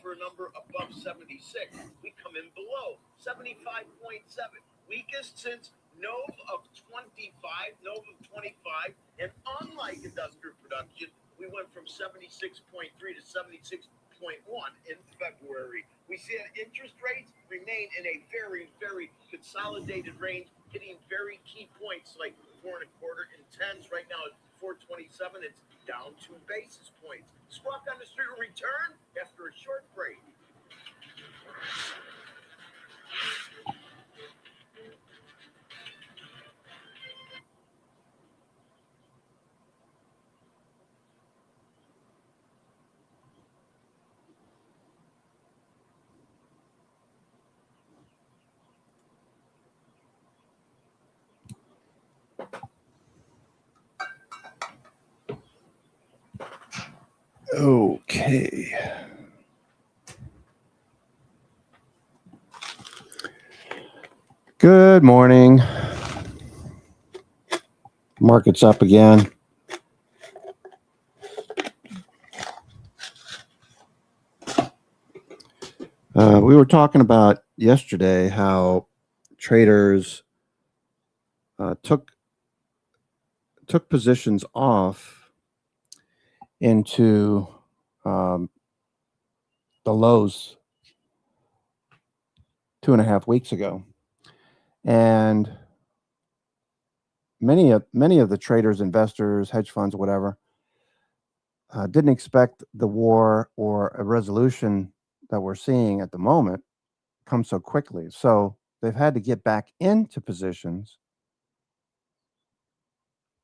for a number above 76. We come in below 75.7. Weakest since Nov of 25, Nov of 25. And unlike industrial production, we went from 76.3 to 76.1 in February. We see that interest rates remain in a very, very consolidated range, hitting very key points like 4.25 and 10s. Right now at 427, it's down 2 basis points. Squawk on the Street will return after a short break. Okay. Good morning. Market's up again. We were talking about yesterday how traders took positions off into the lows 2.5 weeks ago, and many of the traders, investors, hedge funds, whatever, didn't expect the war or a resolution that we're seeing at the moment come so quickly. So they've had to get back into positions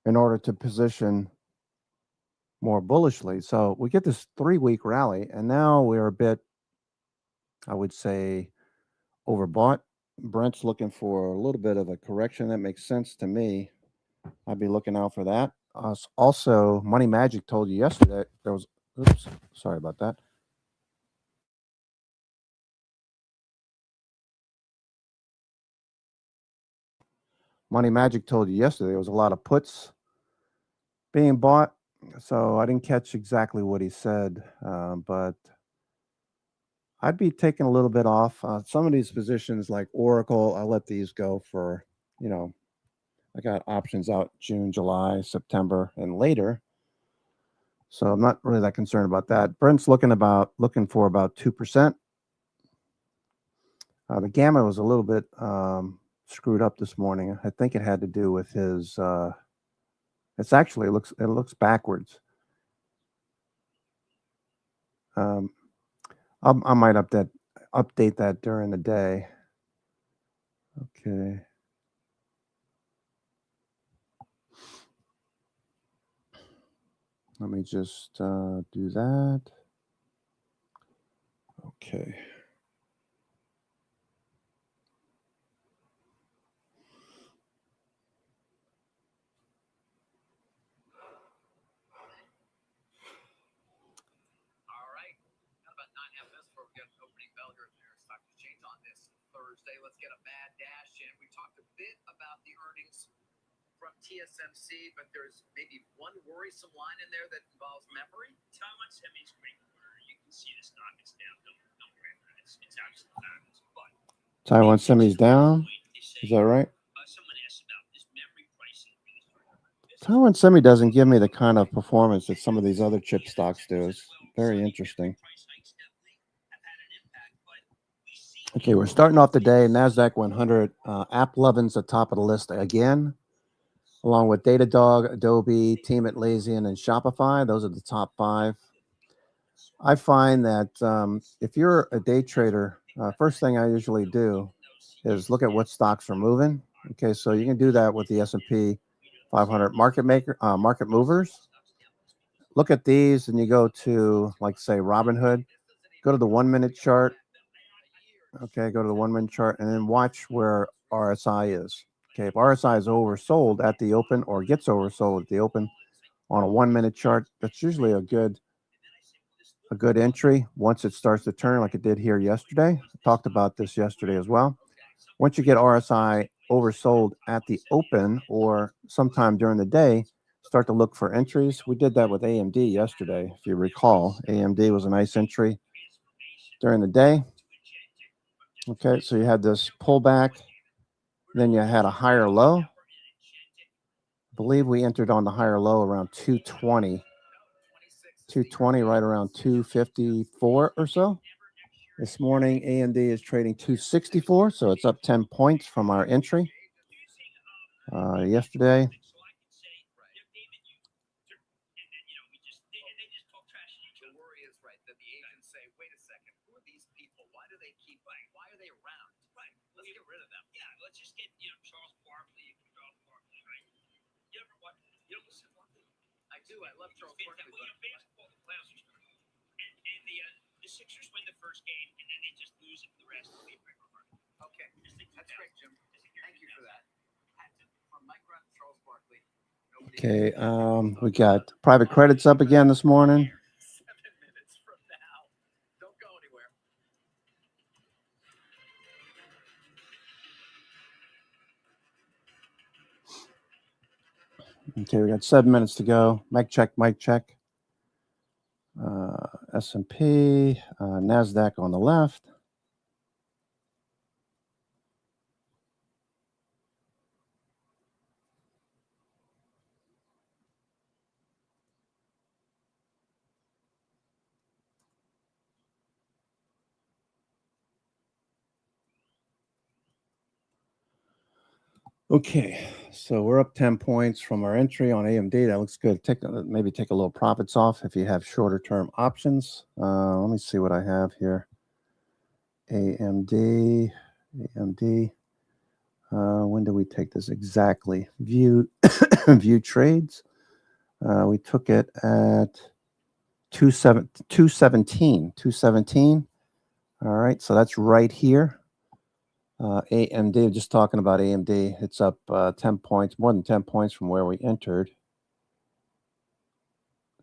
in order to position more bullishly. So we get this 3-week rally, and now we're a bit, I would say, overbought. Brent's looking for a little bit of a correction. That makes sense to me. I'd be looking out for that. Also, Money Magic told you yesterday there was, oops, sorry about that. Money Magic told you yesterday there was a lot of puts being bought. So I didn't catch exactly what he said, but I'd be taking a little bit off. Some of these positions like Oracle, I'll let these go for, I got options out June, July, September, and later. So I'm not really that concerned about that. Brent's looking for about 2%. The gamma was a little bit screwed up this morning. I think it had to do with his. It looks backwards. I might update that during the day. Okay. Let me just do that. Okay. Thursday. Let's get a mad dash in. We talked a bit about the earnings from TSMC, but there's maybe one worrisome line in there that involves memory. Taiwan Semi's great quarter. You can see the stock is down. Don't worry about it. It's absolutely fabulous. But Taiwan Semi's down. Is that right? Someone asked about this memory pricing. Taiwan Semi doesn't give me the kind of performance that some of these other chip stocks do. It's very interesting. Okay, we're starting off the day. NASDAQ 100. AppLovin's the top of the list again, along with Datadog, Adobe, Team Atlassian, and Shopify. Those are the top 5. I find that if you're a day trader, first thing I usually do is look at what stocks are moving. Okay, so you can do that with the S&P 500 market movers. Look at these, and you go to, like, say, Robinhood. Go to the 1-minute chart. Okay, go to the 1-minute chart and then watch where RSI is. Okay, if RSI is oversold at the open or gets oversold at the open on a 1-minute chart, that's usually a good entry once it starts to turn, like it did here yesterday. I talked about this yesterday as well. Once you get RSI oversold at the open or sometime during the day, start to look for entries. We did that with AMD yesterday, if you recall. AMD was a nice entry. during the day. Okay, so you had this pullback, then you had a higher low. I believe we entered on the higher low around 220. 220, right around 254 or so. This morning, AMD is trading 264, so it's up 10 points from our entry yesterday. Let's just get, Charles Barkley, right? You ever watch, listen to one thing? I do. I love Charles Barkley. Basketball, the playoffs are starting. And the Sixers win the first game, and then they just lose it for the rest of the game. Okay. That's great, Jim. Thank you for that. From Mike Grant, Charles Barkley. Okay, we got private credits up again this morning. 7 minutes from now. Don't go anywhere. Okay, we got 7 minutes to go. Mic check, mic check. S&P, NASDAQ on the left. Okay, so we're up 10 points from our entry on AMD. That looks good. Maybe take a little profits off if you have shorter term options. Let me see what I have here. AMD. When do we take this exactly? View trades. We took it at 217. All right, so that's right here. AMD, just talking about AMD, it's up 10 points, more than 10 points from where we entered.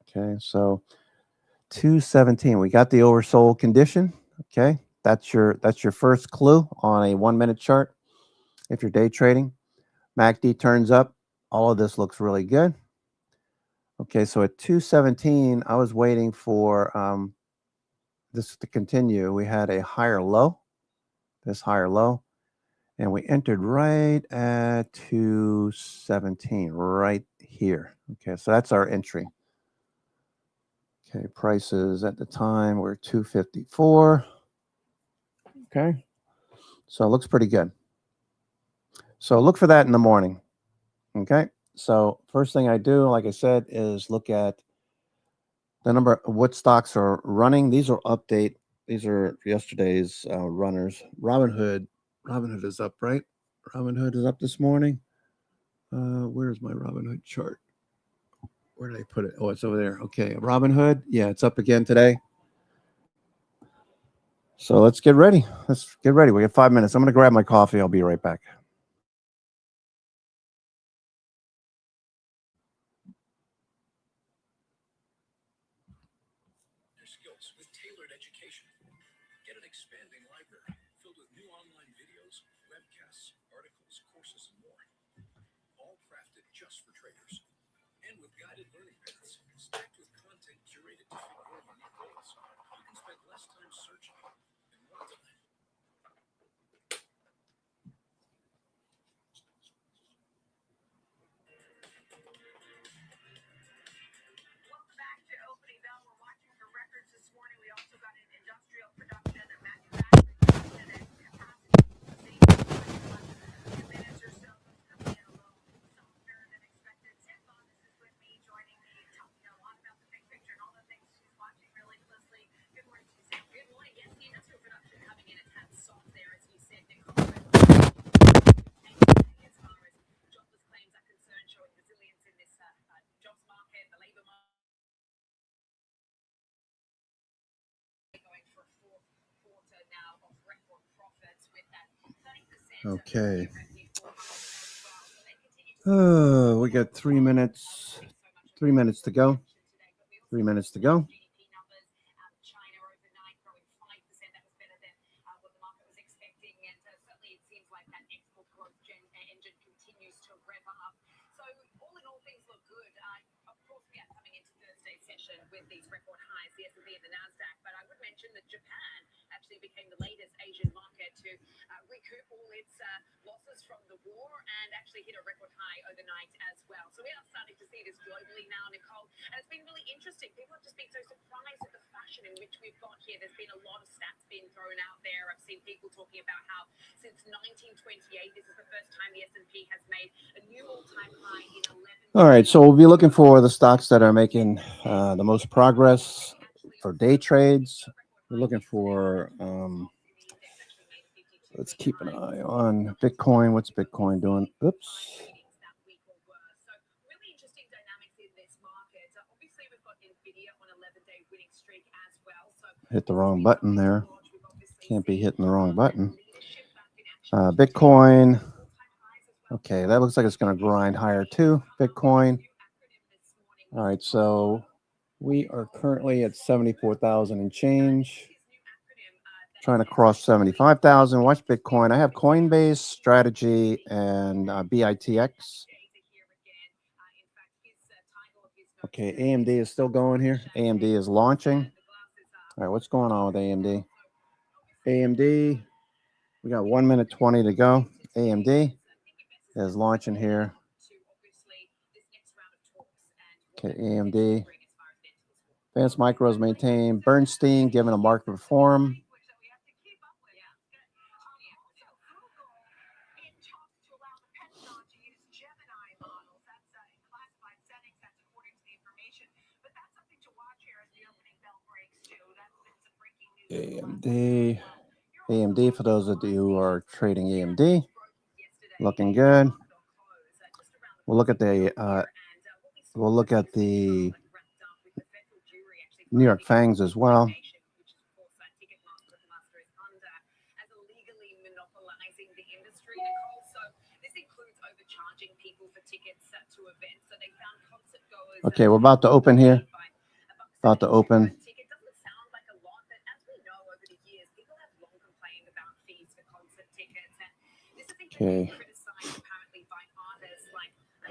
Okay, so 217. We got the oversold condition. Okay, that's your first clue on a 1 minute chart. If you're day trading, MACD turns up. All of this looks really good. Okay, so at 217, I was waiting for this to continue. We had a higher low, this higher low. And we entered right at 217, right here. Okay, so that's our entry. Okay, prices at the time were 254. Okay, so it looks pretty good. So look for that in the morning. Okay, so first thing I do, like I said, is look at the number of what stocks are running. These are These are yesterday's runners. Robinhood is up, right? Robinhood is up this morning. Where's my Robinhood chart? Where did I put it? Oh, it's over there. Okay, Robinhood. Yeah, it's up again today. So let's get ready. We have 5 minutes. I'm going to grab my coffee. I'll be right back. Skills with tailored education. Get an expanding library filled with new online videos, webcasts, articles, courses, and more. All crafted just for traders. And with guided learning paths, stacked with content curated to fit your unique goals, you can spend less time searching and more time. Welcome back to Opening Bell. We're watching for records this morning. We also got an industrial production, a manufacturing production, and capacity. A few minutes or so coming in a little softer than expected. Sam Bonus is with me, joining me, talking a lot about the big picture and all the things she's watching really closely. Good morning to you, Sam. Good morning. Yes, the industrial production coming in a tad soft there, as you said, Nicole. As far as jobless claims are concerned, showing resilience in this jobs market, the labor market. Going for a fourth quarter now of record profits with that 30%. Okay. Oh, we got 3 minutes. 3 minutes to go. 3 minutes to go. China overnight growing 5%. That was better than what the market was expecting. And certainly it seems like that export growth engine continues to rev up. So all in all, things look good. Of course, we are coming into Thursday's session with these record highs, the S&P and the NASDAQ. But I would mention that Japan became the latest Asian market to recoup all its losses from the war and actually hit a record high overnight as well. So we are starting to see this globally now, Nicole, and it's been really interesting. People have just been so surprised at the fashion in which we've got here. There's been a lot of stats being thrown out there. I've seen people talking about how since 1928, this is the first time the S&P has made a new all-time high in 11. All right, so we'll be looking for the stocks that are making the most progress for day trades. We're looking for, let's keep an eye on Bitcoin. What's Bitcoin doing? Oops. Really interesting dynamics in this market. Obviously, we've got Nvidia on 11-day winning streak as well. So Hit the wrong button there. Can't be hitting the wrong button. Bitcoin. Okay, that looks like it's going to grind higher too. Bitcoin. All right, so we are currently at 74,000 and change. Trying to cross 75,000. Watch Bitcoin. I have Coinbase, Strategy, and BITX. Okay, AMD is still going here. AMD is launching. All right, what's going on with AMD? AMD, we got 1 minute 20 to go. AMD is launching here. Okay, AMD. Advanced Micros maintain. Bernstein giving a market perform. AMD, for those of you who are trading AMD, looking good. We'll look at the New York Fangs as well. Okay, we're about to open here. About to open. Okay.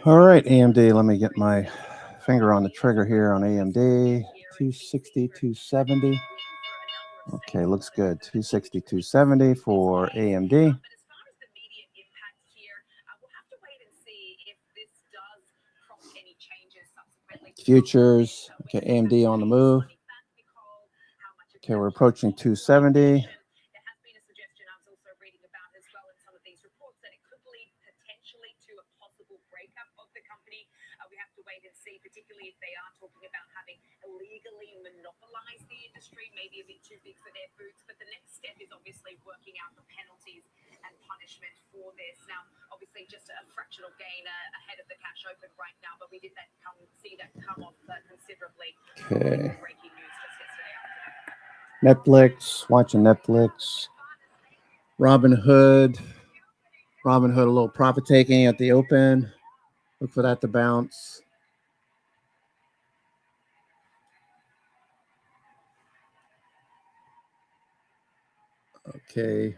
All right, AMD. Let me get my finger on the trigger here on AMD. 260, 270. Okay, looks good. 260, 270 for AMD. Futures. Okay, AMD on the move. Okay, we're approaching 270. Particularly if they are talking about having illegally monopolized the industry, maybe a bit too big for their boots. But the next step is obviously working out the penalties and punishment for this. Now, obviously, just a fractional gain ahead of the cash open right now, but we did see that come off considerably. Okay. Breaking news just yesterday afternoon. Netflix, watching Netflix. Robinhood, a little profit taking at the open. Look for that to bounce. Okay.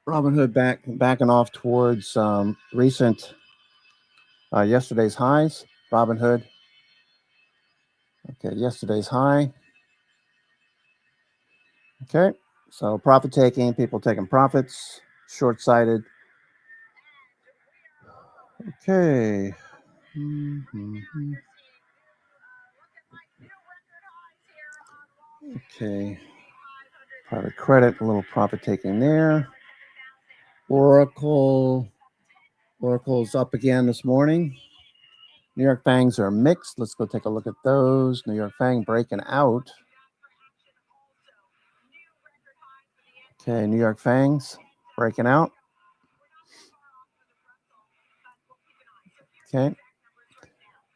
Robinhood backing off towards recent yesterday's highs. Robinhood. Okay, yesterday's high. Okay, so profit taking, people taking profits, short-sighted. Okay. Okay. Private credit, a little profit taking there. Oracle's up again this morning. New York Fangs are mixed. Let's go take a look at those. New York Fang breaking out. Okay, New York Fangs breaking out. Okay.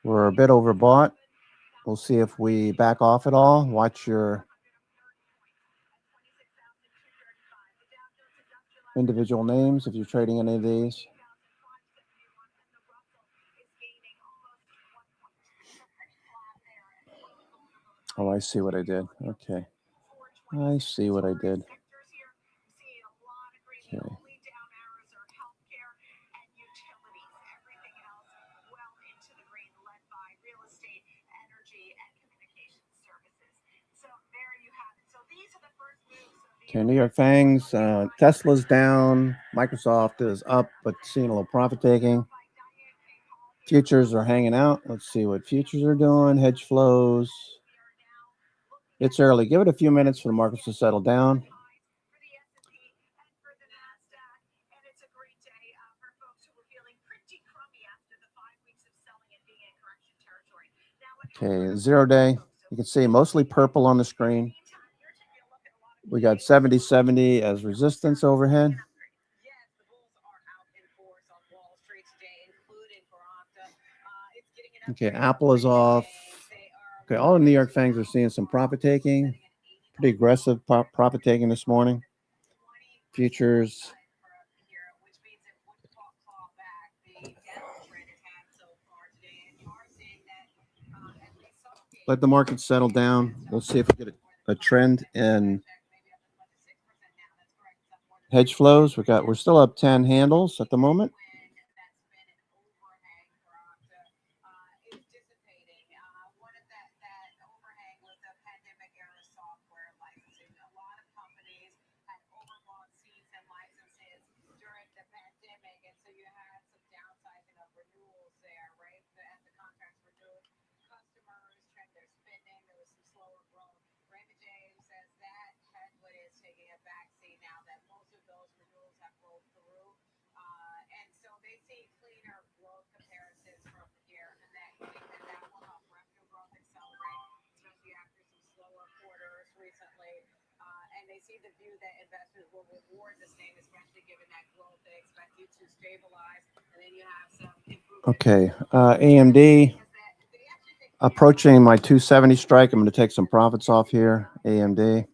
We're a bit overbought. We'll see if we back off at all. Watch your individual names if you're trading any of these. Oh, I see what I did. Okay. I see what I did. Okay. Okay, New York Fangs. Tesla's down. Microsoft is up, but seeing a little profit taking. Futures are hanging out. Let's see what futures are doing. Hedge flows. It's early. Give it a few minutes for the markets to settle down. Okay, 0 day. You can see mostly purple on the screen. We got 70 as resistance overhead. Okay, Apple is off. Okay, all the New York Fangs are seeing some profit taking. Pretty aggressive profit taking this morning. Futures. Let the market settle down. We'll see if we get a trend in hedge flows. We're still up 10 handles at the moment. Okay, AMD approaching my 270 strike. I'm going to take some profits off here. AMD.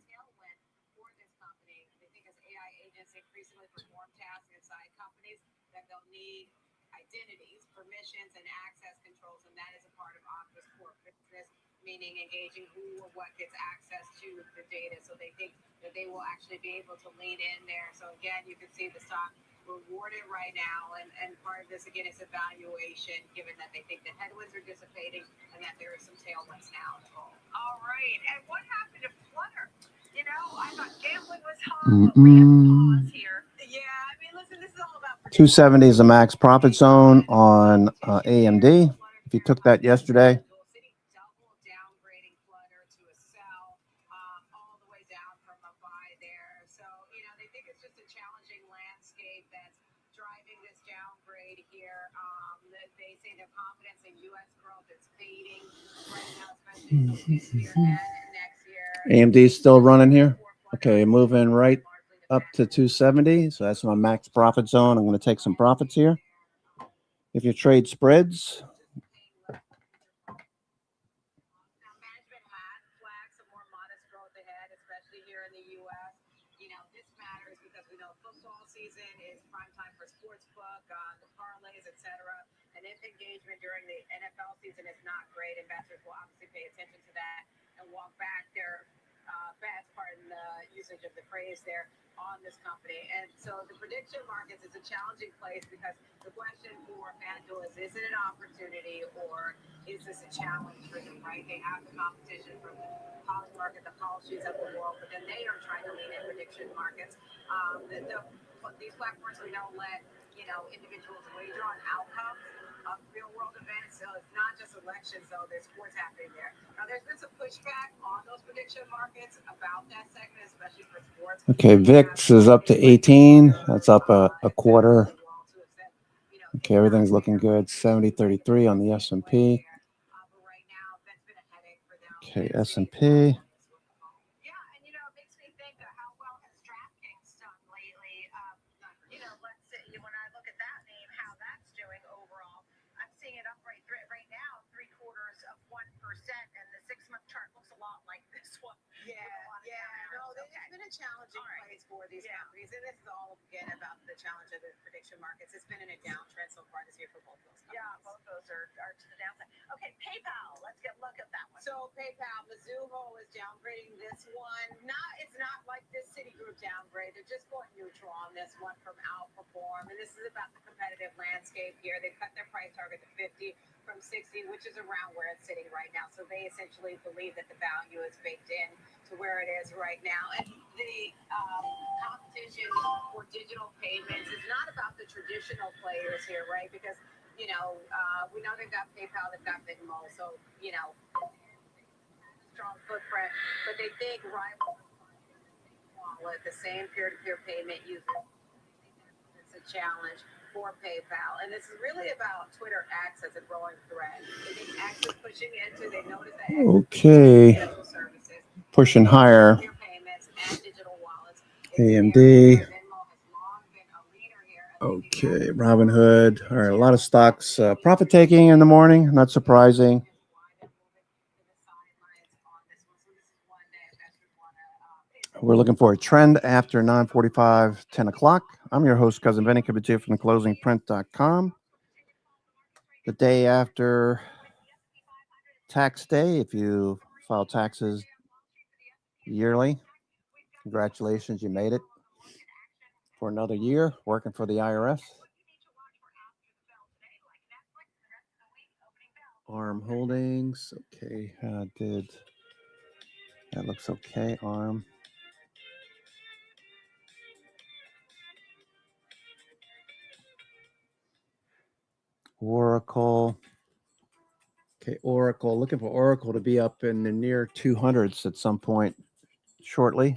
Meaning engaging who or what gets access to the data, so they think that they will actually be able to lean in there. So again, you can see the stock rewarded right now, and part of this again is evaluation, given that they think the headwinds are dissipating and that there is some tailwinds now. All right, and what happened to Flutter? You know, I thought gambling was hard, but we have pause here. Yeah, I mean, listen, this is all about 270 is the max profit zone on AMD. If you took that yesterday. AMD is still running here. Okay, moving right up to 270. So that's my max profit zone. I'm going to take some profits here. If you trade spreads, engagement during the NFL season is not great. Investors will obviously pay attention to that and walk back their bets, pardon the usage of the phrase there, on this company. And so the prediction markets is a challenging place because the question for FanDuel is it an opportunity or is this a challenge for them, right? They have the competition from the college market, the policies of the world, but then they are trying to lean in prediction markets. These platforms, we don't let, individuals wager on outcomes of real world events. So it's not just elections, though. There's sports happening there. Now, there's been some pushback on those prediction markets about that segment, especially for sports. Okay, VIX is up to 18. That's up a quarter. Okay, everything's looking good. 70.33 on the S&P. Okay, S&P. Challenging place for these companies, and this is all again about the challenge of the prediction markets. It's been in a downtrend so far this year for both those companies. Yeah, both those are to the downside. Okay, PayPal. Let's get a look at that one. So PayPal, Mizuho is downgrading this one. It's not like this Citigroup downgrade. They're just going neutral on this one from outperform, and this is about the competitive landscape here. They cut their price target to 50 from 60, which is around where it's sitting right now. So they essentially believe that the value is baked in to where it is right now. And the competition for digital payments is not about the traditional players here, right? Because, we know they've got PayPal, they've got Venmo, so, strong footprint, but they think rival wallet, the same peer-to-peer payment user. It's a challenge for PayPal, and this is really about Twitter X as a growing threat. They think X is pushing into, they notice that X Okay. financial services, Pushing higher. peer payments, and digital wallets. AMD. Okay, Robinhood. All right, a lot of stocks profit taking in the morning. Not surprising. We're looking for a trend after 9:45, 10 o'clock. I'm your host, Cousin Benny, coming to you from theclosingprint.com. The day after tax day, if you file taxes yearly, congratulations, you made it for another year working for the IRS. ARM Holdings. Okay, that looks okay, ARM. Oracle. Okay, Oracle. Looking for Oracle to be up in the near 200s at some point shortly.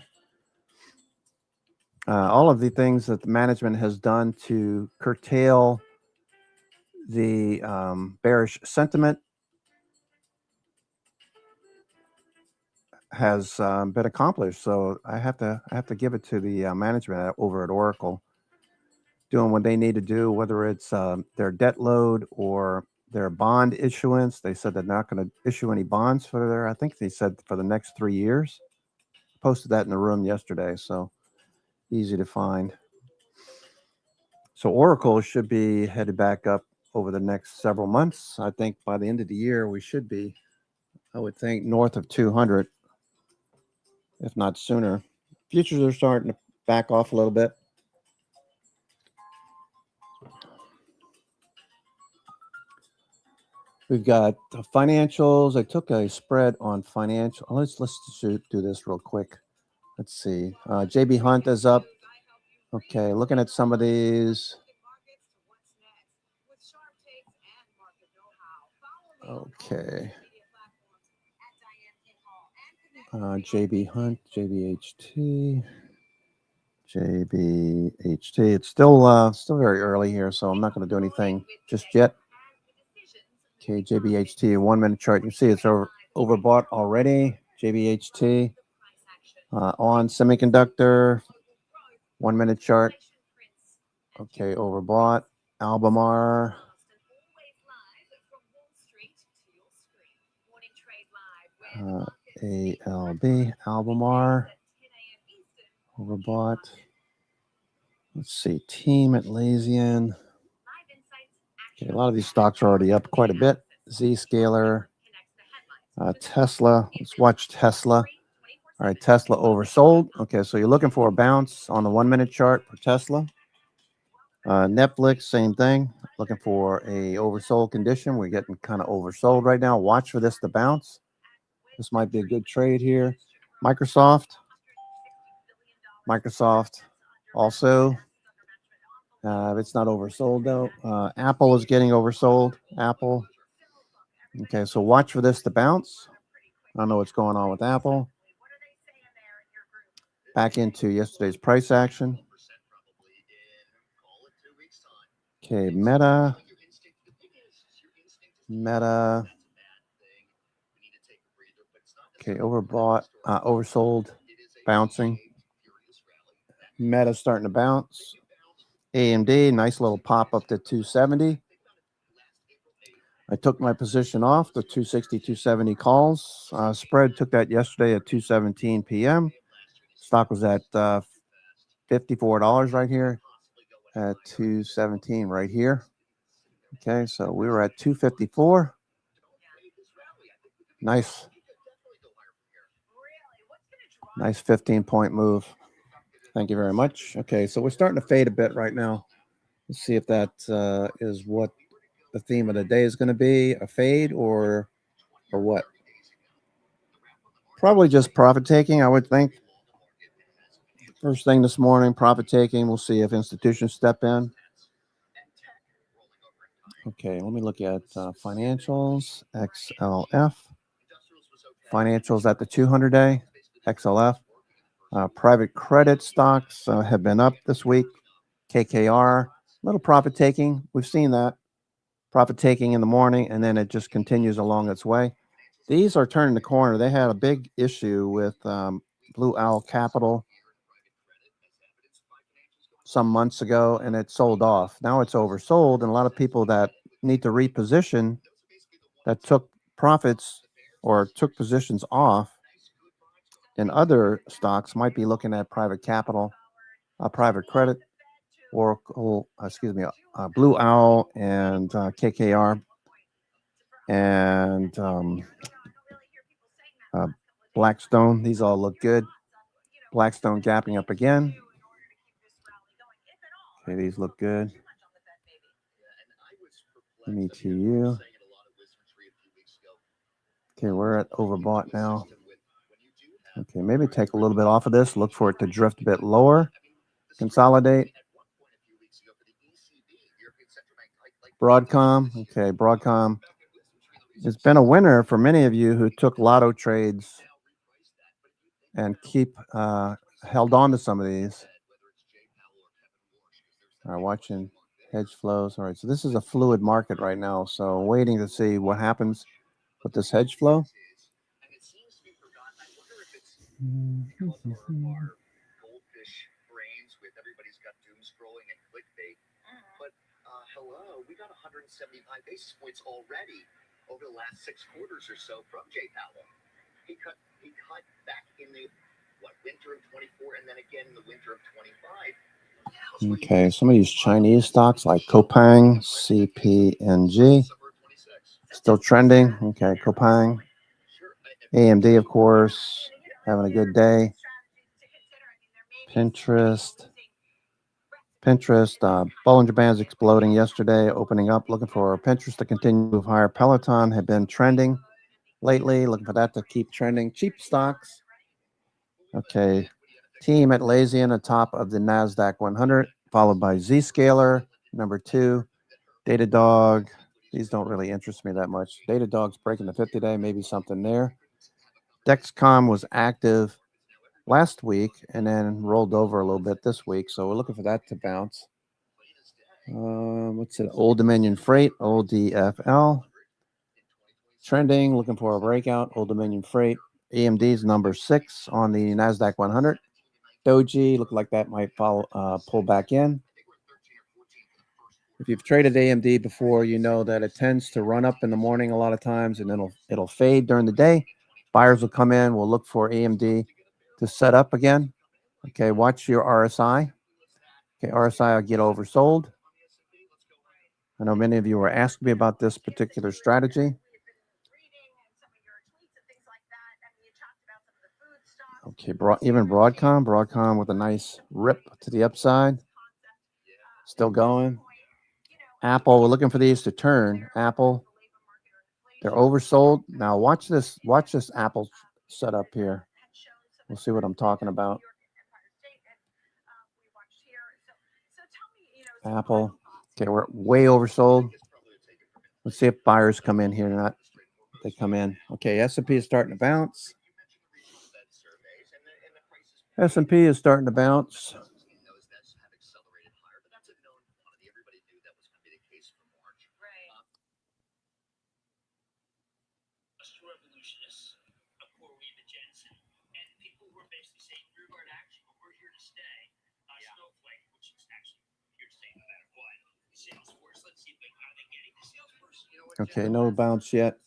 All of the things that the management has done to curtail the bearish sentiment has been accomplished. So I have to give it to the management over at Oracle, doing what they need to do, whether it's their debt load or their bond issuance. They said they're not going to issue any bonds I think they said for the next 3 years. Posted that in the room yesterday, so easy to find. So Oracle should be headed back up over the next several months. I think by the end of the year, we should be, I would think, north of 200, if not sooner. Futures are starting to back off a little bit. We've got financials. I took a spread on financial. Let's do this real quick. Let's see. JB Hunt is up. Okay, looking at some of these. Okay. JB Hunt, JBHT, JBHT. It's still very early here, so I'm not going to do anything just yet. Okay, JBHT, 1 minute chart. You see it's overbought already. JBHT on semiconductor, 1 minute chart. Okay, overbought. Albemarle. ALB, Albemarle. Overbought. Let's see, Team Atlassian. Okay, a lot of these stocks are already up quite a bit. Zscaler, Tesla. Let's watch Tesla. All right, Tesla oversold. Okay, so you're looking for a bounce on the 1 minute chart for Tesla. Netflix, same thing. Looking for a oversold condition. We're getting kind of oversold right now. Watch for this to bounce. This might be a good trade here. Microsoft also. It's not oversold though. Apple is getting oversold. Apple. Okay, so watch for this to bounce. I don't know what's going on with Apple. Back into yesterday's price action. Okay, Meta. Okay, overbought, oversold, bouncing. Meta starting to bounce. AMD, nice little pop up to 270. I took my position off the 260, 270 calls. Spread took that yesterday at 2:17 p.m. Stock was at $54 right here at 2:17 right here. Okay, so we were at 254. Nice 15-point move. Thank you very much. Okay, so we're starting to fade a bit right now. Let's see if that is what the theme of the day is going to be, a fade or what? Probably just profit taking, I would think. First thing this morning, profit taking. We'll see if institutions step in. Okay, let me look at financials, XLF. Financials at the 200-day, XLF. Private credit stocks have been up this week. KKR, little profit taking. We've seen that. Profit taking in the morning, and then it just continues along its way. These are turning the corner. They had a big issue with Blue Owl Capital some months ago, and it sold off. Now it's oversold, and a lot of people that need to reposition that took profits or took positions off in other stocks might be looking at private capital, private credit, Oracle, Blue Owl, and KKR, and Blackstone. These all look good. Blackstone gapping up again. Okay, these look good. METU. Okay, we're at overbought now. Okay, maybe take a little bit off of this. Look for it to drift a bit lower. Consolidate. Broadcom. Okay, Broadcom. It's been a winner for many of you who took lotto trades and keep held on to some of these. All right, watching hedge flows. All right, so this is a fluid market right now. So waiting to see what happens with this hedge flow. Hello, we got 175 basis points already over the last 6 quarters or so from Jay Powell. He cut back in the winter of 24 and then again in the winter of 25. Okay, some of these Chinese stocks like Coupang, CPNG, still trending. Okay, Coupang, AMD, of course, having a good day. Pinterest, Bollinger Bands exploding yesterday, opening up, looking for Pinterest to continue to move higher. Peloton had been trending lately, looking for that to keep trending. Cheap stocks. Okay, Team at Lazian atop of the NASDAQ 100, followed by Zscaler, number 2, Datadog. These don't really interest me that much. Datadog's breaking the 50-day, maybe something there. Dexcom was active last week and then rolled over a little bit this week, so we're looking for that to bounce. What's it? Old Dominion Freight, ODFL. Trending, looking for a breakout. Old Dominion Freight. AMD's number 6 on the NASDAQ 100. Doji, look like that might pull back in. If you've traded AMD before, you know that it tends to run up in the morning a lot of times, and then it'll fade during the day. Buyers will come in. We'll look for AMD to set up again. Okay, watch your RSI. Okay, RSI will get oversold. I know many of you were asking me about this particular strategy. Okay, even Broadcom with a nice rip to the upside. Still going. Apple, we're looking for these to turn. Apple, they're oversold. Now watch this Apple setup here. We'll see what I'm talking about. Apple. Okay, we're way oversold. Let's see if buyers come in here or not. They come in. Okay, S&P is starting to bounce. S&P is starting to bounce. Revolutionists, a core weave of Jensen, and people who are basically saying you're going to action, but we're here to stay. Snowflake, which is actually here to stay no matter what. Salesforce, let's see how they're getting the Salesforce. Okay, no bounce yet.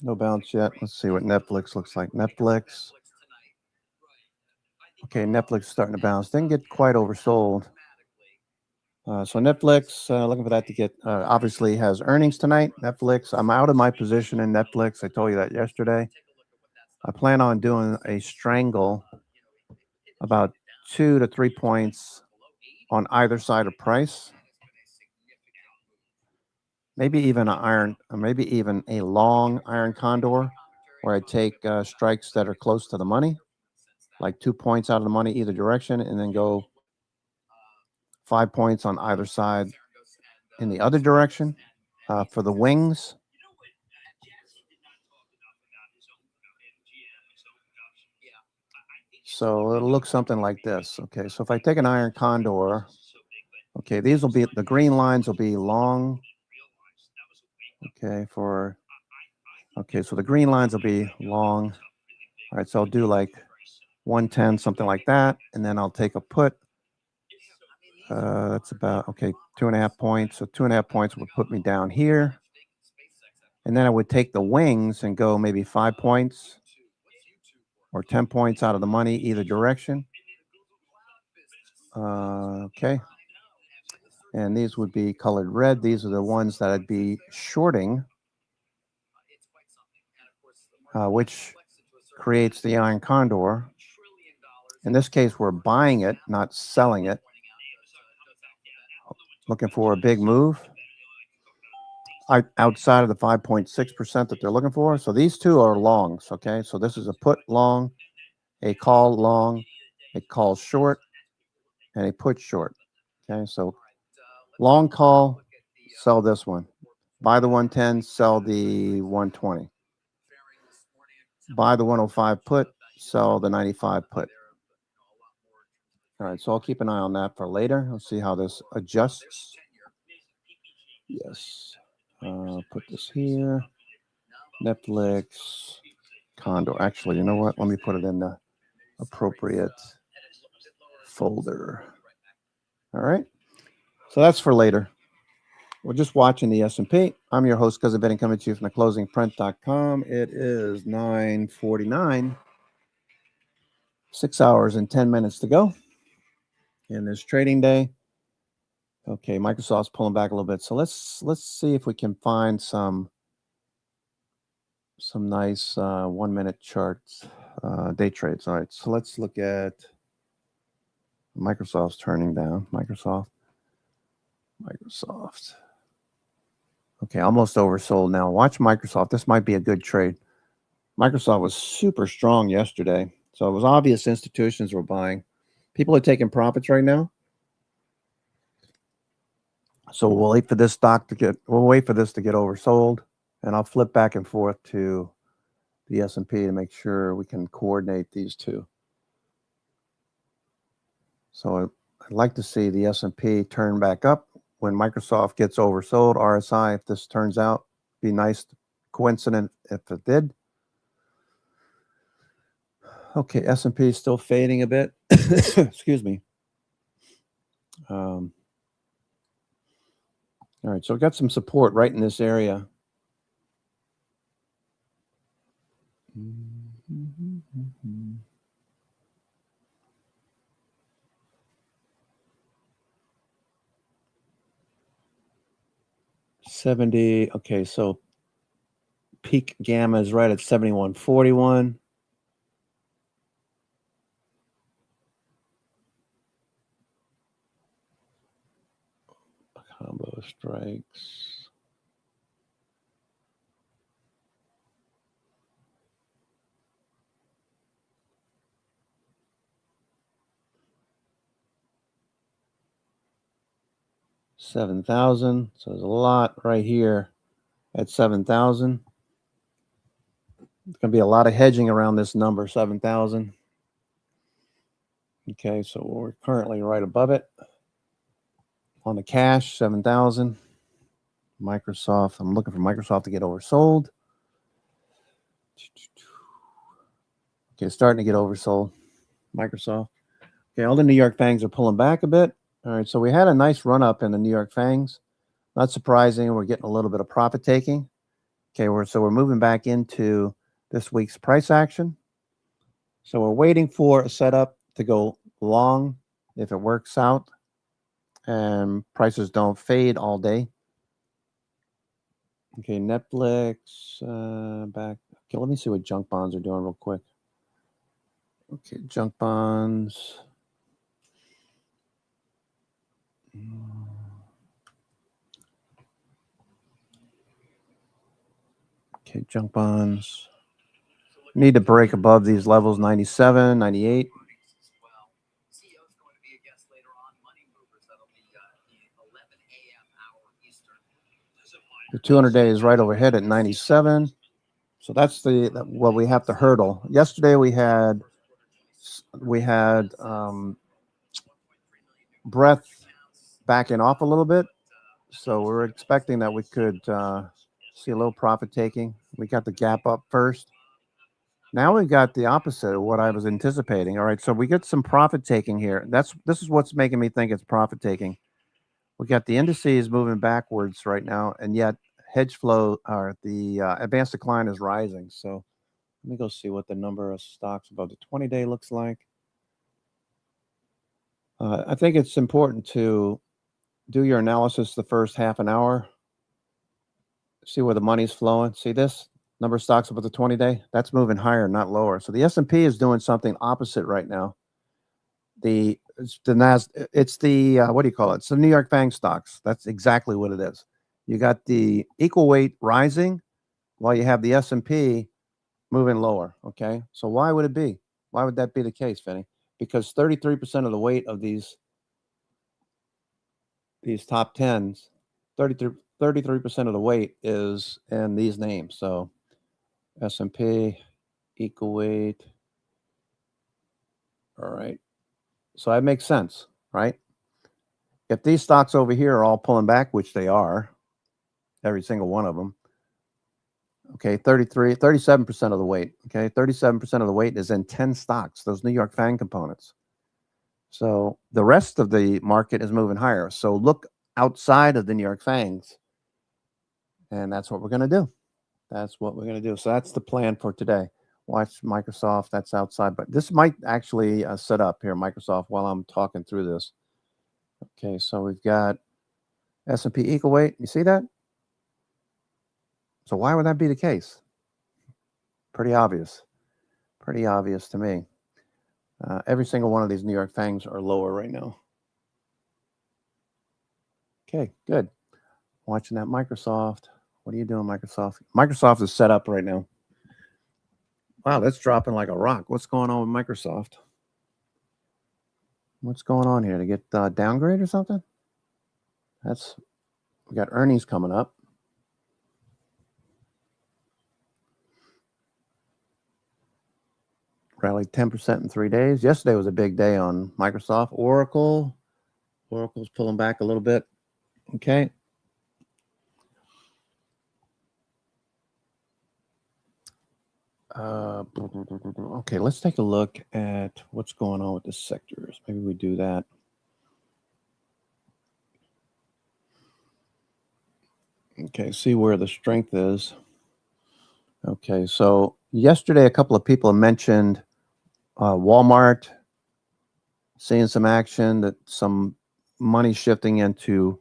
No bounce yet. Let's see what Netflix looks like. Netflix. Okay, Netflix is starting to bounce. Didn't get quite oversold. So Netflix, looking for that to get, obviously has earnings tonight. Netflix, I'm out of my position in Netflix. I told you that yesterday. I plan on doing a strangle about 2 to 3 points on either side of price. Maybe even a long iron condor where I take strikes that are close to the money. like 2 points out of the money either direction, and then go 5 points on either side in the other direction. For the wings, You know what? Jackson did not talk enough about his own GM, his own production. Yeah. I think it's so it'll look something like this. Okay, so if I take an iron condor, okay, these will be, the green lines will be long. Okay, so the green lines will be long. All right, so I'll do like 110, something like that, and then I'll take a put. That's about, okay, 2.5 points. So 2.5 points would put me down here. And then I would take the wings and go maybe 5 points or 10 points out of the money either direction. Okay. And these would be colored red. These are the ones that I'd be shorting, which creates the iron condor. In this case, we're buying it, not selling it. Looking for a big move outside of the 5.6% that they're looking for. So these two are longs, okay? So this is a put long, a call long, a call short, and a put short, okay? So long call, sell this one. Buy the 110, sell the 120. Buy the 105 put, sell the 95 put. All right, so I'll keep an eye on that for later. Let's see how this adjusts. Yes. Put this here. Netflix, Condor. Actually, you know what? Let me put it in the appropriate folder. All right. So that's for later. We're just watching the S&P. I'm your host, Cousin Benny, coming to you from the closingprint.com. It is 9:49. 6 hours and 10 minutes to go in this trading day. Okay, Microsoft's pulling back a little bit. So let's see if we can find some nice 1 minute charts, day trades. All right, so let's look at Microsoft's turning down. Microsoft. Okay, almost oversold now. Watch Microsoft. This might be a good trade. Microsoft was super strong yesterday, so it was obvious institutions were buying. People are taking profits right now. So we'll wait for this stock to get. We'll wait for this to get oversold, and I'll flip back and forth to the S&P to make sure we can coordinate these two. So I'd like to see the S&P turn back up when Microsoft gets oversold. RSI, if this turns out, be nice, coincident if it did. Okay, S&P is still fading a bit. Excuse me. All right, so we got some support right in this area. $70. Okay, so peak gamma is right at 71.41. Combo strikes. $7,000. So there's a lot right here at 7,000. It's going to be a lot of hedging around this number, 7,000. Okay, so we're currently right above it. On the cash, 7,000. Microsoft, I'm looking for Microsoft to get oversold. Okay, starting to get oversold. Microsoft. Okay, all the New York Fangs are pulling back a bit. All right, so we had a nice run up in the New York Fangs. Not surprising, we're getting a little bit of profit taking. Okay, we're moving back into this week's price action. So we're waiting for a setup to go long if it works out and prices don't fade all day. Okay, Netflix back. Okay, let me see what junk bonds are doing real quick. Okay, junk bonds. Okay, junk bonds. Need to break above these levels, 97, 98. Well, CEO's going to be a guest later on. Money Movers, that'll be the 11 a.m. hour Eastern. The 200-day is right overhead at 97. So that's what we have to hurdle. Yesterday we had breadth backing off a little bit. So we're expecting that we could see a little profit taking. We got the gap up first. Now we got the opposite of what I was anticipating. All right, so we get some profit taking here. This is what's making me think it's profit taking. We got the indices moving backwards right now, and yet hedge flow or the advanced decline is rising. So let me go see what the number of stocks above the 20-day looks like. I think it's important to do your analysis the first half an hour. See where the money's flowing. See this number of stocks above the 20-day? That's moving higher, not lower. So the S&P is doing something opposite right now. It's the what do you call it? It's the New York FANG stocks. That's exactly what it is. You got the equal weight rising while you have the S&P moving lower. Okay, so why would it be? Why would that be the case, Vinny? Because 33% of the weight of these top 10s, 33% of the weight is in these names. So S&P, equal weight. All right. So that makes sense, right? If these stocks over here are all pulling back, which they are, every single one of them, okay, 37% of the weight, okay, 37% of the weight is in 10 stocks, those New York FANG components. So the rest of the market is moving higher. So look outside of the New York FANGs, and that's what we're going to do. That's what we're going to do. So that's the plan for today. Watch Microsoft. That's outside, but this might actually set up here, Microsoft, while I'm talking through this. Okay, so we've got S&P equal weight. You see that? So why would that be the case? Pretty obvious. Pretty obvious to me. Every single one of these New York FANGs are lower right now. Okay, good. Watching that Microsoft. What are you doing, Microsoft? Microsoft is set up right now. Wow, that's dropping like a rock. What's going on with Microsoft? What's going on here? To get downgrade or something? We got earnings coming up. Rallied 10% in 3 days. Yesterday was a big day on Microsoft. Oracle's pulling back a little bit. Okay. Okay, let's take a look at what's going on with the sectors. Maybe we do that. Okay, see where the strength is. Okay, so yesterday a couple of people mentioned Walmart seeing some action, that some money shifting into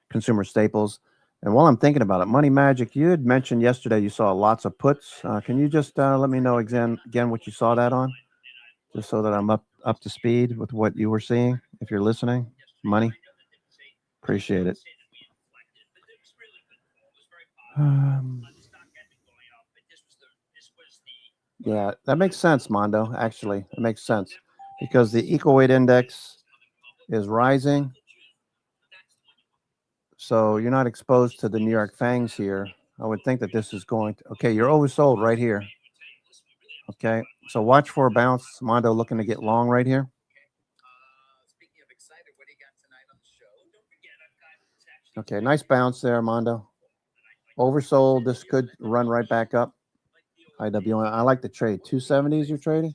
consumer staples. And while I'm thinking about it, Money Magic, you had mentioned yesterday you saw lots of puts. Can you just let me know again what you saw that on, just so that I'm up to speed with what you were seeing? If you're listening, Money, appreciate it. Yeah, that makes sense, Mondo. Actually, it makes sense because the equal weight index is rising. So you're not exposed to the New York FANGs here. I would think that this is going to, okay, you're oversold right here. Okay, so watch for a bounce. Mondo looking to get long right here. Speaking of excited, what do you got tonight on the show? Don't forget, Okay, nice bounce there, Mondo. Oversold. This could run right back up. IWM. I like the trade. 270s you're trading?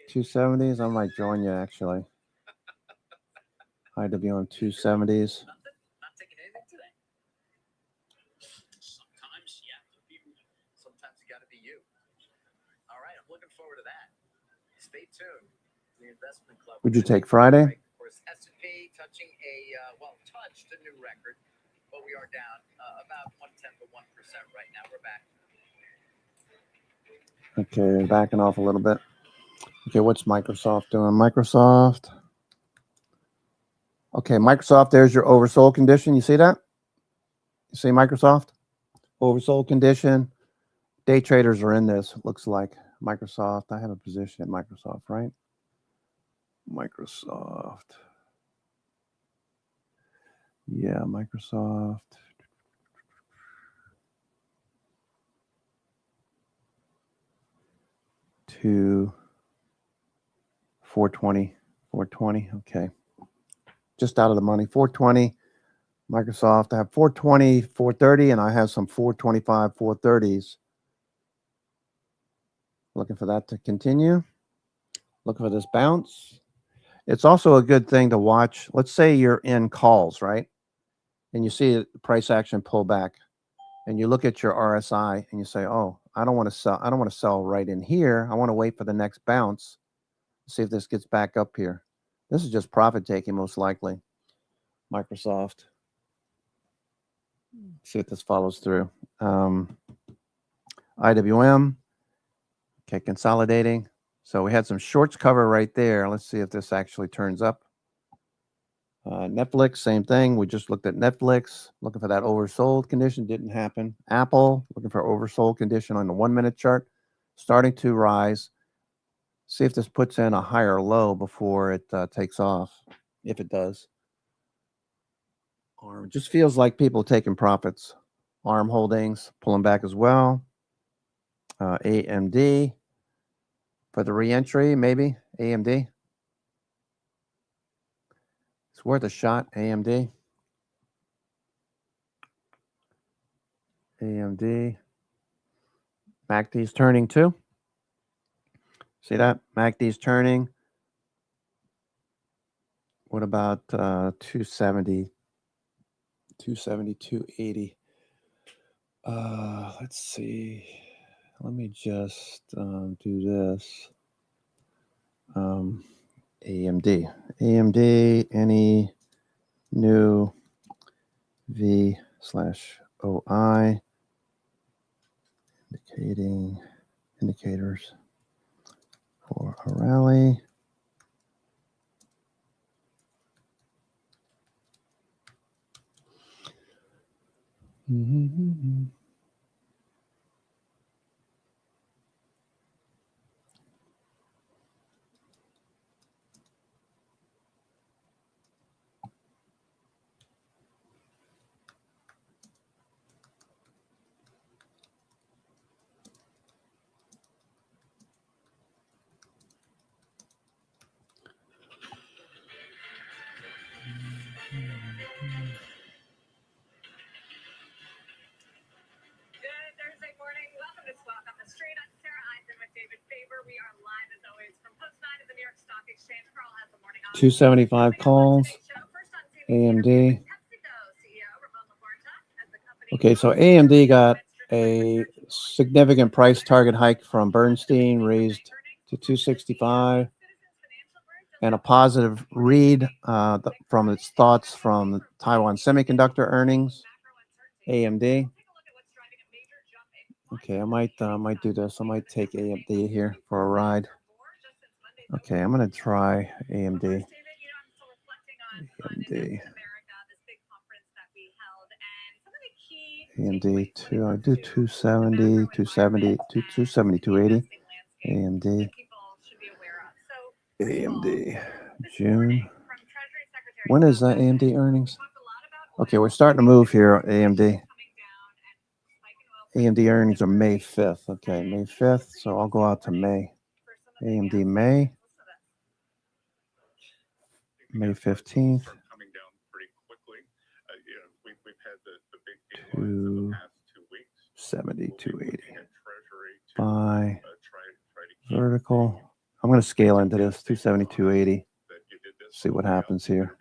270s? I might join you, actually. IWM 270s. Not taking anything today. Sometimes you got to be you. All right, I'm looking forward to that. Stay tuned. The Investment Club. Would you take Friday? Of course, S&P touching touched a new record, but we are down about 1/10 of 1% right now. We're back. Okay, backing off a little bit. Okay, what's Microsoft doing? Microsoft. Okay, Microsoft, there's your oversold condition. You see that? You see Microsoft? Oversold condition. day traders are in this. It looks like Microsoft. I have a position in Microsoft, right? Microsoft. Yeah, Microsoft. To 420. 420. Okay. Just out of the money. 420. Microsoft. I have 420, 430, and I have some 425, 430s. Looking for that to continue. Looking for this bounce. It's also a good thing to watch. Let's say you're in calls, right? And you see the price action pull back, and you look at your RSI and you say, "Oh, I don't want to sell. I don't want to sell right in here. I want to wait for the next bounce. See if this gets back up here." This is just profit taking, most likely. Microsoft. See if this follows through. IWM. Okay, consolidating. So we had some shorts cover right there. Let's see if this actually turns up. Netflix, same thing. We just looked at Netflix, looking for that oversold condition. Didn't happen. Apple, looking for oversold condition on the 1-minute chart. Starting to rise. See if this puts in a higher low before it takes off, if it does. Or it just feels like people taking profits. ARM Holdings pulling back as well. AMD for the reentry, maybe. AMD. It's worth a shot, AMD. AMD. MACD's turning too. See that? MACD's turning. What about 270? 270, 280. Let's see. Let me just do this. AMD. AMD, any new V/OI indicating indicators for a rally. Mm-hmm. 275 calls. AMD. Okay, so AMD got a significant price target hike from Bernstein, raised to 265, and a positive read from its thoughts from Taiwan Semiconductor earnings. AMD. Okay, I might do this. I might take AMD here for a ride. Okay, I'm gonna try AMD. AMD. AMD two. I do 270, 270, 270, 280. AMD. AMD. June. When is that AMD earnings? Okay, we're starting to move here. AMD. AMD earnings are May 5th. Okay, May 5th. So I'll go out to May. AMD May. May 15th. 270, 280. Buy. Vertical. I'm going to scale into this 270, 280. See what happens here.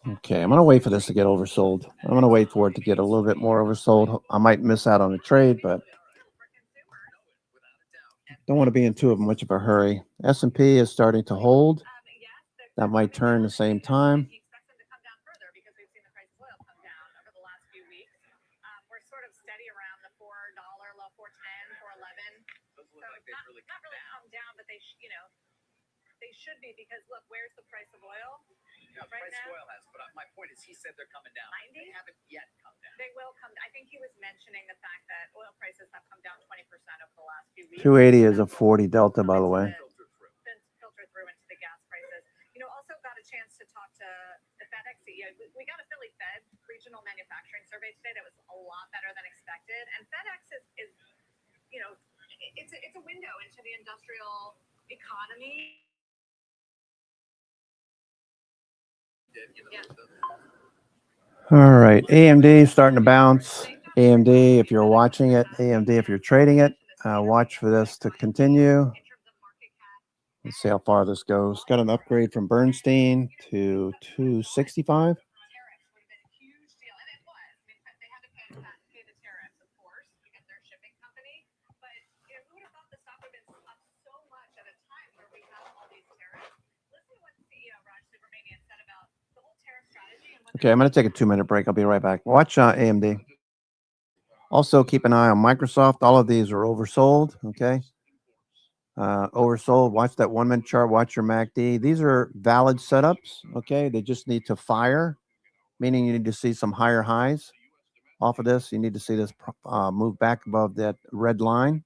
Okay, I'm going to wait for this to get oversold. I'm going to wait for it to get a little bit more oversold. I might miss out on a trade, but don't want to be in too much of a hurry. S&P is starting to hold. That might turn the same time. They should be, because look, where's the price of oil? Yeah, the Right price of now? oil has, but my point is, he said they're coming down. 90? They haven't yet come down. They will come. I think he was mentioning the fact that oil prices have come down 20% over the last few weeks. 280 is a 40 delta, by the way. Filtered through. Then filter through into the gas prices. Also got a chance to talk to the FedEx CEO. We got a Philly Fed regional manufacturing survey today that was a lot better than expected. And FedEx is it's a window into the industrial economy. Yeah. All right, AMD starting to bounce. AMD, if you're watching it, AMD, if you're trading it, watch for this to continue. Let's see how far this goes. Got an upgrade from Bernstein to 265. Tariffs would have been a huge deal, and it was. I mean, they had to pay the tariffs, of course, because they're a shipping company. But who would have thought the stock would have been up so much at a time where we have all these tariffs? Listen to what CEO Raj Subramanian said about the whole tariff strategy and what. Okay, I'm going to take a 2-minute break. I'll be right back. Watch AMD. Also, keep an eye on Microsoft. All of these are oversold. Okay. Oversold. Watch that 1-minute chart. Watch your MACD. These are valid setups. Okay. They just need to fire, meaning you need to see some higher highs off of this. You need to see this move back above that red line.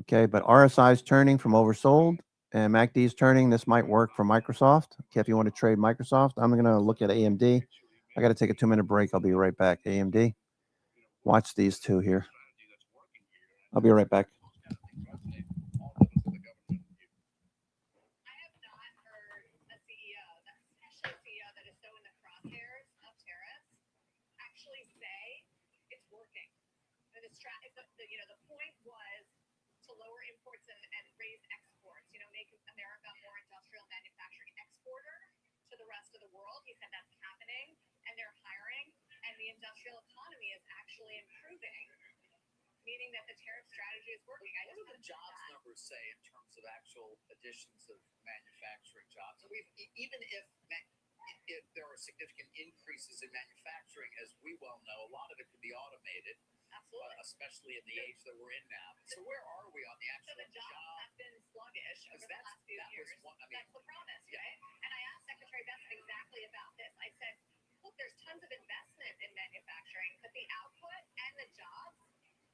Okay. But RSI is turning from oversold and MACD is turning. This might work for Microsoft. Okay. If you want to trade Microsoft, I'm going to look at AMD. I got to take a 2-minute break. I'll be right back. AMD. Watch these two here. I'll be right back. I have not heard a CEO, especially a CEO that is so in the crosshairs of tariffs, actually say it's working. The point was to lower imports and raise exports. Make America a more industrial manufacturing exporter to the rest of the world. He said that's happening, and they're hiring, and the industrial economy is actually improving, meaning that the tariff strategy is working. What do the jobs numbers say in terms of actual additions of manufacturing jobs? And even if there are significant increases in manufacturing, as we well know, a lot of it can be automated. Absolutely. Especially in the age that we're in now. So where are we on the actual the jobs have been sluggish over the last few years. That's the promise, right? And I asked Secretary Bessent exactly about this. I said, look, there's tons of investment in manufacturing, but the output and the jobs,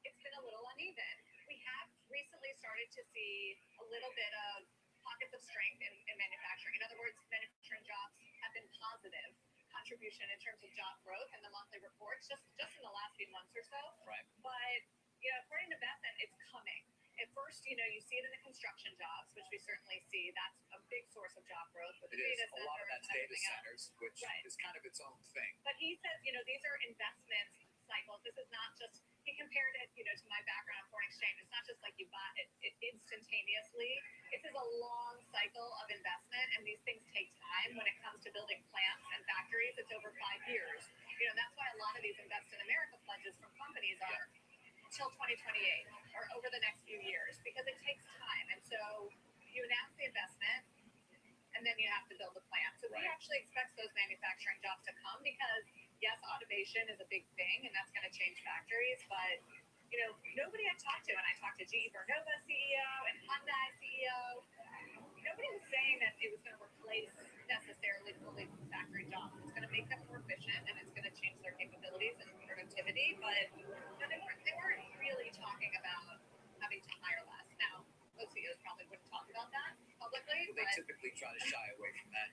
it's been a little uneven. We have recently started to see a little bit of pockets of strength in manufacturing. In other words, manufacturing jobs have been positive contribution in terms of job growth in the monthly reports, just in the last few months or so. Right. But according to Bessent, it's coming. At first, you see it in the construction jobs, which we certainly see. That's a big source of job growth. With it is. A lot of that's data centers, which is kind of its own thing. But he says, these are investment cycles. This is not just, he compared it, to my background in foreign exchange. It's not just like you buy it instantaneously. This is a long cycle of investment, and these things take time. When it comes to building plants and factories, it's over 5 years. That's why a lot of these Invest in America pledges from companies are till 2028 or over the next few years, because it takes time. And so you announce the investment, and then you have to build a plant. So he actually expects those manufacturing jobs to come because, yes, automation is a big thing, and that's going to change factories. But, nobody I talked to, and I talked to GE Vernova CEO and Hyundai CEO, nobody was saying that it was going to replace necessarily fully factory jobs. It's going to make them more efficient, and it's going to change their capabilities and productivity. But they weren't really talking about having to hire less. Now, most CEOs probably wouldn't talk about that publicly. They typically try to shy away from that,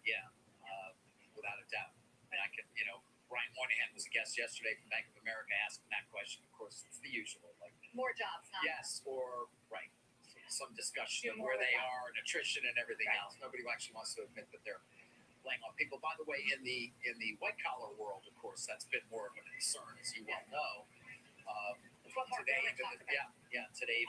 without a doubt. I can, Brian Moynihan was a guest yesterday from Bank of America asking that question. Of course, it's the usual, like more jobs, huh? Yes, or some discussion of where they are, nutrition and everything else. Nobody actually wants to admit that they're laying off people. By the way, in the white collar world, of course, that's been more of a concern, as you well know. Today,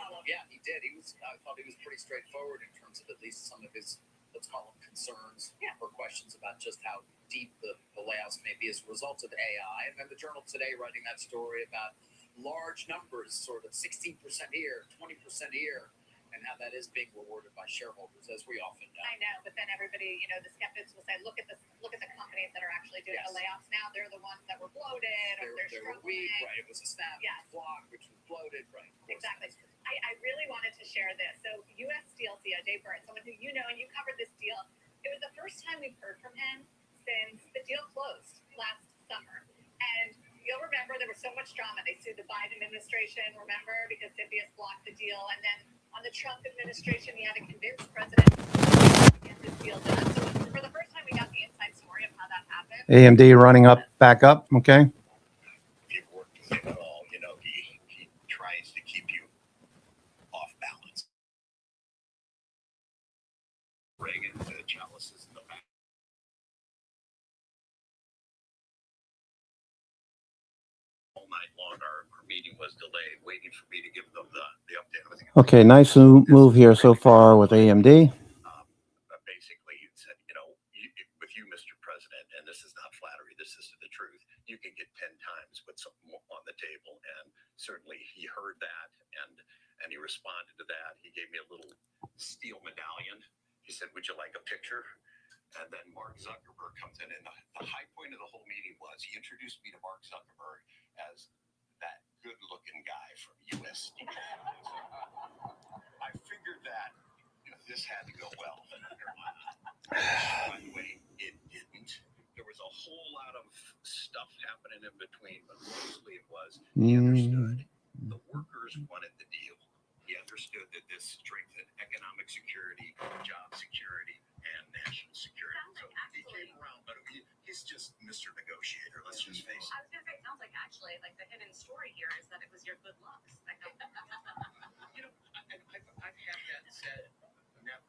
he did. I thought he was pretty straightforward in terms of at least some of his, let's call them concerns or questions about just how deep the layoffs may be as a result of AI. And then the Journal today writing that story about large numbers, sort of 16% here, 20% here, and how that is being rewarded by shareholders, as we often know. I know, but then everybody, the skeptics will say, look at the companies that are actually doing the layoffs now. They're the ones that were bloated or they're struggling. Weak, right? It was a snap block, which was bloated, right? Exactly. I really wanted to share this. So U.S. Steel CEO Dave Burns, someone who you know and you covered this deal. It was the first time we've heard from him since the deal closed last summer. And you'll remember there was so much drama. They sued the Biden administration, remember, because CFIUS blocked the deal. And then on the Trump administration, he had to convince President to get this deal done. So for the first time, we got the inside story of how that happened. AMD running up, back up. Okay. If you've worked with him at all, you know he tries to keep you off balance. Reagan, the chalices in the back. All night long, our meeting was delayed, waiting for me to give them the update. Okay, nice move here so far with AMD. Basically, he said, you know, with you, Mr. President, and this is not flattery, this is the truth, you can get 10 times what's on the table. And certainly he heard that and he responded to that. He gave me a little steel medallion. He said, would you like a picture? And then Mark Zuckerberg comes in, and the high point of the whole meeting was he introduced me to Mark Zuckerberg as that good-looking guy from U.S. Steel. I figured that this had to go well. By the way, it didn't. There was a whole lot of stuff happening in between, but mostly it was he understood the workers wanted the deal. He understood that this strengthened economic security, job security, and national security. So he came around, but he's just Mr. Negotiator. Let's just face it. I was going to say, it sounds like actually, like the hidden story here is that it was your good looks. You know, I've had that said. Never.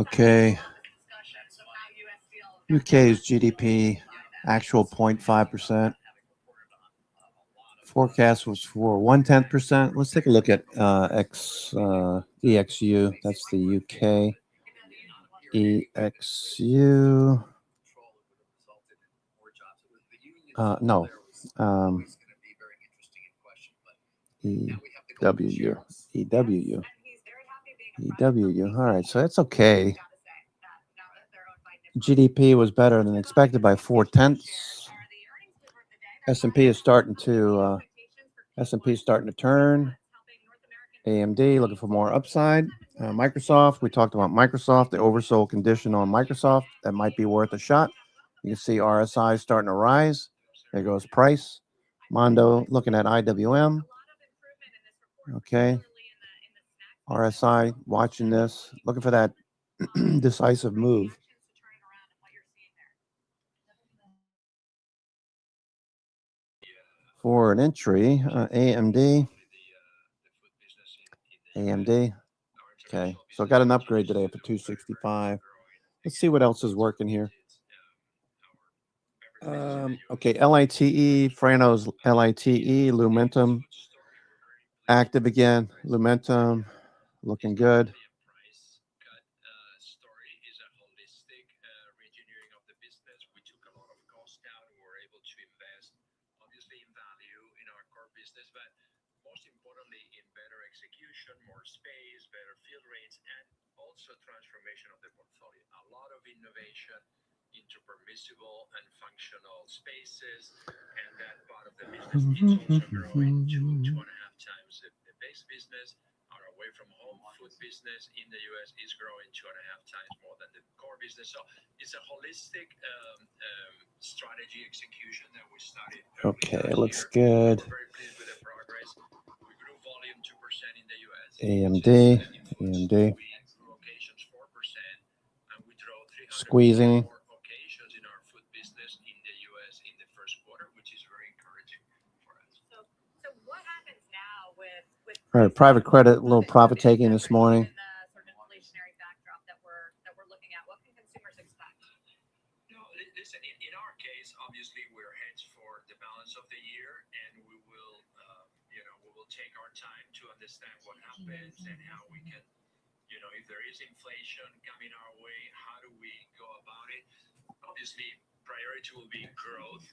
Okay. UK's GDP actual 0.5%. Forecast was for 0.1%. Let's take a look at EXU. That's the UK. EXU. No. EWU. EWU. EWU. All right, so that's okay. GDP was better than expected by 0.4. S&P is starting to turn. AMD looking for more upside. Microsoft, we talked about Microsoft, the oversold condition on Microsoft. That might be worth a shot. You can see RSI starting to rise. There goes price. Mondo looking at IWM. Okay. RSI watching this, looking for that decisive move. For an entry, AMD. Okay, so I got an upgrade today for 265. Let's see what else is working here. Okay, LITE, Frano's LITE, Lumentum, active again. Lumentum, looking good. More space, better field rates, and also transformation of the portfolio. A lot of innovation into permissible and functional spaces, and that part of the business is also growing 2.5 times the base business. Our away from home food business in the US is growing 2.5 times more than the core business. So it's a holistic strategy execution that we started. Okay, it looks good. We're very pleased with the progress. We grew volume 2% in the US. AMD. Squeezing. Occasions in our food business in the US in the first quarter, which is very encouraging for us. So what happens now with All right, private credit, a little profit taking this morning. the sort of inflationary backdrop that we're looking at? What can consumers expect? No, listen, in our case, obviously we're hedged for the balance of the year, and we will take our time to understand what happens and how we can, if there is inflation coming our way, how do we go about it? Obviously, priority will be growth.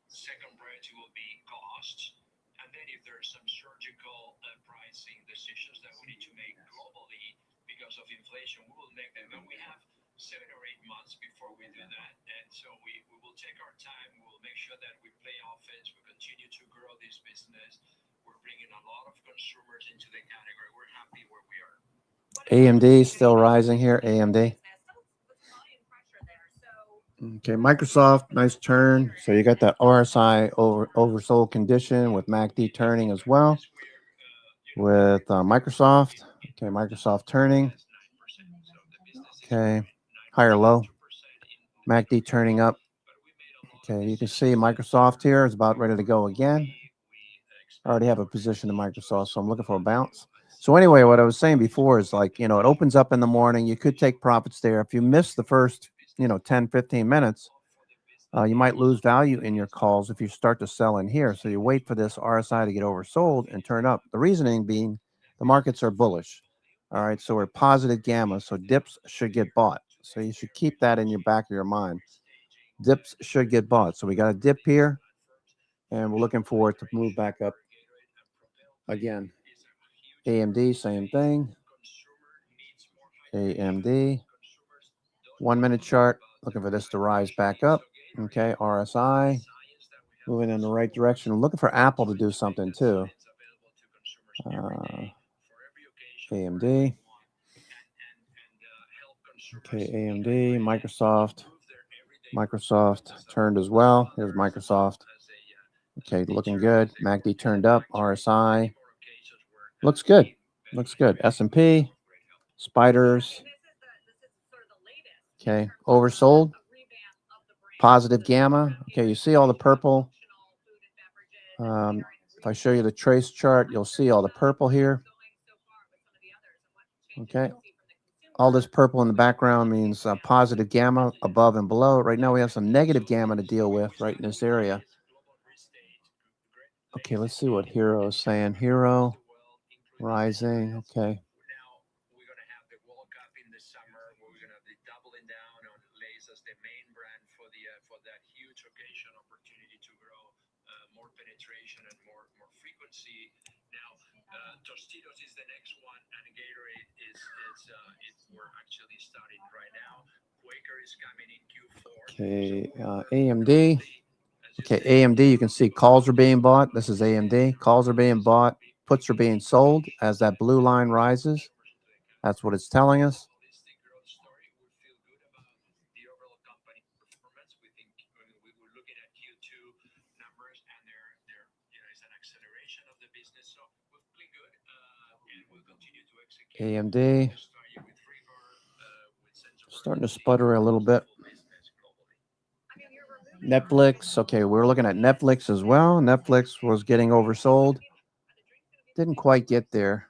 Second priority will be costs. And then if there are some surgical pricing decisions that we need to make globally because of inflation, we will make them. And we have 7 or 8 months before we do that. And so we will take our time. We will make sure that we play offense. We continue to grow this business. We're bringing a lot of consumers into the category. We're happy where we are. AMD still rising here. AMD. Okay, Microsoft, nice turn. So you got that RSI oversold condition with MACD turning as well. With Microsoft. Okay, Microsoft turning. Okay, higher low. MACD turning up. Okay, you can see Microsoft here is about ready to go again. I already have a position in Microsoft, so I'm looking for a bounce. So anyway, what I was saying before is like, it opens up in the morning. You could take profits there. If you miss the first, 10, 15 minutes, you might lose value in your calls if you start to sell in here. So you wait for this RSI to get oversold and turn up. The reasoning being the markets are bullish. All right, so we're positive gamma, so dips should get bought. So you should keep that in your back of your mind. Dips should get bought. So we got a dip here, and we're looking for it to move back up again. AMD, same thing. AMD. 1 minute chart, looking for this to rise back up. Okay, RSI. Moving in the right direction. I'm looking for Apple to do something too. AMD. Okay, AMD, Microsoft. Microsoft turned as well. Here's Microsoft. Okay, looking good. MACD turned up. RSI. Looks good. Looks good. S&P. Spiders. Okay, oversold. Positive gamma. Okay, you see all the purple. If I show you the trace chart, you'll see all the purple here. Okay. All this purple in the background means positive gamma above and below. Right now we have some negative gamma to deal with right in this area. Okay, let's see what Hero is saying. Hero, rising. Okay. We're going to have the World Cup in the summer. We're going to be doubling down on Lay's as the main brand for that huge occasion opportunity to grow more penetration and more frequency. Now, Tostitos is the next one, and Gatorade is we're actually starting right now. Quaker is coming in Q4. Okay, AMD. Okay, AMD, you can see calls are being bought. This is AMD. Calls are being bought. Puts are being sold as that blue line rises. That's what it's telling us. AMD. Starting to sputter a little bit. Netflix. Okay, we're looking at Netflix as well. Netflix was getting oversold. Didn't quite get there.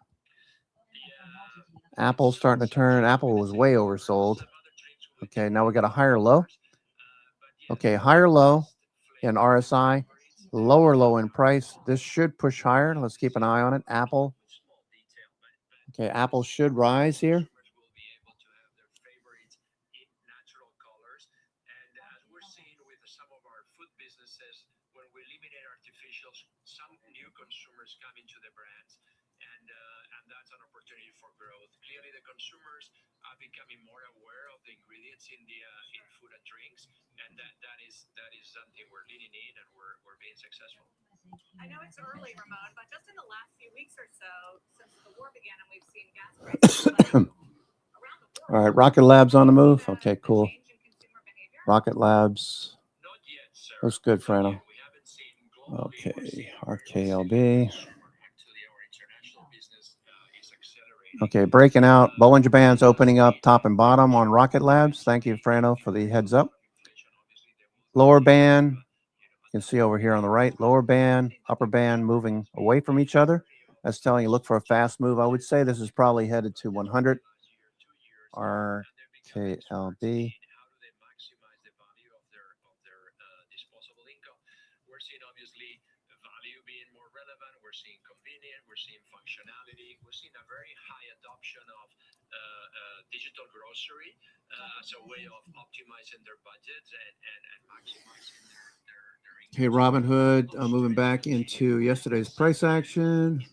Apple's starting to turn. Apple was way oversold. Okay, now we got a higher low. Okay, higher low in RSI, lower low in price. This should push higher. Let's keep an eye on it. Apple. Okay, Apple should rise here. Some new consumers come into the brands, and that's an opportunity for growth. Clearly, the consumers are becoming more aware of the ingredients in food and drinks, and that is something we're leaning in, and we're being successful. I know it's early, Ramon, but just in the last few weeks or so, since the war began, and we've seen gas prices around the world. All right, Rocket Labs on the move. Okay, cool. Rocket Labs. Looks good, Frano. Okay, RKLB. Okay, breaking out. Bollinger Bands opening up top and bottom on Rocket Labs. Thank you, Frano, for the heads up. Lower band. You can see over here on the right. Lower band, upper band moving away from each other. That's telling you look for a fast move. I would say this is probably headed to 100. RKLB. We're seeing obviously value being more relevant. We're seeing convenient. We're seeing functionality. We're seeing a very high adoption of digital grocery as a way of optimizing their budgets and maximizing their income. Okay, Robinhood moving back into yesterday's price action.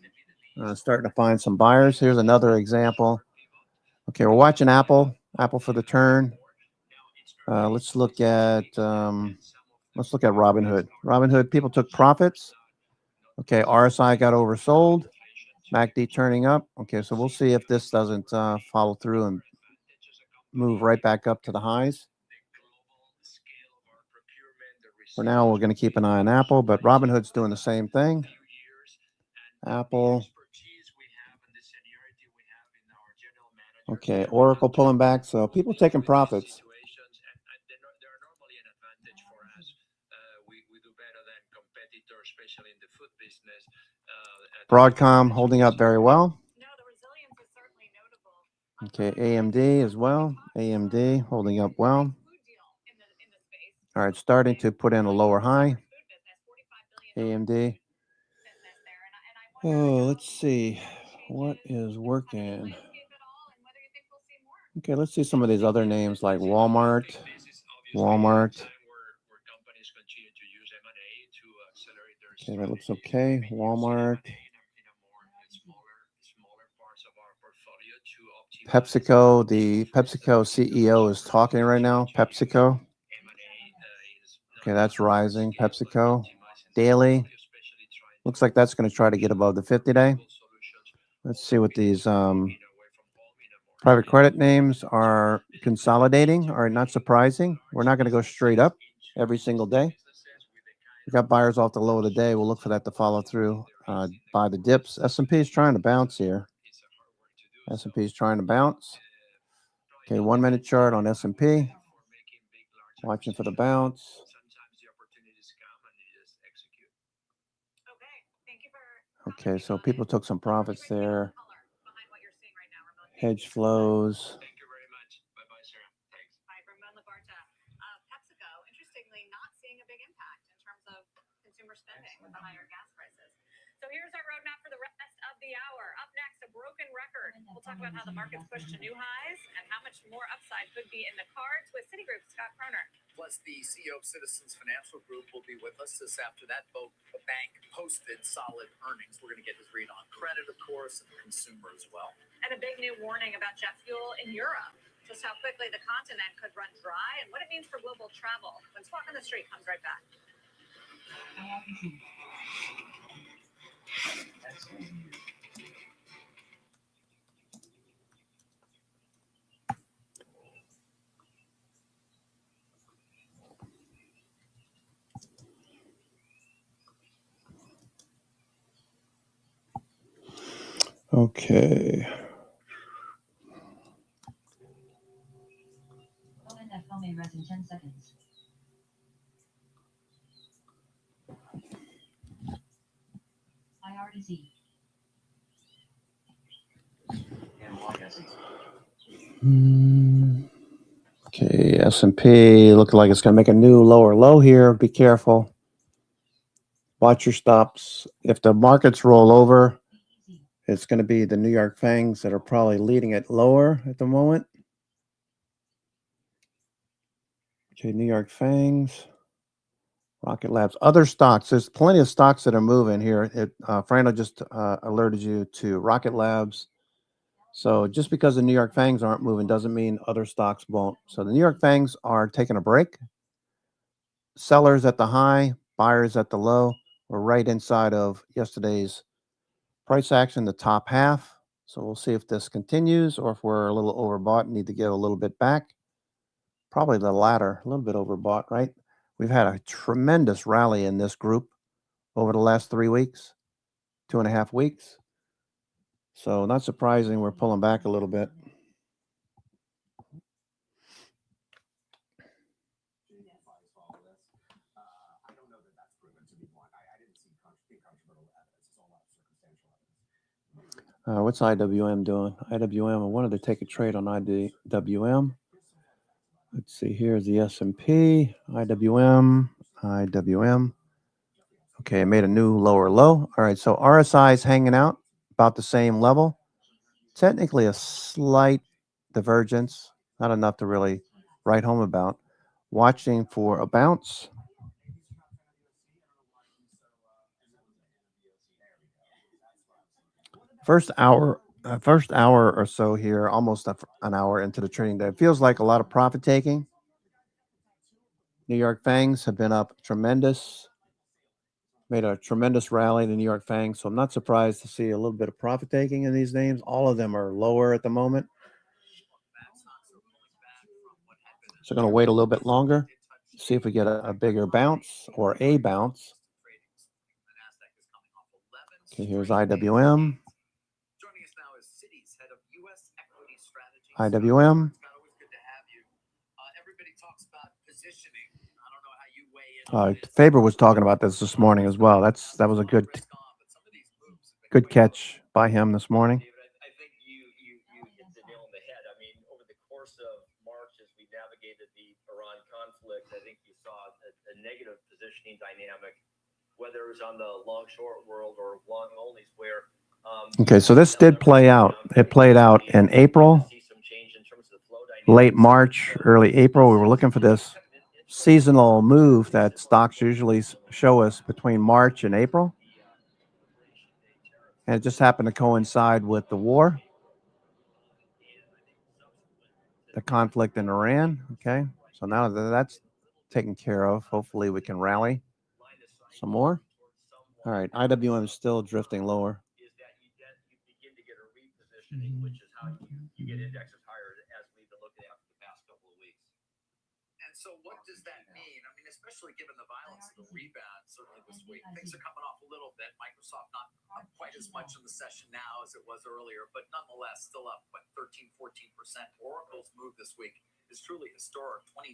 Starting to find some buyers. Here's another example. Okay, we're watching Apple. Apple for the turn. Let's look at Robinhood. Robinhood, people took profits. Okay, RSI got oversold. MACD turning up. Okay, so we'll see if this doesn't follow through and move right back up to the highs. For now, we're going to keep an eye on Apple, but Robinhood's doing the same thing. Apple. Okay, Oracle pulling back, so people taking profits. Broadcom holding up very well. Okay, AMD as well. AMD holding up well. All right, starting to put in a lower high. AMD. Oh, let's see. What is working? Okay, let's see some of these other names like Walmart. Okay, that looks okay. Walmart. PepsiCo. The PepsiCo CEO is talking right now. PepsiCo. Okay, that's rising. PepsiCo. Daily. Looks like that's going to try to get above the 50-day. Let's see what these private credit names are consolidating. All right, not surprising. We're not going to go straight up every single day. We got buyers off the low of the day. We'll look for that to follow through. Buy the dips. S&P is trying to bounce here. S&P is trying to bounce. Okay, 1 minute chart on S&P. Watching for the bounce. Okay, so people took some profits there. Hedge flows. PepsiCo, interestingly, not seeing a big impact in terms of consumer spending with the higher gas prices. So here's our roadmap for the rest of the hour. Up next, a broken record. We'll talk about how the market's pushed to new highs and how much more upside could be in the cards with Citigroup's Scott Kroner. Plus, the CEO of Citizens Financial Group will be with us this after that bank posted solid earnings. We're going to get his read on credit, of course, and consumer as well. And a big new warning about jet fuel in Europe. Just how quickly the continent could run dry and what it means for global travel. When Squawk on the Street comes right back. Okay. Rest in 10 seconds. IRDC. Okay, S&P looking like it's going to make a new lower low here. Be careful. Watch your stops. If the markets roll over, it's going to be the New York Fangs that are probably leading it lower at the moment. Okay, New York Fangs. Rocket Labs. Other stocks. There's plenty of stocks that are moving here. Frano just alerted you to Rocket Labs. So just because the New York Fangs aren't moving doesn't mean other stocks won't. So the New York Fangs are taking a break. Sellers at the high, buyers at the low. We're right inside of yesterday's price action, the top half. So we'll see if this continues or if we're a little overbought and need to get a little bit back. Probably the latter, a little bit overbought, right? We've had a tremendous rally in this group over the last 3 weeks, 2.5 weeks. So not surprising we're pulling back a little bit. What's IWM doing? IWM, I wanted to take a trade on IWM. Let's see, here's the S&P, IWM. Okay, I made a new lower low. All right, so RSI is hanging out about the same level. Technically a slight divergence, not enough to really write home about. Watching for a bounce. First hour or so here, almost an hour into the trading day. It feels like a lot of profit taking. New York Fangs have been up tremendous. made a tremendous rally, the New York FANG. So I'm not surprised to see a little bit of profit taking in these names. All of them are lower at the moment. So going to wait a little bit longer, see if we get a bigger bounce or a bounce. Okay, here's IWM. IWM. Faber was talking about this morning as well. That was a good catch by him this morning. David, I think you hit the nail on the head. I mean, over the course of March, as we navigated the Iran conflict, I think you saw a negative positioning dynamic, whether it was on the long short world or long onlys, where okay, so this did play out. It played out in April, late March, early April. We were looking for this seasonal move that stocks usually show us between March and April. And it just happened to coincide with the war, the conflict in Iran. Okay, so now that that's taken care of, hopefully we can rally some more. All right, IWM is still drifting lower. is that you begin to get a repositioning, which is how you get indexes higher, as we've been looking at for the past couple of weeks. And so what does that mean? I mean, especially given the violence of the rebound, certainly this week, things are coming off a little bit. Microsoft not up quite as much in the session now as it was earlier, but nonetheless still up, 13, 14%. Oracle's move this week is truly historic, 29%.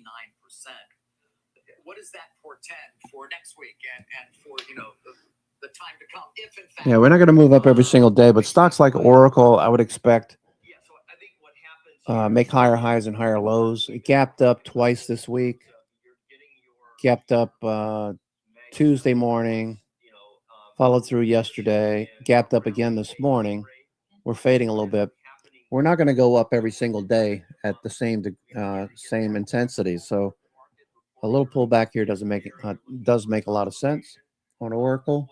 What does that portend for next week and for, the time to come, if in fact... Yeah, we're not going to move up every single day, but stocks like Oracle, I would expect So I think what happens make higher highs and higher lows. It gapped up twice this week. Gapped up Tuesday morning, followed through yesterday, gapped up again this morning. We're fading a little bit. We're not going to go up every single day at the same intensity. So a little pullback here does make a lot of sense on Oracle.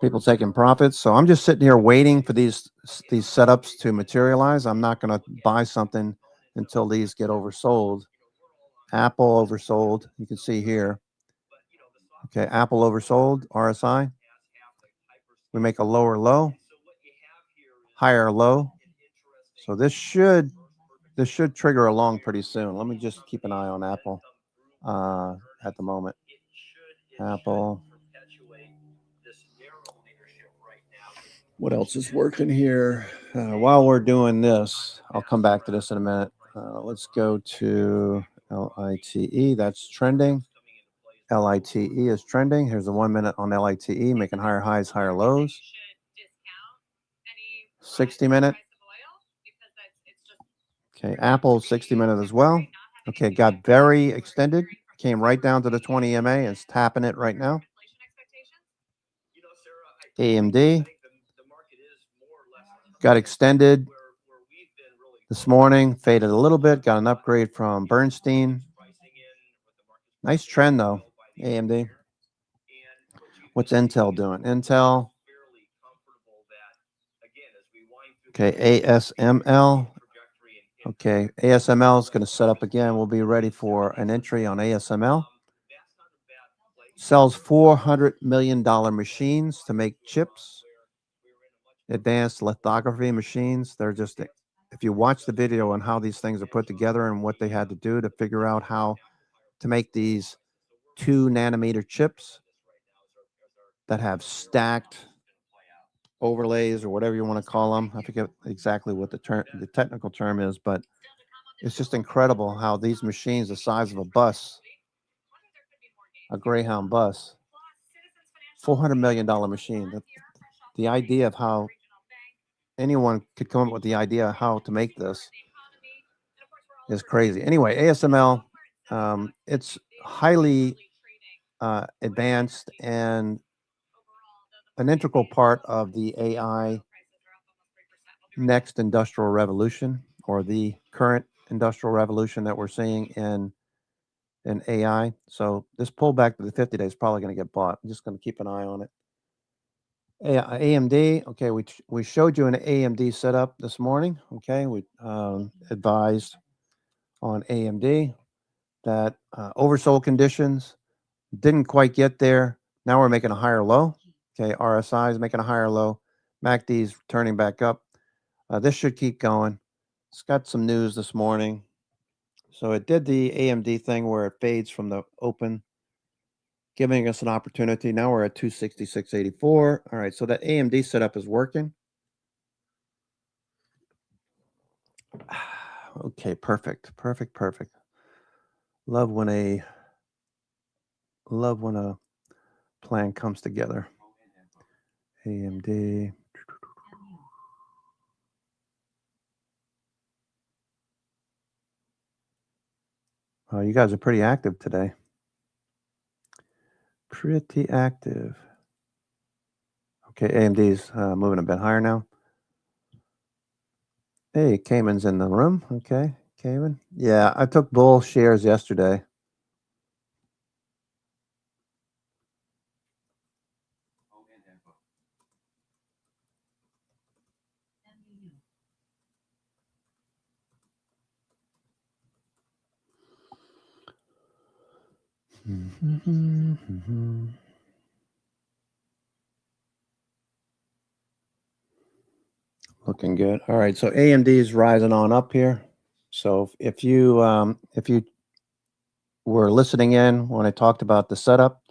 People taking profits. So I'm just sitting here waiting for these setups to materialize. I'm not going to buy something until these get oversold. Apple oversold. You can see here. Okay, Apple oversold. RSI. We make a lower low, higher low. So this should trigger along pretty soon. Let me just keep an eye on Apple at the moment. Apple. What else is working here? While we're doing this, I'll come back to this in a minute. Let's go to LITE. That's trending. LITE is trending. Here's the 1 minute on LITE, making higher highs, higher lows. 60-minute. Okay, Apple 60-minute as well. Okay, got very extended. Came right down to the 20 MA and it's tapping it right now. AMD got extended this morning, faded a little bit, got an upgrade from Bernstein. Nice trend though, AMD. What's Intel doing? Intel. Okay, ASML. Okay, ASML is going to set up again. We'll be ready for an entry on ASML. Sells $400 million machines to make chips. Advanced lithography machines. They're just, if you watch the video on how these things are put together and what they had to do to figure out how to make these 2-nanometer chips that have stacked overlays or whatever you want to call them. I forget exactly what the technical term is, but it's just incredible how these machines the size of a bus, a Greyhound bus, $400 million machine. The idea of how anyone could come up with the idea of how to make this is crazy. Anyway, ASML, it's highly advanced and an integral part of the AI next industrial revolution, or the current industrial revolution that we're seeing in AI. So this pullback to the 50-day is probably going to get bought. I'm just going to keep an eye on it. AMD. Okay, we showed you an AMD setup this morning. Okay, we advised on AMD that oversold conditions, Didn't quite get there. Now we're making a higher low. Okay, RSI is making a higher low. MACD's turning back up. This should keep going. It's got some news this morning. So it did the AMD thing where it fades from the open, giving us an opportunity. Now we're at 266.84. All right, so that AMD setup is working. Okay, perfect. Love when a plan comes together. AMD. Oh, you guys are pretty active today. Pretty active. Okay, AMD's moving a bit higher now. Hey, Cayman's in the room. Okay, Cayman. Yeah, I took bull shares yesterday. Looking good. All right, so AMD is rising on up here. So if you were listening in when I talked about the setup,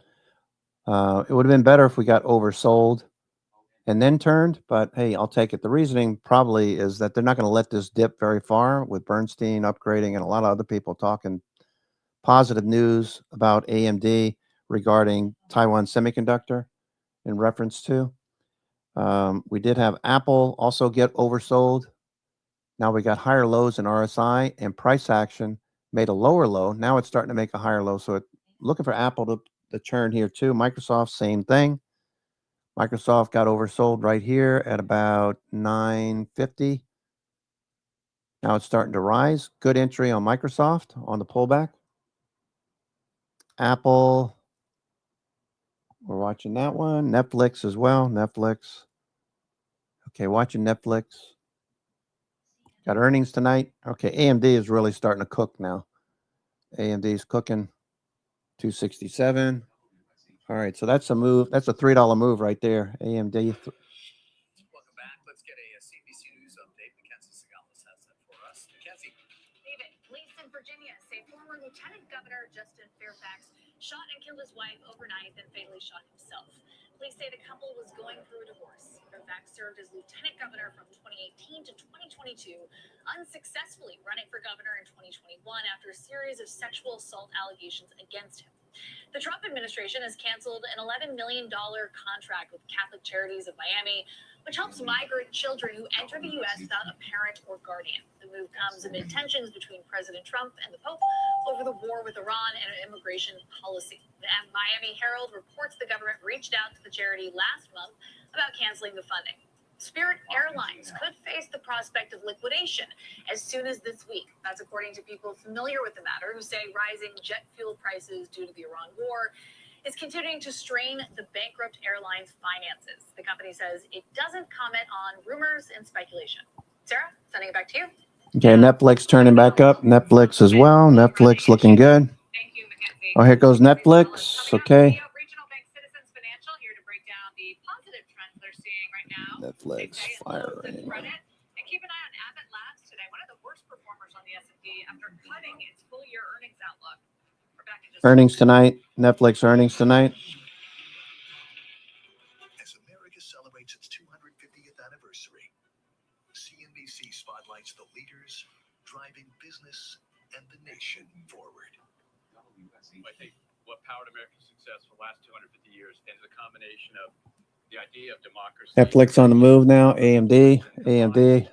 it would have been better if we got oversold and then turned. But hey, I'll take it. The reasoning probably is that they're not going to let this dip very far with Bernstein upgrading and a lot of other people talking positive news about AMD regarding Taiwan Semiconductor in reference to. We did have Apple also get oversold. Now we got higher lows in RSI, and price action made a lower low. Now it's starting to make a higher low. So looking for Apple to turn here too. Microsoft, same thing. Microsoft got oversold right here at about 950. Now it's starting to rise. Good entry on Microsoft on the pullback. Apple, we're watching that one. Netflix as well. Netflix. Okay, watching Netflix. Got earnings tonight. Okay, AMD is really starting to cook now. AMD is cooking. 267. All right, so that's a move. That's a $3 move right there. AMD. Welcome back. Let's get a CBC News update. Mackenzie Sagales has that for us. Mackenzie. David, police in Virginia say former Lieutenant Governor Justin Fairfax shot and killed his wife overnight, then fatally shot himself. Police say the couple was going through a divorce. Fairfax served as lieutenant governor from 2018 to 2022, unsuccessfully running for governor in 2021 after a series of sexual assault allegations against him. The Trump administration has canceled an $11 million contract with Catholic Charities of Miami, which helps migrant children who enter the U.S. without a parent or guardian. The move comes amid tensions between President Trump and the Pope over the war with Iran and immigration policy. The Miami Herald reports the government reached out to the charity last month about canceling the funding. Spirit Airlines could face the prospect of liquidation as soon as this week. That's according to people familiar with the matter who say rising jet fuel prices due to the Iran war is continuing to strain the bankrupt airline's finances. The company says it doesn't comment on rumors and speculation. Sarah, sending it back to you. Okay, Netflix turning back up. Netflix as well. Netflix looking good. Thank you, Mackenzie. Oh, here goes Netflix. Okay. Regional Bank Citizens Financial here to break down the positive trends they're seeing right now. Netflix firing. And keep an eye on Abbott Labs today, one of the worst performers on the S&P after cutting its full-year earnings outlook. We're back in just Earnings tonight. Netflix earnings tonight. As America celebrates its 250th anniversary, CNBC spotlights the leaders driving business and the nation forward. I think what powered America's success for the last 250 years is a combination of the idea of democracy. Netflix on the move now. AMD. Capitalism.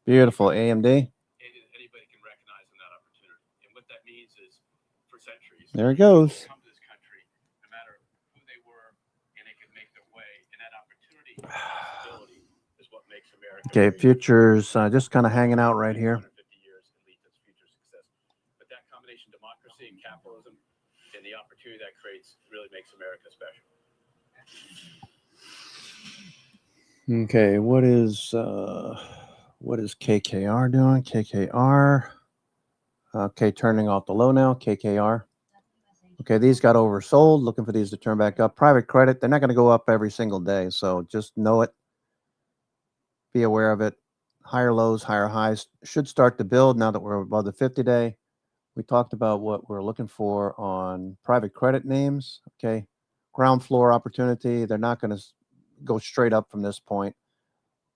Beautiful. AMD. Anybody can recognize in that opportunity. And what that means is, for centuries, There it goes. come to this country, no matter who they were, and they could make their way. And that opportunity and possibility is what makes America. Okay, futures just kind of hanging out right here. 250 years and lead to future success. But that combination, democracy and capitalism, and the opportunity that creates really makes America special. Okay, what is KKR doing? KKR. Okay, turning off the low now. KKR. Okay, these got oversold. Looking for these to turn back up. Private credit, they're not going to go up every single day. So just know it. Be aware of it. Higher lows, higher highs should start to build now that we're above the 50-day. We talked about what we're looking for on private credit names. Okay, ground floor opportunity. They're not going to go straight up from this point,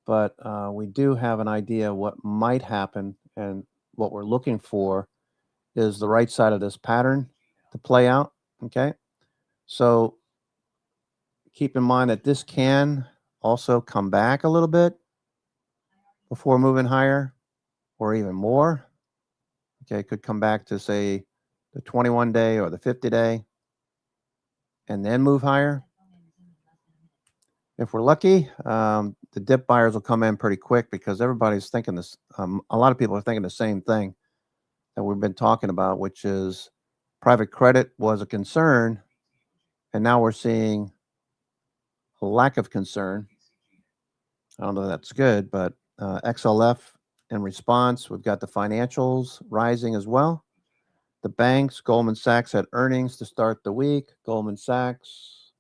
but we do have an idea what might happen, and what we're looking for is the right side of this pattern to play out. Okay, so keep in mind that this can also come back a little bit before moving higher, or even more. Okay, it could come back to, say, the 21-day or the 50-day and then move higher. If we're lucky, the dip buyers will come in pretty quick, because everybody's thinking this. A lot of people are thinking the same thing that we've been talking about, which is private credit was a concern, and now we're seeing a lack of concern. I don't know if that's good, but XLF in response, we've got the financials rising as well. The banks, Goldman Sachs had earnings to start the week. Goldman Sachs,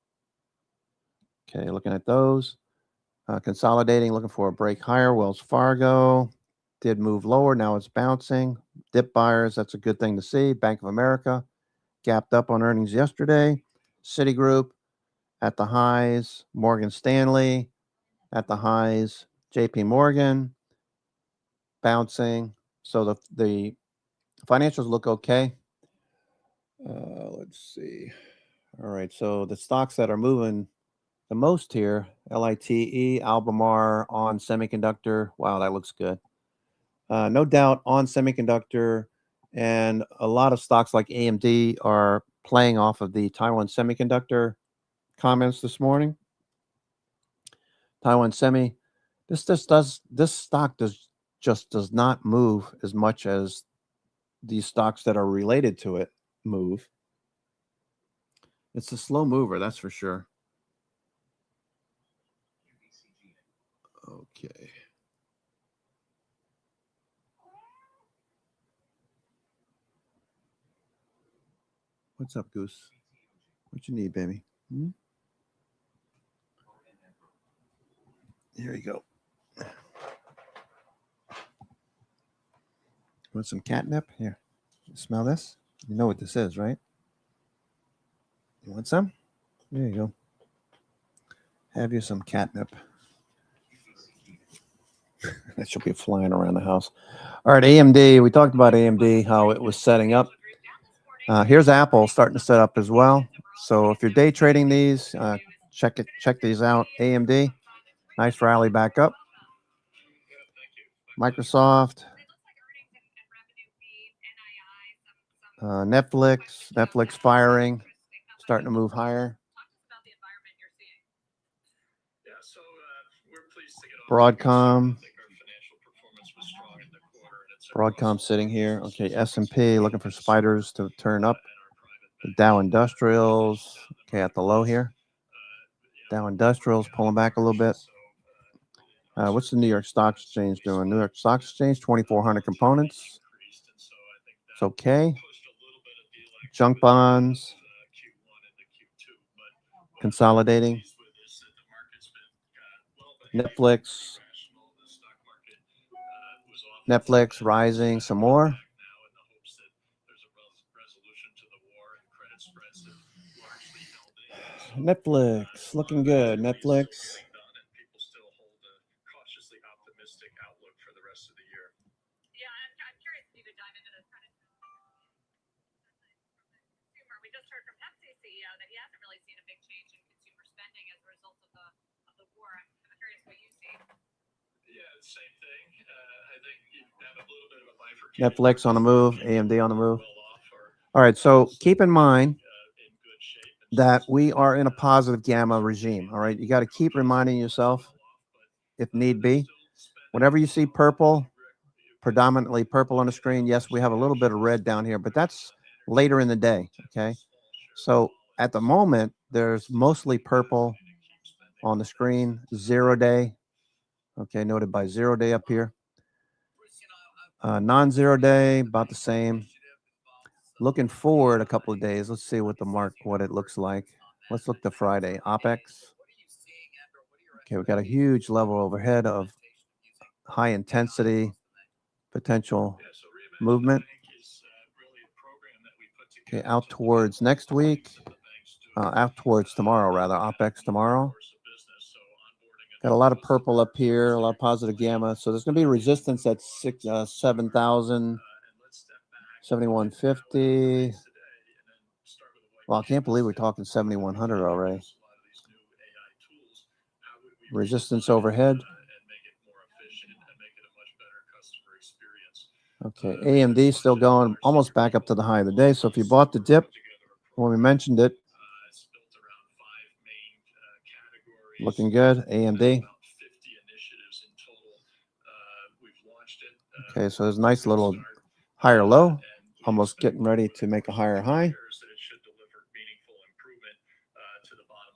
okay, looking at those. Consolidating, looking for a break higher. Wells Fargo did move lower. Now it's bouncing. Dip buyers, that's a good thing to see. Bank of America gapped up on earnings yesterday. Citigroup at the highs. Morgan Stanley at the highs. JP Morgan bouncing. So the financials look okay. Let's see. All right. So the stocks that are moving the most here, LITE, Albemarle, On Semiconductor. Wow, that looks good. No doubt On Semiconductor and a lot of stocks like AMD are playing off of the Taiwan Semiconductor comments this morning. Taiwan Semi, this stock does not move as much as these stocks that are related to it move. It's a slow mover, that's for sure. Okay. What's up, Goose? What you need, baby? Here you go. Want some catnip? Here. Smell this? You know what this is, right? You want some? There you go. Have you some catnip. That should be flying around the house. All right, AMD. We talked about AMD, how it was setting up. Here's Apple starting to set up as well. So if you're day trading these, check these out. AMD, nice rally back up. Microsoft, Netflix firing, starting to move higher. Broadcom sitting here. Okay, S&P looking for spiders to turn up. The Dow Industrials, okay, at the low here. Dow Industrials pulling back a little bit. What's the New York Stock Exchange doing? New York Stock Exchange, 2,400 components. It's okay. Junk bonds. Consolidating. Netflix rising some more. Netflix looking good. Netflix. Netflix on the move, AMD on the move. All right, so keep in mind that we are in a positive gamma regime. All right, you got to keep reminding yourself, if need be, whenever you see purple, predominantly purple on the screen. Yes, we have a little bit of red down here, but that's later in the day. Okay, so at the moment, there's mostly purple on the screen. 0 day. Okay, noted by 0 day up here. Non-0 day, about the same. looking forward a couple of days, let's see what it looks like. Let's look to Friday. OPEX. Okay, we got a huge level overhead of high intensity potential movement. Okay, out towards next week. Out towards tomorrow, rather. OPEX tomorrow. Got a lot of purple up here, a lot of positive gamma. So there's going to be resistance at 7,000, 7,150. Well, I can't believe we're talking 7,100 already. Resistance overhead. Okay, AMD still going almost back up to the high of the day. So if you bought the dip when we mentioned it, looking good. AMD. Okay, so there's a nice little higher low, almost getting ready to make a higher high.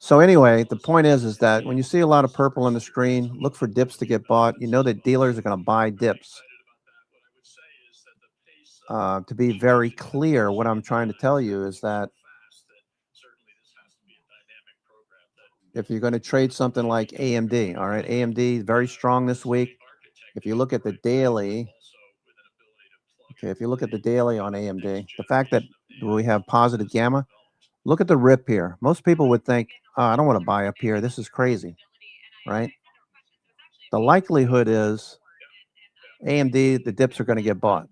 So anyway, the point is that when you see a lot of purple on the screen, look for dips to get bought. You know that dealers are going to buy dips. To be very clear, what I'm trying to tell you is that if you're going to trade something like AMD, all right, AMD very strong this week. If you look at the daily, okay, if you look at the daily on AMD, the fact that we have positive gamma, look at the rip here. Most people would think, oh, I don't want to buy up here. This is crazy, right? The likelihood is AMD, the dips are going to get bought.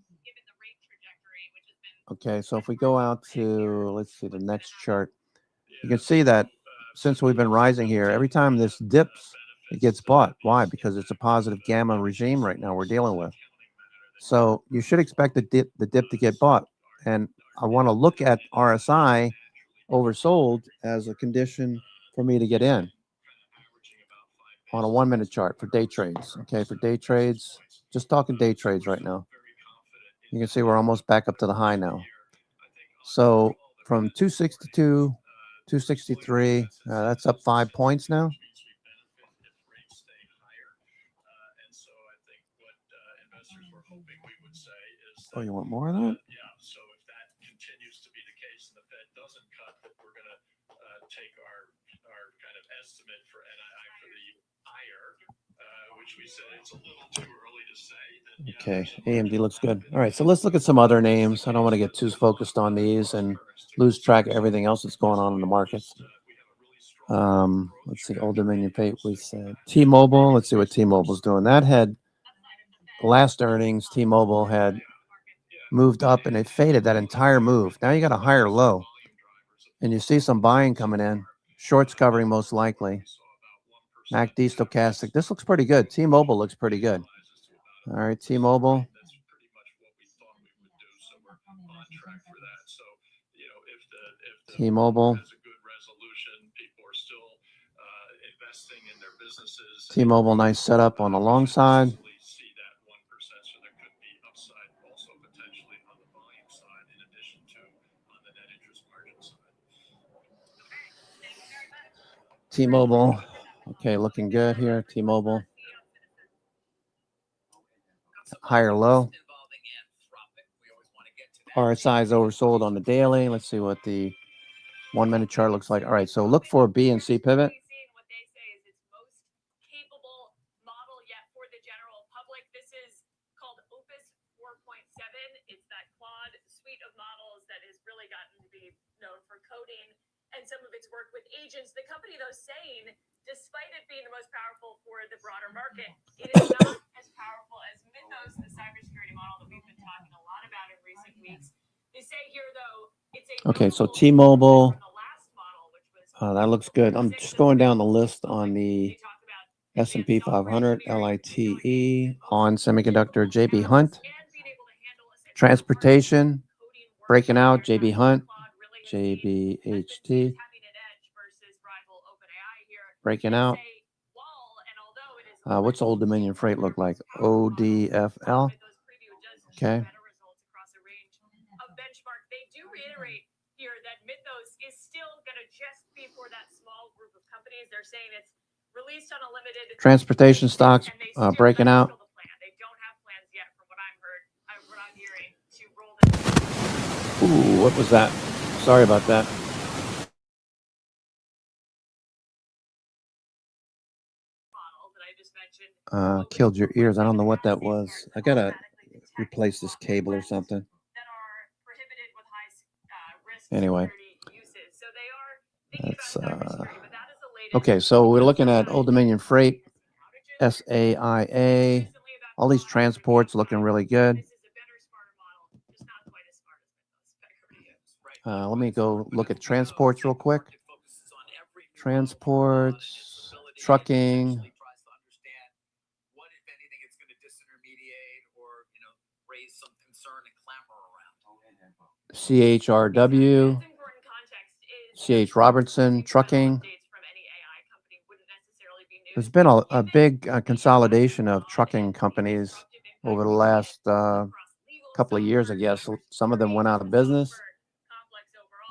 Okay, so if we go out to, let's see, the next chart, you can see that since we've been rising here, every time this dips, it gets bought. Why? Because it's a positive gamma regime right now we're dealing with. So you should expect the dip to get bought. And I want to look at RSI oversold as a condition for me to get in on a 1 minute chart for day trades. Okay, for day trades, just talking day trades right now. You can see we're almost back up to the high now. So from 262, 263, that's up 5 points now. Oh, you want more of that? Yeah, so if that continues to be the case and the Fed doesn't cut, that we're going to take our kind of estimate for NII for the year higher, which we said it's a little too early to say. That, okay, AMD looks good. All right, so let's look at some other names. I don't want to get too focused on these and lose track of everything else that's going on in the markets. Let's see, Old Dominion Pay. We said T-Mobile. Let's see what T-Mobile's doing. That had last earnings. T-Mobile had moved up and it faded that entire move. Now you got a higher low and you see some buying coming in, shorts covering most likely. MACD stochastic. This looks pretty good. T-Mobile looks pretty good. All right, T-Mobile. T-Mobile. T-Mobile, nice setup on the long side. T-Mobile, okay, looking good here. T-Mobile, higher low. RSI is oversold on the daily. Let's see what the 1 minute chart looks like. All right, so look for a B and C pivot. What they say is its most capable model yet for the general public. This is called Opus 4.7. It's that Claude suite of models that has really gotten to be known for coding and some of its work with agents. The company, though, saying, despite it being the most powerful for the broader market, it is not as powerful as Mythos, the cybersecurity model that we've been talking a lot about in recent weeks. They say here, though, it's a okay, so T-Mobile, that looks good. I'm just going down the list on the S&P 500, LITE, on semiconductor, JB Hunt, transportation, breaking out, JB Hunt, JBHT, breaking out. What's Old Dominion Freight look like? ODFL. Okay. They do reiterate here that Mythos is still going to just be for that small group of companies. They're saying it's released on a limited transportation stocks breaking out. They don't have plans yet, from what I'm hearing, to roll this. Ooh, what was that? Sorry about that. Killed your ears. I don't know what that was. I gotta replace this cable or something. Anyway, that's okay. So we're looking at Old Dominion Freight, SAIA, all these transports looking really good. Let me go look at transports real quick. Transports, trucking. What, if anything, it's going to disintermediate or, raise some concern and clamor around. CHRW, CH Robertson, trucking. There's been a big consolidation of trucking companies over the last couple of years, I guess. Some of them went out of business.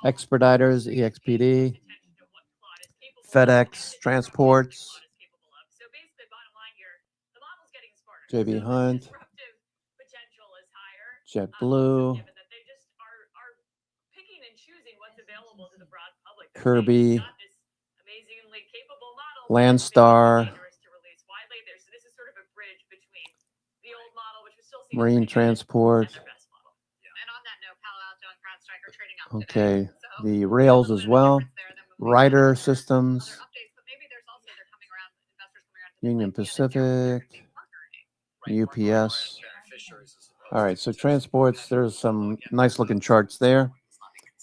Expeditors, EXPD, FedEx, Transports, JB Hunt, JetBlue, Kirby, Landstar, Marine Transport. Okay, the rails as well. Rider Systems, Union Pacific, UPS. All right, so transports, there's some nice looking charts there.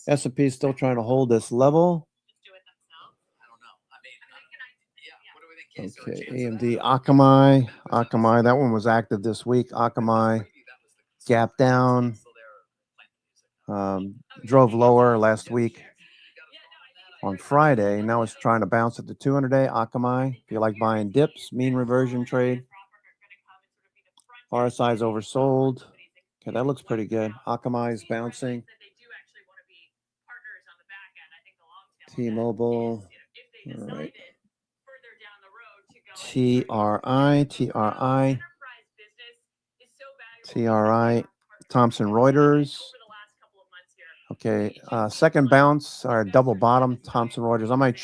S&P is still trying to hold this level. Okay, AMD, Akamai, that one was active this week. Akamai, gap down, drove lower last week on Friday. Now it's trying to bounce at the 200-day. Akamai, if you like buying dips, mean reversion trade. RSI is oversold. Okay, that looks pretty good. Akamai is bouncing. T-Mobile. All right. TRI, Thomson Reuters. Okay, second bounce or double bottom, Thomson Reuters. I might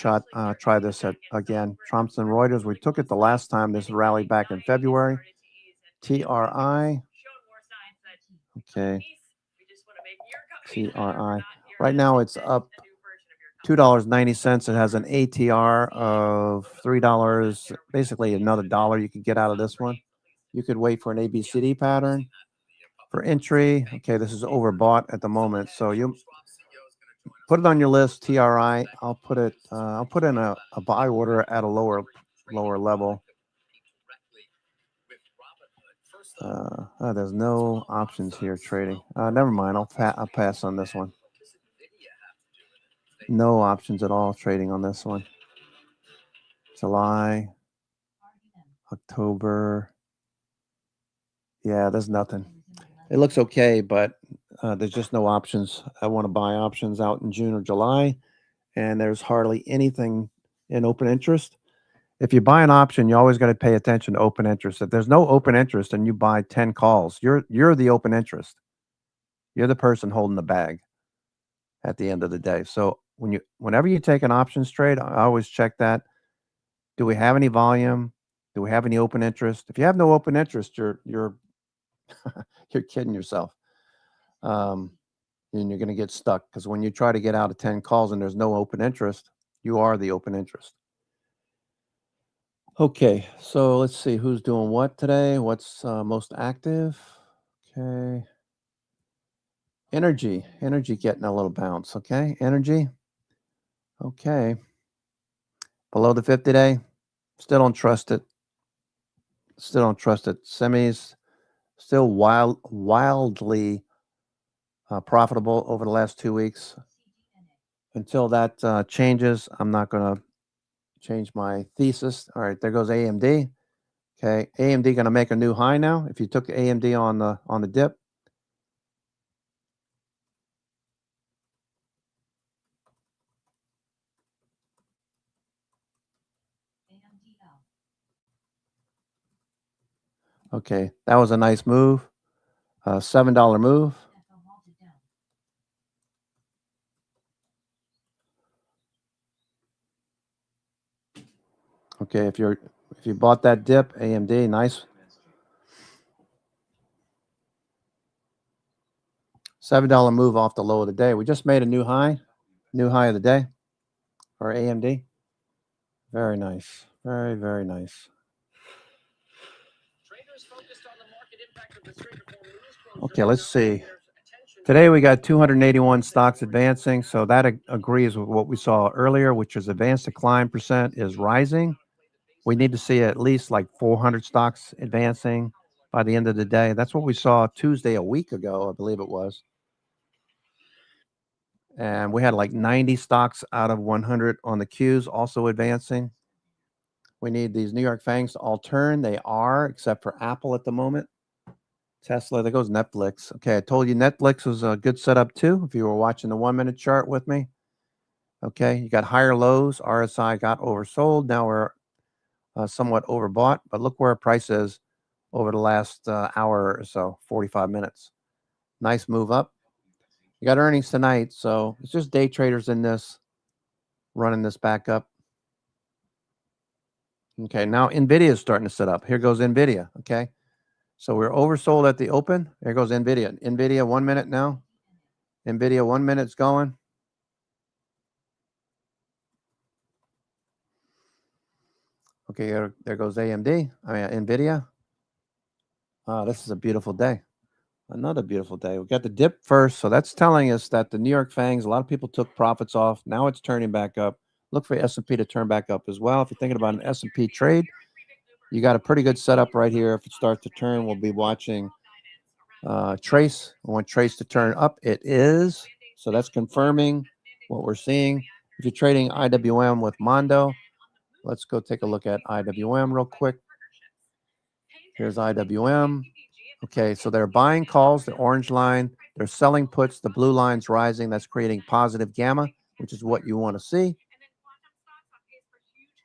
try this again. Thomson Reuters, we took it the last time. This rallied back in February. TRI. Okay. TRI. Right now it's up $2.90. It has an ATR of $3, basically another dollar you could get out of this one. You could wait for an ABCD pattern for entry. Okay, this is overbought at the moment, so you put it on your list. TRI. I'll put in a buy order at a lower level. There's no options here trading. Never mind. I'll pass on this one. No options at all trading on this one. July, October. Yeah, there's nothing. It looks okay, but there's just no options. I want to buy options out in June or July, and there's hardly anything in open interest. If you buy an option, you always got to pay attention to open interest. If there's no open interest and you buy 10 calls, you're the open interest. You're the person holding the bag at the end of the day. So whenever you take an options trade, I always check that. Do we have any volume? Do we have any open interest? If you have no open interest, you're you're kidding yourself. And you're going to get stuck, because when you try to get out of 10 calls and there's no open interest, you are the open interest. Okay, so let's see who's doing what today. What's most active? Okay. Energy getting a little bounce. Okay, energy. Okay. Below the 50-day. Still don't trust it. Semis still wildly profitable over the last 2 weeks. Until that changes, I'm not going to change my thesis. All right, there goes AMD. Okay, AMD going to make a new high now. If you took AMD on the dip. Okay, that was a nice move. $7 move. Okay, if you bought that dip, AMD, nice. $7 move off the low of the day. We just made a new high of the day for AMD. Very nice. Very, very nice. Okay, let's see. Today we got 281 stocks advancing, so that agrees with what we saw earlier, which is advanced decline percent is rising. We need to see at least like 400 stocks advancing by the end of the day. That's what we saw Tuesday a week ago, I believe it was. And we had like 90 stocks out of 100 on the Qs also advancing. We need these New York FANGs to all turn. They are, except for Apple at the moment. Tesla, there goes Netflix. Okay, I told you Netflix was a good setup too, if you were watching the 1-minute chart with me. Okay, you got higher lows. RSI got oversold. Now we're somewhat overbought, but look where our price is over the last hour or so, 45 minutes. Nice move up. You got earnings tonight, so it's just day traders in this, running this back up. Okay, now NVIDIA is starting to set up. Here goes NVIDIA, okay? So we're oversold at the open. There goes NVIDIA. NVIDIA 1 minute now. NVIDIA 1 minute's going. Okay, there goes AMD. I mean, NVIDIA. This is a beautiful day. Another beautiful day. We got the dip first, so that's telling us that the New York FANGs, a lot of people took profits off. Now it's turning back up. Look for S&P to turn back up as well. If you're thinking about an S&P trade, you got a pretty good setup right here. If it starts to turn, we'll be watching Trace. I want Trace to turn up. It is. So that's confirming what we're seeing. If you're trading IWM with Mondo, let's go take a look at IWM real quick. Here's IWM. Okay, so they're buying calls, the orange line. They're selling puts, the blue line's rising. That's creating positive gamma, which is what you want to see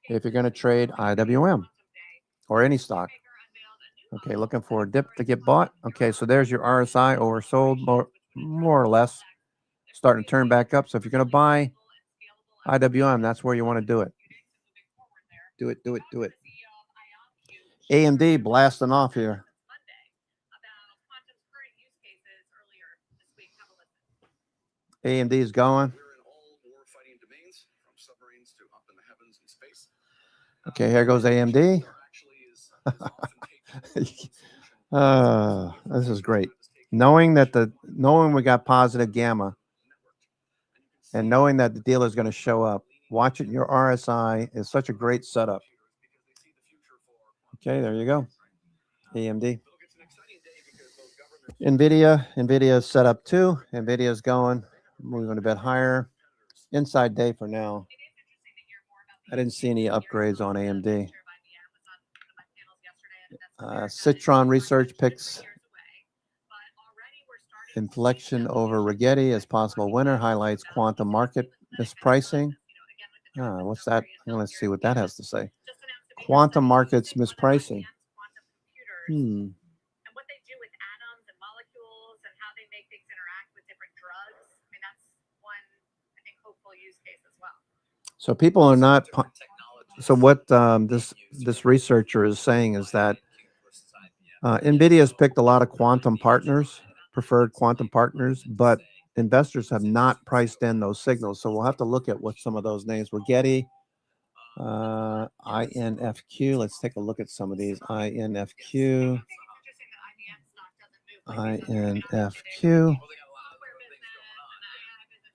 if you're going to trade IWM or any stock. Okay, looking for a dip to get bought. Okay, so there's your RSI oversold, more or less. Starting to turn back up. So if you're going to buy IWM, that's where you want to do it. Do it, do it, do it. AMD blasting off here. AMD is going. Okay, here goes AMD. This is great. Knowing we got positive gamma and knowing that the deal is going to show up, watching your RSI is such a great setup. Okay, there you go. AMD. NVIDIA is set up too. NVIDIA is going, moving a bit higher. Inside day for now. I didn't see any upgrades on AMD. Citron Research picks inflection over Rigetti as possible winner, highlights quantum market mispricing. What's that? Let's see what that has to say. Quantum markets mispricing. And what they do with atoms and molecules and how they make things interact with different drugs. I mean, that's one, I think, hopeful use case as well. So people are not. So what this researcher is saying is that NVIDIA has picked a lot of quantum partners, preferred quantum partners, but investors have not priced in those signals. So we'll have to look at what some of those names were. Rigetti, INFQ. Let's take a look at some of these. INFQ.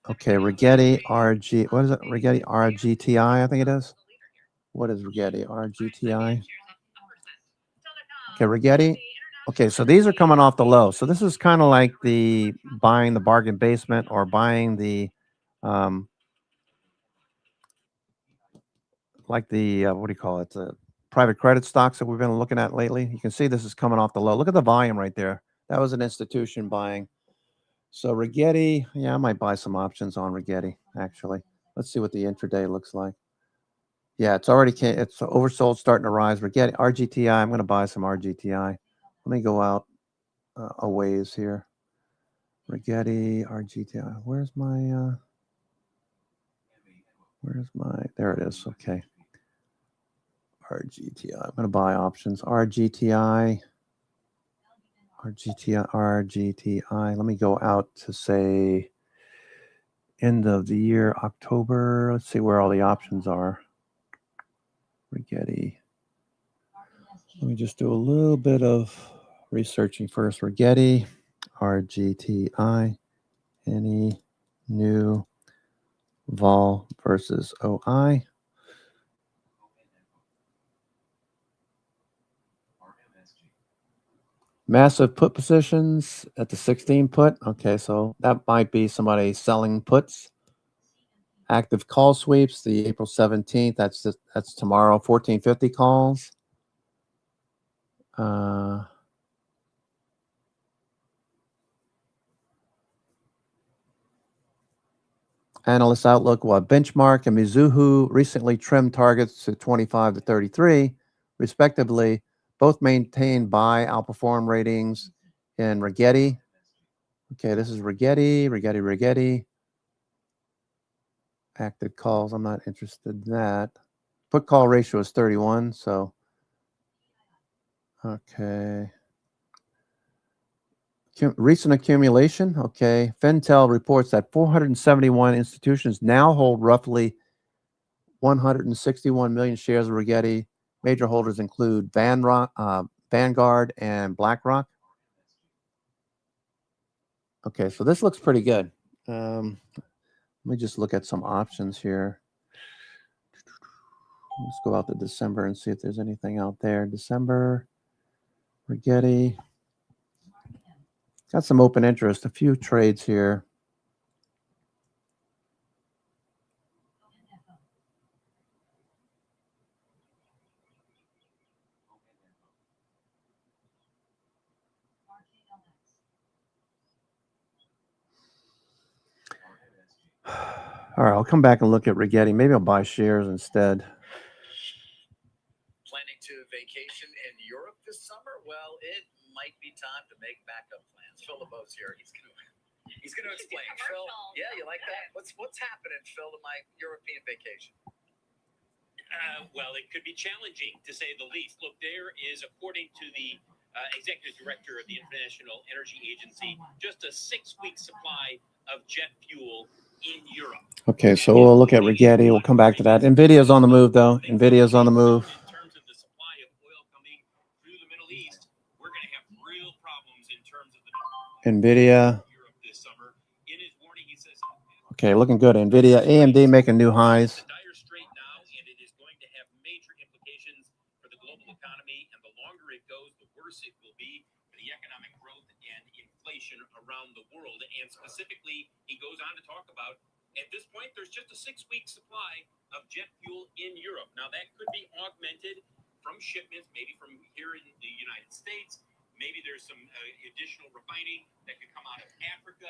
Okay, Rigetti, RG. What is it? Rigetti, RGTI, I think it is. What is Rigetti, RGTI? Okay, Rigetti. Okay, so these are coming off the low. So this is kind of like the buying the bargain basement or buying the what do you call it? The private credit stocks that we've been looking at lately. You can see this is coming off the low. Look at the volume right there. That was an institution buying. So Rigetti, yeah, I might buy some options on Rigetti, actually. Let's see what the intraday looks like. Yeah, it's oversold, starting to rise. Rigetti, RGTI, I'm going to buy some RGTI. Let me go out a ways here. Rigetti, RGTI. There it is. Okay. RGTI. I'm going to buy options. RGTI. Let me go out to say end of the year, October. Let's see where all the options are. Rigetti. Let me just do a little bit of researching first. Rigetti, RGTI, any new vol versus OI. Massive put positions at the 16 put. Okay, so that might be somebody selling puts. Active call sweeps, the April 17th. That's tomorrow. 1450 calls. Analyst outlook: benchmark and Mizuho recently trimmed targets to 25 to 33, respectively. Both maintain buy outperform ratings in Rigetti. Okay, this is Rigetti. Active calls, I'm not interested in that. Put call ratio is 31, so okay. Recent accumulation, okay. Fintel reports that 471 institutions now hold roughly 161 million shares of Rigetti. Major holders include Vanguard and BlackRock. Okay, so this looks pretty good. Let me just look at some options here. Let's go out to December and see if there's anything out there. December, Rigetti. Got some open interest, a few trades here. All right, I'll come back and look at Rigetti. Maybe I'll buy shares instead. Planning to vacation in Europe this summer? Well, it might be time to make backup plans. Phil LeBeau's here. He's gonna explain. Phil, yeah, you like that? What's happening, Phil, to my European vacation? Well, it could be challenging, to say the least. Look, there is, according to the executive director of the International Energy Agency, just a 6-week supply of jet fuel in Europe. Okay, so we'll look at Rigetti. We'll come back to that. NVIDIA's on the move, though. NVIDIA's on the move. In terms of the supply of oil coming through the Middle East, we're going to have real problems in terms of the NVIDIA. Europe this summer. In his warning, he says, okay, looking good. NVIDIA, AMD making new highs. dire strait now, and it is going to have major implications for the global economy. And the longer it goes, the worse it will be for the economic growth and inflation around the world. And specifically, he goes on to talk about, at this point, there's just a 6-week supply of jet fuel in Europe. Now, that could be augmented from shipments, maybe from here in the United States. Maybe there's some additional refining that could come out of Africa.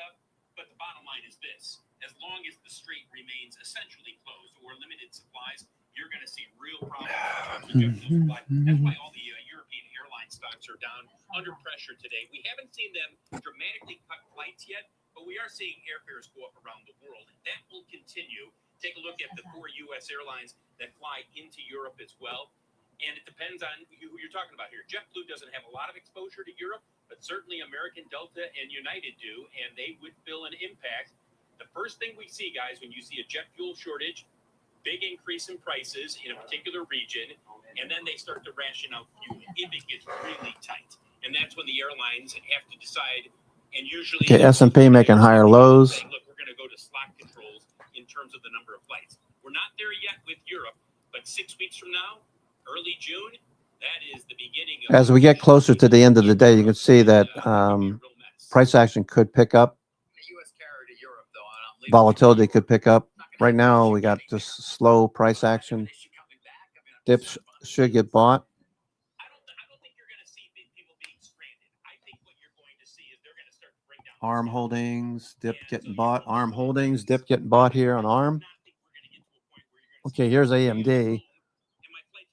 But the bottom line is this: as long as the strait remains essentially closed or limited supplies, you're going to see real problems in terms of jet fuel supply. That's why all the European airline stocks are down under pressure today. We haven't seen them dramatically cut flights yet, but we are seeing airfares go up around the world. That will continue. Take a look at the 4 U.S. airlines that fly into Europe as well. And it depends on who you're talking about here. JetBlue doesn't have a lot of exposure to Europe, but certainly American, Delta, and United do, and they would feel an impact. The first thing we see, guys, when you see a jet fuel shortage, big increase in prices in a particular region, and then they start to ration out fuel if it gets really tight. And that's when the airlines have to decide, and usually... Okay, S&P making higher lows. Saying, look, we're going to go to slot controls in terms of the number of flights. We're not there yet with Europe, but 6 weeks from now, early June, that is the beginning of... As we get closer to the end of the day, you can see that price action could pick up. Volatility could pick up. Right now, we got just slow price action. Dips should get bought. I don't think you're going to see people being stranded. I think what you're going to see is they're going to start to bring down... ARM Holdings, dip getting bought. ARM Holdings, dip getting bought here on ARM. Okay, here's AMD.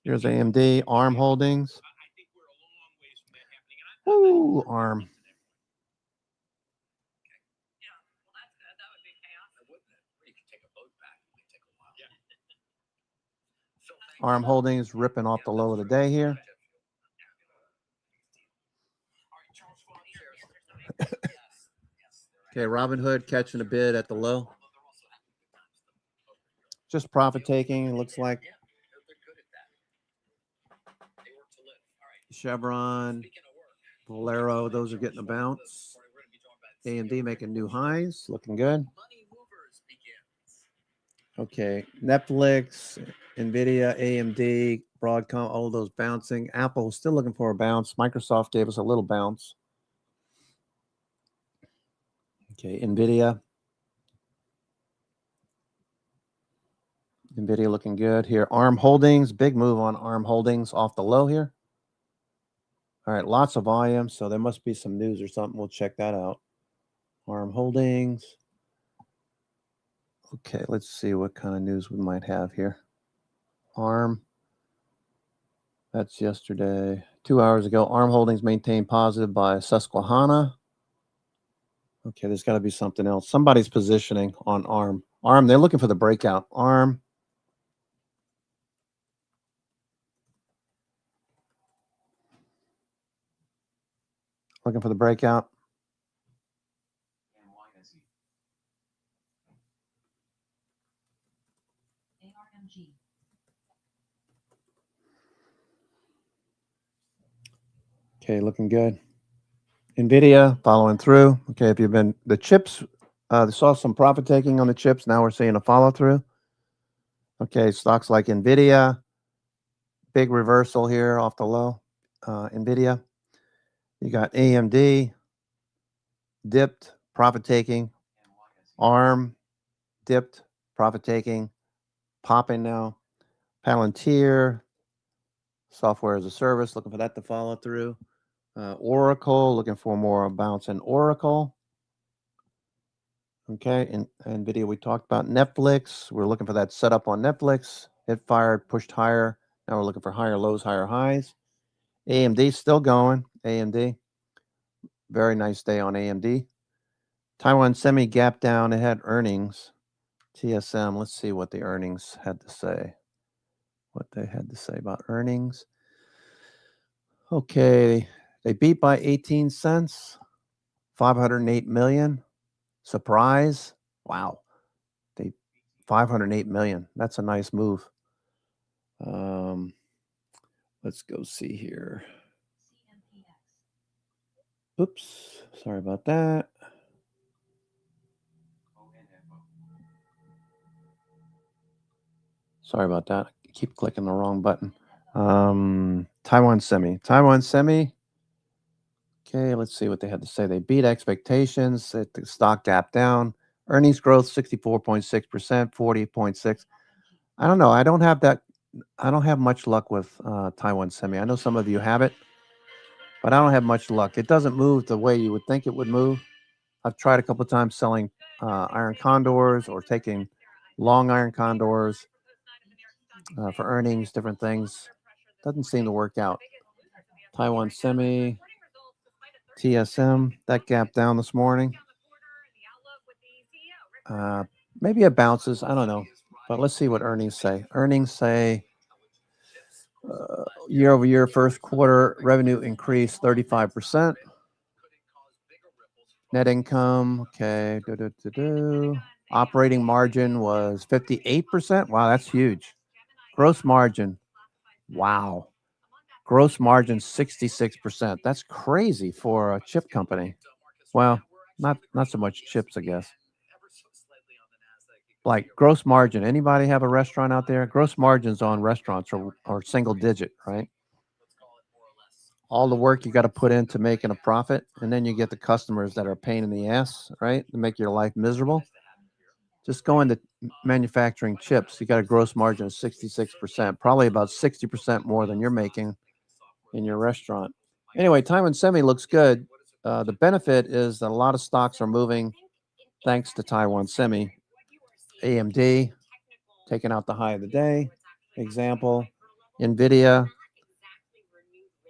Here's AMD, ARM Holdings. Ooh, ARM. Yeah, well, that's good. That would be chaos. You can take a boat back. It might take a while. Yeah. Phil, ARM Holdings ripping off the low of the day here. Okay, Robinhood catching a bid at the low. Just profit taking, it looks like. Chevron, Valero, those are getting a bounce. AMD making new highs, looking good. Okay, Netflix, Nvidia, AMD, Broadcom, all of those bouncing. Apple still looking for a bounce. Microsoft gave us a little bounce. Okay, Nvidia looking good here. ARM Holdings, big move on ARM Holdings off the low here. All right, lots of volume, so there must be some news or something. We'll check that out. ARM Holdings. Okay, let's see what kind of news we might have here. ARM. That's yesterday. 2 hours ago. ARM Holdings maintained positive by Susquehanna. Okay, there's got to be something else. Somebody's positioning on ARM. ARM, they're looking for the breakout. ARM. Looking for the breakout. ARMG. Okay, looking good. Nvidia following through. Okay, if you've been the chips, they saw some profit taking on the chips. Now we're seeing a follow through. Okay, stocks like Nvidia, big reversal here off the low. Nvidia. You got AMD, dipped, profit taking. ARM, dipped, profit taking, popping now. Palantir, software as a service, looking for that to follow through. Oracle, looking for more bounce in Oracle. Okay, and NVIDIA we talked about. Netflix, we're looking for that setup on Netflix. It fired, pushed higher. Now we're looking for higher lows, higher highs. AMD still going. AMD, very nice day on AMD. Taiwan Semi gap down. It had earnings. TSM, let's see what the earnings had to say. What they had to say about earnings. Okay, they beat by 18 cents, 508 million. Surprise. Wow. They 508 million. That's a nice move. Let's go see here. Oops, sorry about that. Sorry about that. I keep clicking the wrong button. Taiwan Semi. Okay, let's see what they had to say. They beat expectations. The stock gap down. Earnings growth 64.6%, 40.6. I don't know. I don't have much luck with Taiwan Semi. I know some of you have it, but I don't have much luck. It doesn't move the way you would think it would move. I've tried a couple of times selling iron condors or taking long iron condors for earnings, different things. Doesn't seem to work out. Taiwan Semi, TSM, that gap down this morning. Maybe it bounces. I don't know. But let's see what earnings say. Earnings say year over year, first quarter revenue increased 35%. Net income, okay. Operating margin was 58%. Wow, that's huge. Gross margin, wow. Gross margin 66%. That's crazy for a chip company. Well, not so much chips, I guess. Like gross margin. Anybody have a restaurant out there? Gross margins on restaurants are single digit, right? All the work you got to put into making a profit, and then you get the customers that are a pain in the ass, right? To make your life miserable. Just go into manufacturing chips. You got a gross margin of 66%, probably about 60% more than you're making in your restaurant. Anyway, Taiwan Semi looks good. The benefit is that a lot of stocks are moving thanks to Taiwan Semi. AMD taking out the high of the day. Example, Nvidia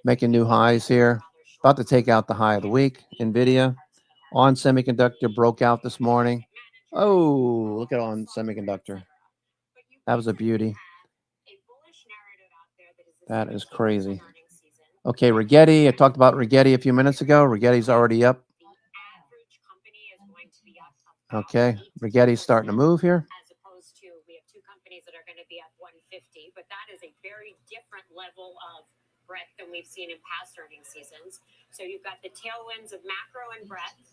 making new highs here. About to take out the high of the week. Nvidia on Semiconductor broke out this morning. Oh, look at on Semiconductor. That was a beauty. That is crazy. Okay, Rigetti. I talked about Rigetti a few minutes ago. Rigetti's already up. Okay, Rigetti's starting to move here. As opposed to, we have two companies that are going to be at 150, but that is a very different level of breadth than we've seen in past earnings seasons. So you've got the tailwinds of macro and breadth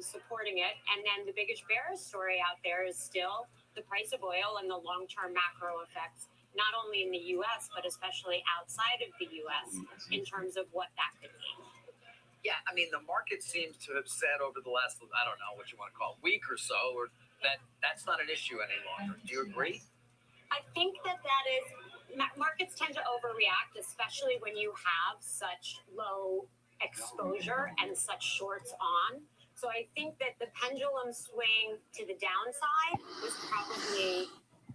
supporting it, and then the biggest bearish story out there is still the price of oil and the long-term macro effects, not only in the U.S. but especially outside of the U.S. in terms of what that could mean. Yeah, I mean, the market seems to have said over the last, I don't know what you want to call it, week or so, or that's not an issue any longer. Do you agree? I think that is, markets tend to overreact, especially when you have such low exposure and such shorts on. So I think that the pendulum swing to the downside was probably...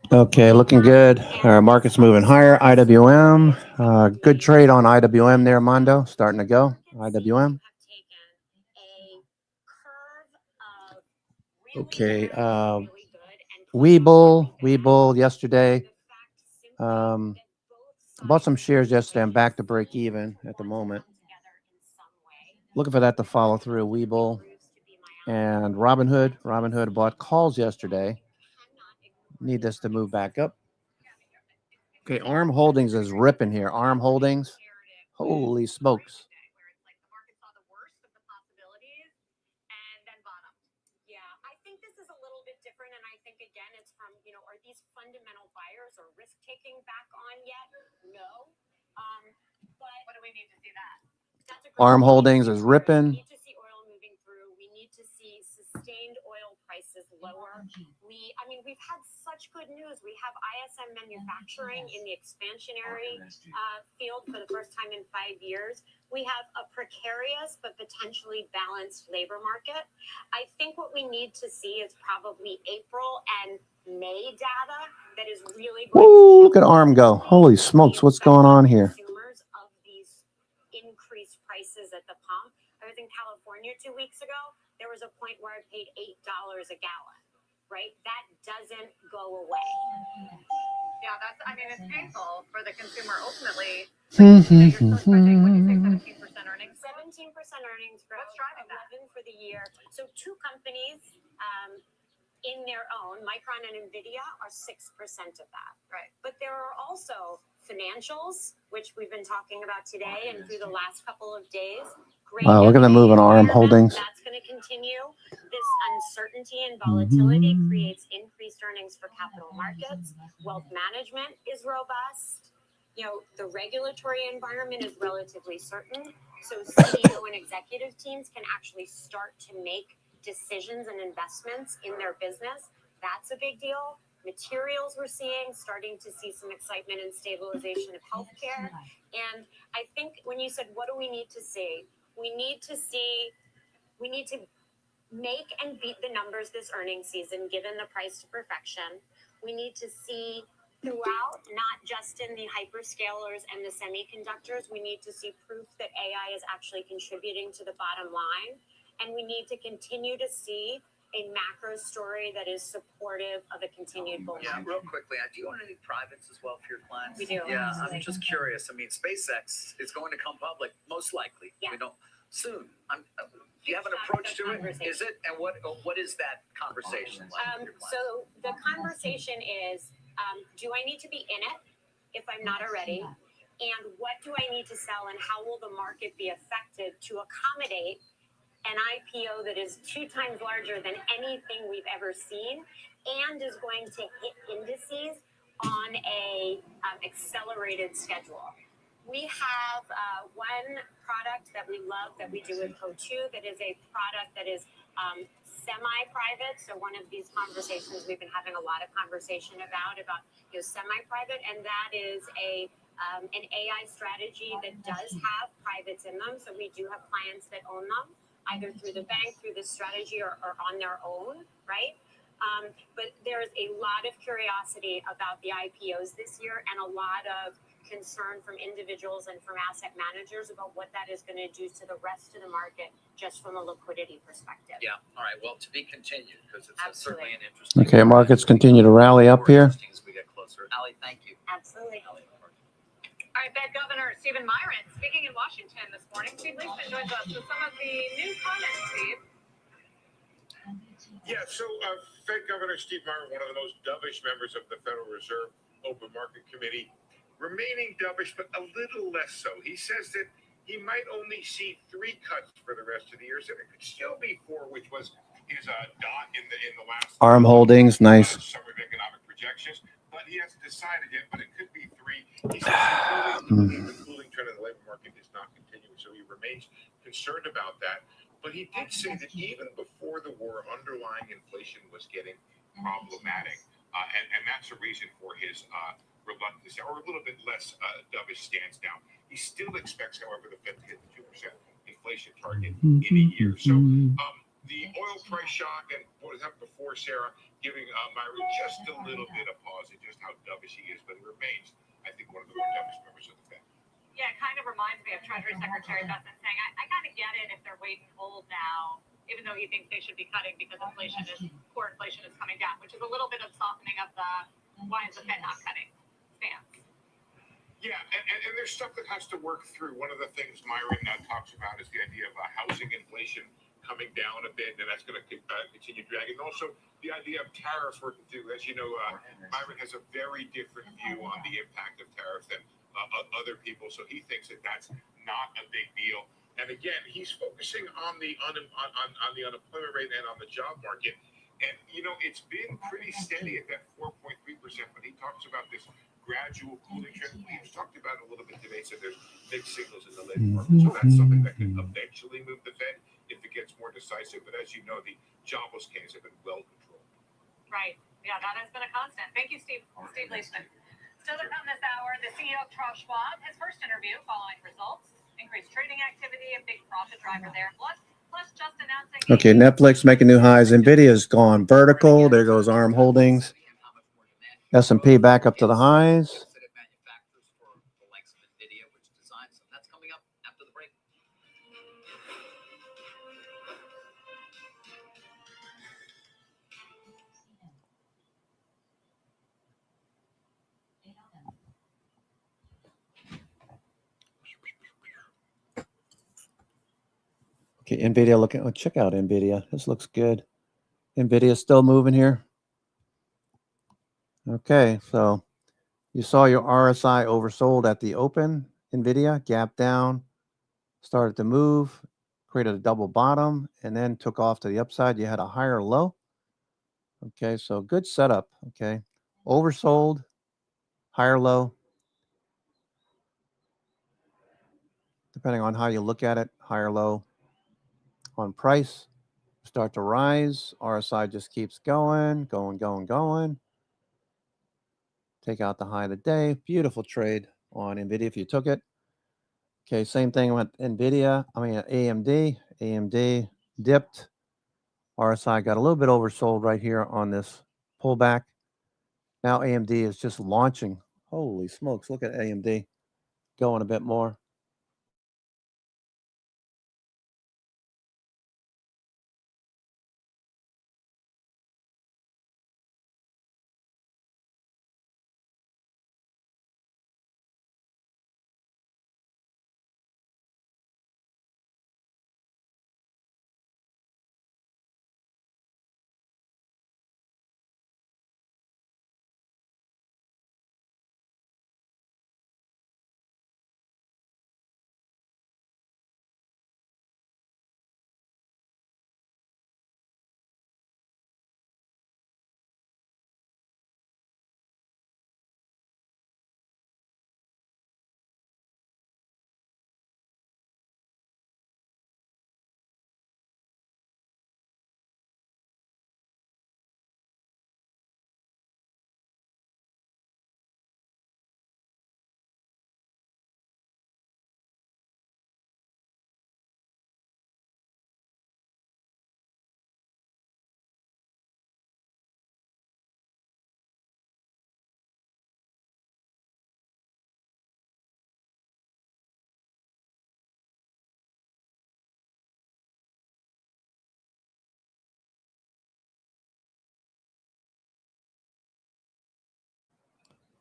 Okay, looking good. Our market's moving higher. IWM, good trade on IWM there, Mondo. Starting to go. IWM. Okay, Webull yesterday. Bought some shares yesterday. I'm back to break even at the moment. Looking for that to follow through. Webull and Robinhood. Robinhood bought calls yesterday. Need this to move back up. Okay, ARM Holdings is ripping here. ARM Holdings. Holy smokes. Yeah, I think this is a little bit different, and I think, again, it's from, are these fundamental buyers or risk-taking back on yet? No. But what do we need to see that? ARM Holdings is ripping. We need to see oil moving through. We need to see sustained oil prices lower. We've had such good news. We have ISM manufacturing in the expansionary field for the first time in 5 years. We have a precarious but potentially balanced labor market. I think what we need to see is probably April and May data that is really going to look at ARM go. Holy smokes, what's going on here? Consumers of these increased prices at the pump. I was in California 2 weeks ago. There was a point where I paid $8 a gallon. Right? That doesn't go away. Yeah, it's painful for the consumer ultimately. You're still expecting, what do you say, 17% earnings? 17% earnings growth. What's driving that? 11 for the year. So two companies in their own, Micron and NVIDIA, are 6% of that. Right. But there are also financials, which we've been talking about today and through the last couple of days. Wow, look at them moving ARM Holdings. That's going to continue. This uncertainty and volatility creates increased earnings for capital markets. Wealth management is robust. The regulatory environment is relatively certain. So CEO and executive teams can actually start to make decisions and investments in their business. That's a big deal. Materials we're seeing, starting to see some excitement and stabilization of healthcare. And I think when you said, what do we need to see? We need to make and beat the numbers this earnings season, given the price to perfection. We need to see throughout, not just in the hyperscalers and the semiconductors, we need to see proof that AI is actually contributing to the bottom line. And we need to continue to see a macro story that is supportive of a continued bull market. Yeah, real quickly, do you own any privates as well for your clients? We do. Yeah, I'm just curious. SpaceX is going to come public, most likely. Yeah. We don't soon. Do you have an approach to it? Is it? And what is that conversation like? So the conversation is, do I need to be in it if I'm not already? And what do I need to sell, and how will the market be affected to accommodate an IPO that is 2 times larger than anything we've ever seen and is going to hit indices on a accelerated schedule? We have one product that we love that we do with Co2 that is a product that is semi-private. So one of these conversations we've been having a lot of conversation about semi-private, and that is an AI strategy that does have privates in them. So we do have clients that own them, either through the bank, through this strategy, or on their own, right? But there's a lot of curiosity about the IPOs this year and a lot of concern from individuals and from asset managers about what that is going to do to the rest of the market just from a liquidity perspective. Yeah. All right. Well, to be continued, because it's certainly an interesting. Okay, markets continue to rally up here. As we get closer. Ali, thank you. Absolutely. All right, Ben. Stephen Myron speaking in Washington this morning. Steve Leishman joins us with some of the new comments, Steve. Yeah, so Fed Governor Steve Myron, one of the most dovish members of the Federal Reserve Open Market Committee, remaining dovish, but a little less so. He says that he might only see 3 cuts for the rest of the year, so it could still be 4, which was his dot in the last Arm holdings, nice. Summer of economic projections. But he hasn't decided yet, but it could be 3. He says the cooling trend in the labor market is not continuing, so he remains concerned about that. But he did say that even before the war, underlying inflation was getting problematic, and that's a reason for his reluctance, or a little bit less dovish stance now. He still expects, however, the Fed to hit the 2% inflation target in a year. So the oil price shock and what was happened before, Sarah, giving Myron just a little bit of pause at just how dovish he is, but he remains, I think, one of the more dovish members of the Fed. Yeah, it kind of reminds me of Treasury Secretary Bessent saying, I kind of get it if they're wait and hold now, even though he thinks they should be cutting because core inflation is coming down, which is a little bit of softening of the why is the Fed not cutting stance. Yeah, and there's stuff that has to work through. One of the things Myron talks about is the idea of housing inflation coming down a bit, and that's going to continue dragging. And also the idea of tariffs working through. As you know, Myron has a very different view on the impact of tariffs than other people, so he thinks that that's not a big deal. And again, he's focusing on the unemployment rate and on the job market. And, you know, it's been pretty steady at that 4.3%, but he talks about this gradual cooling trend. We've talked about it a little bit today, so there's mixed signals in the labor market. So that's something that can eventually move the Fed if it gets more decisive. But as you know, the jobless gains have been well controlled. Right. Yeah, that has been a constant. Thank you, Steve. Steve Leishman. Still to come this hour, the CEO of Charles Schwab, his first interview following results. Increased trading activity, a big profit driver there. Plus just announcing. Okay, Netflix making new highs. Nvidia's gone vertical. There goes ARM Holdings. S&P back up to the highs. That's coming up after the break. Okay, Nvidia looking. Oh, check out Nvidia. This looks good. Nvidia's still moving here. Okay, so you saw your RSI oversold at the open. Nvidia gap down, started to move, created a double bottom, and then took off to the upside. You had a higher low. Okay, so good setup. Okay, oversold, higher low. Depending on how you look at it, higher low on price. Start to rise. RSI just keeps going. Take out the high of the day. Beautiful trade on NVIDIA if you took it. Okay, same thing with NVIDIA. AMD. AMD dipped. RSI got a little bit oversold right here on this pullback. Now AMD is just launching. Holy smokes, look at AMD going a bit more.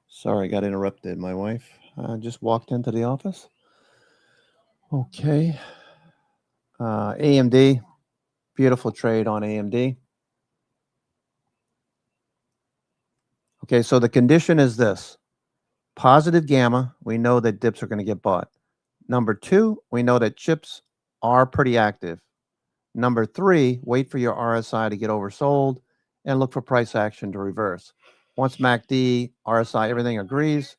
Sorry, got interrupted. My wife just walked into the office. Okay. AMD, beautiful trade on AMD. Okay, so the condition is this. Positive gamma, we know that dips are going to get bought. Number 2, we know that chips are pretty active. Number 3, wait for your RSI to get oversold and look for price action to reverse. Once MACD, RSI, everything agrees,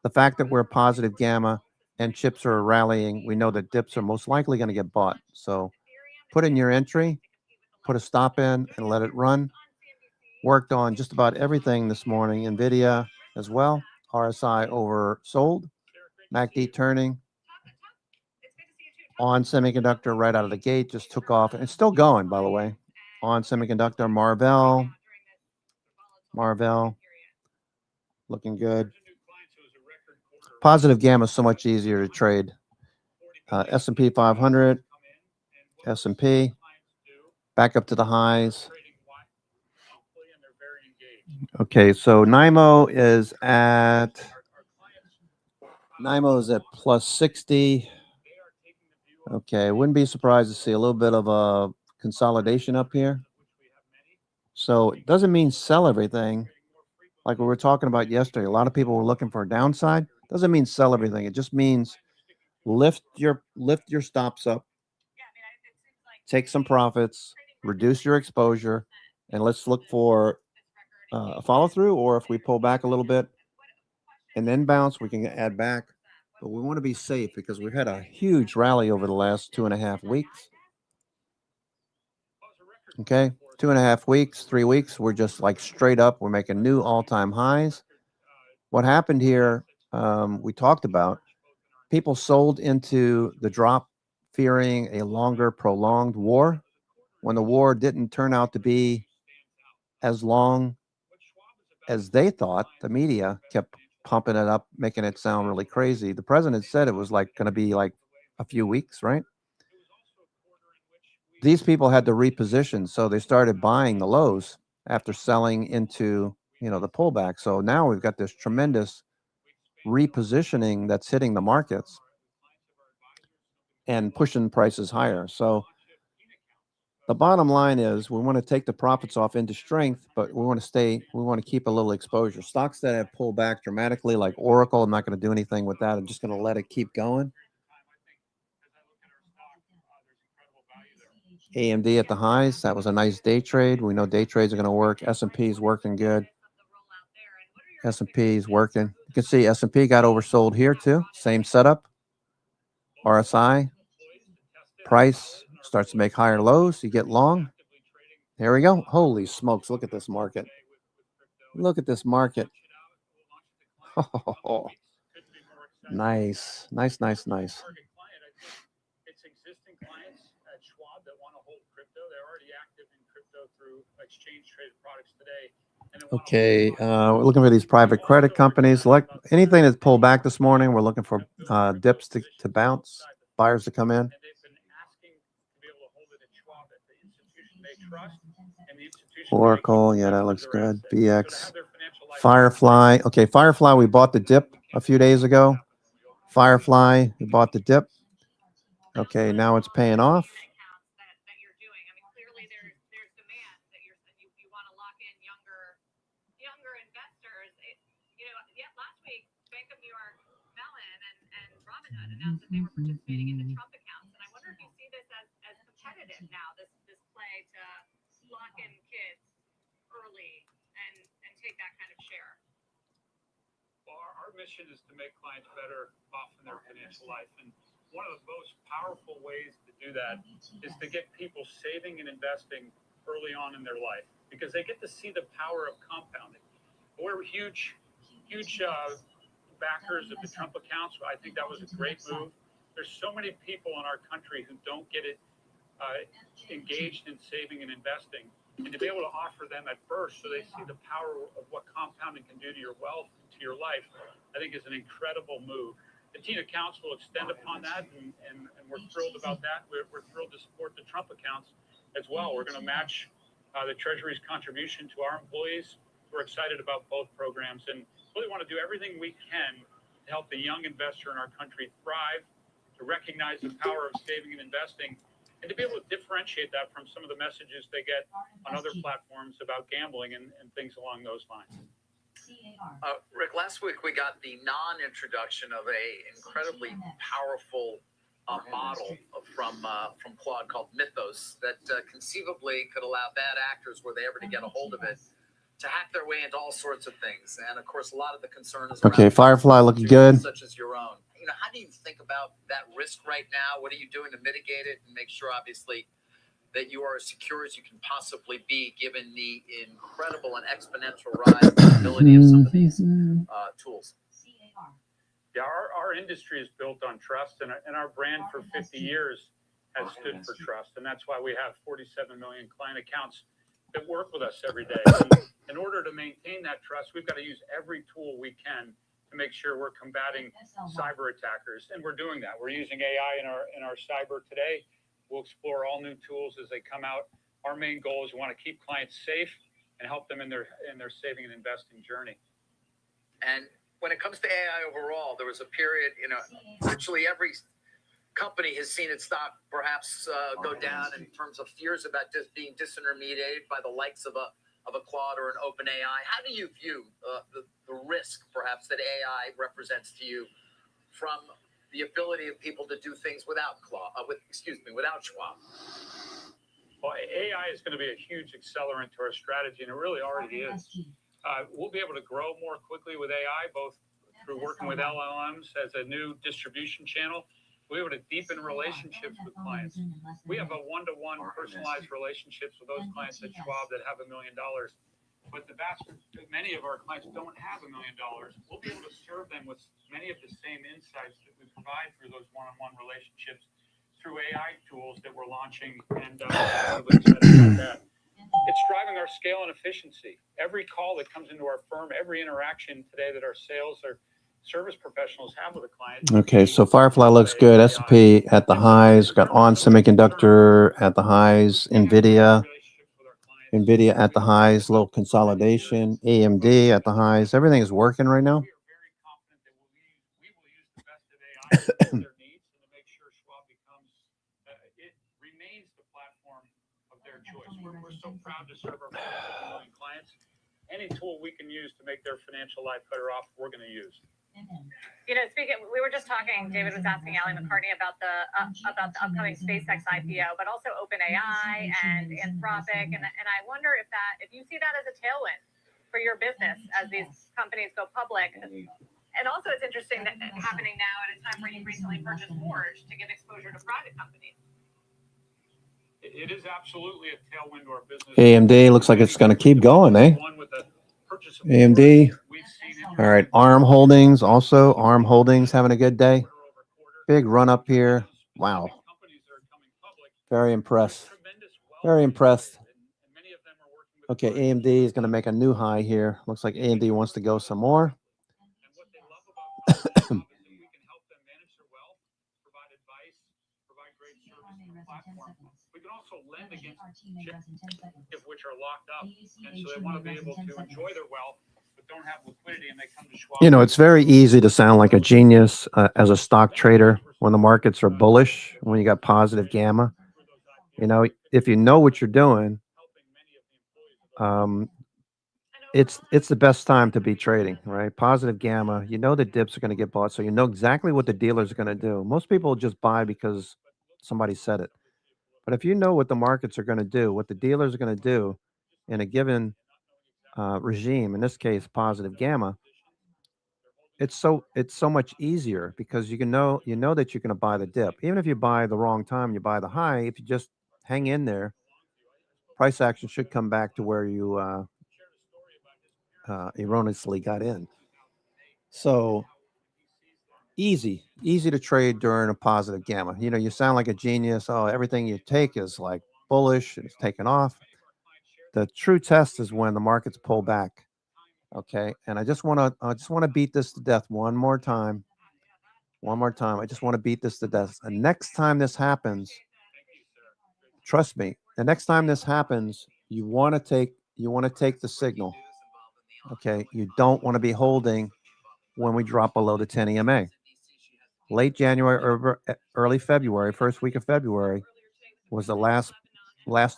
the fact that we're positive gamma and chips are rallying, we know that dips are most likely going to get bought. So put in your entry, put a stop in, and let it run. Worked on just about everything this morning. NVIDIA as well. RSI oversold. MACD turning. On semiconductor right out of the gate, just took off. And it's still going, by the way. On semiconductor, Marvell, looking good. Positive gamma is so much easier to trade. S&P 500, S&P, back up to the highs. Okay, so NIMO is at plus 60. Okay, wouldn't be surprised to see a little bit of a consolidation up here. So it doesn't mean sell everything. Like we were talking about yesterday, a lot of people were looking for a downside. Doesn't mean sell everything. It just means lift your stops up, take some profits, reduce your exposure, and let's look for a follow through. Or if we pull back a little bit and then bounce, we can add back. But we want to be safe because we've had a huge rally over the last 2.5 weeks. Okay, 2.5 weeks, 3 weeks, we're just like straight up. We're making new all-time highs. What happened here, we talked about, people sold into the drop, fearing a longer, prolonged war. When the war didn't turn out to be as long as they thought, the media kept pumping it up, making it sound really crazy. The president said it was like going to be like a few weeks, right? These people had to reposition, so they started buying the lows after selling into, the pullback. So now we've got this tremendous repositioning that's hitting the markets and pushing prices higher. So the bottom line is we want to take the profits off into strength, but we want to keep a little exposure. Stocks that have pulled back dramatically, like Oracle, I'm not going to do anything with that. I'm just going to let it keep going. AMD at the highs, that was a nice day trade. We know day trades are going to work. S&P is working good. S&P is working. You can see S&P got oversold here too. Same setup. RSI, price starts to make higher lows. You get long. There we go. Holy smokes. Look at this market. Look at this market. Oh, nice. Nice, nice, nice. It's existing clients at Schwab that want to hold crypto. They're already active in crypto through exchange traded products today. Okay, we're looking for these private credit companies. Like anything that's pulled back this morning, we're looking for dips to bounce, buyers to come in. And they've been asking to be able to hold it at Schwab at the institution they trust and the institution. Oracle, yeah, that looks good. VX, Firefly. Okay, Firefly, we bought the dip a few days ago. Firefly, we bought the dip. Okay, now it's paying off. Announced that they were participating in the Trump accounts, and I wonder if you see this as competitive now. This play to lock in kids early and take that kind of share. Well, our mission is to make clients better off in their financial life, and one of the most powerful ways to do that is to get people saving and investing early on in their life because they get to see the power of compounding. We're huge backers of the Trump accounts. I think that was a great move. There's so many people in our country who don't get it engaged in saving and investing, and to be able to offer them at first so they see the power of what compounding can do to your wealth, to your life, I think is an incredible move. The teen accounts will extend upon that, and we're thrilled about that. We're thrilled to support the Trump accounts as well. We're going to match the Treasury's contribution to our employees. We're excited about both programs and really want to do everything we can to help the young investor in our country thrive to recognize the power of saving and investing, and to be able to differentiate that from some of the messages they get on other platforms about gambling and things along those lines. Rick, last week we got the non-introduction of a incredibly powerful model from Claude called Mythos that conceivably could allow bad actors, were they ever to get a hold of it, to hack their way into all sorts of things. And of course, a lot of the concern is Okay, Firefly looking good. such as your own. You know, how do you think about that risk right now? What are you doing to mitigate it and make sure, obviously, that you are as secure as you can possibly be, given the incredible and exponential rise in the ability of some of these tools? Yeah, our industry is built on trust, and our brand for 50 years has stood for trust, and that's why we have 47 million client accounts that work with us every day. And in order to maintain that trust, we've got to use every tool we can to make sure we're combating cyber attackers, and we're doing that. We're using AI in our cyber today. We'll explore all new tools as they come out. Our main goal is we want to keep clients safe and help them in their saving and investing journey. And when it comes to AI overall, there was a period, you know, virtually every company has seen its stock perhaps go down in terms of fears about just being disintermediated by the likes of a Claude or an OpenAI. How do you view the risk, perhaps, that AI represents to you from the ability of people to do things without without Schwab? Well, AI is going to be a huge accelerant to our strategy, and it really already is. We'll be able to grow more quickly with AI, both through working with LLMs as a new distribution channel. We'll be able to deepen relationships with clients. We have a one-to-one personalized relationships with those clients at Schwab that have $1 million. But many of our clients don't have $1 million. We'll be able to serve them with many of the same insights that we provide through those one-on-one relationships through AI tools that we're launching, and we're excited about that. It's driving our scale and efficiency. Every call that comes into our firm, every interaction today that our sales or service professionals have with a client. Okay, so Firefly looks good. S&P at the highs. Got On Semiconductor at the highs. NVIDIA at the highs. Little consolidation. AMD at the highs. Everything is working right now. We are very confident that we will use the best of AI to meet their needs and to make sure Schwab becomes, it remains the platform of their choice. We're so proud to serve our 47 million clients. Any tool we can use to make their financial life better off, we're going to use. You know, we were just talking, David was asking Ally McCartney about the upcoming SpaceX IPO, but also OpenAI and Anthropic. And I wonder if you see that as a tailwind for your business as these companies go public. And also it's interesting that happening now at a time where you recently purchased Forge to give exposure to private companies. It is absolutely a tailwind to our business. AMD looks like it's going to keep going, eh? AMD. All right, ARM Holdings also. ARM Holdings having a good day. Big run up here. Wow. Very impressed. Very impressed. Okay, AMD is going to make a new high here. Looks like AMD wants to go some more. We can also lend against which are locked up, and so they want to be able to enjoy their wealth, but don't have liquidity, and they come to Schwab. You know, it's very easy to sound like a genius as a stock trader when the markets are bullish, when you got positive gamma. You know, if you know what you're doing, it's the best time to be trading, right? Positive gamma. You know the dips are going to get bought, so you know exactly what the dealers are going to do. Most people just buy because somebody said it. But if you know what the markets are going to do, what the dealers are going to do in a given regime, in this case, positive gamma, it's so much easier because you know that you're going to buy the dip. Even if you buy the wrong time, you buy the high. If you just hang in there, price action should come back to where you erroneously got in. So easy to trade during a positive gamma. You know, you sound like a genius. Oh, everything you take is like bullish and it's taken off. The true test is when the markets pull back. Okay, and I just want to beat this to death one more time. I just want to beat this to death. And next time this happens, trust me, the next time this happens, you want to take the signal. Okay, you don't want to be holding when we drop below the 10 EMA. late January, early February, first week of February was the last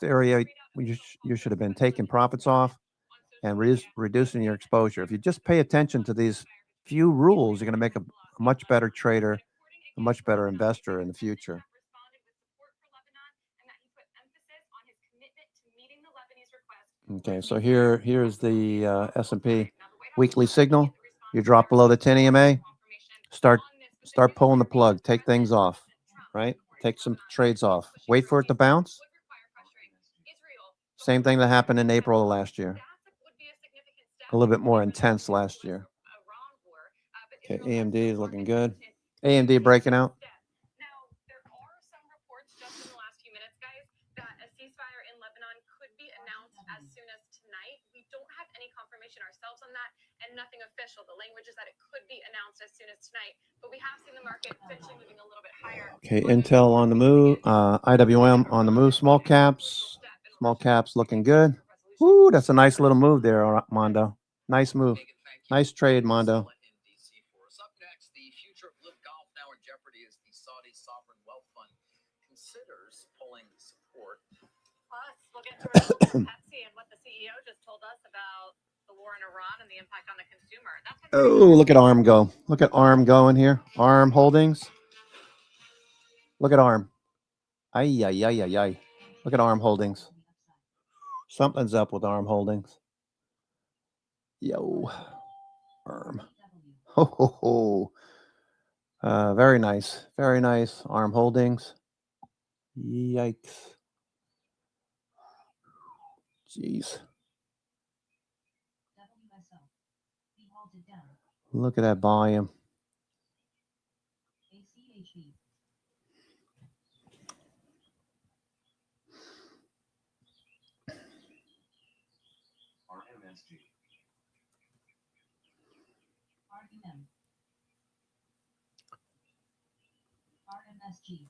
area you should have been taking profits off and reducing your exposure. If you just pay attention to these few rules, you're going to make a much better trader, a much better investor in the future. Okay, so here's the S&P weekly signal. You drop below the 10 EMA, start pulling the plug, take things off, right? Take some trades off. Wait for it to bounce. Same thing that happened in April of last year. A little bit more intense last year. Okay, AMD is looking good. AMD breaking out. Now, there are some reports just in the last few minutes, guys, that a ceasefire in Lebanon could be announced as soon as tonight. We don't have any confirmation ourselves on that, and nothing official. The language is that it could be announced as soon as tonight, but we have seen the market potentially moving a little bit higher. Okay, Intel on the move, IWM on the move, small caps looking good. Ooh, that's a nice little move there, Mondo. Nice move. Nice trade, Mondo. Up next, the future of Live Golf now in jeopardy as the Saudi Sovereign Wealth Fund considers pulling support. Plus, we'll get to a little Pepsi and what the CEO just told us about the war in Iran and the impact on the consumer. Oh, look at ARM go. Look at ARM going here. ARM Holdings. Look at ARM. Ay, ay, ay, ay, ay. Look at ARM Holdings. Something's up with ARM Holdings. Yo, ARM. Ho, ho, ho. Very nice. Very nice. ARM Holdings. Yikes. Jeez. Look at that volume. RMSG. RMM. RMSG.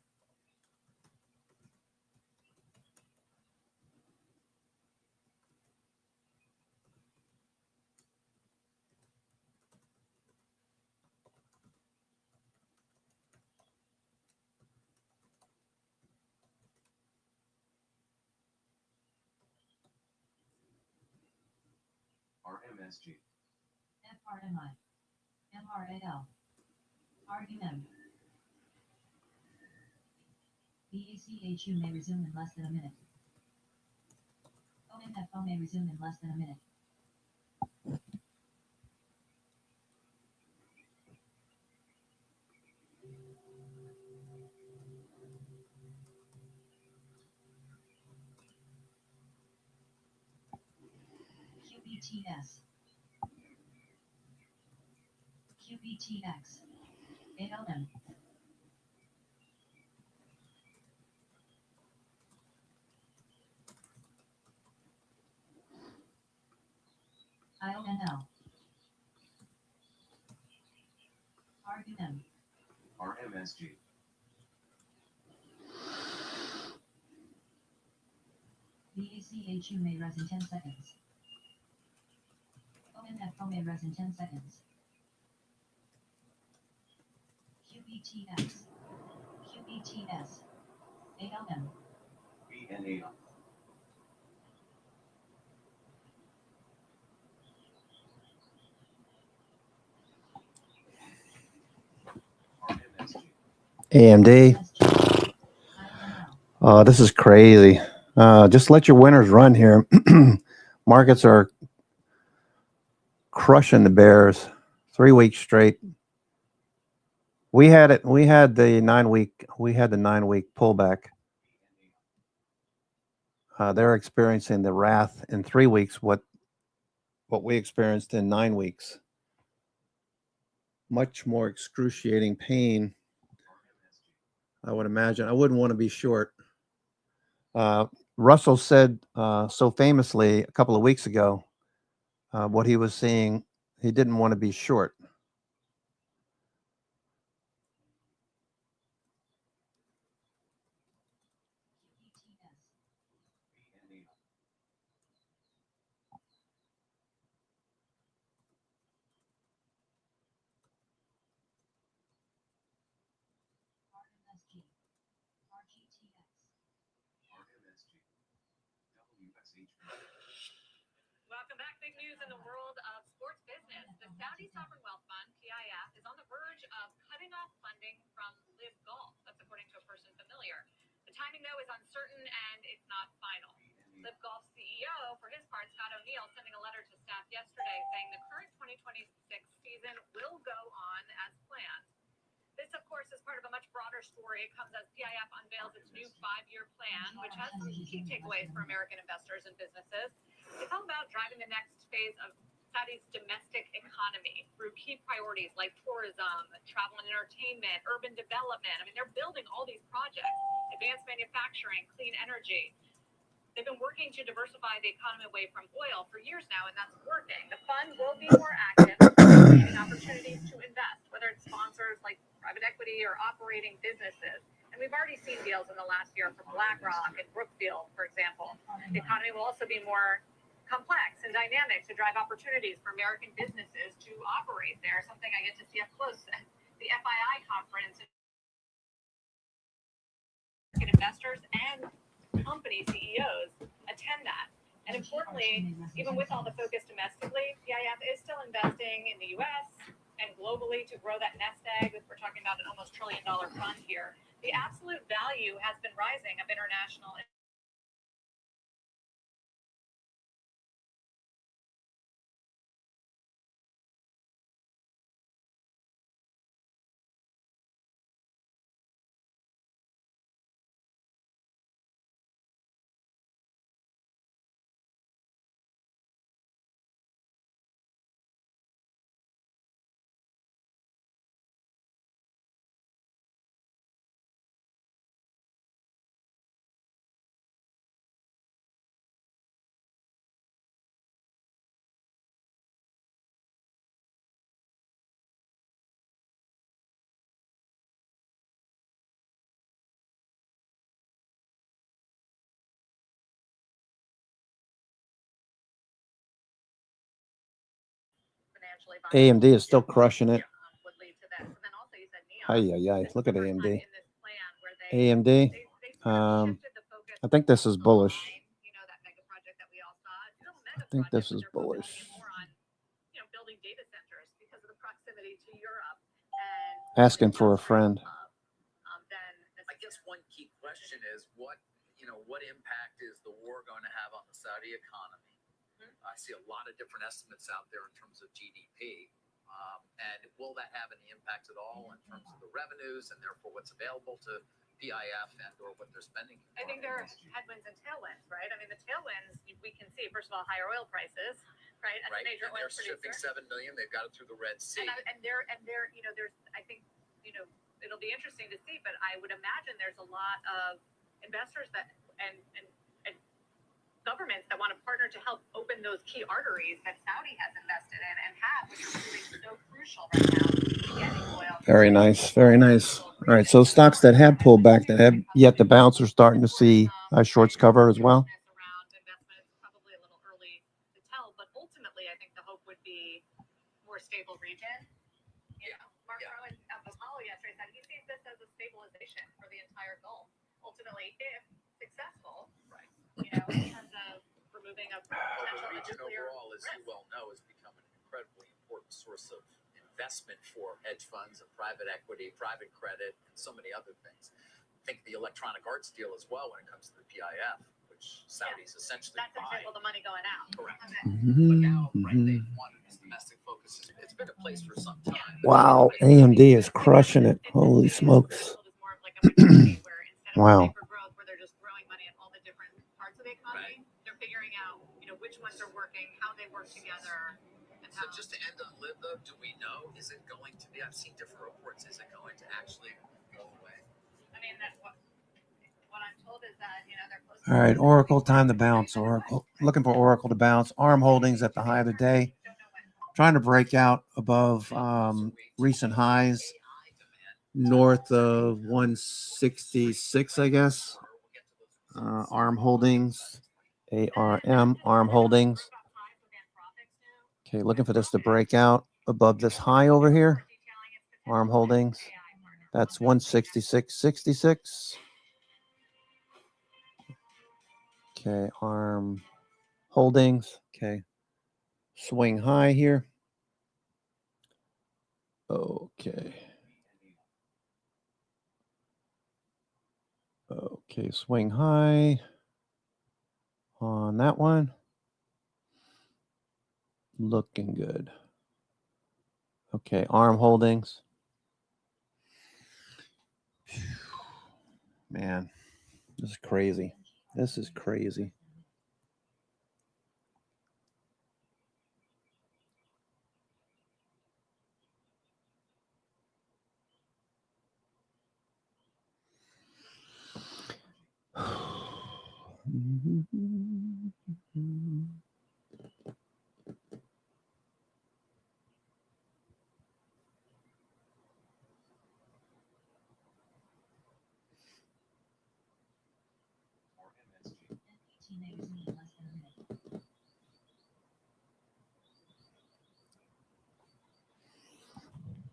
RMSG. FRMI. MRAL. RUM. BACHU may resume in less than a minute. ONFO may resume in less than a minute. QBTS. QBTX. ALM. IONL. RUM. RMSG. BACHU may rise in 10 seconds. ONFO may rise in 10 seconds. QBTX. QBTS. ALM. BNAL. AMD. This is crazy. Just let your winners run here. Markets are crushing the bears 3 weeks straight. We had the 9 week pullback. They're experiencing the wrath in 3 weeks what we experienced in 9 weeks. Much more excruciating pain, I would imagine. I wouldn't want to be short. Russell said so famously a couple of weeks ago what he was seeing. He didn't want to be short. Welcome back. Big news in the world of sports business. The Saudi Sovereign Wealth Fund, PIF, is on the verge of cutting off funding from Live Golf. That's according to a person familiar. The timing, though, is uncertain and it's not final. Live Golf CEO, for his part, Scott O'Neill, sending a letter to staff yesterday saying the current 2026 season will go on as planned. This, of course, is part of a much broader story. It comes as PIF unveils its new 5-year plan, which has some key takeaways for American investors and businesses. It's all about driving the next phase of Saudi's domestic economy through key priorities like tourism, travel and entertainment, urban development. I mean, they're building all these projects, advanced manufacturing, clean energy. They've been working to diversify the economy away from oil for years now, and that's working. The fund will be more active, creating opportunities to invest, whether it's sponsors like private equity or operating businesses. And we've already seen deals in the last year from BlackRock and Brookfield, for example. The economy will also be more complex and dynamic to drive opportunities for American businesses to operate there, something I get to see up close at the FII conference. Investors and company CEOs attend that. And importantly, even with all the focus domestically, PIF is still investing in the U.S. and globally to grow that nest egg. We're talking about an almost $1 trillion fund here. The absolute value has been rising of international. AMD is still crushing it. Look at AMD. AMD. I think this is bullish. I think this is bullish. Asking for a friend. I guess one key question is what impact is the war going to have on the Saudi economy? I see a lot of different estimates out there in terms of GDP. And will that have any impact at all in terms of the revenues and therefore what's available to PIF and or what they're spending? I think there are headwinds and tailwinds, right? I mean, the tailwinds we can see, first of all, higher oil prices, right? As a major oil producer. They're shipping 7 million. They've got it through the Red Sea. And they're there's, I think, it'll be interesting to see, but I would imagine there's a lot of investors that and governments that want to partner to help open those key arteries that Saudi has invested in and have, which is really so crucial right now to getting oil. Very nice. Very nice. All right. So stocks that had pulled back that have yet to bounce are starting to see shorts cover as well. Probably a little early to tell, but ultimately, I think the hope would be more stable region. Mark Rowan of Apollo yesterday said he sees this as a stabilization for the entire Gulf. Ultimately, if successful, in terms of removing a potential region nuclear overall, as you well know, has become an incredibly important source of investment for hedge funds and private equity, private credit, and so many other things. Think the Electronic Arts deal as well when it comes to the PIF, which Saudi's essentially that's buying. the money going out. Correct. But now, they wanted this domestic focus. It's been in place for some time. Wow, AMD is crushing it. Holy smokes. Wow. Where they're just throwing money at all the different parts of the economy. They're figuring out, which ones are working, how they work together. So just to end on Live, though, do we know, is it going to be, I've seen different reports, is it going to actually go away? I mean, what I'm told is that, they're close. All right, Oracle, time to bounce. Oracle, looking for Oracle to bounce. ARM Holdings at the high of the day, trying to break out above recent highs, north of 166, I guess. ARM Holdings, ARM Holdings. Okay, looking for this to break out above this high over here. ARM Holdings. That's 166.66. Okay, ARM Holdings. Okay, swing high here. Okay. Okay, swing high on that one. Looking good. Okay, ARM Holdings. Man, this is crazy. This is crazy.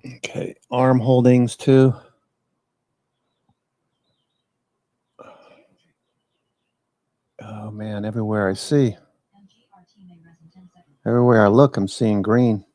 Okay, ARM Holdings too. Oh man, everywhere I see. Everywhere I look, I'm seeing green.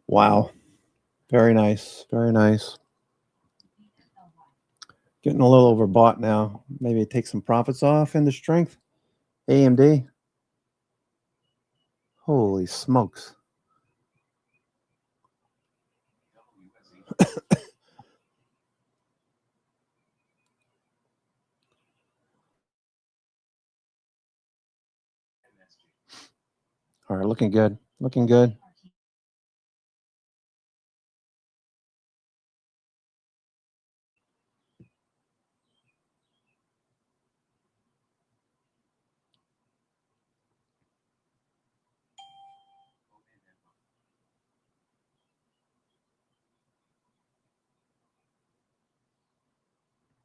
Wow. Very nice. Very nice. Getting a little overbought now. Maybe take some profits off in the strength. AMD. Holy smokes. All right, looking good. Looking good.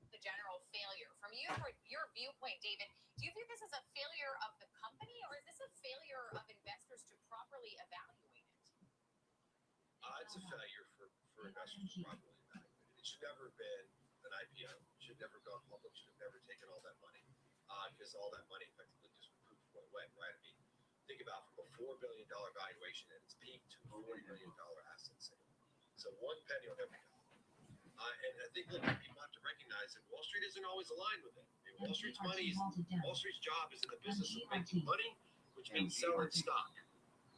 The general failure. From your viewpoint, David, do you think this is a failure of the company, or is this a failure of investors to properly evaluate it? It's a failure for investors to properly evaluate it. It should never have been an IPO. It should never have gone public. Should have never taken all that money because all that money effectively just went away, right? I mean, think about from a $4 billion valuation at its peak to a $40 million asset sale. So one penny on every dollar. And I think look, people have to recognize that Wall Street isn't always aligned with it. I mean, Wall Street's job is in the business of making money, which means selling stock.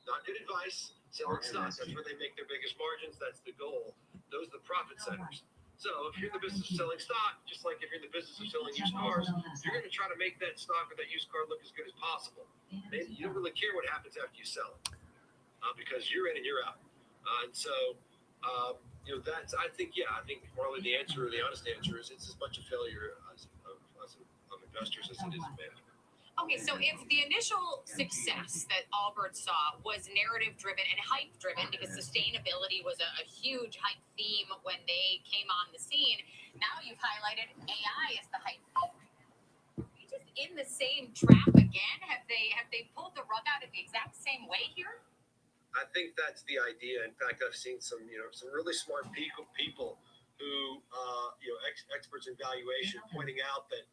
Not good advice. Selling stock. That's where they make their biggest margins. That's the goal. Those are the profit centers. So if you're in the business of selling stock, just like if you're in the business of selling used cars, you're going to try to make that stock or that used car look as good as possible. Maybe you don't really care what happens after you sell it because you're in and you're out. And so, that's, I think Marley, the answer, or the honest answer is it's as much a failure of investors as it is of management. Okay, so if the initial success that Allbirds saw was narrative driven and hype driven, because sustainability was a huge hype theme when they came on the scene, now you've highlighted AI as the hype theme. Are you just in the same trap again? Have they pulled the rug out in the exact same way here? I think that's the idea. In fact, I've seen some really smart people who, experts in valuation, pointing out that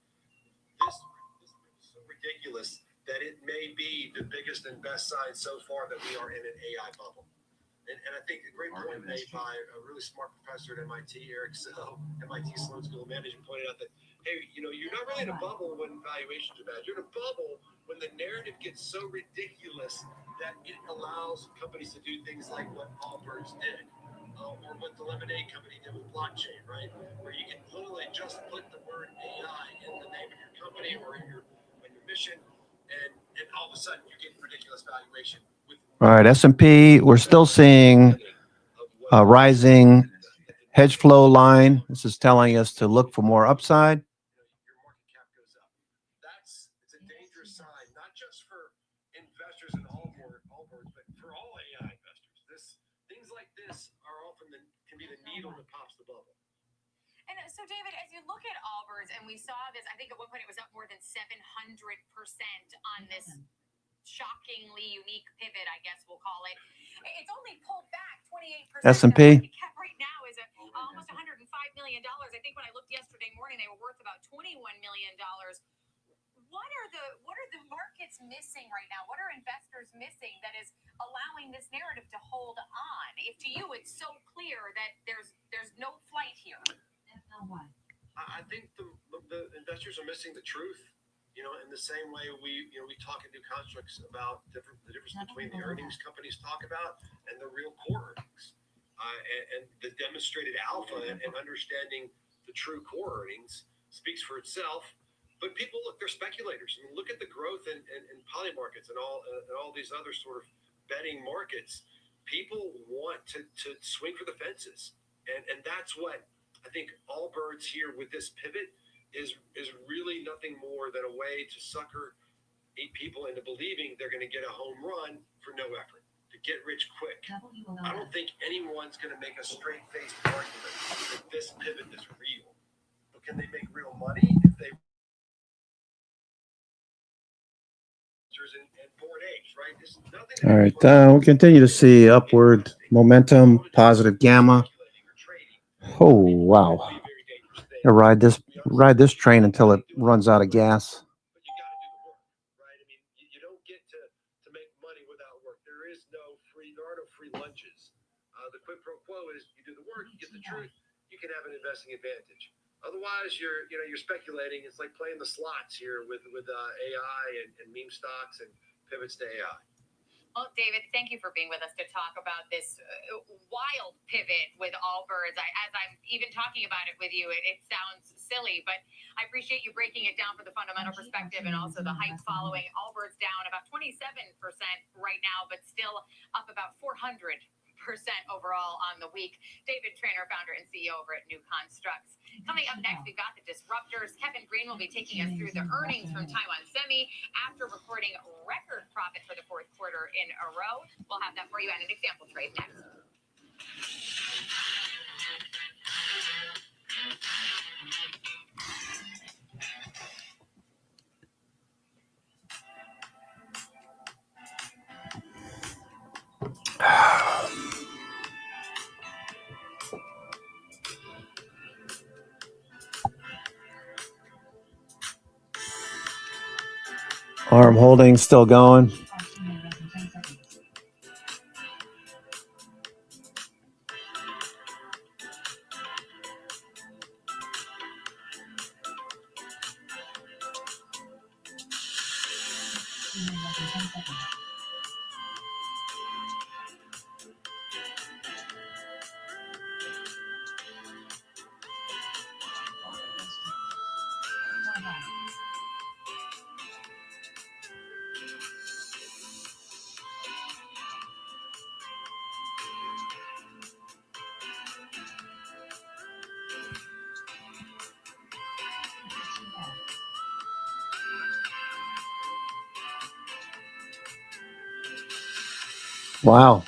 this is so ridiculous that it may be the biggest and best sign so far that we are in an AI bubble. And I think a great point made by a really smart professor at MIT, Eric So, MIT Sloan School of Management, pointed out that, hey, you're not really in a bubble when valuations are bad. You're in a bubble when the narrative gets so ridiculous that it allows companies to do things like what Allbirds did, or what the Lemonade Company did with blockchain, right? Where you can literally just put the word AI in the name of your company or in your mission, and all of a sudden you're getting ridiculous valuation. All right, S&P, we're still seeing a rising hedge flow line. This is telling us to look for more upside. Your market cap goes up. needle that pops the bubble. And so, David, as you look at Allbirds, and we saw this, I think at one point it was up more than 700% on this shockingly unique pivot, I guess we'll call it. It's only pulled back 28%. S&P. The market cap right now is almost $105 million. I think when I looked yesterday morning, they were worth about $21 million. What are the markets missing right now? What are investors missing that is allowing this narrative to hold on? If to you it's so clear that there's no flight here. I think the investors are missing the truth. You know, in the same way we talk in new constructs about the difference between the earnings companies talk about and the real core earnings, and the demonstrated alpha and understanding the true core earnings speaks for itself. But people they're speculators. I mean, look at the growth in poly markets and all these other sort of betting markets. People want to swing for the fences, and that's what I think Allbirds here with this pivot is really nothing more than a way to sucker people into believing they're going to get a home run for no effort, to get rich quick. I don't think anyone's going to make a straight-faced argument that this pivot is real. But can they make real money if they and board apes, right? There's nothing. All right, we'll continue to see upward momentum, positive gamma. Oh wow! Ride this train until it runs out of gas. But you got to do the work, right? I mean, you don't get to make money without work. There are no free lunches. The quid pro quo is you do the work, you get the truth, you can have an investing advantage. Otherwise, you're speculating. It's like playing the slots here with AI and meme stocks and pivots to AI. Well, David, thank you for being with us to talk about this wild pivot with Allbirds. As I'm even talking about it with you, it sounds silly, but I appreciate you breaking it down from the fundamental perspective and also the hype following. Allbirds down about 27% right now, but still up about 400% overall on the week. David Trainer, founder and CEO over at New Constructs. Coming up next, we've got the disruptors. Kevin Green will be taking us through the earnings from Taiwan Semi after recording record profit for the fourth quarter in a row. We'll have that for you and an example trade next. Arm holding still going. Wow.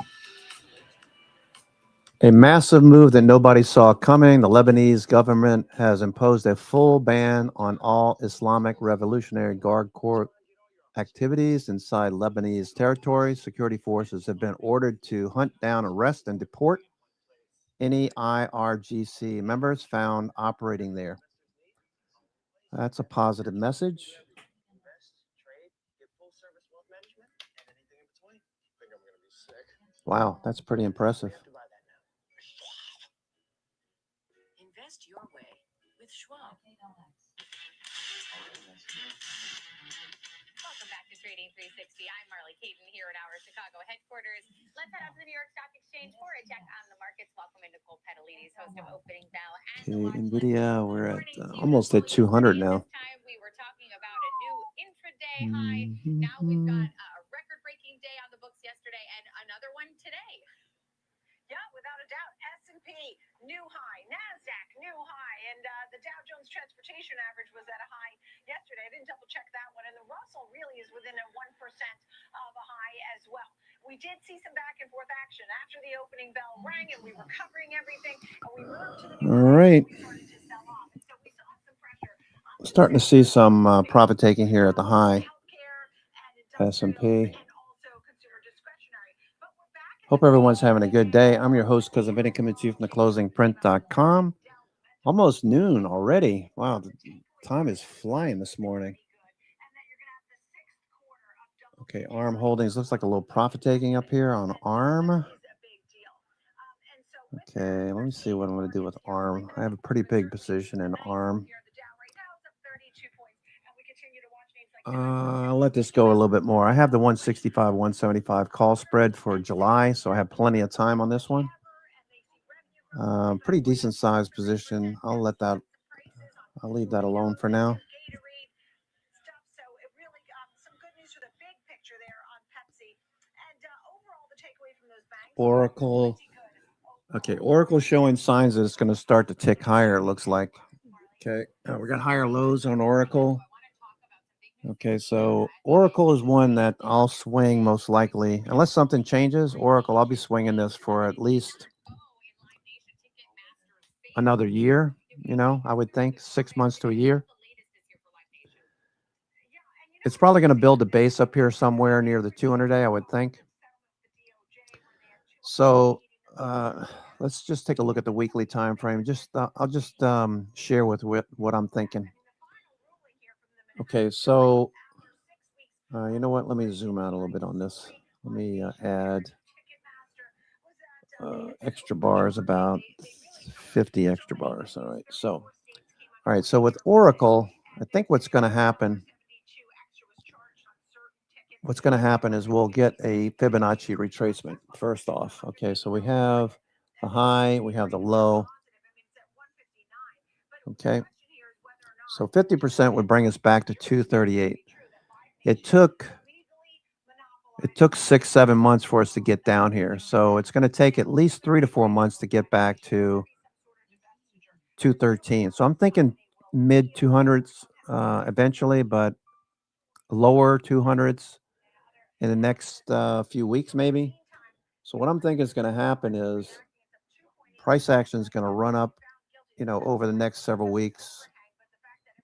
A massive move that nobody saw coming. The Lebanese government has imposed a full ban on all Islamic Revolutionary Guard Corps activities inside Lebanese territory. Security forces have been ordered to hunt down, arrest, and deport any IRGC members found operating there. That's a positive message. Wow, that's pretty impressive. Invest your way with Schwab. Welcome back to Trading 360. I'm Marley Caden here at our Chicago headquarters. Let's head up to the New York Stock Exchange for a check on the markets. Welcome in Nicole Petalides, host of Opening Bell. Okay, NVIDIA, we're at almost at 200 now. This time we were talking about a new intraday high. Now we've got a record-breaking day on the books yesterday and another one today. Yeah, without a doubt, S&P new high, NASDAQ new high, and the Dow Jones Transportation Average was at a high yesterday. I didn't double check that one, and the Russell really is within a 1% of a high as well. we did see some back and forth action after the opening bell rang, and we were covering everything, and we moved to the new All right. we started to sell off, and so we saw some pressure. Starting to see some profit taking here at the high. S&P. Hope everyone's having a good day. I'm your host, Cousin Vinny, coming to you from theclosingprint.com. Almost noon already. Wow, the time is flying this morning. Okay, ARM Holdings looks like a little profit taking up here on ARM. Okay, let me see what I'm going to do with ARM. I have a pretty big position in ARM. I'll let this go a little bit more. I have the 165, 175 call spread for July, so I have plenty of time on this one. Pretty decent sized position. I'll leave that alone for now. Oracle. Okay, Oracle showing signs that it's going to start to tick higher, it looks like. Okay, we got higher lows on Oracle. Okay, so Oracle is one that I'll swing most likely. Unless something changes, Oracle, I'll be swinging this for at least another year, I would think 6 months to a year. It's probably going to build a base up here somewhere near the 200-day, I would think. So let's just take a look at the weekly time frame. I'll just share with what I'm thinking. Okay, so you know what? Let me zoom out a little bit on this. Let me add extra bars, about 50 extra bars. All right. So with Oracle, I think what's going to happen is we'll get a Fibonacci retracement first off. Okay, so we have the high, we have the low. Okay, so 50% would bring us back to 238. It took 6-7 months for us to get down here, so it's going to take at least 3 to 4 months to get back to 213. So I'm thinking mid 200s eventually, but lower 200s in the next few weeks maybe. So what I'm thinking is going to happen is price action is going to run up, over the next several weeks.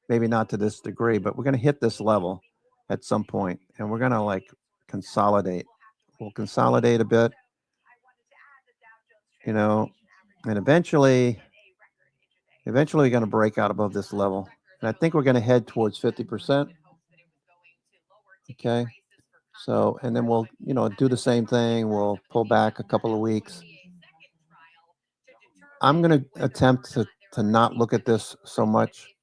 Maybe not to this degree, but we're going to hit this level at some point, and we're going to consolidate. We'll consolidate a bit, and eventually we're going to break out above this level. And I think we're going to head towards 50%. Okay. So, and then we'll, do the same thing. We'll pull back a couple of weeks. I'm going to attempt to not look at this so much,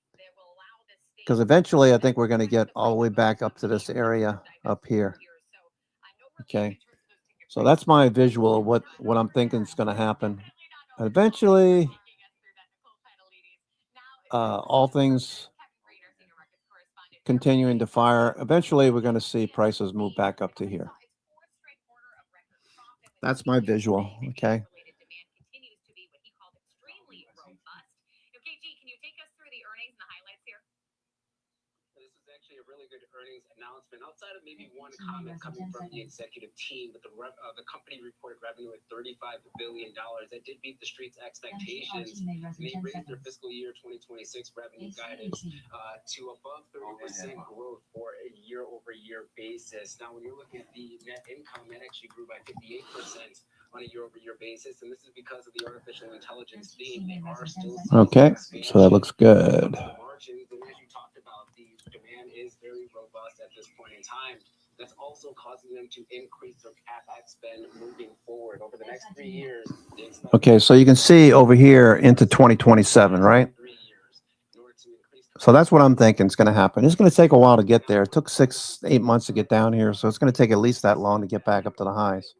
because eventually I think we're going to get all the way back up to this area up here. Okay. So that's my visual of what I'm thinking is going to happen. And eventually, all things continuing to fire, eventually we're going to see prices move back up to here. That's my visual. Okay. Announcement outside of maybe one comment coming from the executive team, but the company reported revenue at $35 billion. That did beat the street's expectations. They raised their fiscal year 2026 revenue guidance to above 30% growth for a year-over-year basis. Now, when you're looking at the net income, it actually grew by 58% on a year-over-year basis, and this is because of the artificial intelligence theme. They are still okay. So that looks good. Margins, and as you talked about, the demand is very robust at this point in time. That's also causing them to increase their CapEx spend moving forward over the next 3 years. Okay, so you can see over here into 2027, right? So that's what I'm thinking is going to happen. It's going to take a while to get there. It took 6-8 months to get down here, so it's going to take at least that long to get back up to the highs.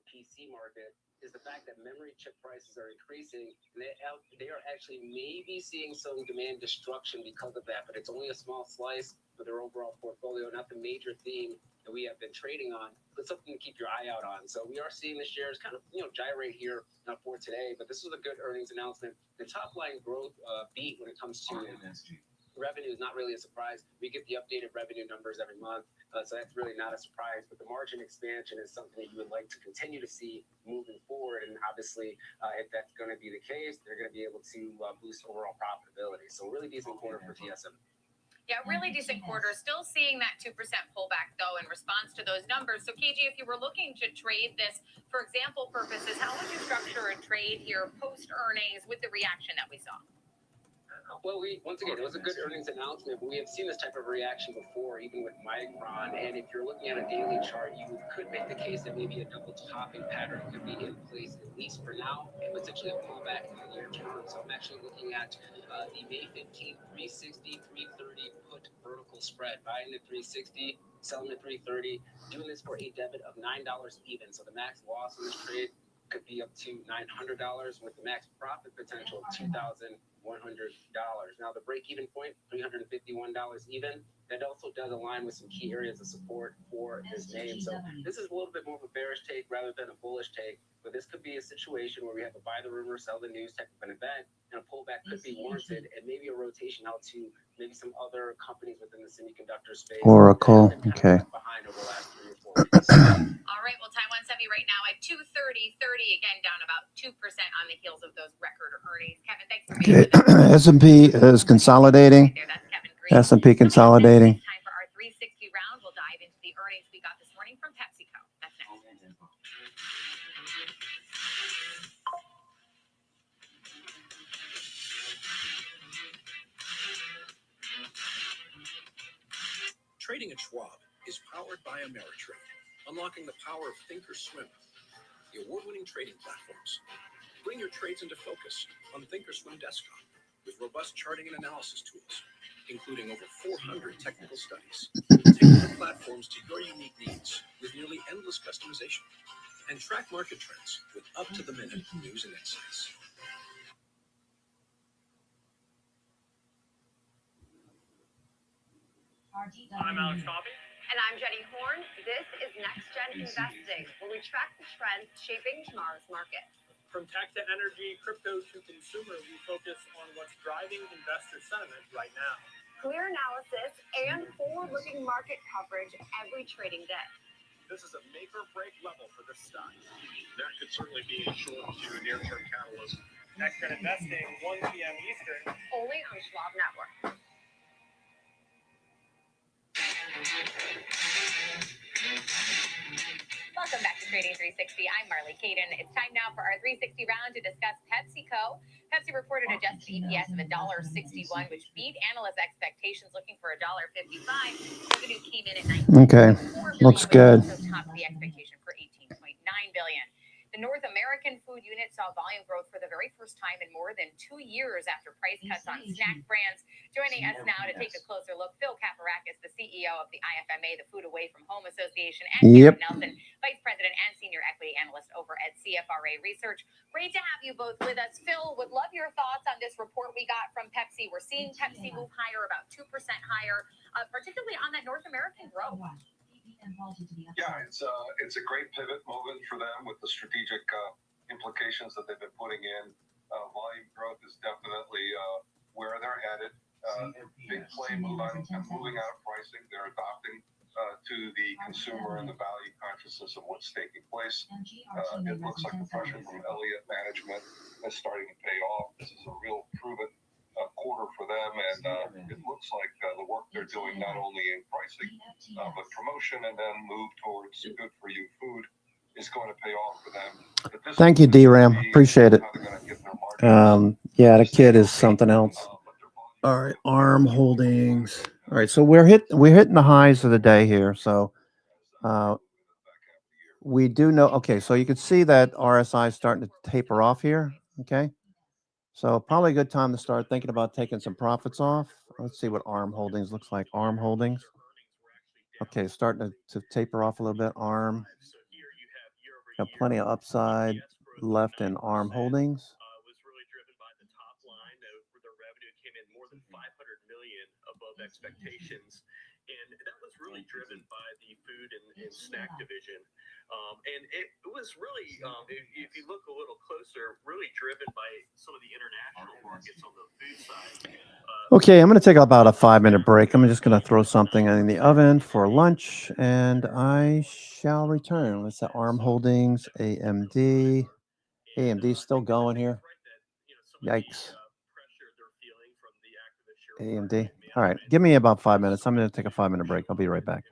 PC market is the fact that memory chip prices are increasing, and they are actually maybe seeing some demand destruction because of that, but it's only a small slice of their overall portfolio, not the major theme that we have been trading on, but something to keep your eye out on. So we are seeing the shares kind of gyrate here for today, but this was a good earnings announcement. The top line growth beat when it comes to revenue is not really a surprise. We get the updated revenue numbers every month, so that's really not a surprise. But the margin expansion is something that you would like to continue to see moving forward. And obviously, if that's going to be the case, they're going to be able to boost overall profitability. So really decent quarter for TSM. Yeah, really decent quarter. Still seeing that 2% pullback, though, in response to those numbers. So, KG, if you were looking to trade this for example purposes, how would you structure a trade here post-earnings with the reaction that we saw? Well, once again, it was a good earnings announcement, but we have seen this type of reaction before, even with Micron. And if you're looking at a daily chart, you could make the case that maybe a double topping pattern could be in place, at least for now, and potentially a pullback in the near term. So I'm actually looking at the May 15th 360, 330 put vertical spread, buying at 360, selling at 330, doing this for a debit of $9 even. So the max loss in this trade could be up to $900 with the max profit potential of $2,100. Now the break-even point, $351 even. That also does align with some key areas of support for this name. So this is a little bit more of a bearish take rather than a bullish take. But this could be a situation where we have a buy the rumor, sell the news type of an event, and a pullback could be warranted, and maybe a rotation out to maybe some other companies within the semiconductor space. Oracle, okay. Behind over the last 3 or 4 weeks. All right, well, Taiwan Semi right now at 230.30, again down about 2% on the heels of those record earnings. Kevin, thanks for being with us. S&P is consolidating. Right there, that's Kevin Green. S&P consolidating. Time for our 360 round. We'll dive into the earnings we got this morning from PepsiCo. That's next. Trading at Schwab is powered by Ameritrade, unlocking the power of Thinkorswim, the award-winning trading platforms. Bring your trades into focus on Thinkorswim desktop with robust charting and analysis tools, including over 400 technical studies. Tailor the platforms to your unique needs with nearly endless customization, and track market trends with up-to-the-minute news and insights. I'm Alex Coffey. And I'm Jenny Horn. This is Next Gen Investing, where we track the trends shaping tomorrow's market. From tech to energy, crypto to consumer, we focus on what's driving investor sentiment right now. Clear analysis and forward-looking market coverage every trading day. This is a make or break level for this stock. That could certainly be a short to near-term catalyst. Next Gen Investing, 1 p.m. Eastern. Only on Schwab Network. Welcome back to Trading 360. I'm Marley Caden. It's time now for our 360 round to discuss PepsiCo. Pepsi reported adjusted EPS of $1.61, which beat analyst expectations, looking for $1.55. Revenue came in at $19.4 billion. Looks good. Also topped the expectation for $18.9 billion. The North American food unit saw volume growth for the very first time in more than 2 years after price cuts on snack brands. Joining us now to take a closer look, Phil Kaparakis, the CEO of the IFMA, the Food Away from Home Association, and Karen Nelson, Vice President and Senior Equity Analyst over at CFRA Research. Great to have you both with us. Phil, would love your thoughts on this report we got from Pepsi. We're seeing Pepsi move higher, about 2% higher, particularly on that North American growth. Yeah, it's a great pivot moment for them with the strategic implications that they've been putting in. Volume growth is definitely where they're headed. Big play moving out of pricing. They're adopting to the consumer and the value consciousness of what's taking place. It looks like the pressure from Elliott management is starting to pay off. This is a real proven quarter for them, and it looks like the work they're doing not only in pricing but promotion and then move towards good for you food is going to pay off for them. Thank you, DRAM. Appreciate it. Yeah, the kid is something else. All right, ARM Holdings. All right, so we're hitting the highs of the day here. So we do know. Okay, so you can see that RSI is starting to taper off here. Okay. So probably a good time to start thinking about taking some profits off. Let's see what ARM Holdings looks like. ARM Holdings. Okay, starting to taper off a little bit. ARM. Got plenty of upside left in ARM Holdings. Was really driven by the top line. Their revenue came in more than $500 million above expectations. And that was really driven by the food and snack division. And it was really, if you look a little closer, really driven by some of the international markets on the food side. Okay, I'm going to take about a 5-minute break. I'm just going to throw something in the oven for lunch, and I shall return. Let's say ARM Holdings, AMD. AMD's still going here. Yikes. AMD. All right, give me about 5 minutes. I'm going to take a 5-minute break. I'll be right back.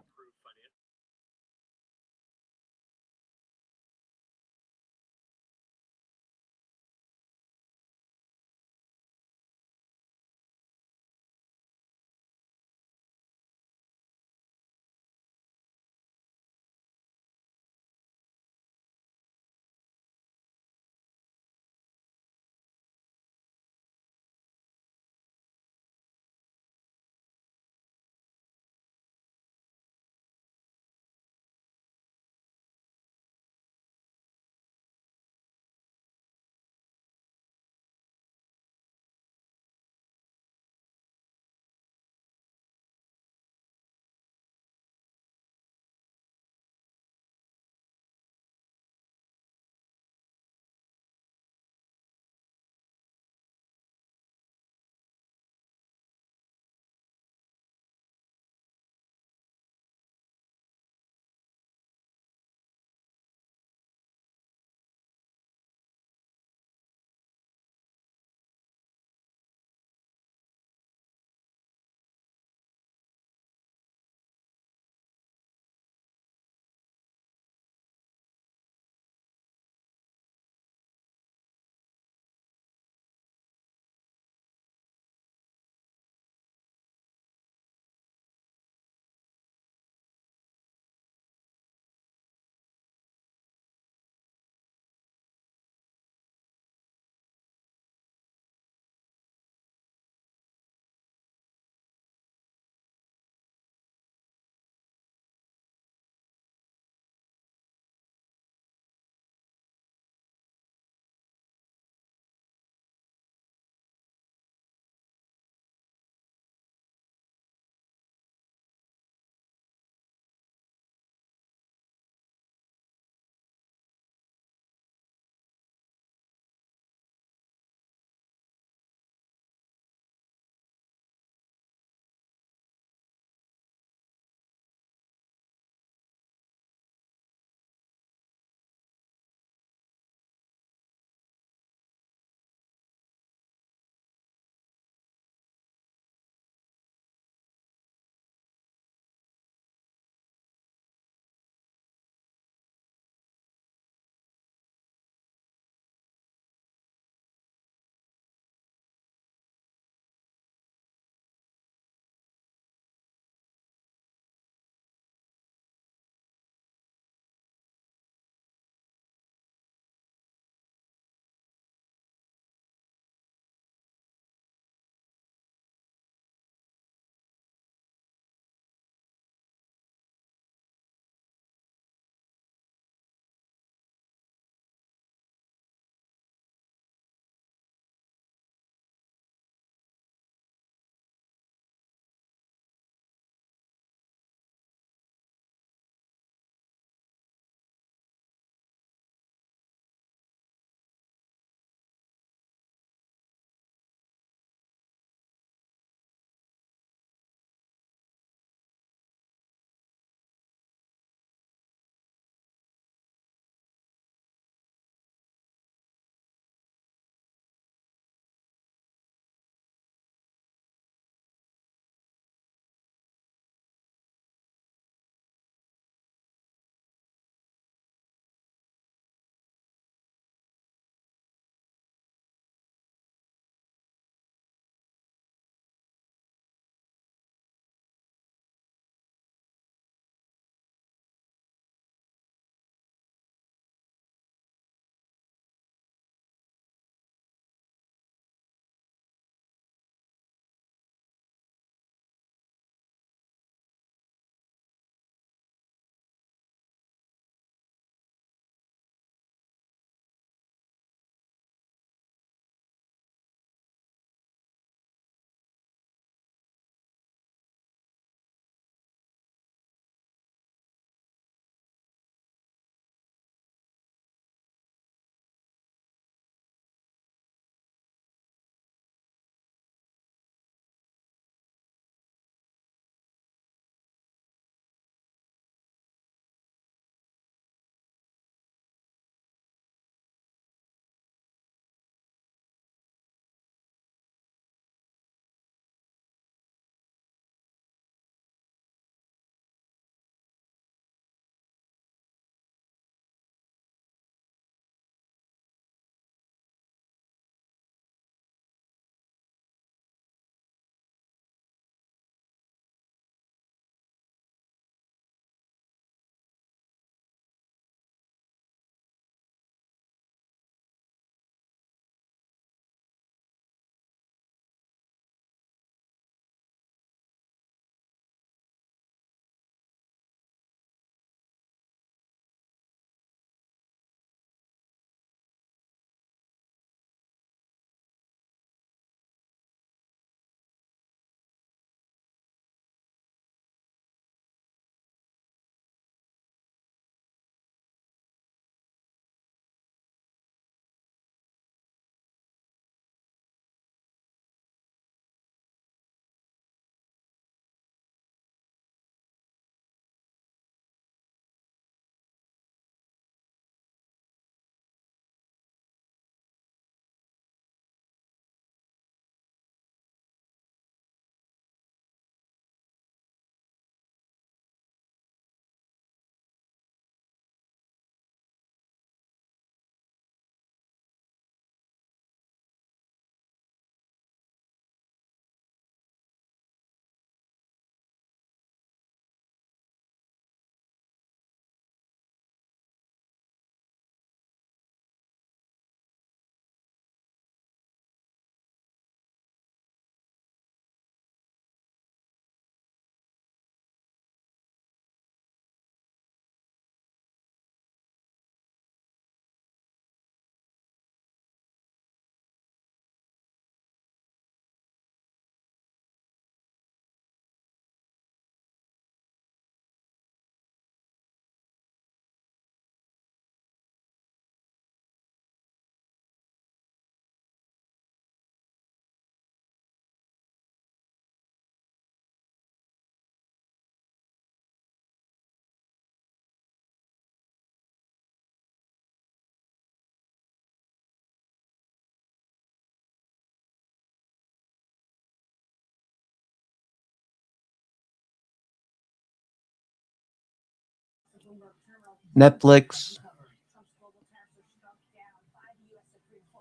Netflix.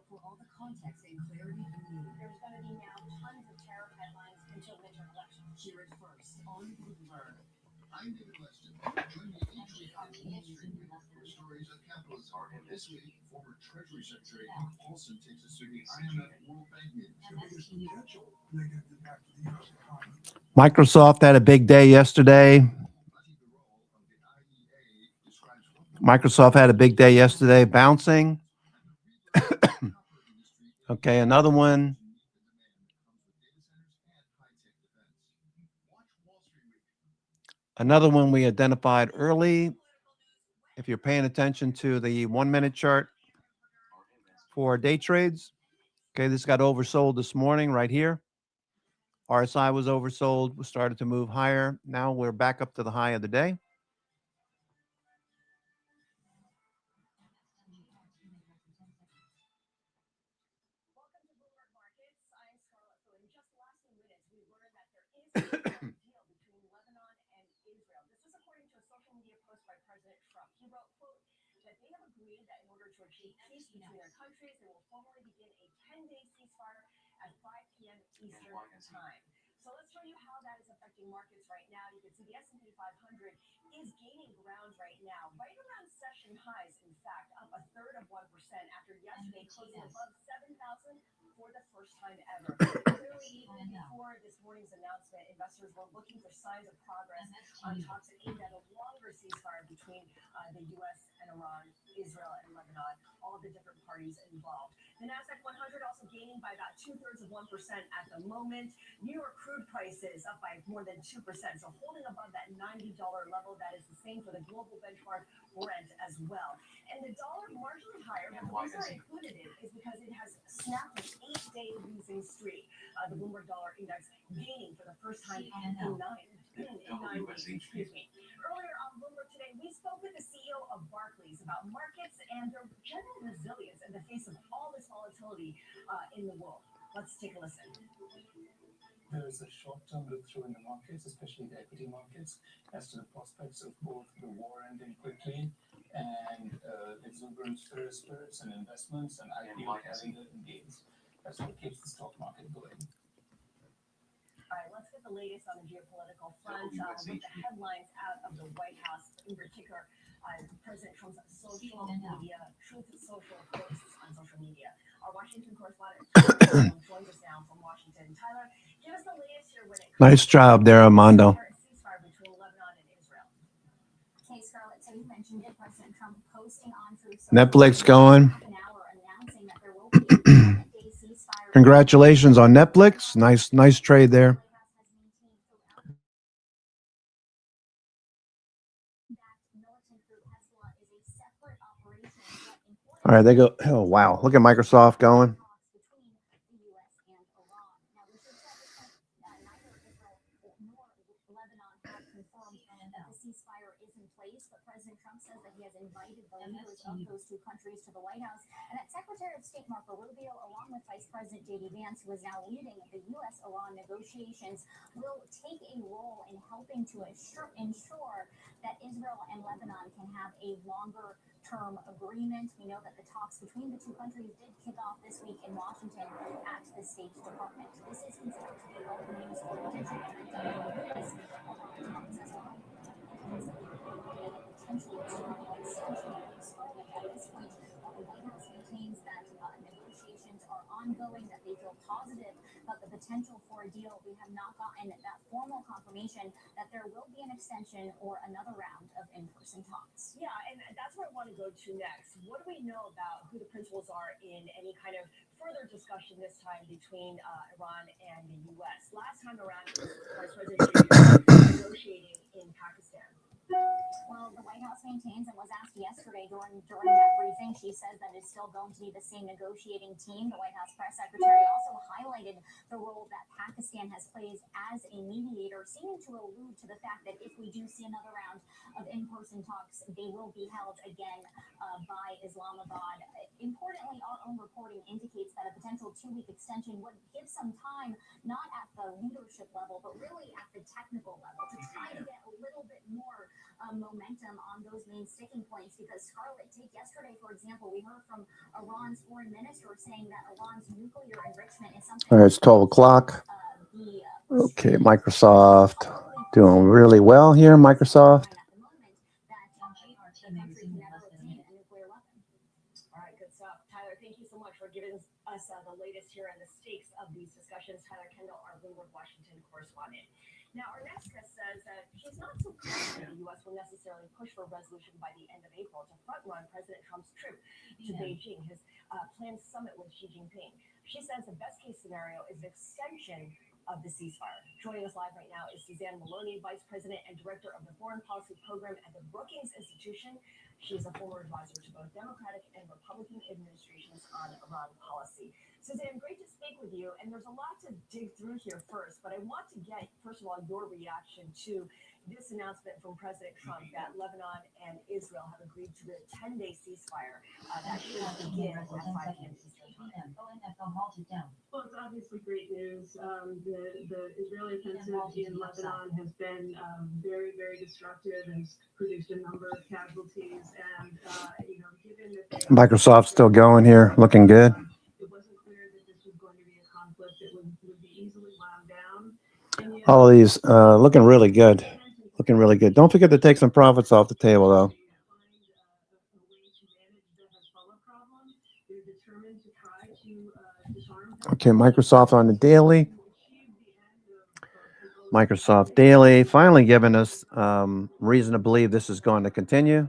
For all the context and clarity you need. There's going to be now tons of tariff headlines until midterm elections. Hear it first on Bloomberg. I'm David Weston. Join me each week on Wall Street Week for stories of capitalism. And this week, former Treasury Secretary Nick Paulson takes us to the IMF World Bank meeting. Microsoft had a big day yesterday. Microsoft had a big day yesterday, bouncing. Okay, another one. Another one we identified early. If you're paying attention to the 1-minute chart for day trades. Okay, this got oversold this morning right here. RSI was oversold. We started to move higher. Now we're back up to the high of the day. Welcome to Bloomberg Markets. I'm Scarlett Fu. In just the last few minutes, we learned that there is a deal between Lebanon and Israel. This was according to a social media post by President Trump. He wrote, quote, that they have agreed that in order to achieve peace between their countries, they will formally begin a 10-day ceasefire at 5 p.m. Eastern time. So let's show you how that is affecting markets right now. You can see the S&P 500 is gaining ground right now, right around session highs, in fact, up 1/3 of 1% after yesterday closing above 7,000 for the first time ever. Clearly, even before this morning's announcement, investors were looking for signs of progress on talks aimed at a longer ceasefire between the U.S. and Iran, Israel and Lebanon, all of the different parties involved. The Nasdaq 100 also gaining by about 2/3 of 1% at the moment. New York crude prices up by more than 2%, so holding above that $90 level. That is the same for the global benchmark Brent as well. And the dollar marginally higher, but the reason I included it is because it has snapped an 8-day losing streak. The Bloomberg Dollar Index gaining for the first time in 9 days. Excuse me. Earlier on Bloomberg today, we spoke with the CEO of Barclays about markets and their general resilience in the face of all this volatility in the world. Let's take a listen. There is a short-term look-through in the markets, especially the equity markets, as to the prospects of both the war ending quickly and exuberant spirits and investments and IPO calendar and gains. That's what keeps the stock market going. All right, let's get the latest on the geopolitical front with the headlines out of the White House, in particular, President Trump's social media, Truth Social posts on social media. Our Washington correspondent Tyler joins us now from Washington. Tyler, give us the latest here when it comes Nice job there, Armando. ceasefire between Lebanon and Israel. Okay, Scarlett, so you mentioned it, President Trump posting on Truth Social Netflix going. half an hour announcing that there will be a 10-day ceasefire. Congratulations on Netflix. Nice trade there. All right, they go. Oh, wow. Look at Microsoft going. Ceasefire is in place, but President Trump says that he has invited the leaders of those two countries to the White House, and that Secretary of State Marco Rubio, along with Vice President J.D. Vance, who is now leading the U.S.-Iran negotiations, will take a role in helping to ensure that Israel and Lebanon can have a longer-term agreement. We know that the talks between the two countries did kick off this week in Washington at the State Department. This is considered to be welcome news for potential momentum in the U.S. talks as well. Potentially starting an extension of the experiment at this point. The White House maintains that negotiations are ongoing, that they feel positive about the potential for a deal. We have not gotten that formal confirmation that there will be an extension or another round of in-person talks. Yeah, and that's where I want to go to next. What do we know about who the principals are in any kind of further discussion this time between Iran and the U.S.? Last time around, it was Vice President negotiating in Pakistan. Well, the White House maintains and was asked yesterday during that briefing. She says that it's still going to be the same negotiating team. The White House press secretary also highlighted the role that Pakistan has played as a mediator, seeming to allude to the fact that if we do see another round of in-person talks, they will be held again by Islamabad. Importantly, our own reporting indicates that a potential 2-week extension would give some time, not at the leadership level, but really at the technical level, to try to get a little bit more momentum on those main sticking points. Because Scarlett, take yesterday, for example, we heard from Iran's foreign minister saying that Iran's nuclear enrichment is something. All right, it's 12 o'clock. Okay, Microsoft doing really well here. Microsoft. All right, good stuff. Tyler, thank you so much for giving us the latest here and the stakes of these discussions. Tyler Kendall, our Bloomberg Washington correspondent. Now, our next guest says that she's not so confident the U.S. will necessarily push for a resolution by the end of April to front-run President Trump's trip to Beijing, his planned summit with Xi Jinping. She says the best-case scenario is an extension of the ceasefire. Joining us live right now is Suzanne Maloney, Vice President and Director of the Foreign Policy Program at the Brookings Institution. She is a former advisor to both Democratic and Republican administrations on Iran policy. Suzanne, great to speak with you. And there's a lot to dig through here first, but I want to get, first of all, your reaction to this announcement from President Trump that Lebanon and Israel have agreed to the 10-day ceasefire that should begin at 5 p.m. Eastern Time. Well, it's obviously great news. The Israeli offensive in Lebanon has been very, very destructive and has produced a number of casualties. And, given that Microsoft's still going here, looking good. It wasn't clear that this was going to be a conflict that would be easily wound down. All of these looking really good. Looking really good. Don't forget to take some profits off the table, though. Okay, Microsoft on the daily. Microsoft daily finally giving us reason to believe this is going to continue.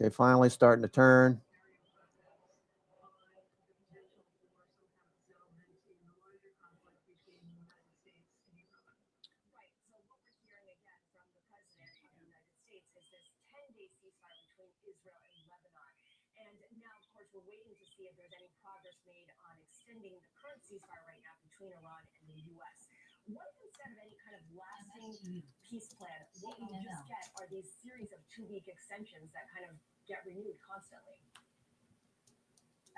Okay, finally starting to turn. We're waiting to see if there's any progress made on extending the current ceasefire right now between Iran and the U.S. What if instead of any kind of lasting peace plan, what we just get are these series of 2-week extensions that kind of get renewed constantly?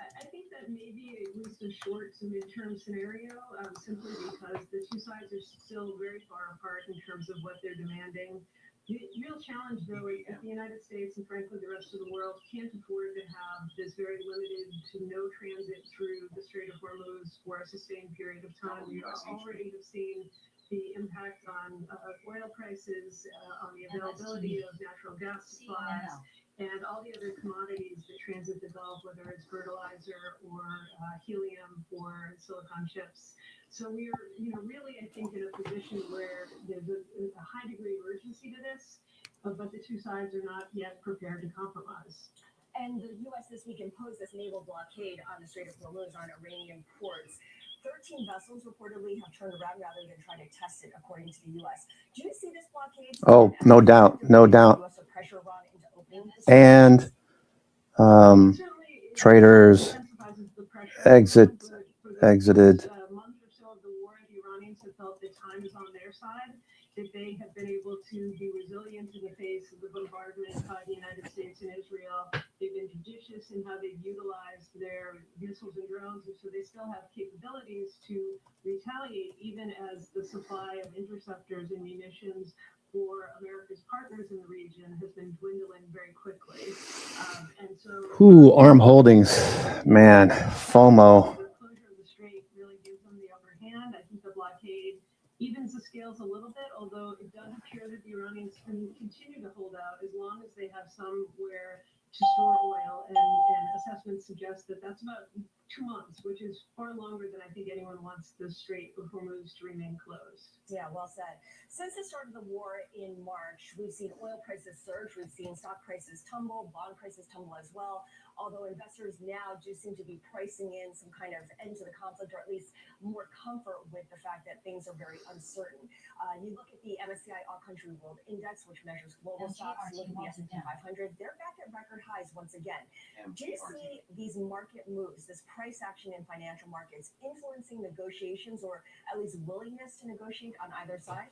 I think that may be at least a short to midterm scenario, simply because the two sides are still very far apart in terms of what they're demanding. The real challenge, though, is that the United States and frankly the rest of the world can't afford to have this very limited to no transit through the Strait of Hormuz for a sustained period of time. We already have seen the impact on oil prices, on the availability of natural gas supplies, and all the other commodities that transit the Gulf, whether it's fertilizer or helium for silicon chips. So we are, really, I think, in a position where there's a high degree of urgency to this, but the two sides are not yet prepared to compromise. And the U.S. this week imposed this naval blockade on the Strait of Hormuz on Iranian ports. 13 vessels reportedly have turned around rather than trying to test it, according to the U.S. Do you see this blockade? Oh, no doubt, no doubt. And traders exited. Have felt that time is on their side, that they have been able to be resilient in the face of the bombardment by the United States and Israel. They've been judicious in how they've utilized their missiles and drones, and so they still have capabilities to retaliate, even as the supply of interceptors and munitions for America's partners in the region has been dwindling very quickly. And so, Arm Holdings, man, FOMO. The closure of the strait really gives them the upper hand. I think the blockade evens the scales a little bit, although it does appear that the Iranians can continue to hold out as long as they have somewhere to store oil, and assessments suggest that that's about 2 months, which is far longer than I think anyone wants the Strait of Hormuz to remain closed. Yeah, well said. Since the start of the war in March, we've seen oil prices surge, we've seen stock prices tumble, bond prices tumble as well, although investors now do seem to be pricing in some kind of end to the conflict, or at least more comfort with the fact that things are very uncertain. You look at the MSCI All Country World Index, which measures global stocks, you look at the S&P 500, they're back at record highs once again. Do you see these market moves, this price action in financial markets, influencing negotiations, or at least willingness to negotiate on either side?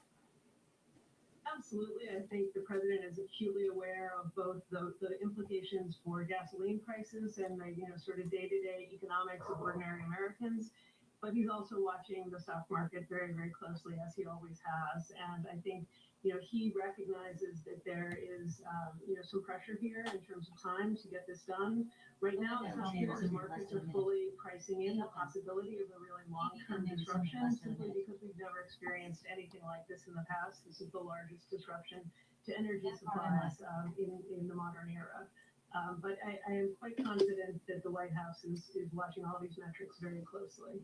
Absolutely. I think the president is acutely aware of both the implications for gasoline prices and the sort of day-to-day economics of ordinary Americans. But he's also watching the stock market very, very closely, as he always has. And I think he recognizes that there is, some pressure here in terms of time to get this done. Right now, the markets are fully pricing in the possibility of a really long-term disruption, simply because we've never experienced anything like this in the past. This is the largest disruption to energy supplies in the modern era. But I am quite confident that the White House is watching all these metrics very closely.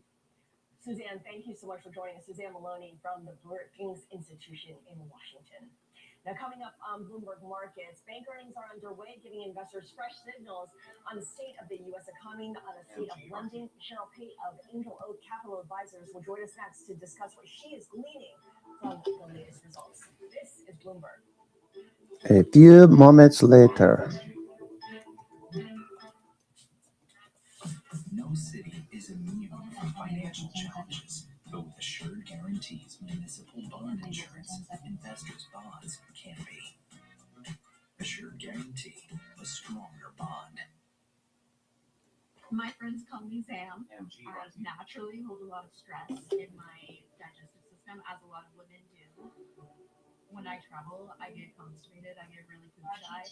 Suzanne, thank you so much for joining us. Suzanne Maloney from the Brookings Institution in Washington. Now, coming up on Bloomberg Markets, bank earnings are underway, giving investors fresh signals on the state of the U.S. economy, on the state of lending. Cheryl Pate of Angel Oak Capital Advisors will join us next to discuss what she is gleaning from the latest results. This is Bloomberg. A few moments later. No city is immune from financial challenges, but with Assured Guarantees municipal bond insurance, investors' bonds can be. Assured Guarantee, a stronger bond. My friends call me Sam. I naturally hold a lot of stress in my digestive system, as a lot of women do. When I travel, I get constipated, I get really food shy.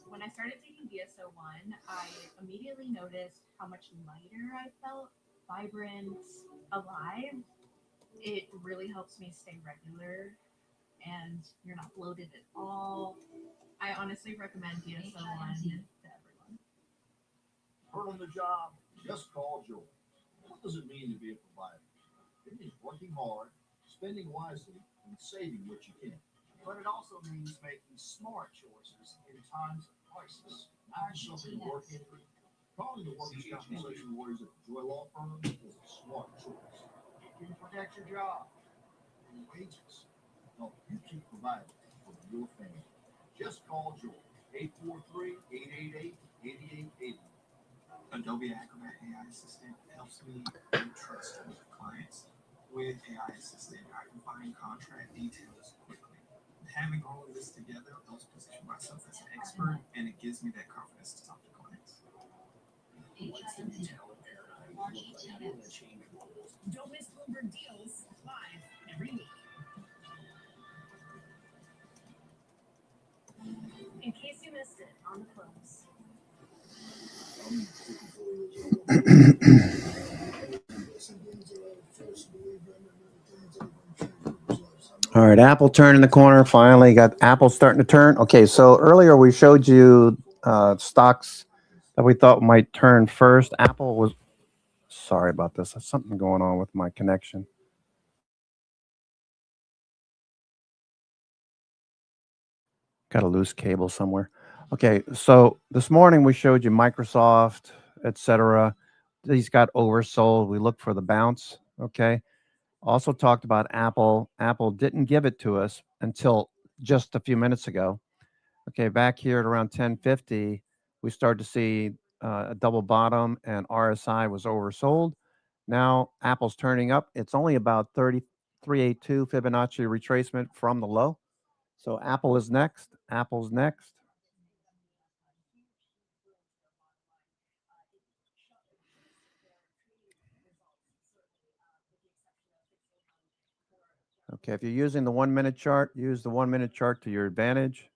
When I started taking DSO1, I immediately noticed how much lighter I felt, vibrant, alive. It really helps me stay regular, and you're not bloated at all. I honestly recommend DSO1 to everyone. Hurt on the job, just call Joel. What does it mean to be a provider? It means working hard, spending wisely, and saving what you can. But it also means making smart choices in times of crisis. Find something to work into. Calling the workers' compensation lawyers at the Joy Law Firm is a smart choice. It can protect your job and wages. Help you keep providing for your family. Just call Joy. 843-888-8880. Adobe Acrobat AI Assistant helps me build trust with clients. With AI Assistant, I can find contract details quickly. Having all of this together helps position myself as an expert, and it gives me that confidence to talk to clients. What's the new talent paradigm look like? How do you want to change roles? Don't miss Bloomberg Deals live every week. In case you missed it on the close. All right, Apple turning the corner. Finally got Apple starting to turn. Okay, so earlier we showed you stocks that we thought might turn first. Apple was, sorry about this. There's something going on with my connection. Got a loose cable somewhere. Okay, so this morning we showed you Microsoft, etc. These got oversold. We looked for the bounce. Okay. Also talked about Apple. Apple didn't give it to us until just a few minutes ago. Okay, back here at around 10:50, we started to see a double bottom, and RSI was oversold. Now Apple's turning up. It's only about 3382 Fibonacci retracement from the low. So Apple is next. Apple's next. Okay, if you're using the 1 minute chart, use the 1 minute chart to your advantage.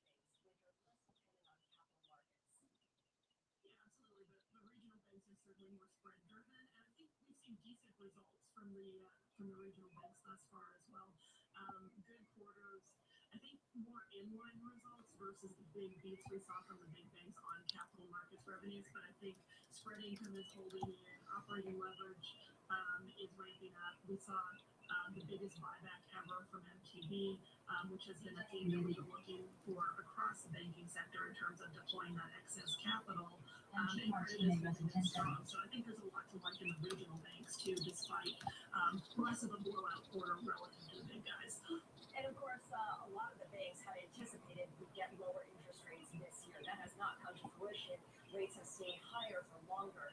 From the regional banks thus far as well. Good quarters. I think more inline results versus the big beats we saw from the big banks on capital markets revenues. But I think spread income is holding in. Operating leverage is ramping up. We saw the biggest buyback ever from MTB, which has been a theme that we've been looking for across the banking sector in terms of deploying that excess capital. And part of this has been strong. So I think there's a lot to like in the regional banks too, despite less of a blowout quarter relative to the big guys. And of course, a lot of the banks had anticipated we'd get lower interest rates this year. That has not come to fruition. Rates have stayed higher for longer.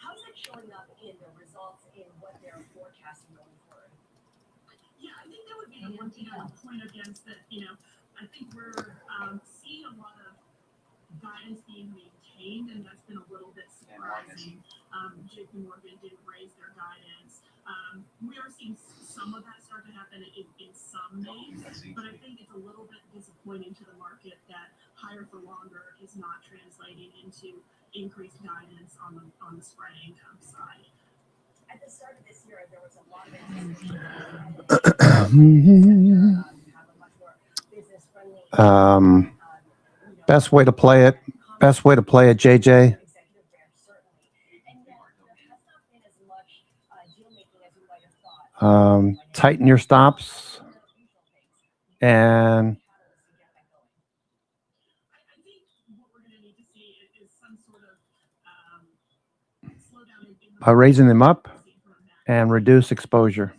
How's that showing up in the results in what they're forecasting going forward? Yeah, I think that would be the one thing I would point against that, I think we're seeing a lot of guidance being maintained, and that's been a little bit surprising. JP Morgan didn't raise their guidance. We are seeing some of that start to happen in some names, but I think it's a little bit disappointing to the market that higher for longer is not translating into increased guidance on the spread income side. At the start of this year, there was a lot of anticipation have a much more business-friendly. Best way to play it. Best way to play it, JJ. Tighten your stops and by raising them up and reduce exposure.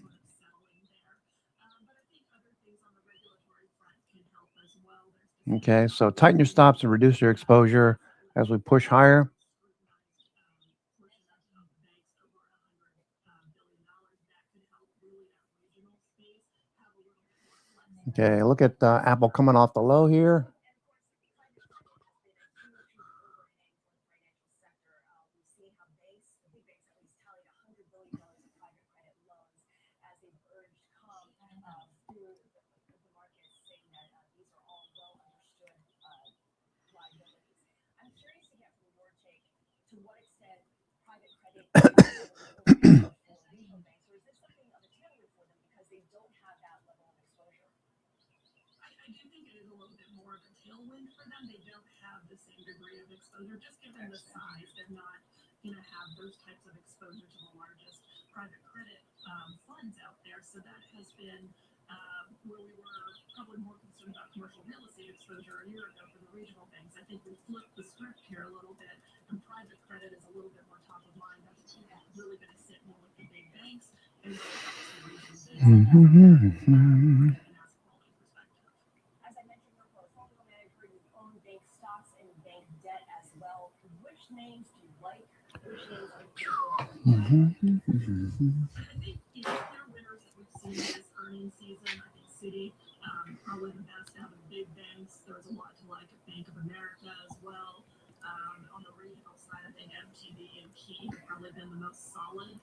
Okay, so tighten your stops and reduce your exposure as we push higher. Okay, look at Apple coming off the low here. Just given the size, they're not going to have those types of exposure to the largest private credit funds out there. So that has been where we were probably more concerned about commercial real estate exposure a year ago from the regional banks. I think we flipped the script here a little bit, and private credit is a little bit more top of mind. That's really going to sit more with the big banks and really help the regional banks. As I mentioned, your portfolio manager, you own bank stocks and bank debt as well. Which names do you like? Which names are you I think clear winners that we've seen this earnings season. I think Citi probably the best out of the big banks. There's a lot to like at Bank of America as well. On the regional side, I think MTB and Key have probably been the most solid.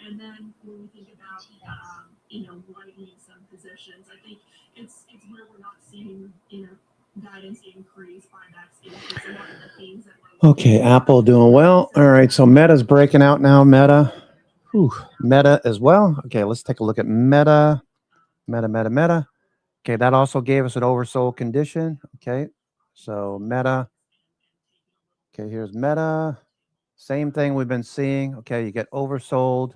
And then when we think about widening some positions, I think it's where we're not seeing guidance increase, buybacks increase, a lot of the themes that we're Okay, Apple doing well. All right, so Meta's breaking out now. Meta as well. Okay, let's take a look at Meta. Okay, that also gave us an oversold condition. Okay, so Meta. Okay, here's Meta. Same thing we've been seeing. Okay, you get oversold.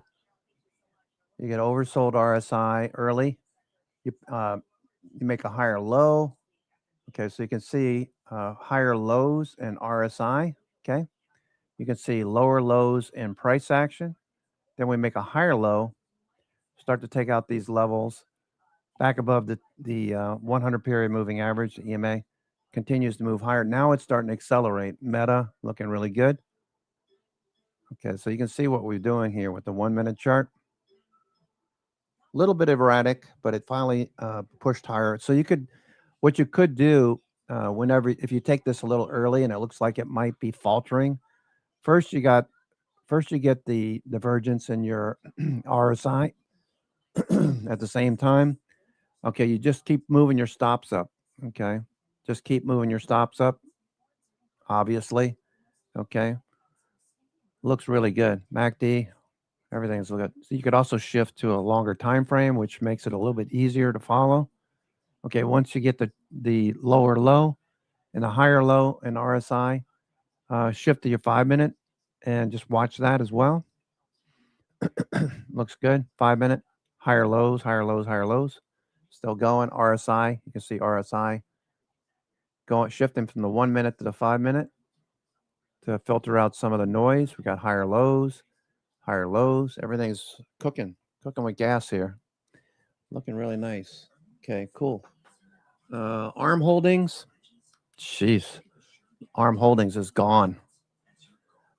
You get oversold RSI early. You make a higher low. Okay, so you can see higher lows in RSI. Okay, you can see lower lows in price action. Then we make a higher low, start to take out these levels back above the 100 period moving average, the EMA, continues to move higher. Now it's starting to accelerate. Meta looking really good. Okay, so you can see what we're doing here with the 1 minute chart. A little bit erratic, but it finally pushed higher. So what you could do if you take this a little early and it looks like it might be faltering, first you get the divergence in your RSI at the same time. Okay, you just keep moving your stops up. Okay, just keep moving your stops up. Obviously, okay, looks really good. MACD, everything's good. So you could also shift to a longer time frame, which makes it a little bit easier to follow. Okay, once you get the lower low and the higher low in RSI, shift to your 5 minute and just watch that as well. Looks good. 5 minute, higher lows, higher lows, higher lows. Still going. RSI, you can see RSI shifting from the 1 minute to the 5 minute to filter out some of the noise. We got higher lows. Everything's cooking with gas here. Looking really nice. Okay, cool. ARM Holdings. Jeez. ARM Holdings is gone.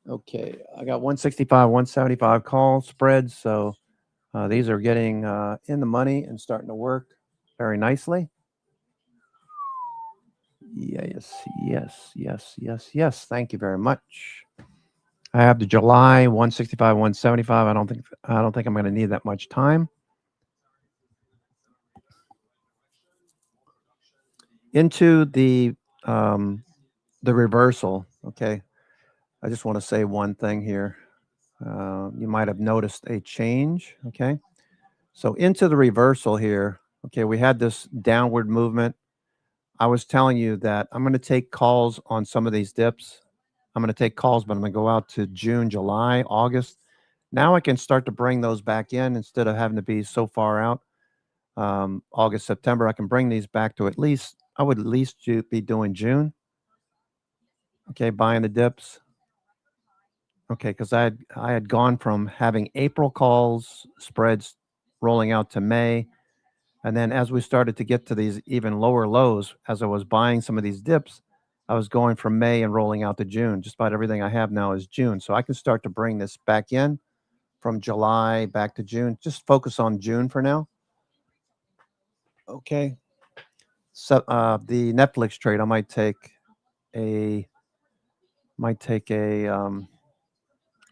Okay, I got 165, 175 call spreads. So these are getting in the money and starting to work very nicely. Yes. Thank you very much. I have the July 165, 175. I don't think I'm going to need that much time. Into the reversal. Okay. I just want to say one thing here. You might have noticed a change. Okay. So into the reversal here. Okay. We had this downward movement. I was telling you that I'm going to take calls on some of these dips. I'm going to take calls, but I'm going to go out to June, July, August. Now I can start to bring those back in instead of having to be so far out. August, September, I can bring these back to I would at least be doing June. Okay, buying the dips. Okay, because I had gone from having April calls spreads rolling out to May. And then as we started to get to these even lower lows, as I was buying some of these dips, I was going from May and rolling out to June. Just about everything I have now is June. So I can start to bring this back in from July back to June. Just focus on June for now. Okay. So the Netflix trade, I might take a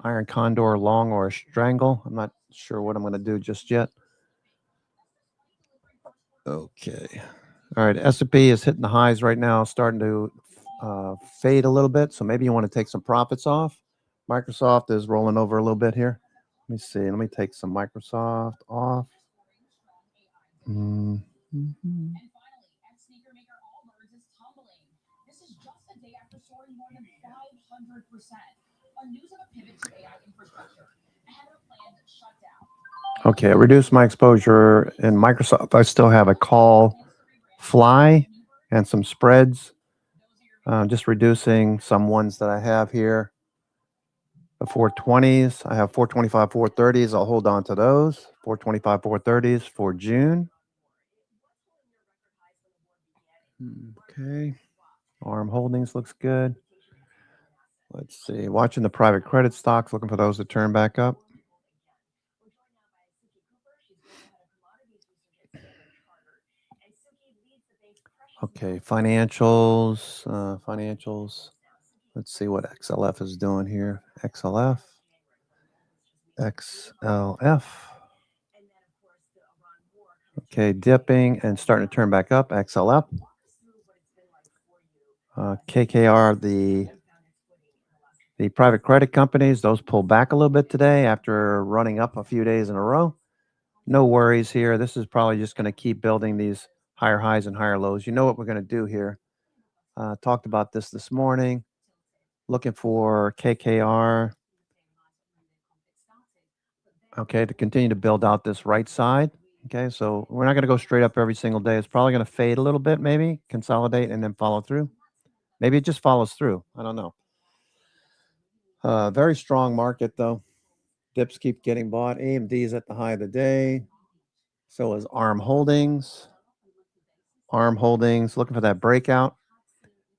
iron condor long or a strangle. I'm not sure what I'm going to do just yet. Okay. All right. S&P is hitting the highs right now, starting to fade a little bit. So maybe you want to take some profits off. Microsoft is rolling over a little bit here. Let me see. Let me take some Microsoft off. Mm-hmm. Okay, I reduced my exposure in Microsoft. I still have a call fly and some spreads. Just reducing some ones that I have here. The 420s. I have 425, 430s. I'll hold on to those. 425, 430s for June. Okay. ARM Holdings looks good. Let's see. Watching the private credit stocks, looking for those to turn back up. Okay, financials. Let's see what XLF is doing here. XLF. Okay, dipping and starting to turn back up. XLF. KKR, the private credit companies, those pulled back a little bit today after running up a few days in a row. No worries here. This is probably just going to keep building these higher highs and higher lows. You know what we're going to do here. Talked about this morning. Looking for KKR. Okay, to continue to build out this right side. Okay, so we're not going to go straight up every single day. It's probably going to fade a little bit, maybe consolidate and then follow through. Maybe it just follows through. I don't know. Very strong market, though. Dips keep getting bought. AMD is at the high of the day. So is ARM Holdings. ARM Holdings looking for that breakout.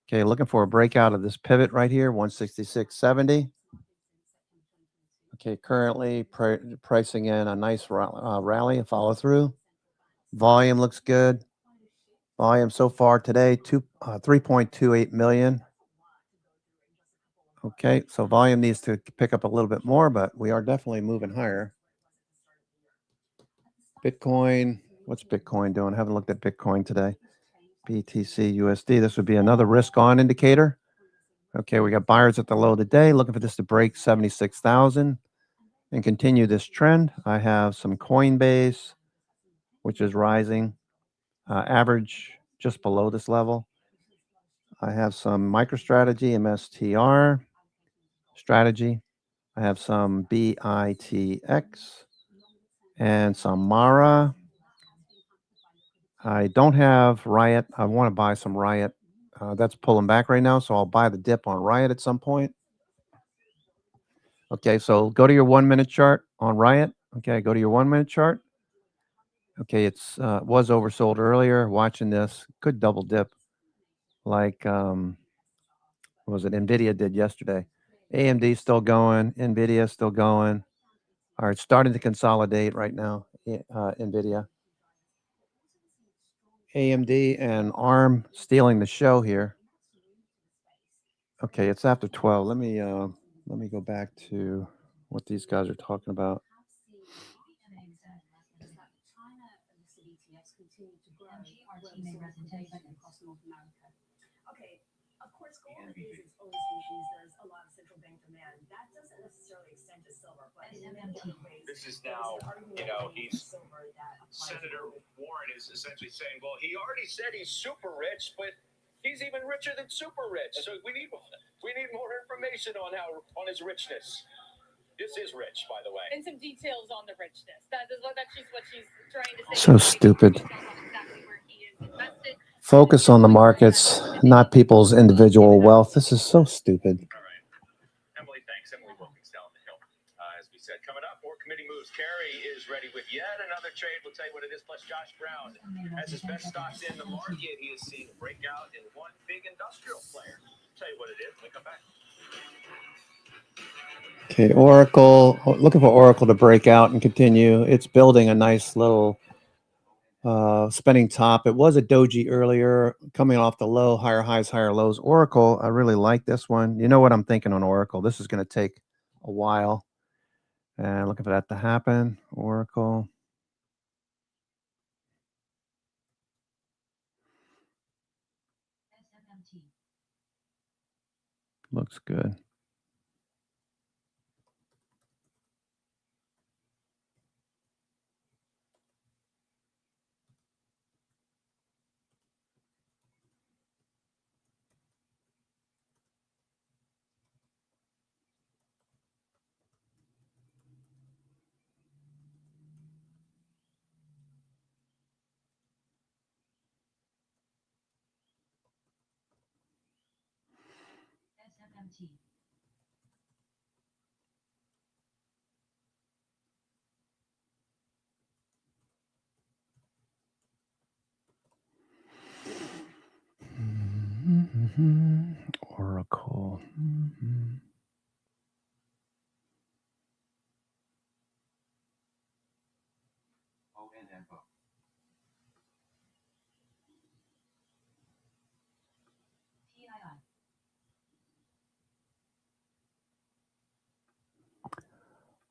Okay, looking for a breakout of this pivot right here, 166.70. Okay, currently pricing in a nice rally and follow through. Volume looks good. Volume so far today, 3.28 million. Okay, so volume needs to pick up a little bit more, but we are definitely moving higher. Bitcoin, what's Bitcoin doing? I haven't looked at Bitcoin today. BTC USD, this would be another risk on indicator. Okay, we got buyers at the low of the day, looking for this to break 76,000 and continue this trend. I have some Coinbase, which is rising, average just below this level. I have some MicroStrategy, MSTR strategy. I have some BITX and some Mara. I don't have Riot. I want to buy some Riot. That's pulling back right now, so I'll buy the dip on Riot at some point. Okay, so go to your 1 minute chart on Riot. Okay, go to your 1 minute chart. Okay, it's was oversold earlier. Watching this, could double dip like what was it? NVIDIA did yesterday. AMD still going. NVIDIA still going. All right, starting to consolidate right now. NVIDIA, AMD, and ARM stealing the show here. Okay, it's after 12. Let me Let me go back to what these guys are talking about. Okay, of course, gold is its own species. There's a lot of central bank demand. That doesn't necessarily extend to silver, but in many other ways. This is now, Senator Warren is essentially saying, well, he already said he's super rich, but he's even richer than super rich. So we need more information on his richness. This is rich, by the way. And some details on the richness. That's what she's trying to say. So stupid. Focus on the markets, not people's individual wealth. This is so stupid. All right. Emily, thanks. Emily Wilkins down the hill. As we said, coming up, more committee moves. Carrie is ready with yet another trade. We'll tell you what it is. Plus, Josh Brown has his best stocks in the market. He is seeing a breakout in one big industrial player. I'll tell you what it is when we come back. Okay, Oracle. Looking for Oracle to break out and continue. It's building a nice little spending top. It was a doji earlier, coming off the low, higher highs, higher lows. Oracle, I really like this one. You know what I'm thinking on Oracle. This is going to take a while. And looking for that to happen. Oracle. Looks good. Oracle.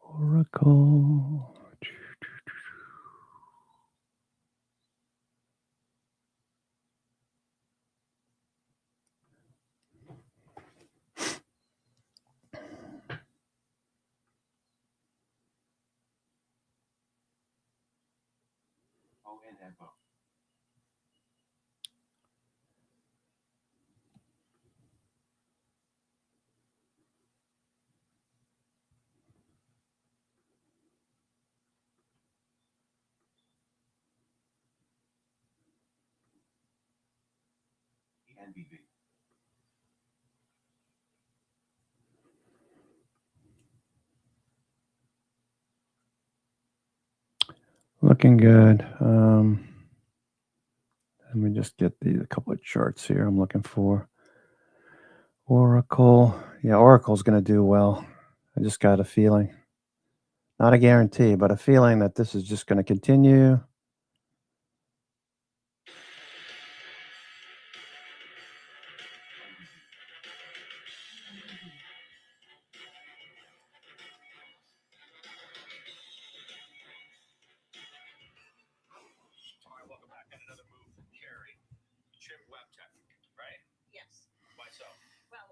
Oracle. Looking good. Let me just get a couple of charts here I'm looking for. Oracle. Yeah, Oracle's going to do well. I just got a feeling. Not a guarantee, but a feeling that this is just going to continue. All right, welcome back. And another move from Carrie. Chip Web Tech, right? Yes. Why so? Well,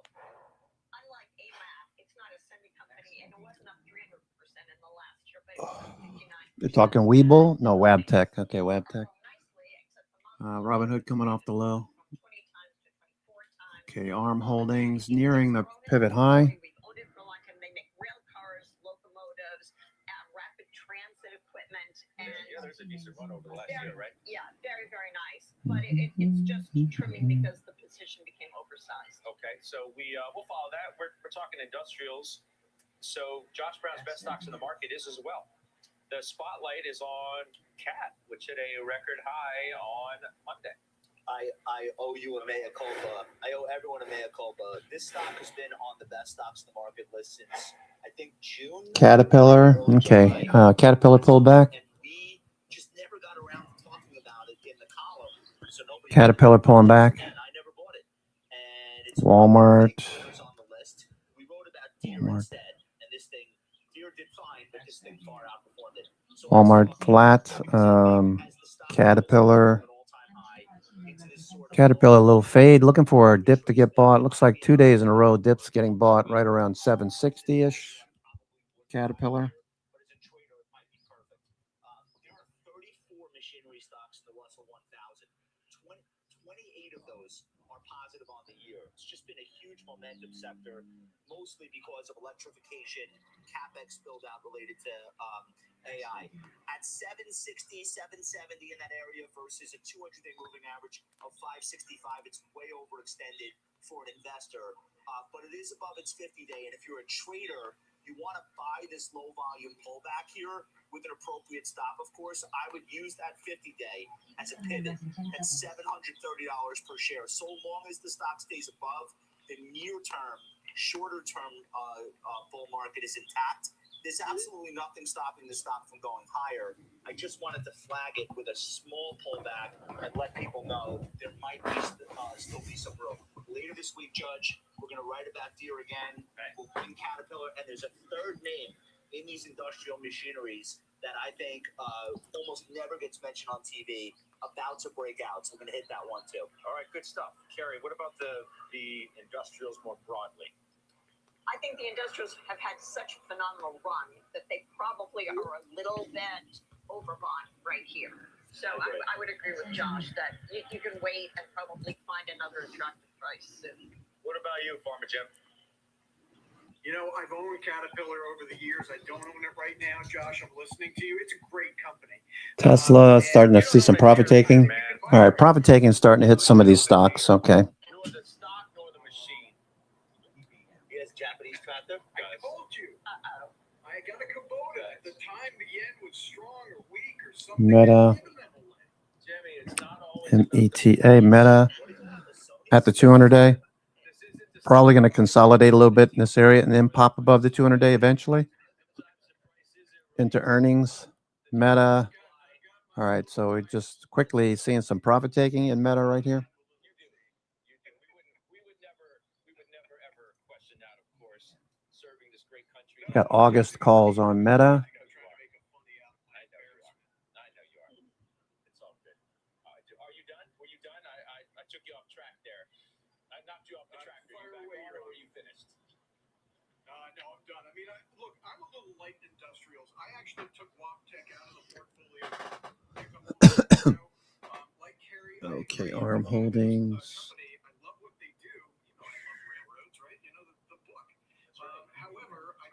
unlike AMAT, it's not a semi company, and it wasn't up 300% in the last year, but it was up 59%. They're talking Webull? No, WebTech. Okay, WebTech. Robinhood coming off the low. Okay, ARM Holdings nearing the pivot high. We own it for a long time. They make rail cars, locomotives, rapid transit equipment, and Yeah, there's a decent run over the last year, right? yeah, very, very nice. But it's just trimming because the position became oversized. Okay, so we'll follow that. We're talking industrials. So Josh Brown's best stocks in the market is as well. The spotlight is on CAT, which hit a record high on Monday. I owe you a mea culpa. I owe everyone a mea culpa. This stock has been on the best stocks in the market list since, I think, June. Caterpillar. Okay. Caterpillar pulled back. And we just never got around to talking about it in the column. So nobody Caterpillar pulling back. and I never bought it. And it's Walmart. on the list. We wrote about Deere Walmart. instead. And this thing, Deere did fine, but this thing far outperformed it. So Walmart flat. Caterpillar. Caterpillar, a little fade. Looking for a dip to get bought. Looks like 2 days in a row, dips getting bought right around 760-ish. Caterpillar. There are 34 machinery stocks in the Russell 1000. 28 of those are positive on the year. It's just been a huge momentum sector, mostly because of electrification, CapEx build out related to AI. At 760, 770 in that area versus a 200-day moving average of 565, it's way overextended for an investor. But it is above its 50-day, and if you're a trader, you want to buy this low volume pullback here with an appropriate stop, of course. I would use that 50-day as a pivot at $730 per share. So long as the stock stays above the near-term, shorter-term bull market is intact, there's absolutely nothing stopping the stock from going higher. I just wanted to flag it with a small pullback and let people know there might be still be some room. Later this week, Judge, we're going to write about Deere again. We'll bring Caterpillar, and there's a third name in these industrial machineries that I think almost never gets mentioned on TV, about to break out. So I'm going to hit that one too. All right, good stuff. Carrie, what about the industrials more broadly? I think the industrials have had such a phenomenal run that they probably are a little bit overbought right here. So I would agree with Josh that you can wait and probably find another attractive price soon. What about you, Farmer Jim? You know, I've owned Caterpillar over the years. I don't own it right now, Josh. I'm listening to you. It's a great company. Tesla starting to see some profit taking. All right, profit taking is starting to hit some of these stocks. Okay. Nor the stock nor the machine. He has Japanese tractor. I told you. I got a Kubota at the time the yen was strong or weak or something. Meta. Jimmy, it's not always META. Meta at the 200-day. Probably going to consolidate a little bit in this area and then pop above the 200-day eventually into earnings. Meta. All right, so we're just quickly seeing some profit taking in Meta right here. We would never ever question that, of course. Serving this great country. Got August calls on Meta. I know you are. It's all good. Are you done? Were you done? I took you off track there. I knocked you off the track. Are you back on, or are you finished? No, I'm done. I mean, look, I'm a little light in industrials. I actually took Waptec out of the portfolio. Like Carrie, Okay, ARM Holdings. I love what they do. You know, I love railroads, right? You know the book. However, I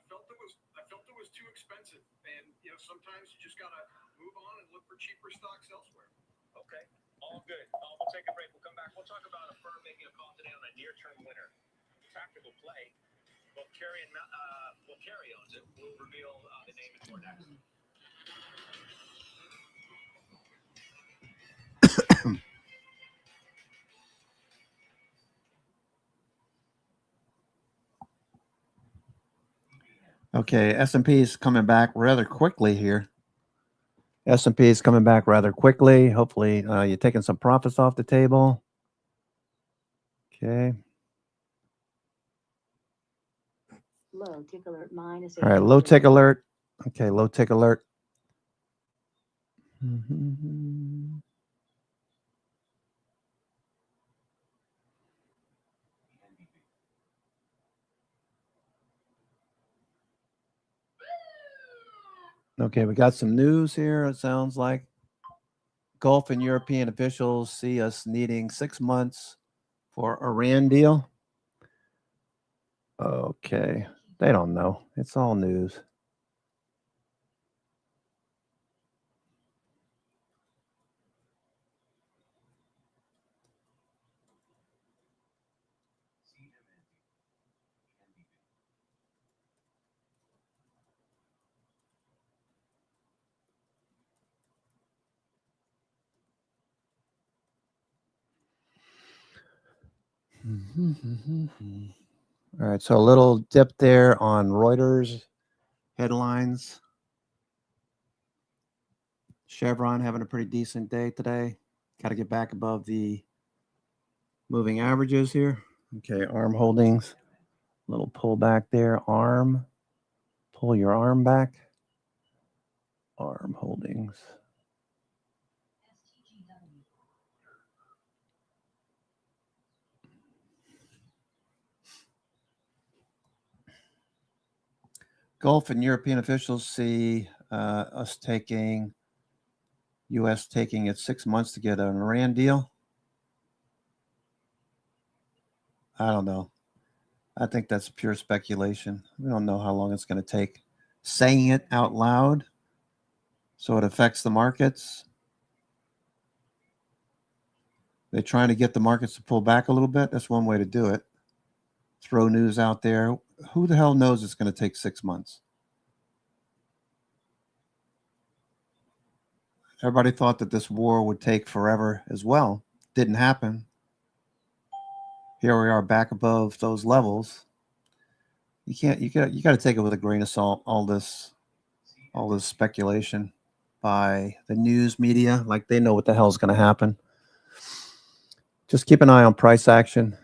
felt it was too expensive, and you know sometimes you just gotta move on and look for cheaper stocks elsewhere. Okay, all good. We'll take a break. We'll come back. We'll talk about a firm making a call today on a near-term winner. Tactical play. Well, Carrie owns it. We'll reveal the name and more next. Okay, S&P is coming back rather quickly here. S&P is coming back rather quickly. Hopefully, you're taking some profits off the table. Okay. Low tick alert minus. All right, low tick alert. Okay, low tick alert. Okay, we got some news here. It sounds like Gulf and European officials see us needing 6 months for Iran deal. Okay, they don't know. It's all news. All right, so a little dip there on Reuters headlines. Chevron having a pretty decent day today. Got to get back above the moving averages here. Okay, ARM Holdings. Little pullback there. Arm. Pull your arm back. Arm holdings. Gulf and European officials see U.S. taking it 6 months to get an Iran deal. I don't know. I think that's pure speculation. We don't know how long it's going to take. Saying it out loud so it affects the markets. They're trying to get the markets to pull back a little bit. That's one way to do it. Throw news out there. Who the hell knows it's going to take 6 months? Everybody thought that this war would take forever as well. Didn't happen. Here we are back above those levels. You got to take it with a grain of salt, all this speculation by the news media, like they know what the hell is going to happen. Just keep an eye on price action.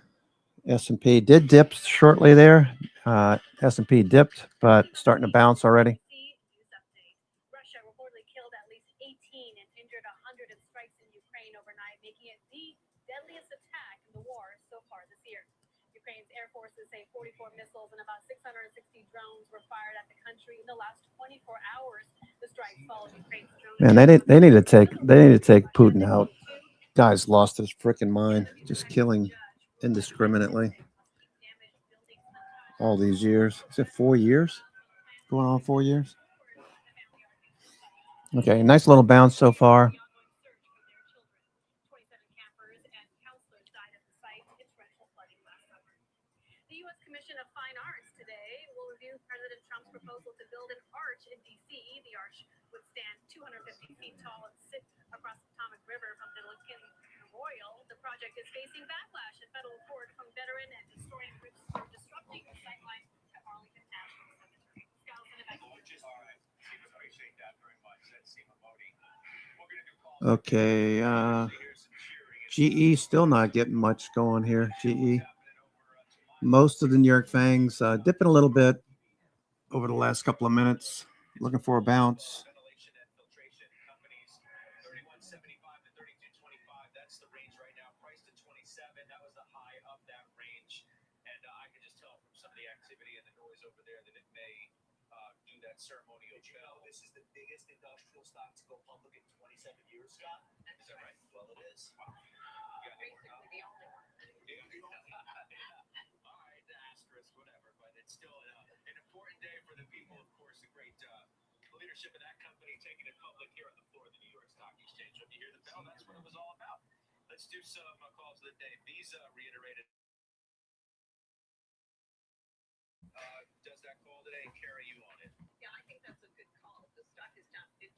S&P did dip shortly there. S&P dipped, but starting to bounce already. Russia reportedly killed at least 18 and injured 100 in strikes in Ukraine overnight, making it the deadliest attack in the war so far this year. Ukraine's air forces say 44 missiles and about 660 drones were fired at the country in the last 24 hours. The strikes followed Ukraine's drone. Man, they need to take Putin out. Guy's lost his freaking mind, just killing indiscriminately. All these years. Is it 4 years? Going on 4 years? Okay, nice little bounce so far. The U.S. Commission of Fine Arts today will review President Trump's proposal to build an arch in D.C. The arch would stand 250 feet tall and sit across the Potomac River from the Lincoln Memorial. The project is facing backlash in federal court from veteran and historian groups for disrupting the sightline at Arlington National Cemetery. Okay, GE still not getting much going here. GE. Most of the New York Fangs dipping a little bit over the last couple of minutes, looking for a bounce. That's the range right now, priced at 27. That was the high of that range. And I can just tell from some of the activity and the noise over there that it may do that ceremonial bell. This is the biggest industrial stock to go public in 27 years, Scott. Is that right? Well, it is. Wow. Basically the only one. All right, asterisk, whatever. But it's still an important day for the people, of course. A great leadership of that company taking it public here on the floor of the New York Stock Exchange. When you hear the bell, that's what it was all about. Let's do some calls of the day. Visa reiterated. Does that call today carry you on it? Yeah, I think that's a good call. The stock is down 15%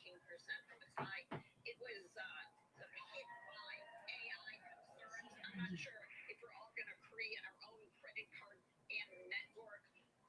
from its high. It was hit by AI concerns. I'm not sure if we're all going to create our own credit card and network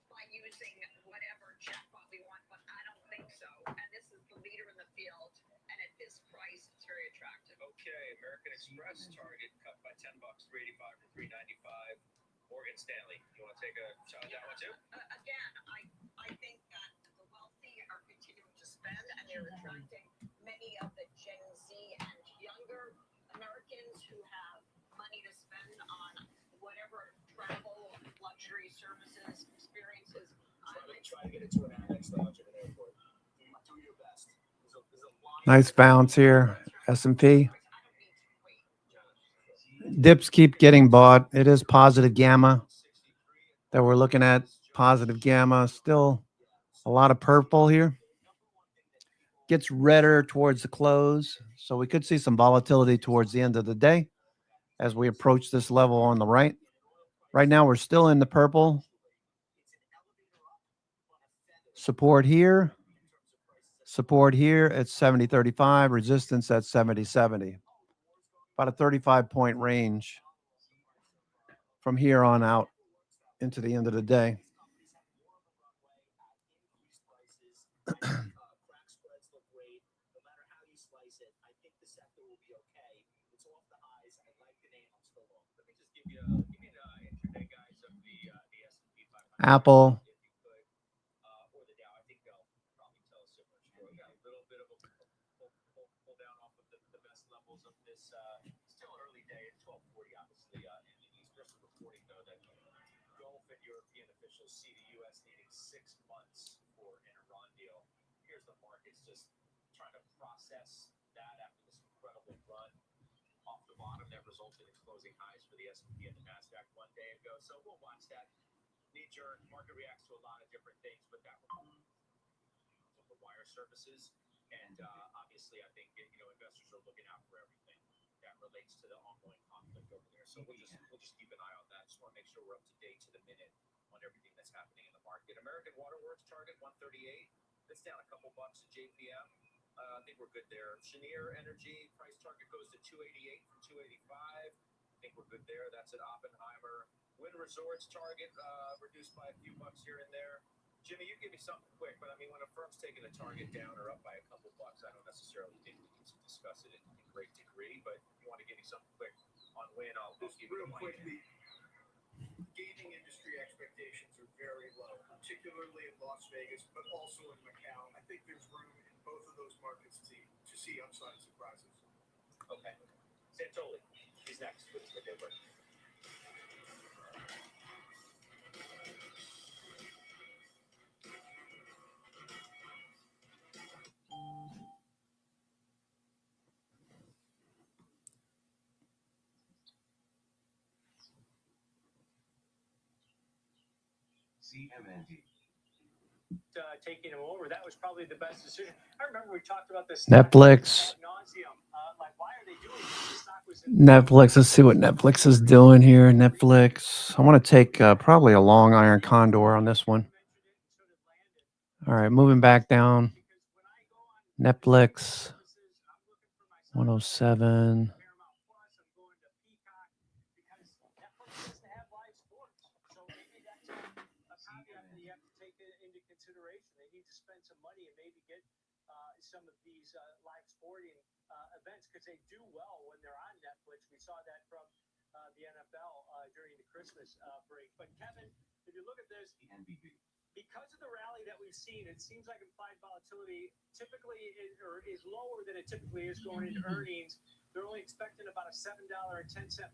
by using whatever chatbot we want, but I don't think so. And this is the leader in the field, and at this price, it's very attractive. Okay, American Express target cut by $10, 385 to 395. Morgan Stanley, you want to take a shot at that one too? Again, I think that the wealthy are continuing to spend, and they're attracting many of the Gen Z and younger Americans who have money to spend on whatever travel, luxury services, experiences. Try to get it to an Amex lounge at an airport. Do your best. Nice bounce here. S&P. Dips keep getting bought. It is positive gamma that we're looking at. Positive gamma. Still a lot of purple here. Gets redder towards the close. So we could see some volatility towards the end of the day as we approach this level on the right. Right now, we're still in the purple. Support here. Support here at 70.35. Resistance at 70.70. About a 35-point range from here on out into the end of the day. Apple. Or the Dow. I think they'll probably tell a similar story. Got a little bit of a pull down off of the best levels of this. Still early day at 12:40, obviously, in the East. There's some reporting, though, that Gulf and European officials see the U.S. needing 6 months for an Iran deal. Here's the markets just trying to process that after this incredible run off the bottom that resulted in closing highs for the S&P and the NASDAQ one day ago. So we'll watch that. Knee-jerk market reacts to a lot of different things, but that the wire services, and obviously, I think investors are looking out for everything that relates to the ongoing conflict over there. So we'll just keep an eye on that. Just want to make sure we're up to date to the minute on everything that's happening in the market. American Waterworks target 138. That's down a couple bucks at JPM. I think we're good there. Cheniere Energy price target goes to 288 from 285. I think we're good there. That's at Oppenheimer. Wynn Resorts target reduced by a few bucks here and there. Jimmy, you give me something quick, but I mean, when a firm's taking a target down or up by a couple bucks, I don't necessarily think we need to discuss it in great degree. But if you want to give me something quick on Wynn, I'll Just give you real the quickly, gaming industry expectations are very low, particularly in Las Vegas, but also in Macau. I think there's room in both of those markets to see upside surprises. Okay. Santoli, he's next with the paper. CMND. Taking him over, that was probably the best decision. I remember we talked about this. Netflix. Like, why are they doing this? The stock was Netflix. Let's see what Netflix is doing here. Netflix. I want to take probably a long iron condor on this one. All right, moving back down. Netflix. 107. some money and maybe get some of these live sporting events because they do well when they're on Netflix. We saw that from the NFL during the Christmas break. But Kevin, if you look at this, because of the rally that we've seen, it seems like implied volatility typically is lower than it typically is going into earnings. They're only expecting about a $7.10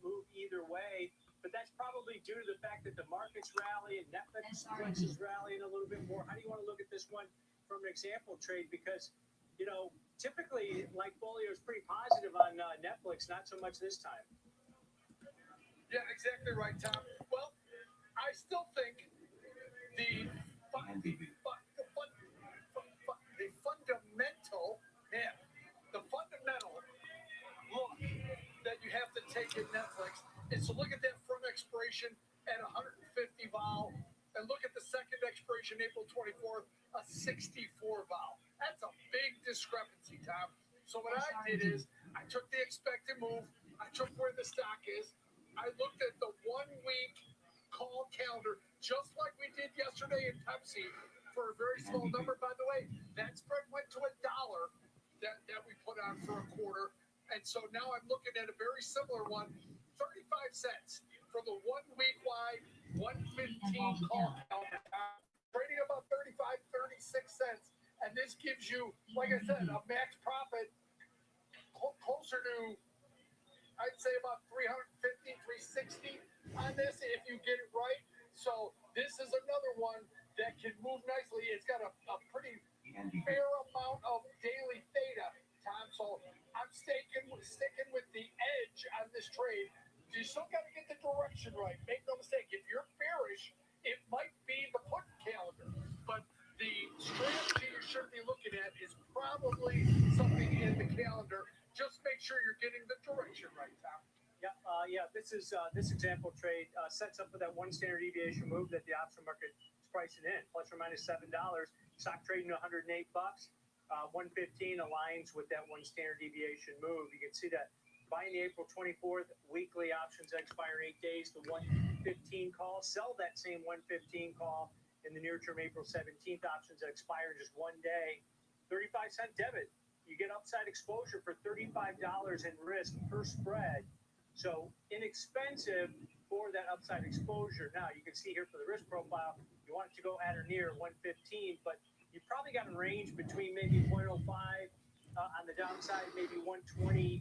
move either way. But that's probably due to the fact that the markets rally and Netflix is rallying a little bit more. How do you want to look at this one from an example trade? Because, you know, typically, like Folio is pretty positive on Netflix, not so much this time. Yeah, exactly right, Tom. Well, I still think the fundamental look that you have to take at Netflix is to look at that front expiration at 150 vol and look at the second expiration April 24th, a 64 vol. That's a big discrepancy, Tom. So what I did is I took the expected move, I took where the stock is, I looked at the 1 week call calendar, just like we did yesterday in Pepsi for a very small number. By the way, that spread went to $1 that we put on for a quarter. And so now I'm looking at a very similar one, 35 cents for the 1 week wide, 115 call calendar, trading about 35, 36 cents. And this gives you, like I said, a max profit closer to, I'd say about 350, 360 on this if you get it right. So this is another one that can move nicely. It's got a pretty fair amount of daily theta, Tom. So I'm sticking with the edge on this trade. You still got to get the direction right. Make no mistake. If you're bearish, it might be the put calendar. But the strategy you should be looking at is probably something in the calendar. Just make sure you're getting the direction right, Tom. Yeah. This example trade sets up for that one standard deviation move that the option market is pricing in, plus or minus $7. Stock trading $108. 115 aligns with that one standard deviation move. You can see that buying the April 24th weekly options expire in 8 days. The 115 call, sell that same 115 call in the near term April 17th options that expire in just 1 day. 35-cent debit. You get upside exposure for $35 in risk per spread. So inexpensive, for that upside exposure. Now, you can see here for the risk profile, you want it to go at or near 115, but you probably got a range between maybe 105 on the downside, maybe 123, 125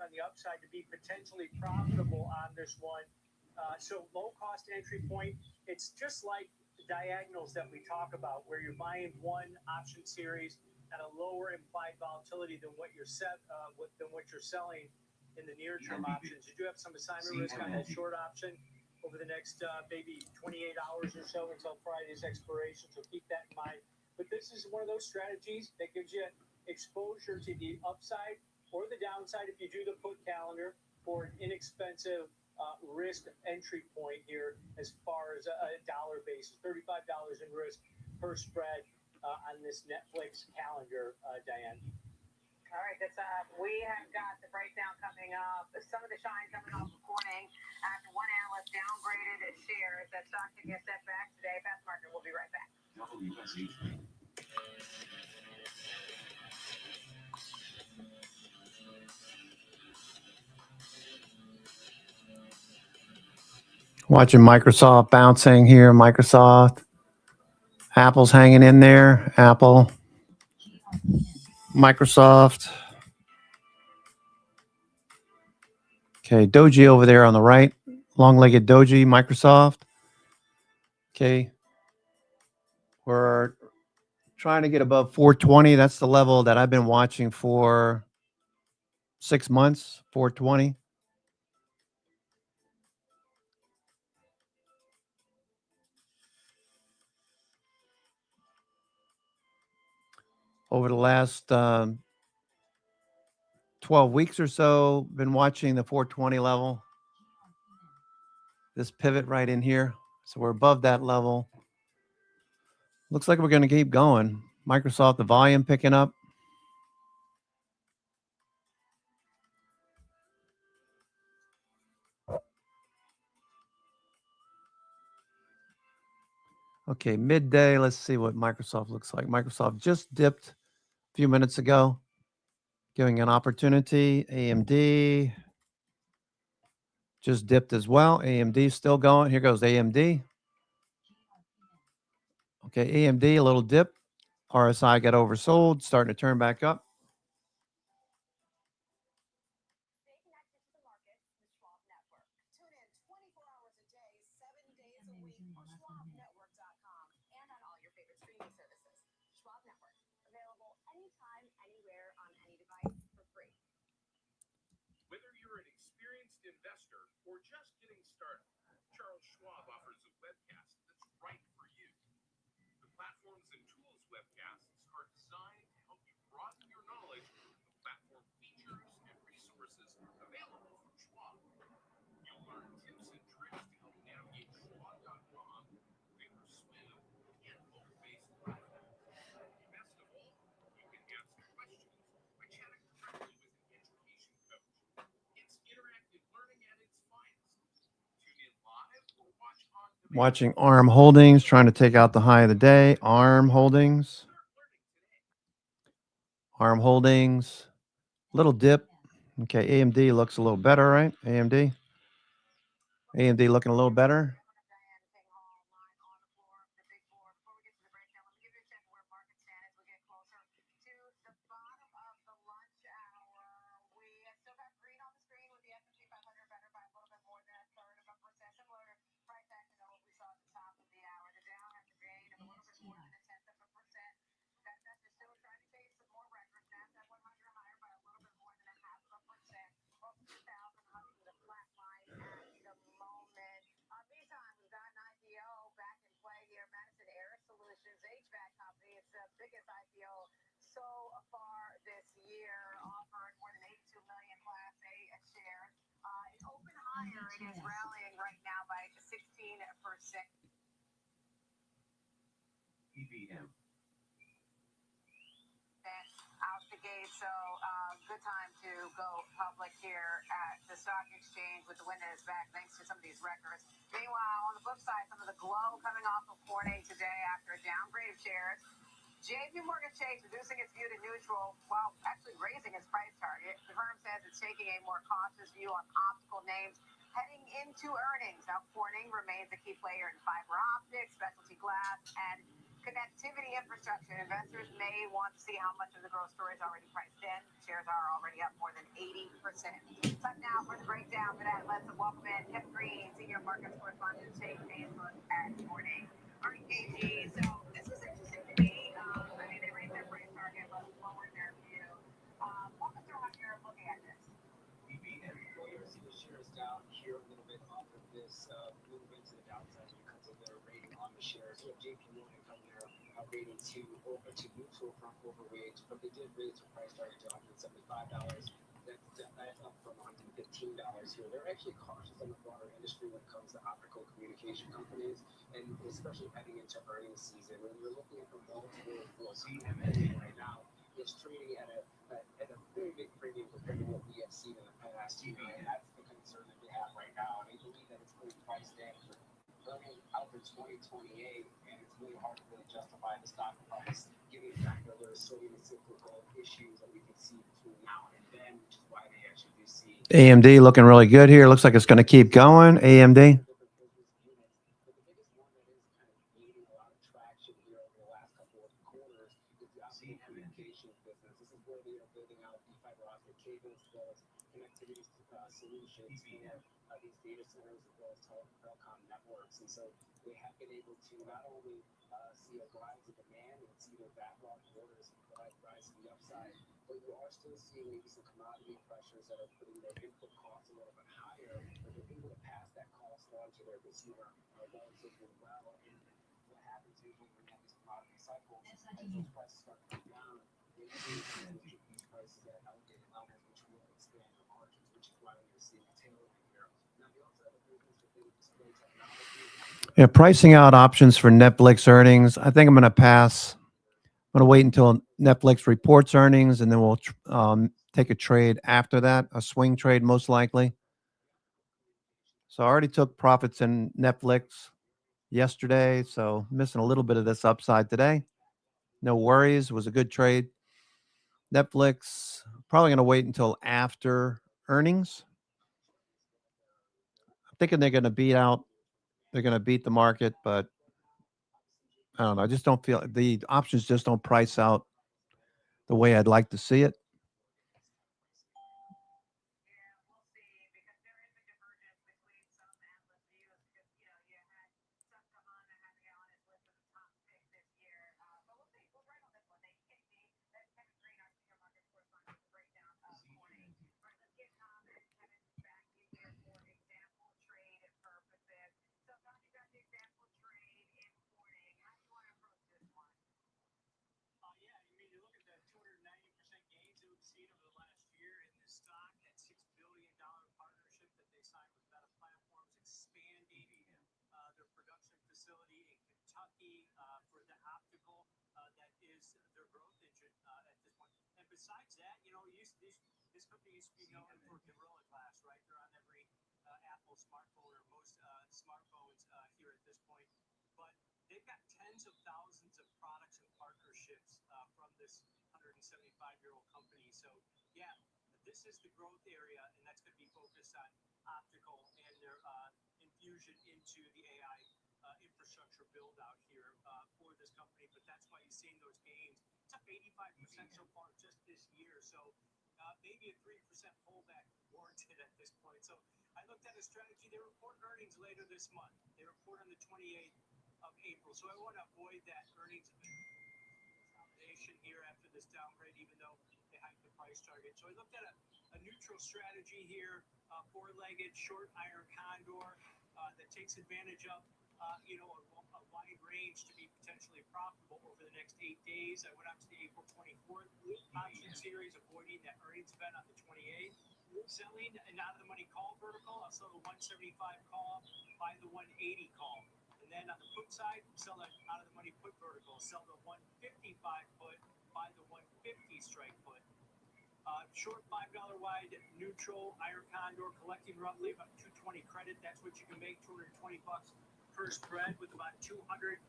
on the upside to be potentially profitable on this one. So low cost entry point. It's just like the diagonals that we talk about, where you're buying one option series at a lower implied volatility than what you're selling in the near term options. You do have some assignment risk on that short option over the next maybe 28 hours or so until Friday's expiration. So keep that in mind. But this is one of those strategies that gives you exposure to the upside or the downside if you do the put calendar for an inexpensive risk entry point here as far as a dollar basis, $35 in risk per spread on this Netflix calendar, Diane. All right, that's we have got the breakdown coming up. Some of the shine coming off this morning after one analyst downgraded shares. That stock took a step back today. Fast Market will be right back. Watching Microsoft bouncing here. Microsoft. Apple's hanging in there. Apple. Microsoft. Okay, Doji over there on the right. Long-legged Doji, Microsoft. Okay. We're trying to get above 420. That's the level that I've been watching for 6 months, 420. Over the last 12 weeks or so, been watching the 420 level. This pivot right in here. So we're above that level. Looks like we're going to keep going. Microsoft, the volume picking up. Okay, midday. Let's see what Microsoft looks like. Microsoft just dipped a few minutes ago, giving an opportunity. AMD just dipped as well. AMD still going. Here goes AMD. Okay, AMD, a little dip. RSI got oversold, starting to turn back up. Whether you're an experienced investor or just getting started, Charles Schwab offers a webcast that's right for you. The Platforms and Tools webcasts are designed to help you broaden your knowledge of platform features and resources available from Schwab. You'll learn tips and tricks to help navigate Schwab.com, thinkorswim, and book-based platforms. Best of all, you can ask questions by chatting directly with an education coach. It's interactive learning at its finest. Tune in live or watch on demand. Watching ARM Holdings, trying to take out the high of the day. ARM Holdings. ARM Holdings. Little dip. Okay, AMD looks a little better, right? AMD. AMD looking a little better. It is rallying right now by 16%. EBM. Out the gate, so good time to go public here at the stock exchange with the wind at its back thanks to some of these records. Meanwhile, on the flip side, some of the glow coming off of morning today after a downgrade of shares. JP Morgan Chase reducing its view to neutral while actually raising its price target. The firm says it's taking a more cautious view on optical names. Heading into earnings, now Corning remains a key player in fiber optics, specialty glass, and connectivity infrastructure. Investors may want to see how much of the growth story is already priced in. Shares are already up more than 80%. But now for the breakdown for that, let's welcome in Kevin Green, senior markets correspondent, Shane Facebook at Corning. All right, KG, so this was interesting to me. I mean, they raised their price target, but lowered their view. Walk us through how you're looking at this. Well, you're seeing the shares down here a little bit off of this, a little bit to the downside because of their rating on the shares. You have JP Morgan coming there, rating to neutral from overweight, but they did raise their price target to $175. That's up from $115 here. They're actually cautious on the broader industry when it comes to optical communication companies, and especially heading into earnings season. When you're looking at the multiple right now, it's trading at a very big premium compared to what we have seen in the past. And that's the concern that they have right now. And they believe that it's fully priced in for earning out for 2028, and it's really hard to really justify the stock price, given the fact that there's so many cyclical issues that we can see between now and then, which is why they actually do see AMD looking really good here. Looks like it's going to keep going. AMD. solutions for these data centers as well as telecom networks. And so they have been able to not only see a rise in demand and see their backlog orders rise to the upside, but you are still seeing maybe some commodity pressures that are putting their input costs a little bit higher, but they're able to pass that cost on to their consumer relatively well. And what happens usually when you have these commodity cycles, as those prices start to come down, they will keep these prices at elevated levels, which will expand the margins, which is why you're seeing a tailwind here. Now, we also have a business within display technology. Yeah, pricing out options for Netflix earnings. I think I'm going to pass. I'm going to wait until Netflix reports earnings, and then we'll take a trade after that, a swing trade most likely. So I already took profits in Netflix yesterday, so missing a little bit of this upside today. No worries. It was a good trade. Netflix, probably going to wait until after earnings. I'm thinking they're going to beat the market, but I don't know. I just don't feel the options just don't price out the way I'd like to see it. Besides that, you know, this company used to be known for Gorilla Glass, right? They're on every Apple smartphone or most smartphones here at this point. But they've got tens of thousands of products and partnerships from this 175-year-old company. So, yeah, this is the growth area, and that's going to be focused on optical and their infusion into the AI infrastructure build out here for this company. But that's why you're seeing those gains. It's up 85% so far just this year. So maybe a 3% pullback warranted at this point. So I looked at a strategy. They report earnings later this month. They report on the 28th of April. So I want to avoid that earnings consolidation here after this downgrade, even though they hiked the price target. So I looked at a neutral strategy here, four-legged short iron condor that takes advantage of a wide range to be potentially profitable over the next 8 days. I went out to the April 24th option series, avoiding that earnings event on the 28th. Selling an out-of-the-money call vertical. I'll sell the 175 call, buy the 180 call. And then on the put side, sell an out-of-the-money put vertical. Sell the 155 put, buy the 150 strike put. Short $5 wide neutral iron condor, collecting roughly about 220 credit. That's what you can make, $220 per spread with about $280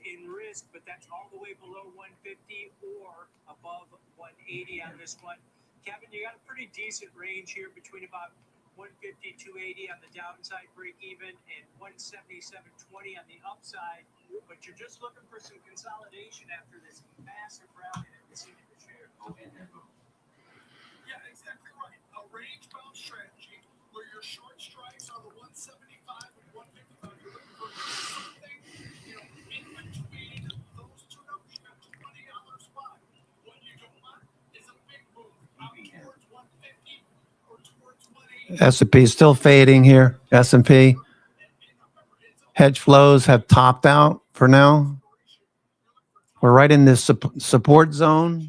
in risk, but that's all the way below 150 or above 180 on this one. Kevin, you got a pretty decent range here between about 150, 280 on the downside break even, and 177.20 on the upside. But you're just looking for some consolidation after this massive rally that we've seen in the share. Yeah, exactly right. A range-bound strategy where your short strikes are the 175 and 155. You're looking for something, in between those two numbers. You got $20 spot. What you don't want is a big move out towards 150 or towards 180. S&P still fading here. S&P. Hedge flows have topped out for now. We're right in this support zone.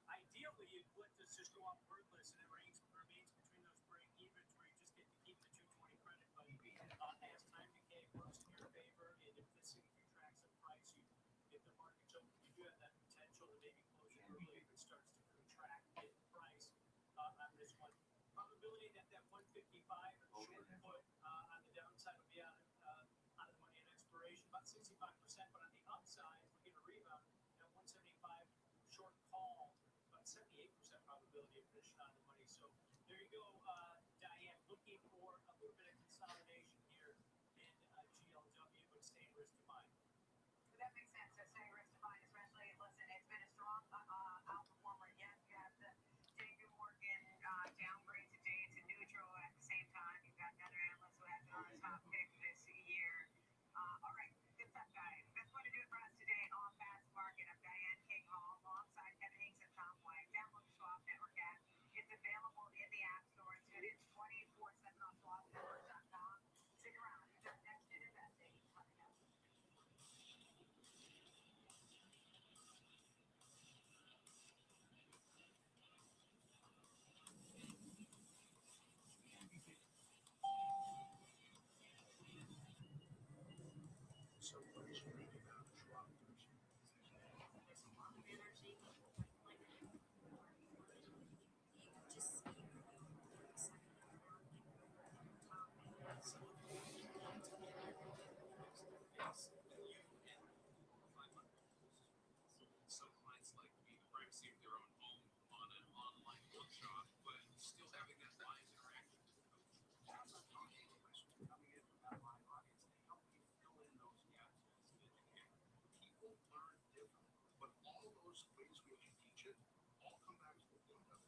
Ideally, you'd let this just go off wordless and it remains between those break evens where you just get to keep the 220 credit. But as time decay works in your favor, and if this thing contracts in price, if the market's open, you do have that potential to maybe close it early if it starts to contract in price on this one. Probability that 155 short put on the downside will be out of the money at expiration, about 65%, but on the upside, if we get a rebound, that 175 short call, about 78% probability of finishing on the money. So there you go, Diane, looking for a little bit of consolidation here in GLW, but staying risk to mind. That makes sense. So stay risk to mind, especially, listen, it's been a strong outperformer. Yes, you have the JP Morgan downgrade today to neutral. At the same time, you've got another analyst who has it on his top pick this year. All right, good stuff, guys. That's going to do it for us today on Fast Market. I'm Diane King Hall alongside Kevin Hanks and Tom White. Download the Schwab Network app. It's available in the App Store. Tune in 24/7 on schwabnetwork.com. Stick around. Who's up next in investing? Coming up. So what is unique about Schwab Thursday? There's a lot of energy, like just speak second around top hands. Some clients like to be the privacy of their own home on an online workshop, but still having that live interaction with the coach. As I'm talking to questions coming in from that live audience to help me fill in those gaps as an educator. People learn differently, but all those ways we can teach it all come back to the point of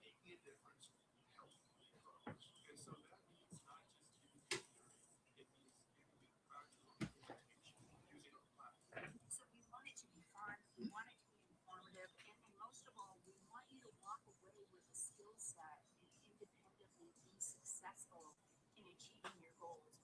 making a difference, helping people grow. And so that means not just giving you theory, it means giving you the practical application using our platform. So we want it to be fun, we want it to be informative, and most of all, we want you to walk away with a skill set and independently be successful in achieving your goals.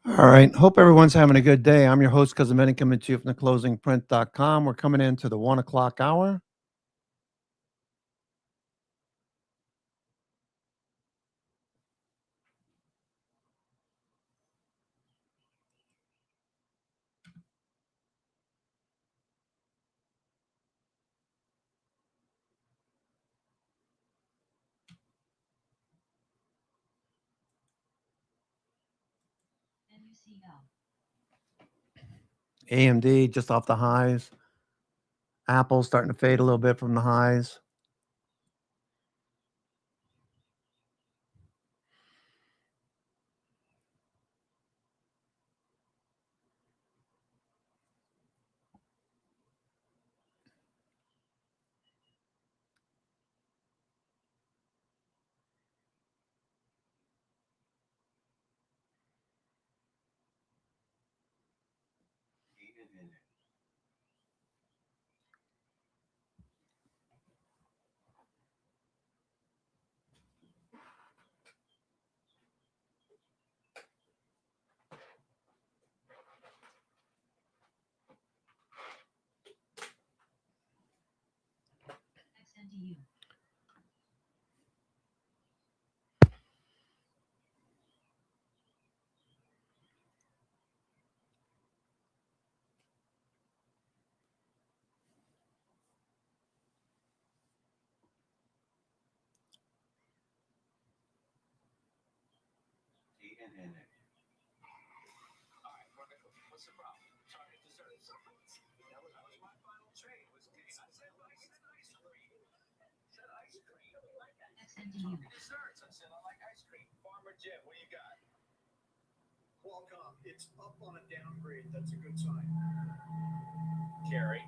All right. Hope everyone's having a good day. I'm your host, Cousin Benny, coming to you from theclosingprint.com. We're coming into the 1 o'clock hour. AMD just off the highs. Apple starting to fade a little bit from the highs. XNDU. ONNA. All right, what's the problem? Sorry, desserts. That was my final trade. I said ice cream. Said ice cream. Desserts. I said I like ice cream. Farmer Jim, what do you got? Qualcomm, it's up on a downgrade. That's a good sign. Jerry.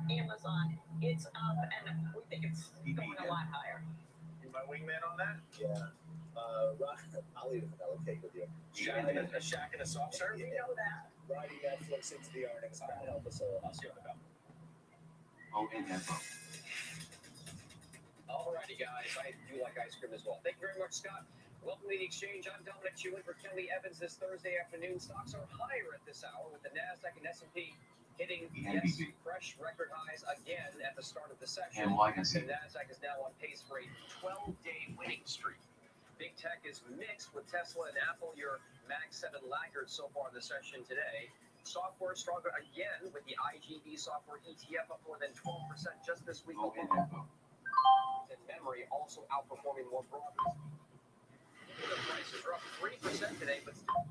Amazon, it's up, and we think it's going a lot higher. You my wingman on that? Yeah. I'll eat a vanilla cake with you. A shack and a soft serve? We know that. Riding Netflix into the earnings. I'll help us. I'll see you in a bit. ONFO. Alrighty, guys. I do like ice cream as well. Thank you very much, Scott. Welcome to the exchange. I'm Dominic Chewin for Kelly Evans this Thursday afternoon. Stocks are higher at this hour with the NASDAQ and S&P hitting fresh record highs again at the start of the session. The NASDAQ is now on pace for a 12-day winning streak. Big tech is mixed with Tesla and Apple, your Mag 7 laggards so far in the session today. Software stronger again with the IGV software ETF up more than 12% just this week alone. And memory also outperforming more broadly. The prices are up 3% today, but still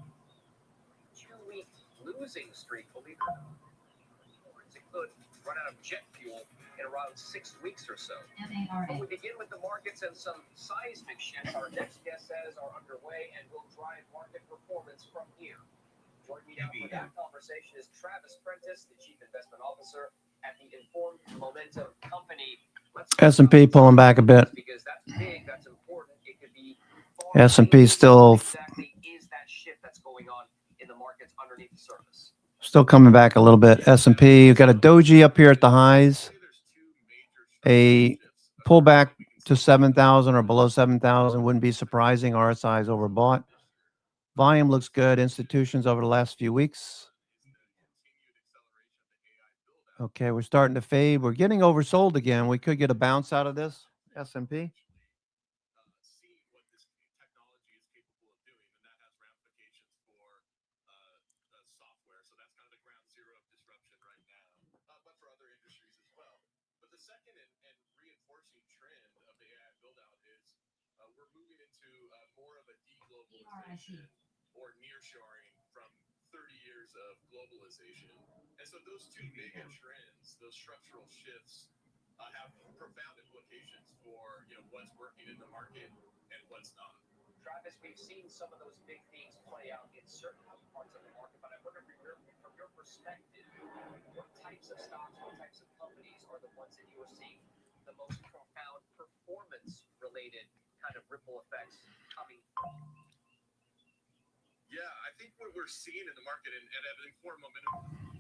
2-week losing streak, believe it or not. It could run out of jet fuel in around 6 weeks or so. But we begin with the markets and some seismic shifts our next guest says are underway and will drive market performance from here. Joining me now for that conversation is Travis Prentice, the Chief Investment Officer at the Informed Momentum Company. S&P pulling back a bit. Because that's big, that's important. It could be S&P still exactly is that shift that's going on in the markets underneath the surface. still coming back a little bit. S&P, you've got a doji up here at the highs. A pullback to 7,000 or below 7,000 wouldn't be surprising. RSI is overbought. Volume looks good. Institutions over the last few weeks. Okay, we're starting to fade. We're getting oversold again. We could get a bounce out of this S&P. Or nearshoring from 30 years of globalization. And so those two mega trends, those structural shifts, have profound implications for what's working in the market and what's not. Travis, we've seen some of those big themes play out in certain parts of the market, but I wonder from your perspective, what types of stocks, what types of companies are the ones that you are seeing the most profound performance-related kind of ripple effects coming from? Yeah, I think what we're seeing in the market and at Informed Momentum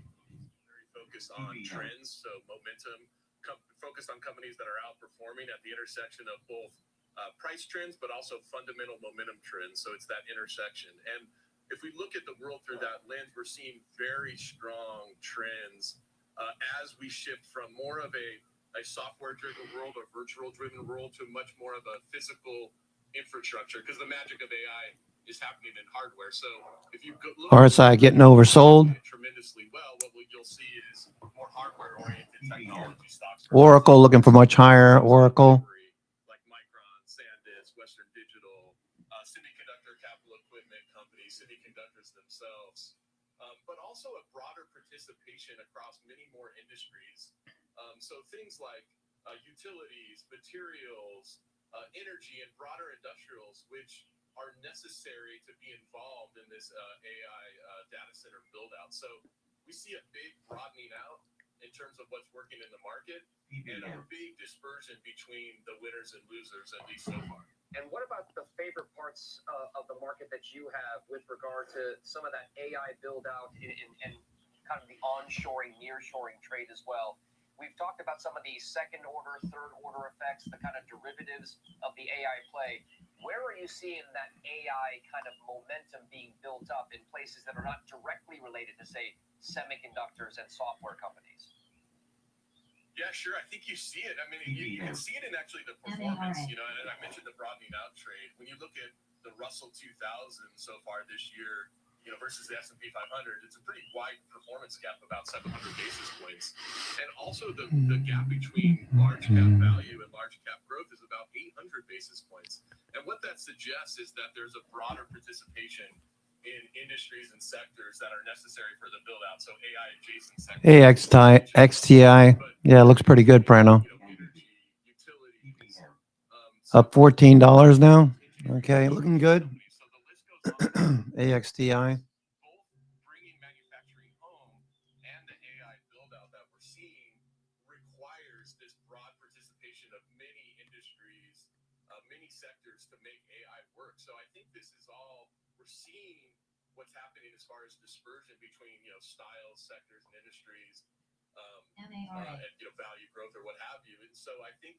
very focused on trends, so momentum, focused on companies that are outperforming at the intersection of both price trends, but also fundamental momentum trends. So it's that intersection. And if we look at the world through that lens, we're seeing very strong trends as we shift from more of a software-driven world or virtual-driven world to much more of a physical infrastructure, because the magic of AI is happening in hardware. So if you look RSI getting oversold. tremendously well, what you'll see is more hardware-oriented technology stocks. Oracle looking for much higher. Oracle. Like Micron, SanDisk, Western Digital, semiconductor capital equipment companies, semiconductors themselves, but also a broader participation across many more industries. So things like utilities, materials, energy, and broader industrials, which are necessary to be involved in this AI data center build out. So we see a big broadening out in terms of what's working in the market and a big dispersion between the winners and losers, at least so far. And what about the favorite parts of the market that you have with regard to some of that AI build out and kind of the onshoring, nearshoring trade as well? We've talked about some of the second order, third order effects, the kind of derivatives of the AI play. Where are you seeing that AI kind of momentum being built up in places that are not directly related to, say, semiconductors and software companies? Yeah, sure. I think you see it. I mean, you can see it in actually the performance, and I mentioned the broadening out trade. When you look at the Russell 2000 so far this year, versus the S&P 500, it's a pretty wide performance gap, about 700 basis points. And also the gap between large cap value and large cap growth is about 800 basis points. And what that's that suggests is that there's a broader participation in industries and sectors that are necessary for the build out. So AI adjacent sectors. XTI. Yeah, it looks pretty good, Prano. Up $14 now. Okay, looking good. AXTI. Bringing manufacturing home and the AI build out that we're seeing requires this broad participation of many industries, many sectors to make AI work. So I think this is all we're seeing what's happening as far as dispersion between styles, sectors, and industries, and value growth or what have you. And so I think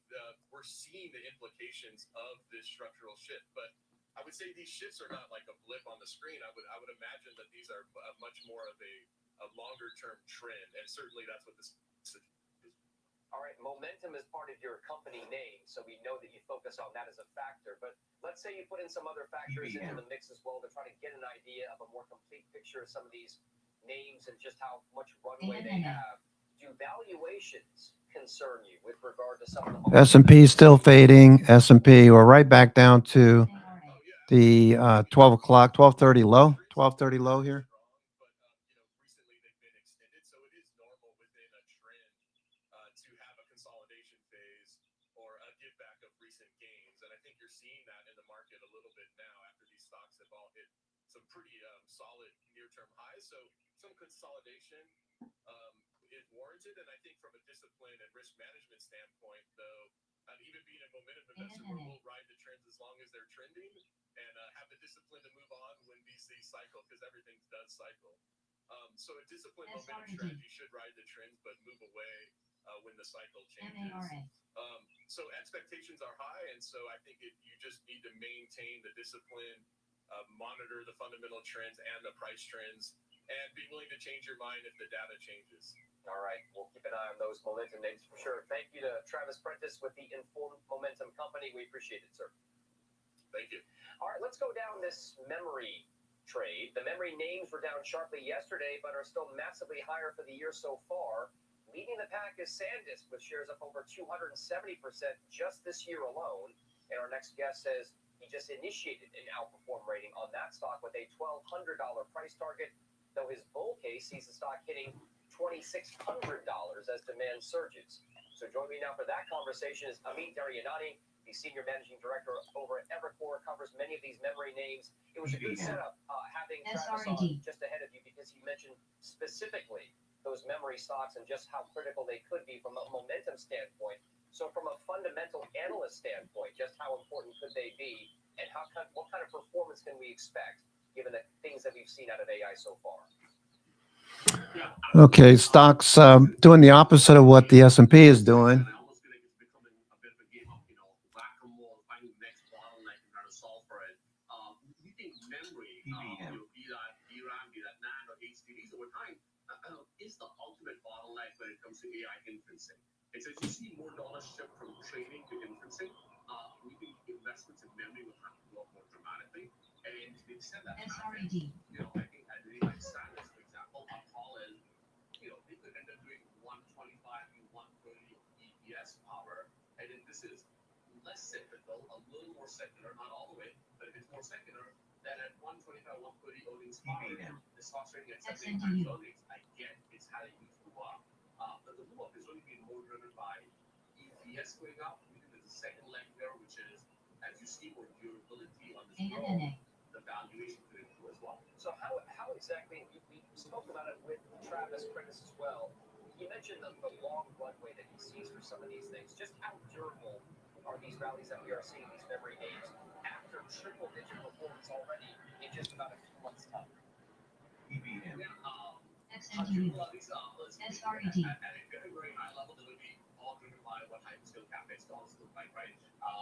we're seeing the implications of this structural shift. But I would say these shifts are not like a blip on the screen. I would imagine that these are much more of a longer term trend, and certainly that's what this. All right, momentum is part of your company name, so we know that you focus on that as a factor. But let's say you put in some other factors into the mix as well to try to get an idea of a more complete picture of some of these names and just how much runway they have. Do valuations concern you with regard to some of the S&P still fading. S&P, we're right back down to the 12 o'clock, 12:30 low. 12:30 low here. Recently they've been extended, so it is normal within a trend to have a consolidation phase or a give back of recent gains. And I think you're seeing that in the market a little bit now after these stocks have all hit some pretty solid near-term highs. So some consolidation is warranted. And I think from a discipline and risk management standpoint, though, even being a momentum investor where we'll ride the trends as long as they're trending and have the discipline to move on when these cycle, because everything does cycle. So a disciplined momentum strategy should ride the trends but move away when the cycle changes. So expectations are high, and so I think you just need to maintain the discipline, monitor the fundamental trends and the price trends, and be willing to change your mind if the data changes. All right, we'll keep an eye on those momentum names for sure. Thank you to Travis Prentice with the Informed Momentum Company. We appreciate it, sir. Thank you. All right, let's go down this memory trade. The memory names were down sharply yesterday, but are still massively higher for the year so far. Leading the pack is SanDisk, with shares up over 270% just this year alone. And our next guest says he just initiated an outperform rating on that stock with a $1,200 price target, though his bull case sees the stock hitting $2,600 as demand surges. So join me now for that conversation is Amit Daryanani, the Senior Managing Director over at Evercore, covers many of these memory names. It was a good setup having Travis on just ahead of you because he mentioned specifically those memory stocks and just how critical they could be from a momentum standpoint. So from a fundamental analyst standpoint, just how important could they be, and what kind of performance can we expect given the things that we've seen out of AI so far? Okay, stocks doing the opposite of what the S&P is doing. Is the ultimate bottleneck when it comes to AI inferencing. And so as you see more dollars shift from training to inferencing, we think investments in memory will have to go up more dramatically. And to the extent that happens, I think at the like SanDisk, for example, our call is, they could end up doing 125 to 130 EPS power. And then this is less cyclical, a little more secular, not all the way, but if it's more secular, then at 125, 130 earnings power, the stock's trading at 70 times earnings. I get it's how they use move up. But the move up is really being more driven by EPS going up. We think there's a second leg there, which is as you see more durability on this growth, the valuation could improve as well. So how exactly, we spoke about it with Travis Prentice as well. You mentioned the long runway that he sees for some of these things. Just how durable are these rallies that we are seeing, these memory names, after triple-digit performance already in just about a few months' time? XND. SRED. At a very, very high level, they're going to be all driven by what hyperscale CapEx dollars look like, right?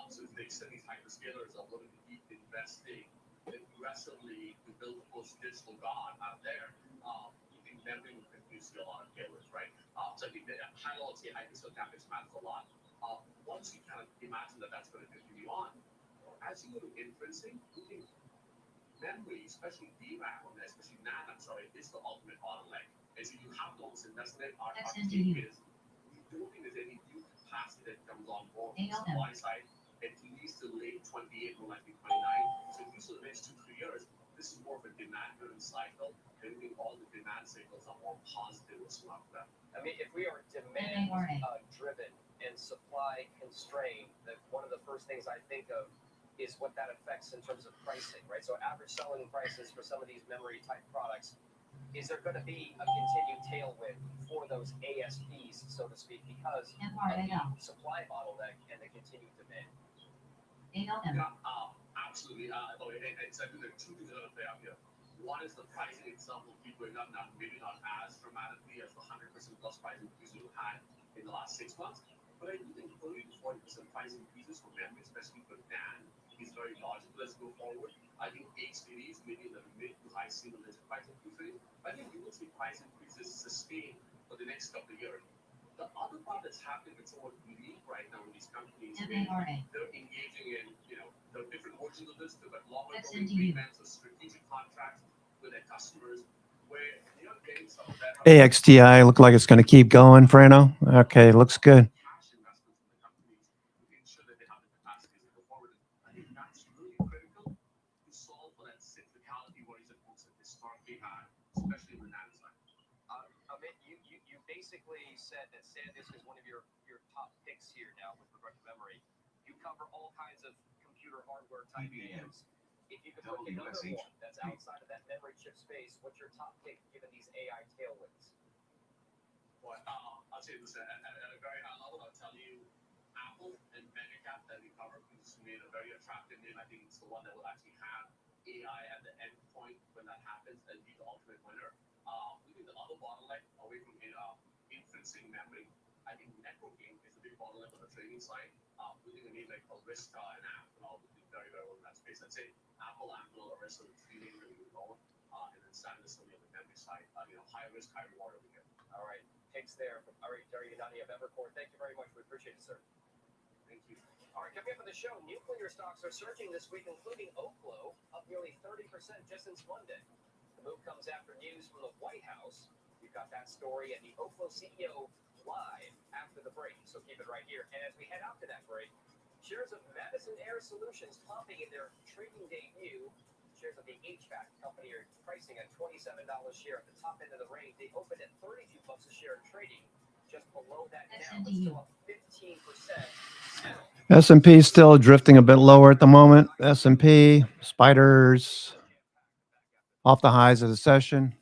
So to the extent these hyperscalers are willing to keep investing aggressively to build the most digital god out there, you think memory will continue to see a lot of tailwinds, right? So I think that high level, say hyperscale CapEx matters a lot. Once you kind of imagine that that's going to continue on, as you go to inferencing, you think memory, especially DRAM, especially NAND, is the ultimate bottleneck. And so you have to almost invest in it. Our take is we don't think there's any new capacity that comes on board from the supply side at least till late 28, more likely 29. So at least for the next 2-3 years, this is more of a demand-driven cycle. And I think all the demand signals are more positive as well. I mean, if we are demand-driven and supply constrained, that one of the first things I think of is what that affects in terms of pricing, right? So average selling prices for some of these memory type products, is there going to be a continued tailwind for those ASPs, so to speak, because of the supply bottleneck and the continued demand? Absolutely. It's, I think there are two things that are play out here. One is the pricing itself will keep going up, now maybe not as dramatically as the 100% plus price increases we've had in the last 6 months, but I do think 30 to 40% price increases for memory, especially for NAND, is very logical as we go forward. I think HDDs, maybe in the mid to high single digit price increases, I think you will see price increases sustained for the next couple of years. The other part that's happening that's somewhat unique right now in these companies is they're engaging in, there are different versions of this, but longer term agreements or strategic contracts with their customers where they are getting some of that. AXTI look like it's going to keep going, Frano. Okay, looks good. Especially in the NAND side. Amit, you basically said that SanDisk is one of your top picks here now with regard to memory. You cover all kinds of computer hardware type items. If you could pick another one that's outside of that memory chip space, what's your top pick given these AI tailwinds? Well, I'll say this at a very high level. I'll tell you Apple and Megacap that we cover, which made a very attractive name. I think it's the one that will actually have AI at the end point when that happens and be the ultimate winner. We think the other bottleneck away from inferencing memory, I think networking is a big bottleneck on the trading side. We think a name like Arista and Apple would do very, very well in that space. I'd say Apple, Arista, the three names that we would go, and then SanDisk on the memory side. High risk, high reward over here. All right, picks there from Ari Daryanani of Evercore. Thank you very much. We appreciate it, sir. Thank you. All right, coming up on the show, nuclear stocks are surging this week, including Oklo, up nearly 30% just since Monday. The move comes after news from the White House. We've got that story and the Oklo CEO live after the break, so keep it right here. And as we head out to that break, shares of Madison Air Solutions topping in their trading debut. Shares of the HVAC company are pricing at $27 a share at the top end of the range. They opened at $32 a share trading. Just below that now, but still up 15%. S&P still drifting a bit lower at the moment. S&P, spiders off the highs of the session.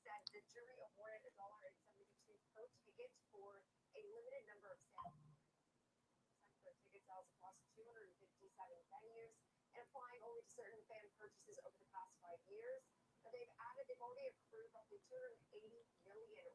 Said the jury awarded $1.72 per ticket for a limited number of sales. Ticket sales across 257 venues and applying only to certain fan purchases over the past 5 years. But they've already accrued roughly $280 million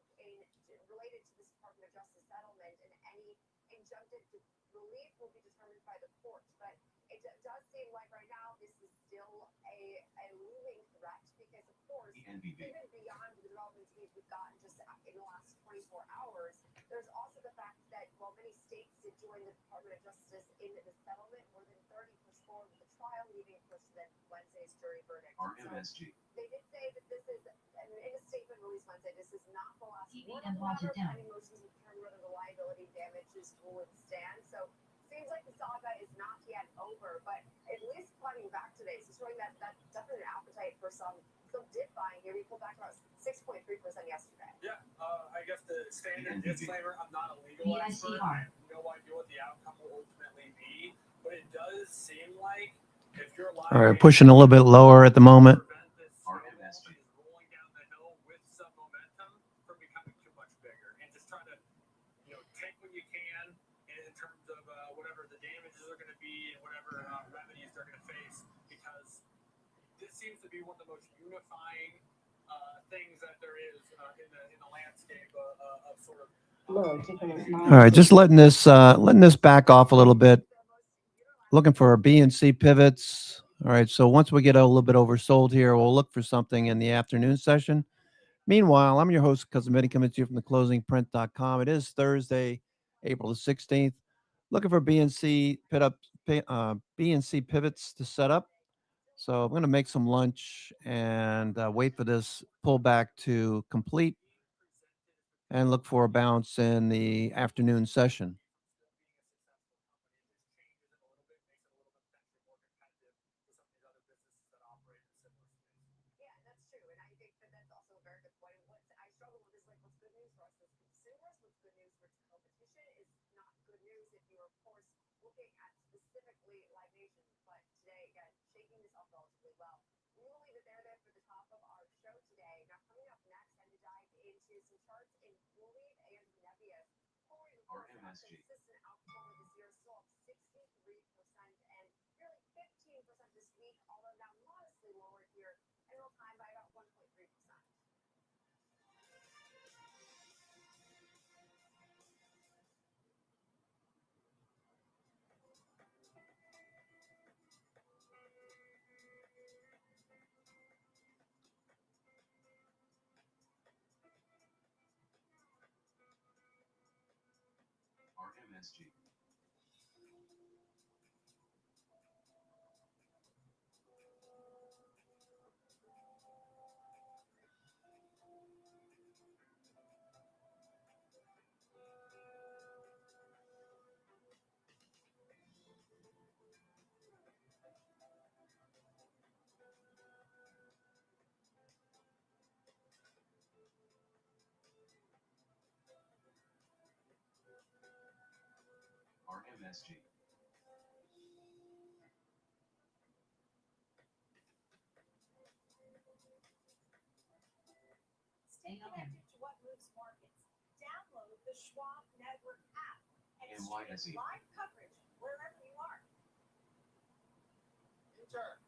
related to this Department of Justice settlement, and any injunctive relief will be determined by the court. But it does seem like right now this is still a looming threat because, of course, even beyond the developments we've gotten just in the last 24 hours, there's also the fact that while many states did join the Department of Justice in the settlement, more than 30 pushed forward with the trial, leaving, of course, to Wednesday's jury verdict. So they did say that this is, in a statement released Wednesday, this is not the last word of the matter. Pending motions to determine whether the liability damages will withstand. So seems like the saga is not yet over, but at least climbing back today, so showing that definitely an appetite for some dip buying here. We pulled back about 6.3% yesterday. Yeah, I guess the standard disclaimer, I'm not a legal expert. I have no idea what the outcome will ultimately be, but it does seem like if you're lying, all right, pushing a little bit lower at the moment. Rolling down the hill with some momentum from becoming too much bigger, and just try to, take what you can in terms of whatever the damages are going to be and whatever remedies they're going to face, because this seems to be one of the most unifying things that there is in the landscape of sort of. All right, just letting this back off a little bit. Looking for B and C pivots. All right, so once we get a little bit oversold here, we'll look for something in the afternoon session. Meanwhile, I'm your host, Cousin Benny, coming to you from theclosingprint.com. It is Thursday, April the 16th. Looking for BNC BNC pivots to set up. So I'm going to make some lunch and wait for this pullback to complete and look for a bounce in the afternoon session. Yeah, that's true. And I think that that's also a very good point. What I struggle with is like what's good news for us as consumers, what's good news for competition is not good news if you're, of course, looking at specifically Live Nation. But today, again, shaking this up relatively well. We will leave it there then for the top of our show today. Now, coming up next, time to dive into some charts in CoolWeave and Nebius. CoolWeave, of course, a consistent outperformer this year, still up 63% and nearly 15% this week, although now modestly lower here in real time by about 1.3%. RMSG. RMSG. Stay open. To what moves markets. Download the Schwab Network app and NYSE. stream live coverage wherever you are. Intern,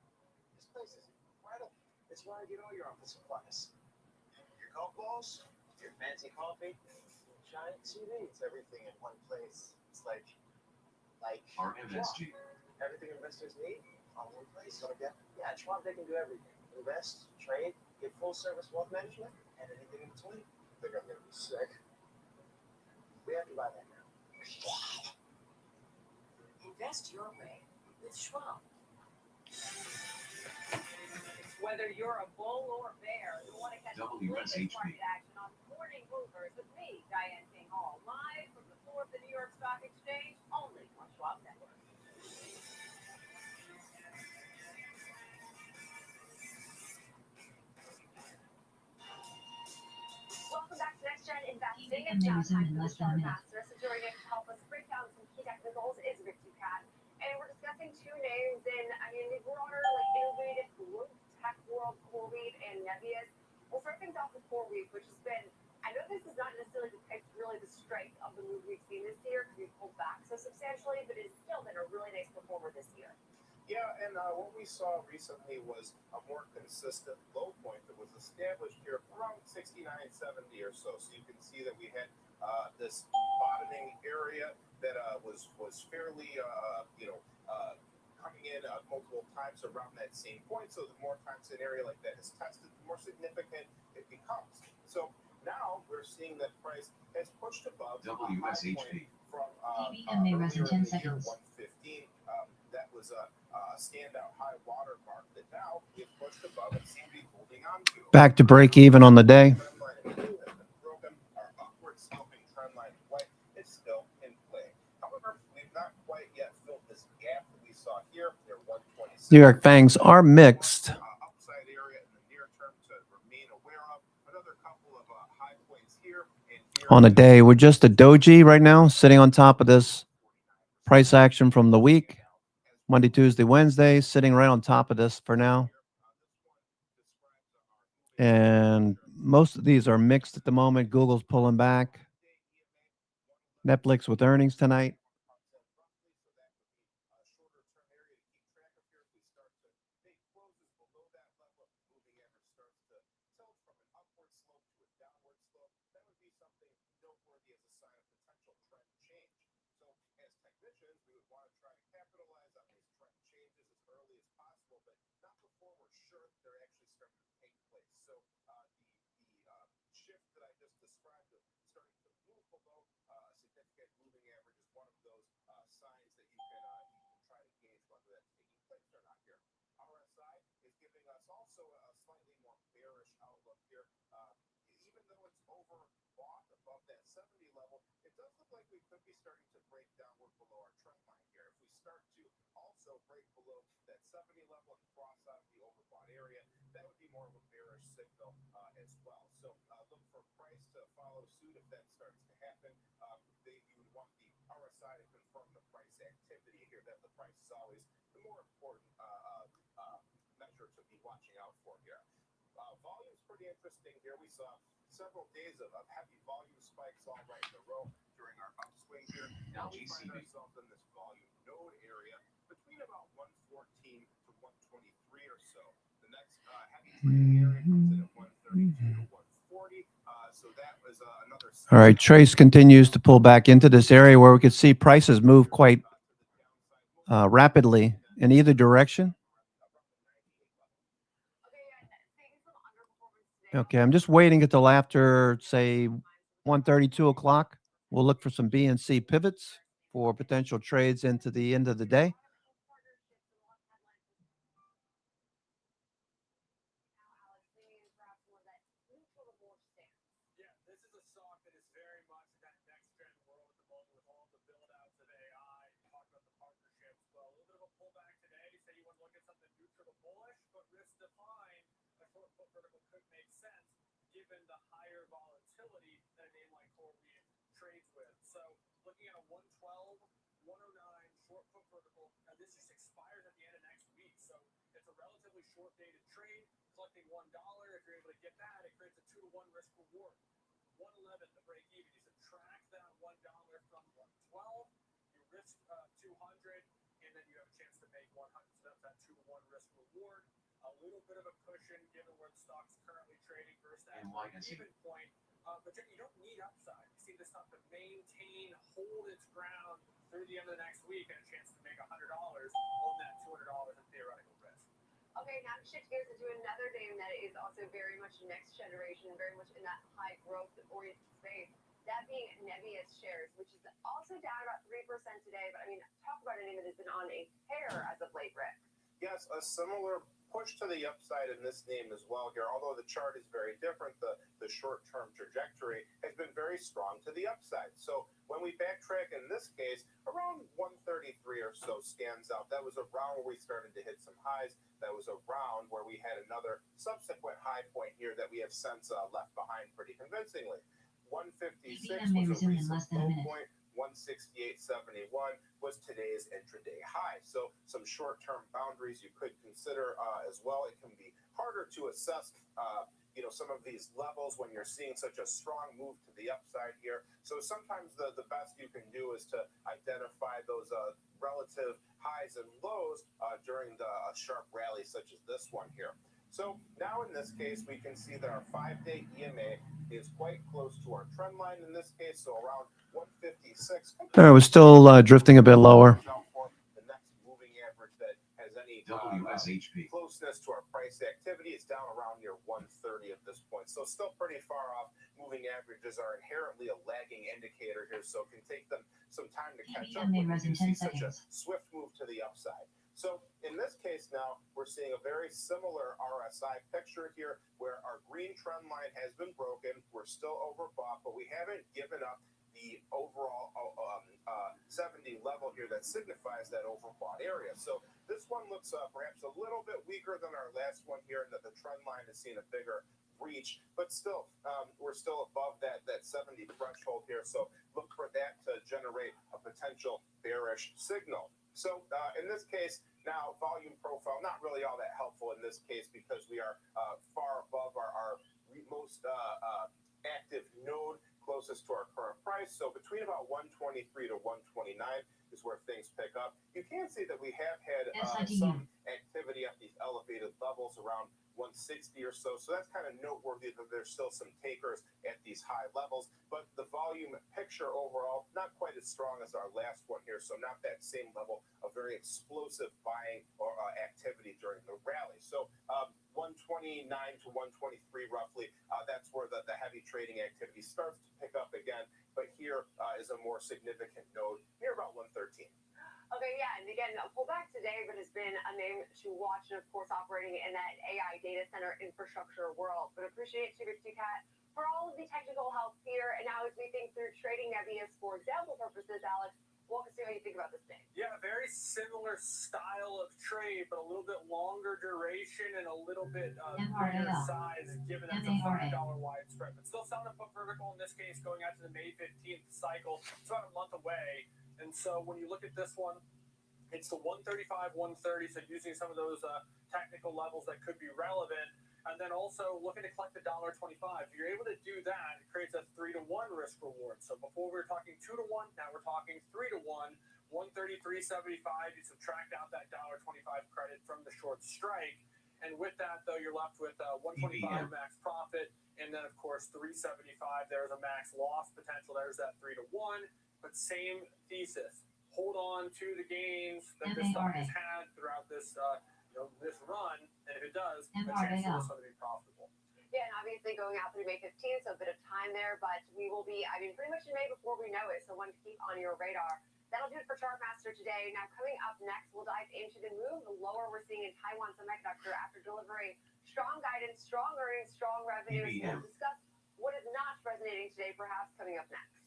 this place is incredible. It's where I get all your office supplies. Your golf balls, your fancy coffee, giant TV. It's everything in one place. It's like RMSG. Schwab. Everything investors need, all in one place. So again, yeah, at Schwab they can do everything. Invest, trade, get full service wealth management, and anything in between. I think I'm gonna be sick. We have to buy that now. Schwab. Invest your way with Schwab. Whether you're a bull or a bear, you want to catch the latest WSHP. market action on Morning Movers with me, Diane King Hall, live from the floor of the New York Stock Exchange, only on Schwab Network. Welcome back to Next Gen Investing. It's now time for the Chart Master. So joining us to help us break down some key technicals is Rick Ducat. And we're discussing two names in, the broader, innovative tech world, CoolWeave and Nebius. We'll start things off with CoolWeave, which has been, I know this is not necessarily really the strength of the move we've seen this year because we've pulled back so substantially, but it's still been a really nice performer this year. Yeah, and what we saw recently was a more consistent low point that was established here around 69.70 or so. So you can see that we had this bottoming area that was fairly, coming in multiple times around that same point. So the more times an area like that is tested, the more significant it becomes. So now we're seeing that price has pushed above WSHP. from PBM may rise in 10 seconds. 115. That was a standout high water mark that now we've pushed above and seem to be holding on to. Back to break even on the day. Broken. Our upward sloping trend line white is still in play. However, we've not quite yet filled this gap that we saw here near 126. New York Fangs are mixed Upside area in the near term to remain aware of. Another couple of high points here and here. on the day. We're just a doji right now, sitting on top of this price action from the week. Monday, Tuesday, Wednesday, sitting right on top of this for now. And most of these are mixed at the moment. Google's pulling back. Netflix with earnings tonight. Shift that I just described of starting to move below significant moving clicks or not here. RSI is giving us also a slightly more bearish outlook here. Even though it's overbought above that 70 level, it does look like we could be starting to break downward below our trend line here. If we start to also break below that 70 level and cross out of the overbought area, that would be more of a bearish signal as well. So look for price to follow suit if that starts to happen. You would want the RSI to confirm the price activity here. That the price is always the more important measure to be watching out for here. Volume's pretty interesting here. We saw several days of heavy volume spikes all right in a row during our upswing here. Now we find ourselves in this volume node area between about 114 to 123 or so. The next heavy trading area comes in at 132 to 140. So that was another. All right, Trace continues to pull back into this area where we could see prices move quite rapidly in either direction. Okay, I'm just waiting until after, say, 1:30, 2 o'clock. We'll look for some BNC pivots for potential trades into the end of the day. Given the higher volatility that a name like CoreWeave trades with. So looking at a 112, 109 short put vertical. Now this just expires at the end of next week. So it's a relatively short dated trade, collecting $1. If you're able to get that, it creates a 2-to-1 risk reward. 111 the break even. You subtract that $1 from 112, you risk 200, and then you have a chance to make 100. So that's that 2-to-1 risk reward. A little bit of a cushion given where the stock's currently trading versus that even point. But you don't need upside. You see this stuff to maintain, hold its ground through the end of the next week and a chance to make $100, hold that $200 in theoretical risk. Okay, now to shift gears into another name that is also very much next generation, very much in that high growth oriented space. That being Nebius shares, which is also down about 3% today. But I mean, talk about a name that has been on a tear as of late, Rick. Yes, a similar push to the upside in this name as well here. Although the chart is very different, the short-term trajectory has been very strong to the upside. So when we backtrack in this case, around 133 or so stands out. That was around where we started to hit some highs. That was around where we had another subsequent high point here that we have since left behind pretty convincingly. 156 was a recent low point. 168.71 was today's intraday high. So some short-term boundaries you could consider as well. It can be harder to assess, some of these levels when you're seeing such a strong move to the upside here. So sometimes the best you can do is to identify those relative highs and lows during a sharp rally such as this one here. So now in this case, we can see that our 5-day EMA is quite close to our trend line in this case, so around 156. It was still drifting a bit lower. The next moving average that has any closeness to our price activity is down around near 130 at this point. So still pretty far off. Moving averages are inherently a lagging indicator here, so it can take them some time to catch up when you see such a swift move to the upside. So in this case now, we're seeing a very similar RSI picture here where our green trend line has been broken. We're still overbought, but we haven't given up the overall 70 level here that signifies that overbought area. So this one looks perhaps a little bit weaker than our last one here, and that the trend line has seen a bigger breach, but still, we're still above that 70 threshold here. So look for that to generate a potential bearish signal. So in this case, now volume profile, not really all that helpful in this case because we are far above our most active node closest to our current price. So between about 123 to 129 is where things pick up. You can see that we have had some activity at these elevated levels around 160 or so. So that's kind of noteworthy that there's still some takers at these high levels. But the volume picture overall, not quite as strong as our last one here. So not that same level of very explosive buying or activity during the rally. So 129 to 123 roughly, that's where the heavy trading activity starts to pick up again. But here is a more significant node near about 113. Okay, yeah, and again, a pullback today, but has been a name to watch, and of course, operating in that AI data center infrastructure world. But appreciate you, Kat, for all of the technical help here. And now, as we think through trading Nebius for example purposes, Alex, walk us through how you think about this thing. Yeah, very similar style of trade, but a little bit longer duration and a little bit bigger size, given that it's a $5 wide spread. But still sound put vertical in this case, going out to the May 15th cycle. It's about a month away. And so when you look at this one, it's the 135, 130, so using some of those technical levels that could be relevant. And then also looking to collect the $1.25. If you're able to do that, it creates a 3-to-1 risk reward. So before we were talking 2-to-1, now we're talking 3-to-1. 133.75. You subtract out that $1.25 credit from the short strike, and with that, though, you're left with 125 max profit, and then of course 375. There's a max loss potential. There's that 3-to-1. But same thesis. Hold on to the gains that this stock has had throughout this this run, and if it does, a chance for this one to be profitable. Yeah, and obviously going out through May 15th, so a bit of time there, but we will be, pretty much in May before we know it, so one to keep on your radar. That'll do it for Chartmaster today. Now, coming up next, we'll dive into the move lower we're seeing in Taiwan Semiconductor after delivering strong guidance, strong earnings, strong revenues. We'll discuss what is not resonating today, perhaps coming up next.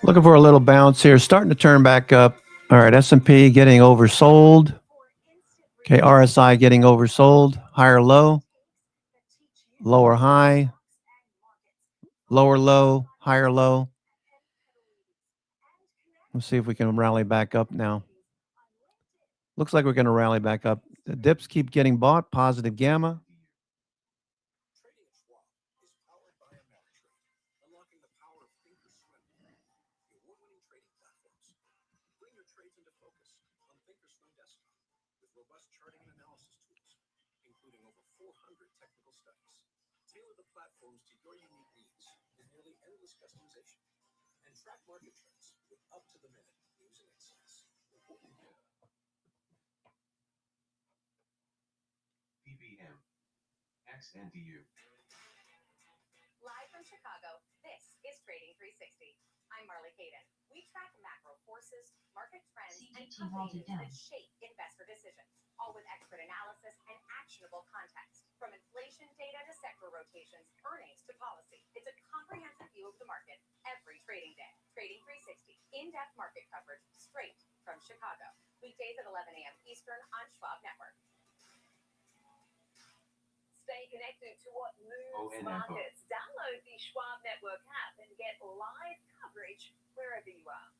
Looking for a little bounce here, starting to turn back up. All right, S&P getting oversold. Okay, RSI getting oversold. Higher low, lower high, lower low, higher low. Let's see if we can rally back up now. Looks like we're going to rally back up. The dips keep getting bought. Positive gamma. Track market trends with up-to-the-minute news and insights. PBM XNDU. Live from Chicago, this is Trading 360. I'm Marley Caden. We track macro forces, market trends, and companies that shape investor decisions, all with expert analysis and actionable context. From inflation data to sector rotations, earnings to policy, it's a comprehensive view of the market every trading day. Trading 360, in-depth market coverage straight from Chicago. Weekdays at 11 a.m. Eastern on Schwab Network. Stay connected to what moves markets. Download the Schwab Network app and get live coverage wherever you are.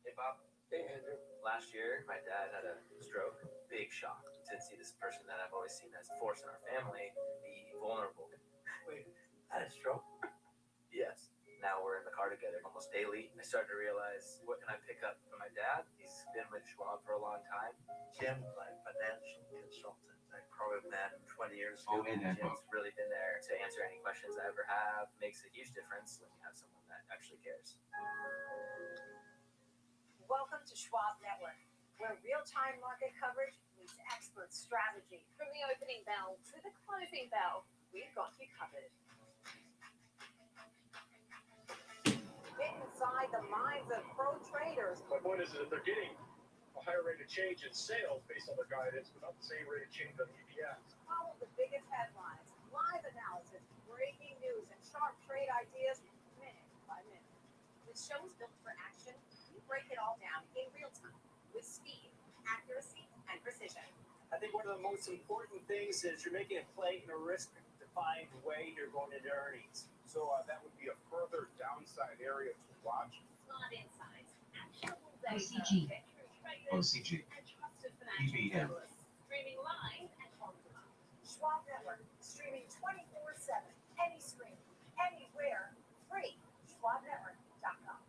Hey, Bob. Hey, Andrew. Last year, my dad had a stroke. Big shock to see this person that I've always seen as a force in our family be vulnerable. Wait, had a stroke? Yes. Now we're in the car together almost daily. I started to realize, what can I pick up from my dad? He's been with Schwab for a long time. Jim, my financial consultant. I probably met him 20 years ago. Jim's really been there to answer any questions I ever have. Makes a huge difference when you have someone that actually cares. Welcome to Schwab Network, where real-time market coverage meets expert strategy. From the opening bell to the closing bell, we've got you covered. Get inside the minds of pro traders. My point is that they're getting a higher rate of change in sales based on their guidance, but not the same rate of change on EPS. Follow the biggest headlines, live analysis, breaking news, and sharp trade ideas minute by minute. With shows built for action, we break it all down in real time with speed, accuracy, and precision. I think one of the most important things is you're making a play in a risk-defined way here going into earnings. So that would be a further downside area to watch. Smart insights, actionable data, OCG. and trusted financial PBM. tools. Streaming live and on demand. Schwab Network, streaming 24/7, any screen, anywhere, free. SchwabNetwork.com.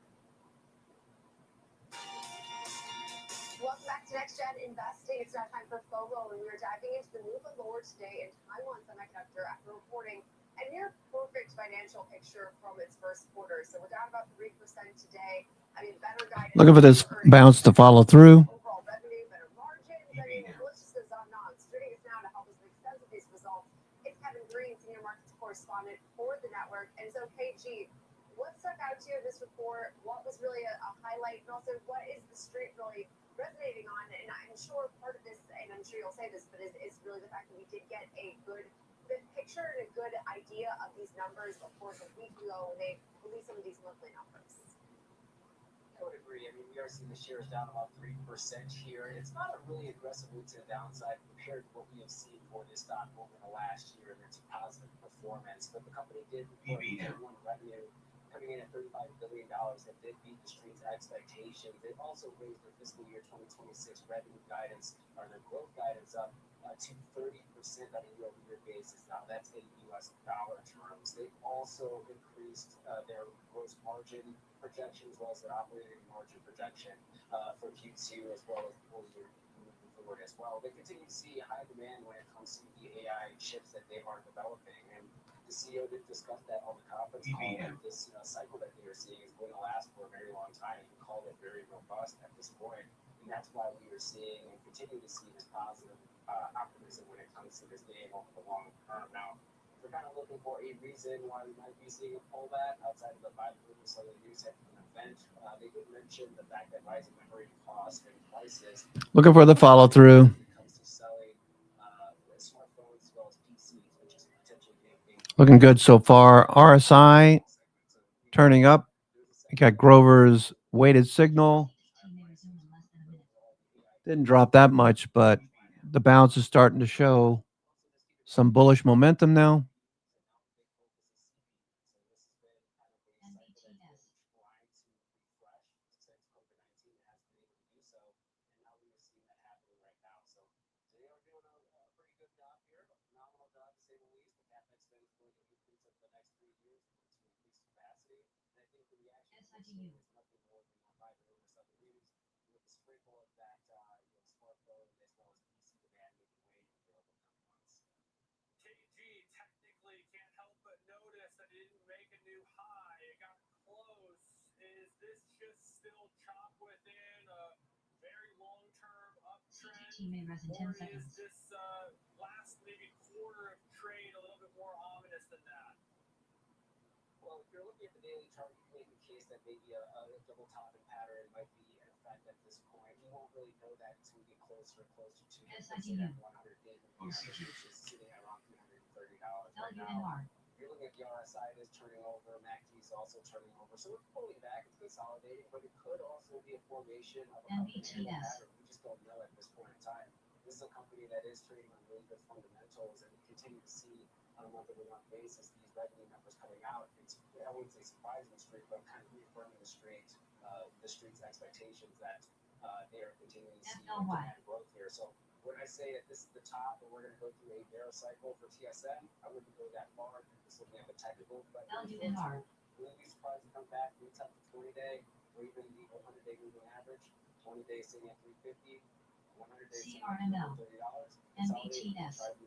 Welcome back to Next Gen Investing. It's now time for FOMO, and we are diving into the move lower today in Taiwan Semiconductor after reporting a near perfect financial picture from its first quarter. So we're down about 3% today. Better guidance. Looking for this bounce to follow through. Overall revenue, better margins. The list just goes on and on. Joining us now to help us make sense of these results, it's Kevin Green, Senior Markets Correspondent for the network. And so, KG, what stuck out to you in this report? What was really a highlight? And also, what is the street really resonating on? And I'm sure part of this, and I'm sure you'll say this, but is really the fact that we did get a good picture and a good idea of these numbers, of course, a week ago when they released some of these monthly numbers. I would agree. I mean, we are seeing the shares down about 3% here. It's not a really aggressive move to the downside compared to what we have seen for this stock over the last year, and it's a positive performance. But the company did report Q1 revenue coming in at $35 billion. That did beat the street's expectations. They also raised their fiscal year 2026 revenue guidance, or their growth guidance up to 30% on a year-over-year basis. Now, that's in U.S. dollar terms. They've also increased their gross margin projection as well as their operating margin projection for Q2 as well as full year moving forward as well. They continue to see high demand when it comes to the AI chips that they are developing, and the CEO did discuss that on the conference call. That this cycle that they are seeing is going to last for a very long time. He called it very robust at this point, and that's why we are seeing and continue to see this positive optimism when it comes to this game over the long term. Now, we're kind of looking for a reason why we might be seeing a pullback outside of the 5 minutes of the news at an event. They did mention the fact that rising memory costs and prices. Looking for the follow through. When it comes to selling smartphones as well as PCs, which is potentially being Looking good so far. RSI turning up. You got Grover's weighted signal. Didn't drop that much, but the bounce is starting to show some bullish momentum now. Technically can't help but notice that it didn't make a new high. It got close. Is this just still chop within a very long-term uptrend? Or is this last maybe quarter of trade a little bit more ominous than that? Well, if you're looking at the daily chart, you can make a case that maybe a double topping pattern might be in effect at this point. You won't really know that until we get closer and closer to that 100-day moving average, which is sitting at around $330 right now. If you're looking at the RSI, it is turning over. MACD is also turning over. So we're pulling back. It's consolidating, but it could also be a formation of a pattern. We just don't know at this point in time. This is a company that is trading on really good fundamentals, and we continue to see on a month-over-month basis these revenue numbers coming out. It's, I wouldn't say surprising the street, but kind of reaffirming the street's expectations that they are continuing to see demand growth here. So when I say that this is the top and we're going to go through a bear cycle for TSM, I wouldn't go that far. Just looking at the technical, but wouldn't be surprised to come back, reach up to 20-day or even the 100-day moving average. 20 days sitting at $350, 100 days sitting at $30.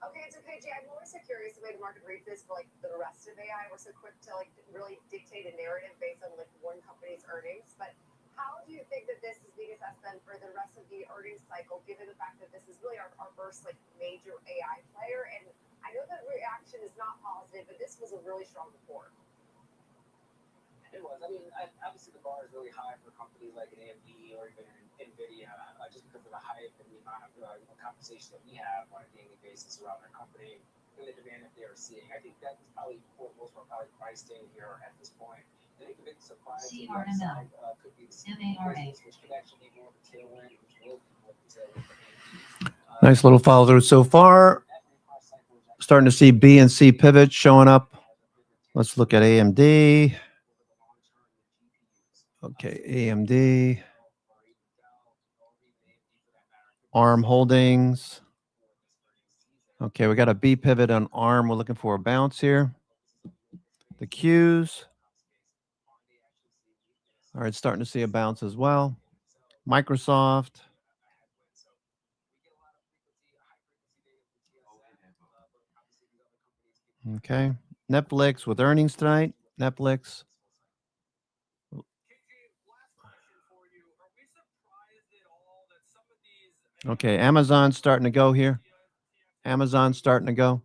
Okay, so KJ, I'm always so curious the way the market reads this for like the rest of AI. We're so quick to like really dictate a narrative based on like one company's earnings. But how do you think that this is being assessed then for the rest of the earnings cycle, given the fact that this is really our first like major AI player? And I know that reaction is not positive, but this was a really strong report. It was. I mean, obviously the bar is really high for companies like an AMD or even NVIDIA, just because of the hype and the amount of conversations that we have on a daily basis around their company and the demand that they are seeing. I think that is probably, for the most part, probably priced in here at this point. I think the big surprise to the upside could be the business, which could actually be more of a tailwind, which will be more of a tailwind for AMD. Nice little follow through so far. Starting to see B and C pivots showing up. Let's look at AMD. Okay, AMD. ARM Holdings. Okay, we got a B pivot on ARM. We're looking for a bounce here. The Qs. All right, starting to see a bounce as well. Microsoft. Okay. Netflix with earnings tonight. Netflix. Okay, Amazon's starting to go here. Amazon's starting to go.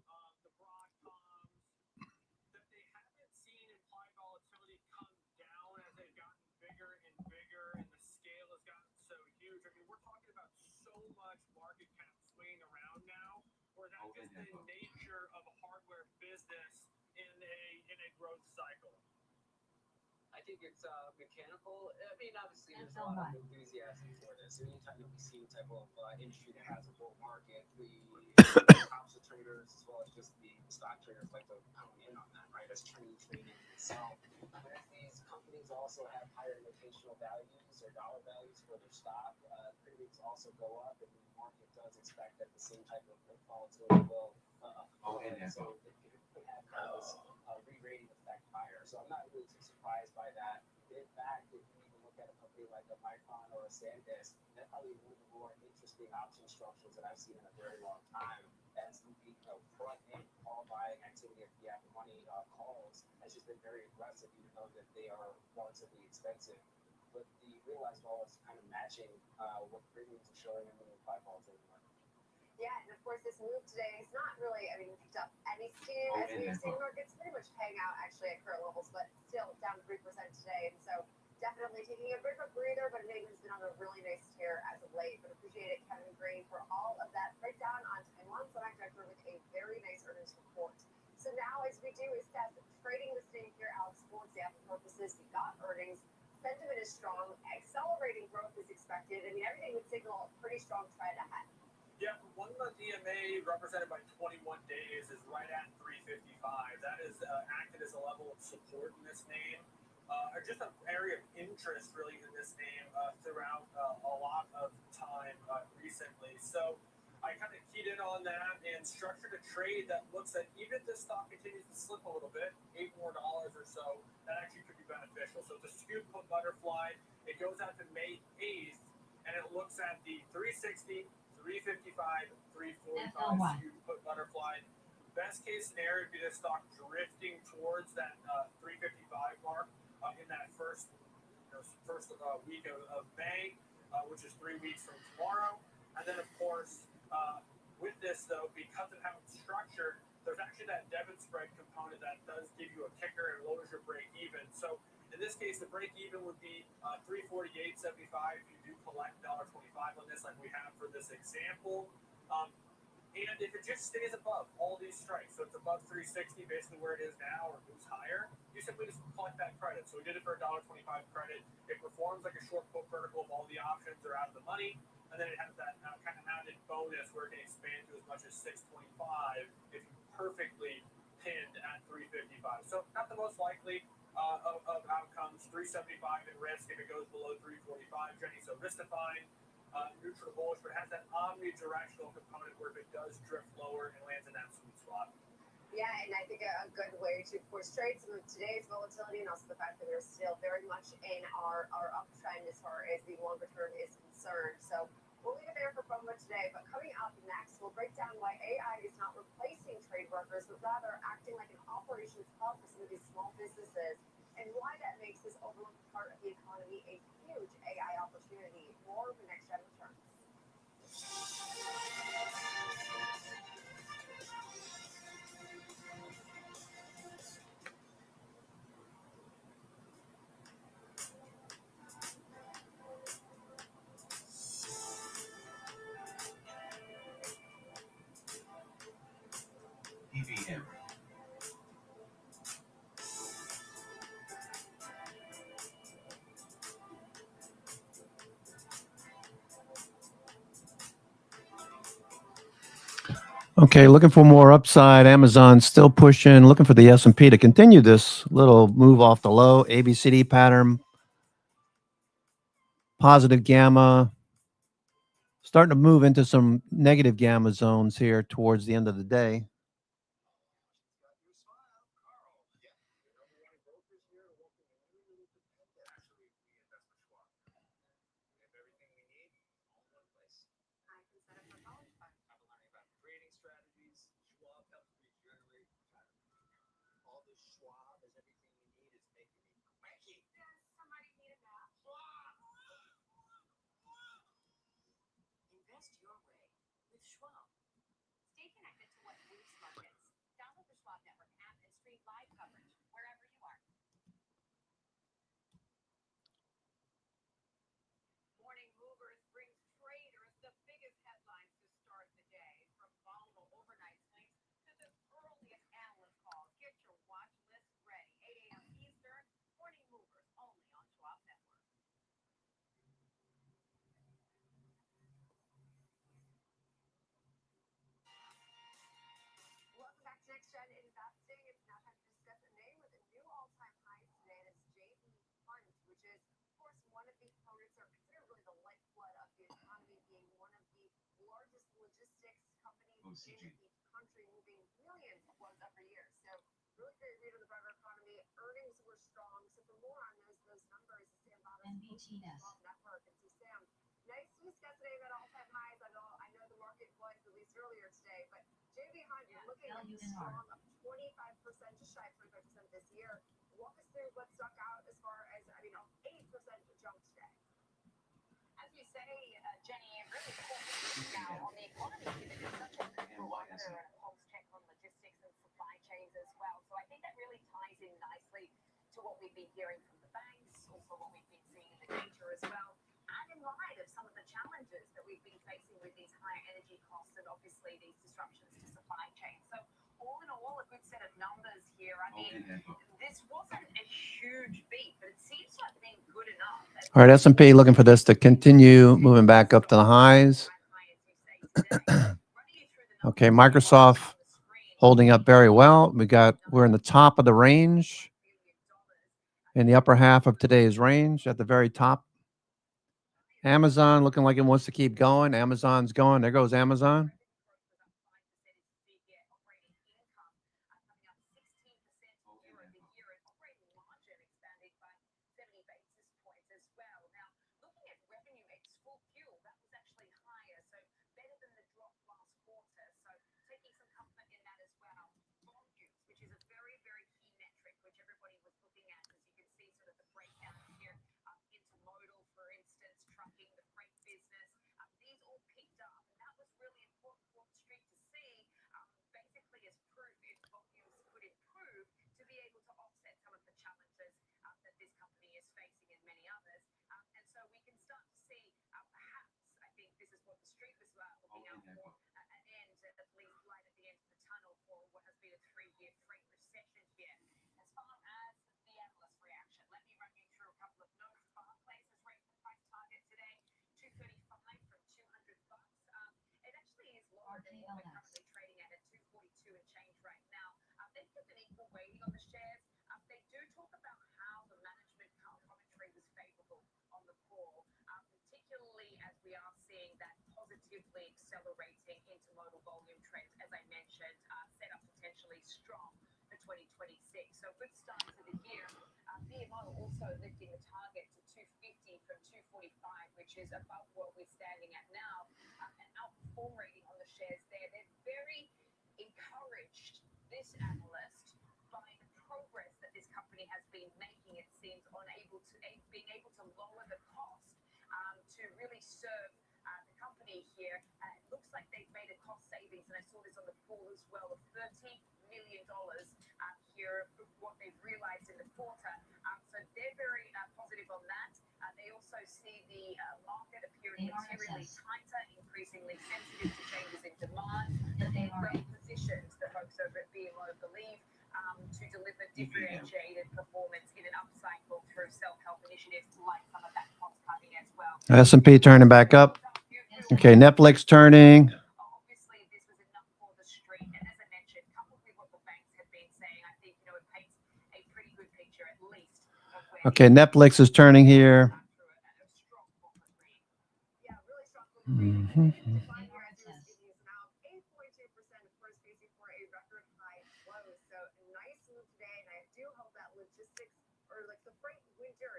or that's just the nature of a hardware business in a growth cycle? I think it's mechanical. I mean, obviously, there's a lot of enthusiasm for this. Anytime that we see the type of industry that has a bull market, the option traders as well as just the stock traders like to come in on that, right? As trading itself. But if these companies also have higher notational values or dollar values for their stock, premiums also go up, and the market does expect that the same type of volatility will. So it could have kind of this re-rating effect higher. So I'm not really too surprised by that. In fact, if you even look at a company like a Micron or a SanDisk, that's probably one of the more interesting option structures that I've seen in a very long time. As the front end call buying activity at the after money calls has just been very aggressive, even though that they are relatively expensive. But the realized vol is kind of matching what premiums are showing in the implied volatility market. Yeah, and of course, this move today is not really, picked up any steam as we've seen markets pretty much hang out actually at current levels, but still down 3% today. And so definitely taking a bit of a breather, but Nathan's been on a really nice tear as of late. But appreciate it, Kevin Green, for all of that breakdown on Taiwan Semiconductor with a very nice earnings report. So now, as we do assess trading the same here, Alex, for example purposes, we got earnings. Sentiment is strong. Accelerating growth is expected. I mean, everything would signal a pretty strong trend ahead. Yeah, one month EMA represented by 21 days is right at 355. That is acted as a level of support in this name. Just an area of interest really in this name throughout a lot of time recently. So I kind of keyed in on that and structured a trade that looks at even if this stock continues to slip a little bit, $8 more or so, that actually could be beneficial. So it's a skewed put butterfly. It goes out to May 8th, and it looks at the 360, 355, 345 skewed put butterfly. Best case scenario would be this stock drifting towards that 355 mark in that first week of May, which is 3 weeks from tomorrow. And then, of course, with this, though, because of how it's structured, there's actually that debit spread component that does give you a kicker and lowers your break even. So in this case, the break even would be 348.75 if you do collect $1.25 on this, like we have for this example. And if it just stays above all these strikes, so it's above 360, basically where it is now, or moves higher, you simply just collect that credit. So we did it for $1.25 credit. It performs like a short put vertical if all the options are out of the money. And then it has that kind of added bonus where it can expand to as much as 625 if you perfectly pinned at 355. So not the most likely of outcomes. 375 at risk if it goes below 345, Jenny. So risk defined. Neutral bullish, but it has that omnidirectional component where if it does drift lower and lands in that sweet spot. Yeah, and I think a good way to, of course, trade some of today's volatility and also the fact that we're still very much in our uptrend as far as the longer term is concerned. So we'll leave it there for FOMO today. But coming up next, we'll break down why AI is not replacing trade workers, but rather acting like an operations hub for some of these small businesses, and why that makes this overlooked part of the economy a huge AI opportunity. More when next time returns. PVM. Okay, looking for more upside. Amazon still pushing, looking for the S&P to continue this little move off the low. ABCD pattern, positive gamma, starting to move into some negative gamma zones here towards the end of the day. Invest your way with Schwab. Stay connected to what moves markets. Download the Schwab Network app and stream live coverage wherever you are. Morning Movers brings traders the biggest headlines to start the day. From volatile overnight OCG. country moving millions of flows every year. So really great read of the broader economy. Earnings were strong. So for more on those numbers, Sam Bottas Network. And so Sam, nice news yesterday at all-time highs. I know the market was at least earlier today, but JB Hunt, you're looking at strong up 25%, just shy of 25% this year. Walk us through what stuck out as far as, 8% jump today. As you say, Jenny, really focusing now on the economy, given it's such a good barometer and a pulse check on logistics and supply chains as well. So I think that really ties in nicely to what we've been hearing from the banks, also what we've been seeing in the data as well, and in light of some of the challenges that we've been facing with these higher energy costs and obviously these disruptions to supply chains. So all in all, a good set of numbers here. I mean, this wasn't a huge beat, but it seems to have been good enough. All right, S&P looking for this to continue moving back up to the highs. Okay, Microsoft holding up very well. We're in the top of the range, in the upper half of today's range at the very top. Amazon looking like it wants to keep going. Amazon's going. There goes Amazon. Accelerating intermodal volume trends, as I mentioned, set up potentially strong for 2026. So good start to the year. BMO also lifting the target to 250 from 245, which is above what we're standing at now. An outperform rating on the shares there. They're very encouraged, this analyst, by the progress that this company has been making. It seems being able to lower the cost to really serve the company here. It looks like they've made a cost savings, and I saw this on the call as well, of $30 million here, what they've realized in the quarter. So they're very positive on that. They also see the market appearing materially tighter, increasingly sensitive to changes in demand. That they're well positioned, the folks over at BMO believe, to deliver differentiated performance in an upcycle through self-help initiatives like some of that cost cutting as well. S&P turning back up. Okay, Netflix turning. Obviously, this was enough for the street, and as I mentioned, coupled with what the banks have been saying, I think it paints a pretty good picture at least. Okay, Netflix is turning here.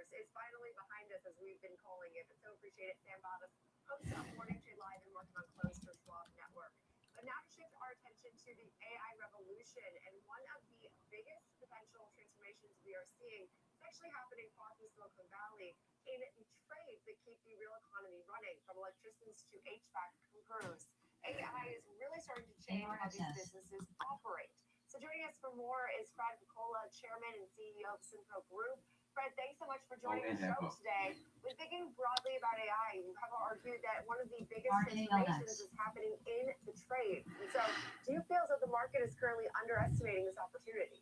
Is finally behind us, as we've been calling it. But so appreciate it, Sam Bottas, host of Morning Trade Live and working on Close for Schwab Network. But now to shift our attention to the AI revolution, and one of the biggest potential transformations we are seeing is actually happening far from Silicon Valley in trades that keep the real economy running, from electricians to HVAC crews. AI is really starting to change how these businesses operate. So joining us for more is Fred Piccola, Chairman and CEO of Synpro Group. Fred, thanks so much for joining the show today. We're thinking broadly about AI. You have argued that one of the biggest transformations is happening in the trade. And so do you feel that the market is currently underestimating this opportunity?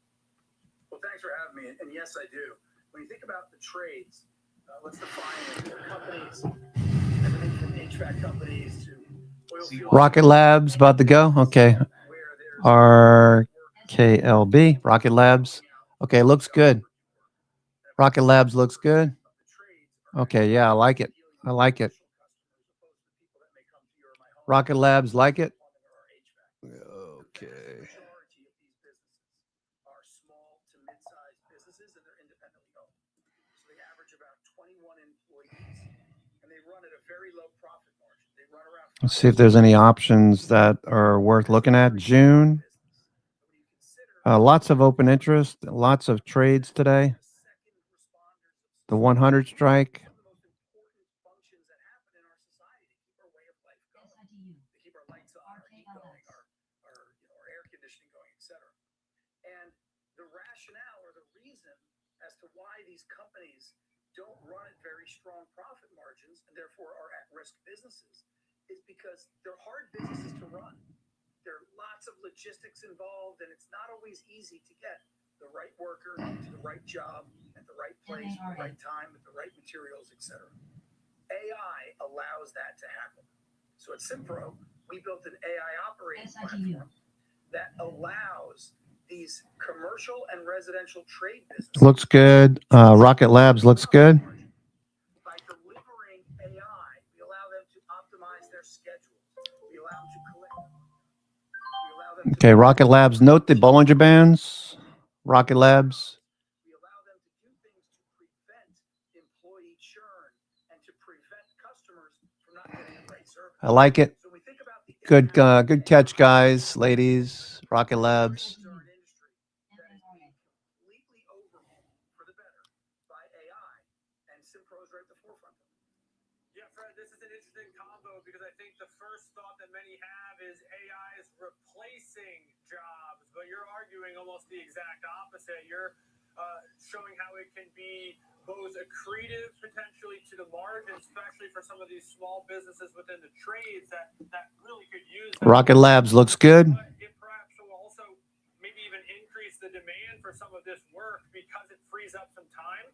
Well, thanks for having me. And yes, I do. When you think about the trades, let's define it. Companies, everything from HVAC companies to oil field. Rocket Labs about to go. Okay. RKLB, Rocket Labs. Okay, looks good. Rocket Labs looks good. Okay, yeah, I like it. I like it. Rocket Labs like it. businesses and they're independently owned. So they average about 21 employees, and they run at a very low profit margin. They run around. Let's see if there's any options that are worth looking at. June. Lots of open interest, lots of trades today. The 100 strike. They keep our lights on, our heat going, our air conditioning going, etc. And the rationale or the reason as to why these companies don't run at very strong profit margins and therefore are at-risk businesses is because they're hard businesses to run. There are lots of logistics involved, and it's not always easy to get the right worker to the right job at the right place, at the right time, with the right materials, etc. AI allows that to happen. So at Simpro, we built an AI operating platform that allows these commercial and residential trade businesses. Looks good. Rocket Labs looks good. By delivering AI, we allow them to optimize their schedules. We allow them to collect. We allow them Okay, Rocket Labs. Note the Bollinger Bands. Rocket Labs. We allow them to do things to prevent employee churn and to prevent customers from not getting the right service. I like it. So when we think about the Good catch, guys, ladies. Rocket Labs. are an industry that is being completely overhauled for the better by AI, and Simpro is right at the forefront of it. Yeah, Fred, this is an interesting combo because I think the first thought that many have is AI is replacing jobs, but you're arguing almost the exact opposite. You're showing how it can be both accretive potentially to the margin, especially for some of these small businesses within the trades that really could use that. Rocket Labs looks good. But it perhaps will also maybe even increase the demand for some of this work because it frees up some time.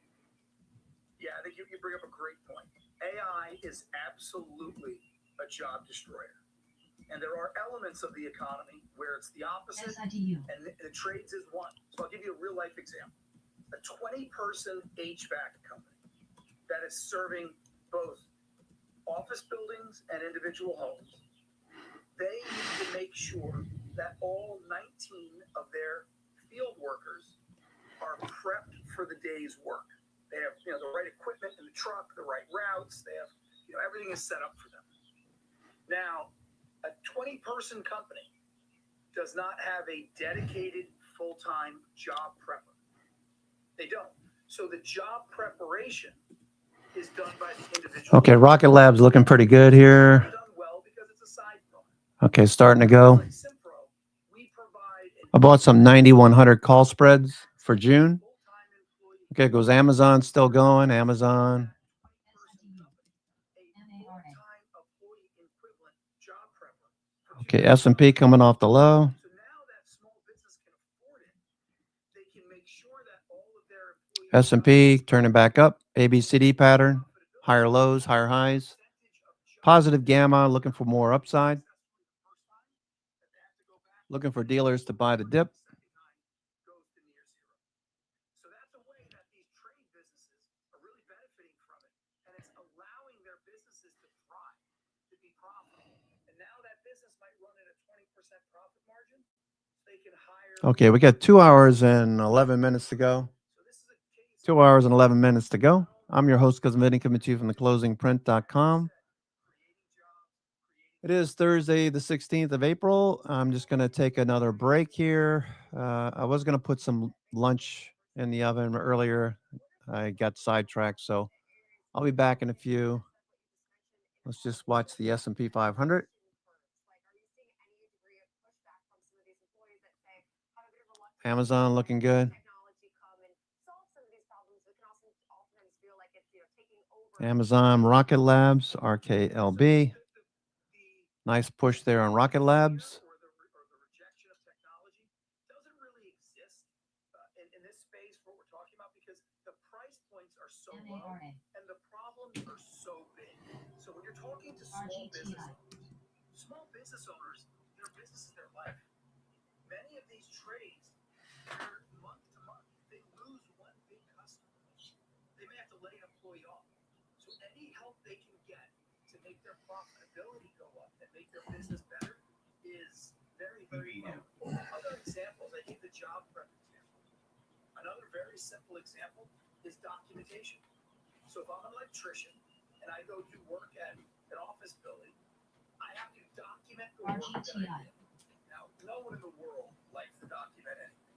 Yeah, I think you bring up a great point. AI is absolutely a job destroyer. And there are elements of the economy where it's the opposite, and the trades is one. So I'll give you a real life example. A 20-person HVAC company that is serving both office buildings and individual homes. They need to make sure that all 19 of their field workers are prepped for the day's work. They have, the right equipment in the truck, the right routes. They have, everything is set up for them. Now, a 20-person company does not have a dedicated full-time job prepper. They don't. So the job preparation is done by the individual. Okay, Rocket Labs looking pretty good here. Done well because it's a side product. Okay, starting to go. Like Simpro, we provide I bought some 9100 call spreads for June. Okay, goes Amazon still going. Amazon. Okay, S&P coming off the low. So now that small business can afford it, they can make sure that all of their employees S&P turning back up. ABCD pattern. Higher lows, higher highs. Positive gamma, looking for more upside. Looking for dealers to buy the dip. goes to near zero. So that's a way that these trade businesses are really benefiting from it, and it's allowing their businesses to thrive, to be profitable. And now that business might run at a 20% profit margin, so they can hire. Okay, we got 2 hours and 11 minutes to go. 2 hours and 11 minutes to go. I'm your host, Cousin Vinny, coming to you from theclosingprint.com. It is Thursday, the 16th of April. I'm just going to take another break here. I was going to put some lunch in the oven earlier. I got sidetracked, so I'll be back in a few. Let's just watch the S&P 500. Amazon looking good. Amazon, Rocket Labs, RKLB. Nice push there on Rocket Labs. Or the rejection of technology doesn't really exist in this space, what we're talking about, because the price points are so low and the problems are so big. So when you're talking to small business owners, their business is their life. Many of these trades, they're month to month. They lose one big customer. They may have to lay an employee off. So any help they can get to make their profitability go up and make their business better is very, very low. Other examples, I think the job prep example. A Another very simple example is documentation. So if I'm an electrician and I go do work at an office building, I have to document the work that I did. Now, no one in the world likes to document anything.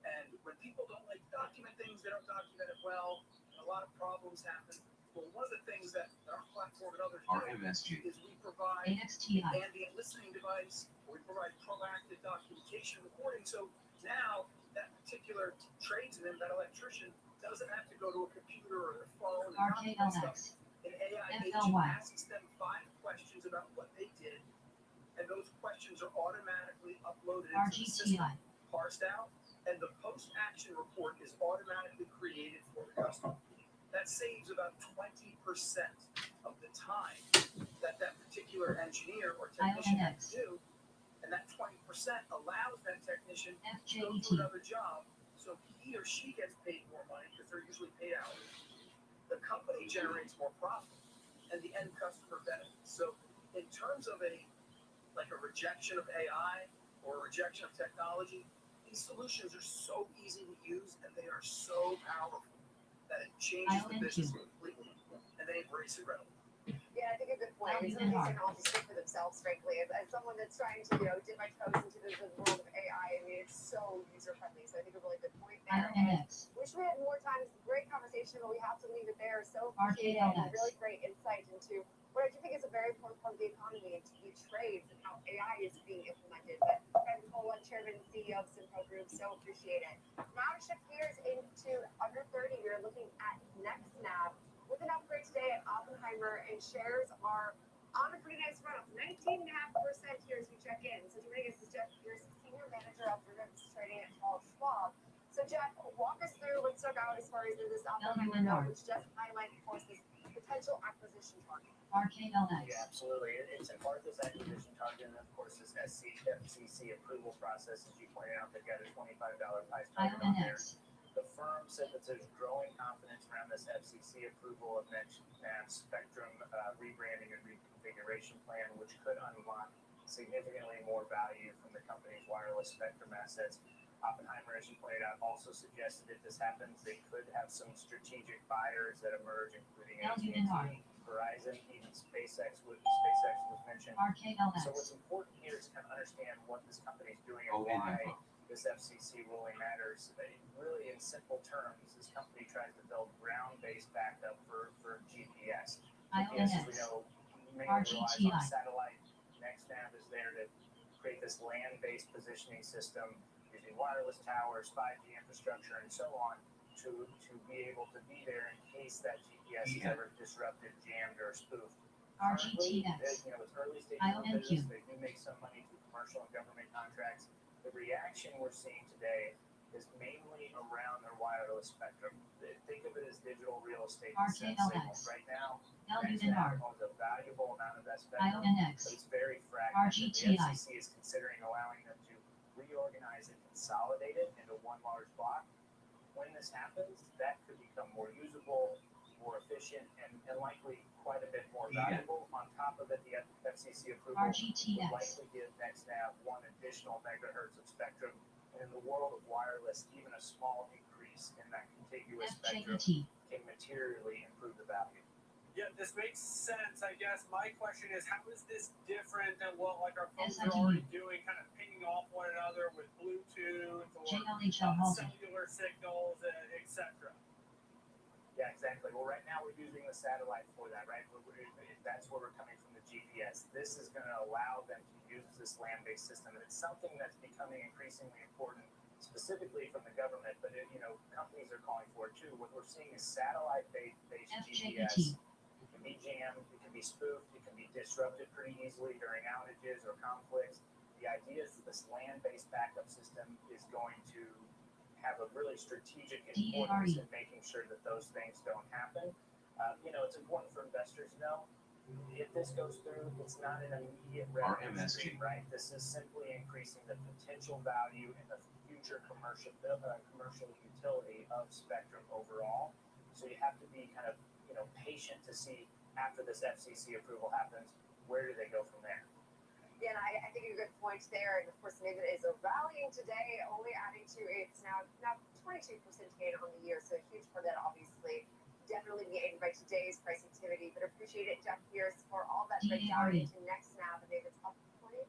And when people don't like to document things, they don't document it well, and a lot of problems happen. Well, one of the things that our platform and others do is we provide an ambient listening device, or we provide proactive documentation recording. So now that particular tradesman, that electrician, doesn't have to go to a computer or their phone and document stuff. An AI agent asks them 5 questions about what they did, and those questions are automatically uploaded into the system, parsed out, and the post-action report is automatically created for the customer. That saves about 20% of the time that particular engineer or technician has to do, and that 20% allows that technician to go to another job, so he or she gets paid more money because they're usually paid hourly. The company generates more profit, and the end customer benefits. So in terms of a rejection of AI or a rejection of technology, these solutions are so easy to use and they are so powerful that it changes the business completely, and they embrace it readily. Yeah, I think a good point. I mean, some of these technologies speak for themselves, frankly. As someone that's trying to, dip my toes into the world of AI, I mean, it's so user-friendly. So I think a really good point there. And wish we had more time. It's a great conversation, but we have to leave it there. So appreciate it. And really great insight into what I do think is a very important part of the economy and to trades and how AI is being implemented. But Fred Cola, Chairman and CEO of Simco Group, so appreciate it. Now to shift gears into under 30, we're looking at NextNav with an upgrade today at Oppenheimer, and shares are on a pretty nice run up, 19.5% here as we check in. So joining us is Jeff Pierce, Senior Manager of Derivatives Trading at Charles Schwab. So Jeff, walk us through what's stuck out as far as this Oppenheimer note, which just highlights, of course, this potential acquisition target. Yeah, absolutely. It's a part of this acquisition target, and of course, this FCC approval process, as you pointed out, they've got a $25 price target on there. The firm said that there's growing confidence around this FCC approval of NextNav Spectrum rebranding and reconfiguration plan, which could unlock significantly more value from the company's wireless spectrum assets. Oppenheimer, as you pointed out, also suggested if this happens, they could have some strategic buyers that emerge, including AT&T, Verizon, even SpaceX was mentioned. So what's important here is to kind of understand what this company is doing and why this FCC ruling matters. Really, in simple terms, this company tries to build ground-based backup for GPS. GPS, as we know, mainly relies on satellite. NextNav is there to create this land-based positioning system using wireless towers, 5G infrastructure, and so on to be able to be there in case that GPS is ever disrupted, jammed, or spoofed. Currently, it's early stages of business. They do make some money through commercial and government contracts. The reaction we're seeing today is mainly around their wireless spectrum. Think of it as digital real estate to send signals. Right now, NextNav owns a valuable amount of that spectrum, but it's very fragmented. The FCC is considering allowing them to reorganize and consolidate it into one large block. When this happens, that could become more usable, more efficient, and likely quite a bit more valuable. On top of it, the FCC approval would likely give NextNav 1 additional megahertz of spectrum. And in the world of wireless, even a small increase in that contiguous spectrum can materially improve the value. Yeah, this makes sense. I guess my question is, how is this different than what our phones are already doing, kind of pinging off one another with Bluetooth or cellular signals, etc.? Yeah, exactly. Well, right now we're using the satellite for that, right? That's where we're coming from, the GPS. This is going to allow them to use this land-based system, and it's something that's becoming increasingly important, specifically from the government, but companies are calling for it too. What we're seeing is satellite-based GPS. It can be jammed, it can be spoofed, it can be disrupted pretty easily during outages or conflicts. The idea is that this land-based backup system is going to have a really strategic importance in making sure that those things don't happen. It's important for investors to know if this goes through, it's not an immediate revenue stream, right? This is simply increasing the potential value and the future commercial utility of spectrum overall. So you have to be kind of patient to see after this FCC approval happens, where do they go from there? Yeah, and I think a good point there. And of course, Nvidia is rallying today, only adding to its now 22% gain on the year. So a huge part of that, obviously, definitely being aided by today's price activity. But appreciate it, Jeff Pierce, for all that breakdown into next snap. And David's up 20%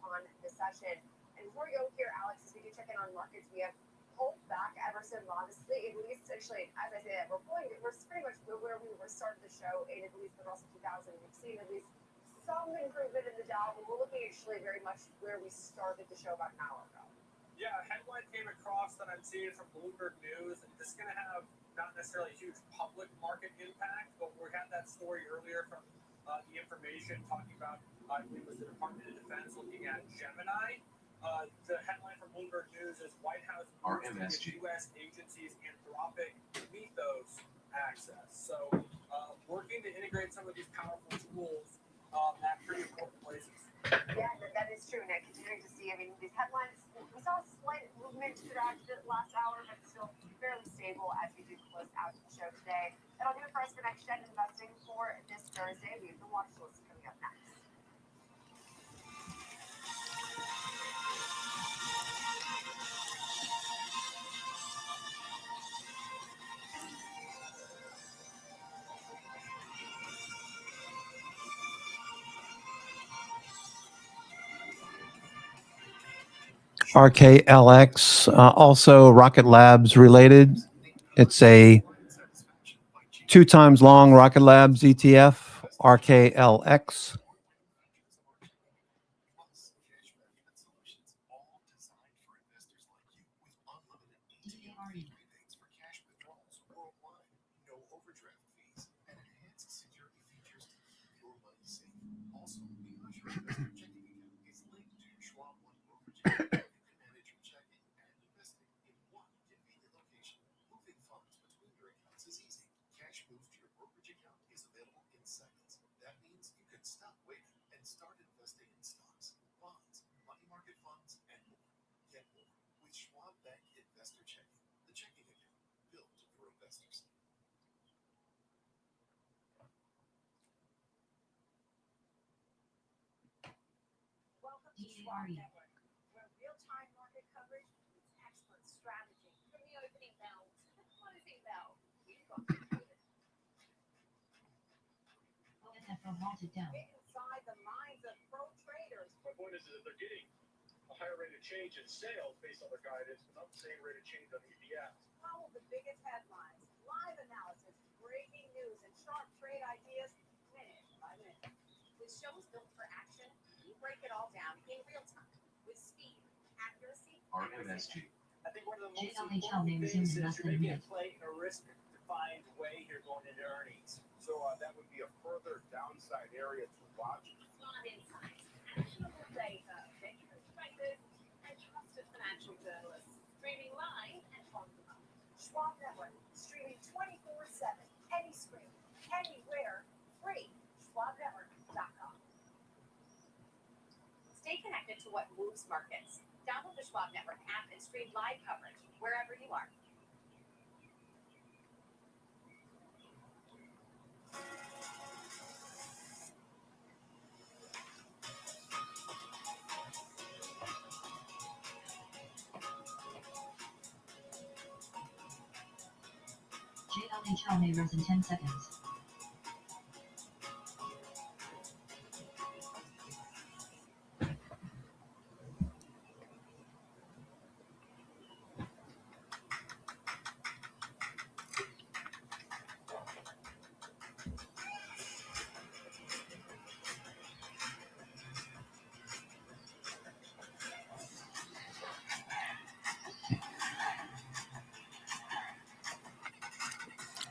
on the session. And before we go here, Alex, as we do check in on markets, we have pulled back ever so modestly. At least, actually, as I say that, we're pretty much where we were started the show in at least the Russell 2000. We've seen at least some improvement in the Dow, but we're looking actually very much where we started the show about an hour ago. Yeah, a headline came across that I'm seeing from Bloomberg News. This is going to have not necessarily a huge public market impact, but we had that story earlier from the information talking about, I believe it was the Department of Defense looking at Gemini. The headline from Bloomberg News is White House moves to give U.S. agencies Anthropic Mythos access. So working to integrate some of these powerful tools at pretty important places. Yeah, that is true. And continuing to see, I mean, these headlines, we saw a slight movement throughout the last hour, but still fairly stable as we do close out the show today. That'll do it for us for Next Gen Investing for this Thursday. We have the watch list coming up next. RKLX, also Rocket Labs related. It's a 2 times long Rocket Labs ETF, RKLX. DARE. Where real-time market coverage is expert strategy. From the opening bell. What is a bell? OFFO halted down. Inside the minds of pro traders. My point is that they're getting a higher rate of change in sales based on their guidance, but not the same rate of change on EPS. Follow the biggest headlines, live analysis, breaking news, and sharp trade ideas minute by minute. With shows built for action, we break it all down in real time with speed, accuracy, and precision. I think one of the most JLHL may important resume things in is less you're than a making a minute. play in a risk-defined way here going into earnings. So that would be a further downside area to watch. Smart insights, actionable data, data perspective, and trusted financial journalists. Streaming live and on demand. Schwab Network, streaming 24/7, any screen, anywhere, free. SchwabNetwork.com. Stay connected to what moves markets. Download the Schwab Network app and stream live coverage wherever you are. JLHL may rise in 10 seconds.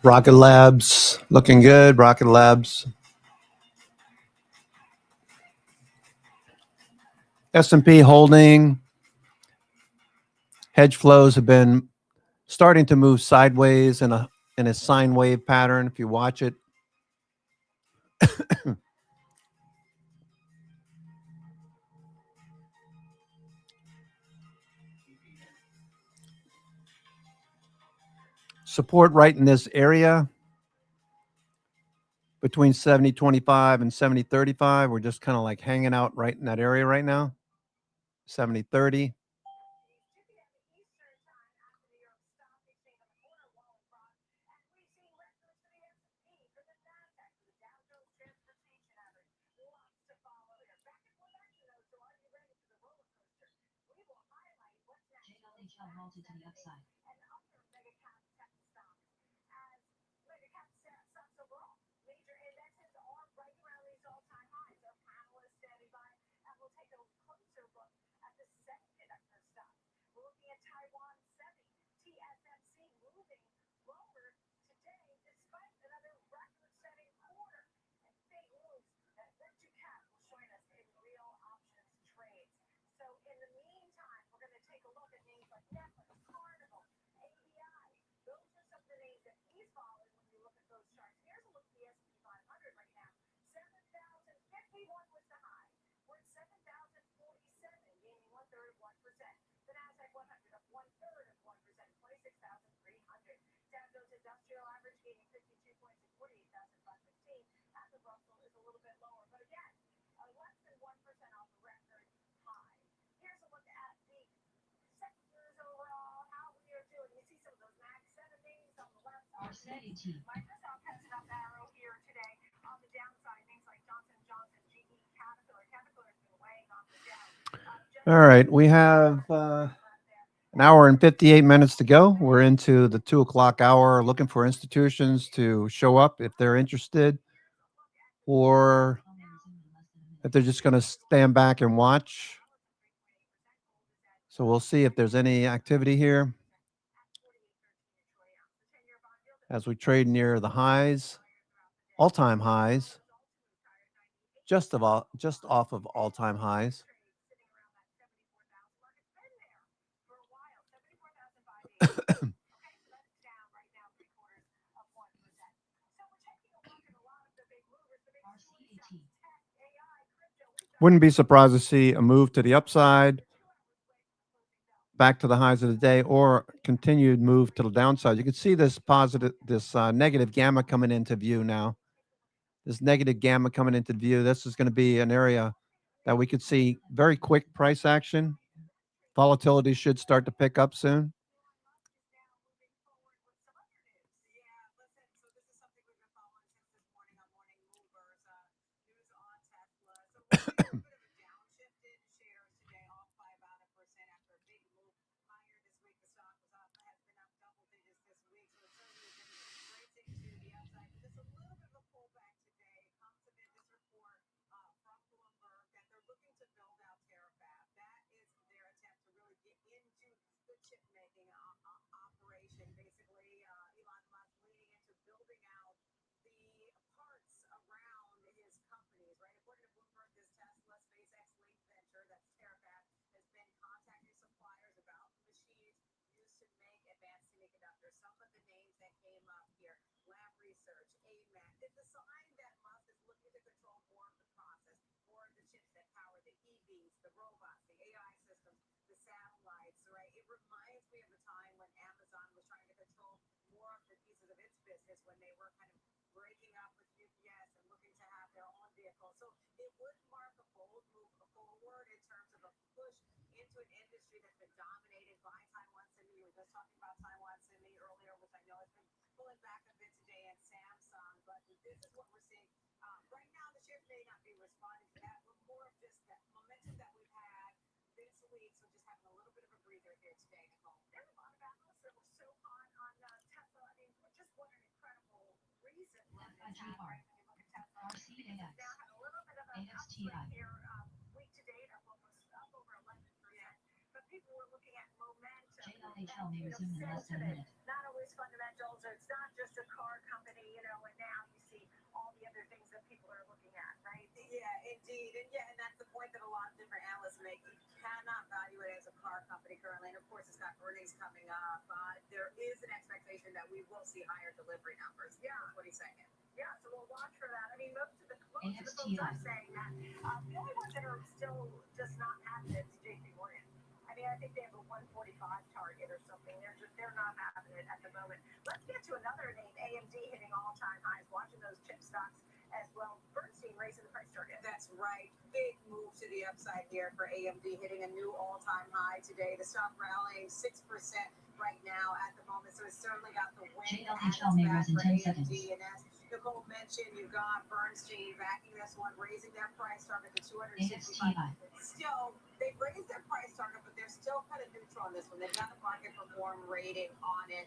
Rocket Labs looking good. Rocket Labs. S&P holding. Hedge flows have been starting to move sideways in a sine wave pattern. If you watch it, support right in this area. between 70.25 and 70.35. We're just kind of like hanging out right in that area right now. 70.30. JLHL halted to the upside. All right, we have an hour and 58 minutes to go. We're into the 2 o'clock hour, looking for institutions to show up if they're interested, or if they're just going to stand back and watch. So we'll see if there's any activity here as we trade near the highs, all-time highs, just off of all-time highs. Wouldn't be surprised to see a move to the upside, back to the highs of the day, or continued move to the downside. You can see this negative gamma coming into view now. This negative gamma coming into view. This is going to be an area that we could see very quick price action. Volatility should start to pick up soon. JLHL may resume in less than a minute. Not always fundamentals. It's not just a car company, and now you see all the other things that people are looking at, right? Yeah, indeed. And that's the point that a lot of different analysts make. You cannot value it as a car company currently. And of course, it's got earnings coming up. There is an expectation that we will see higher delivery numbers. Yeah. What are you saying? Yeah, so we'll watch for that. I mean, most of the folks are saying that. The only ones that are still just not having it is JP Morgan. I mean, I think they have a 145 target or something. They're not having it at the moment. Let's get to another name, AMD hitting all-time highs. Watching those chip stocks right. Big move to the upside here for AMD, hitting a new all-time high today. The stock rallying 6% right now at the moment, so it's certainly got the win at its back for AMD. And as Nicole mentioned, you've got Bernstein backing this one, raising their price target to 265. Still, they've raised their price target, but they're still kind of neutral on this one. They've got a market perform rating on it.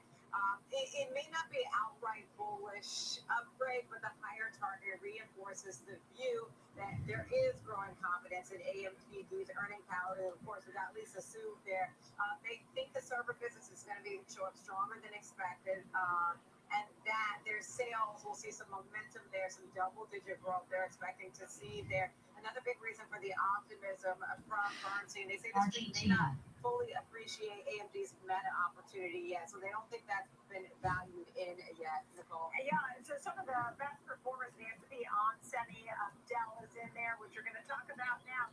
It may not be outright bullish upgrade, but the higher target reinforces the view that there is growing confidence in AMD's earning power. And of course, we got Lisa Su there. They think the server business is going to show up stronger than expected. And that their sales will see some momentum there, some double-digit growth they're expecting to see there. Another big reason for the optimism from Bernstein, they say the street may not fully appreciate AMD's meta opportunity yet, so they don't think that's been valued in yet, Nicole. Yeah, so some of the best performers in the S&P on semi, Dell is in there, which you're going to talk about now.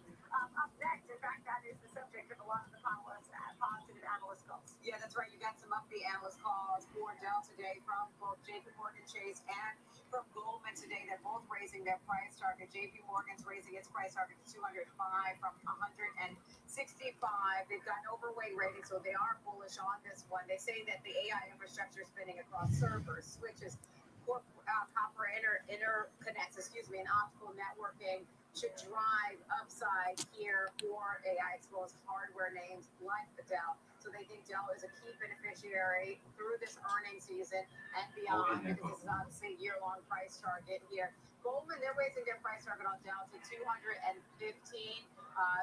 Up next, in fact, that is the subject of a lot of the positive analyst calls. Yeah, that's right. You got some upbeat analyst calls for Dell today from both JP Morgan Chase and from Goldman today. They're both raising their price target. JP Morgan's raising its price target to 205 from 165. They've got an overweight rating, so they are bullish on this one. They say that the AI infrastructure spinning across servers, switches, copper interconnects, and optical networking should drive upside here for AI-exposed hardware names like Dell. So they think Dell is a key beneficiary through this earnings season and beyond, because this is obviously a year-long price target here. Goldman, they're raising their price target on Dell to 215.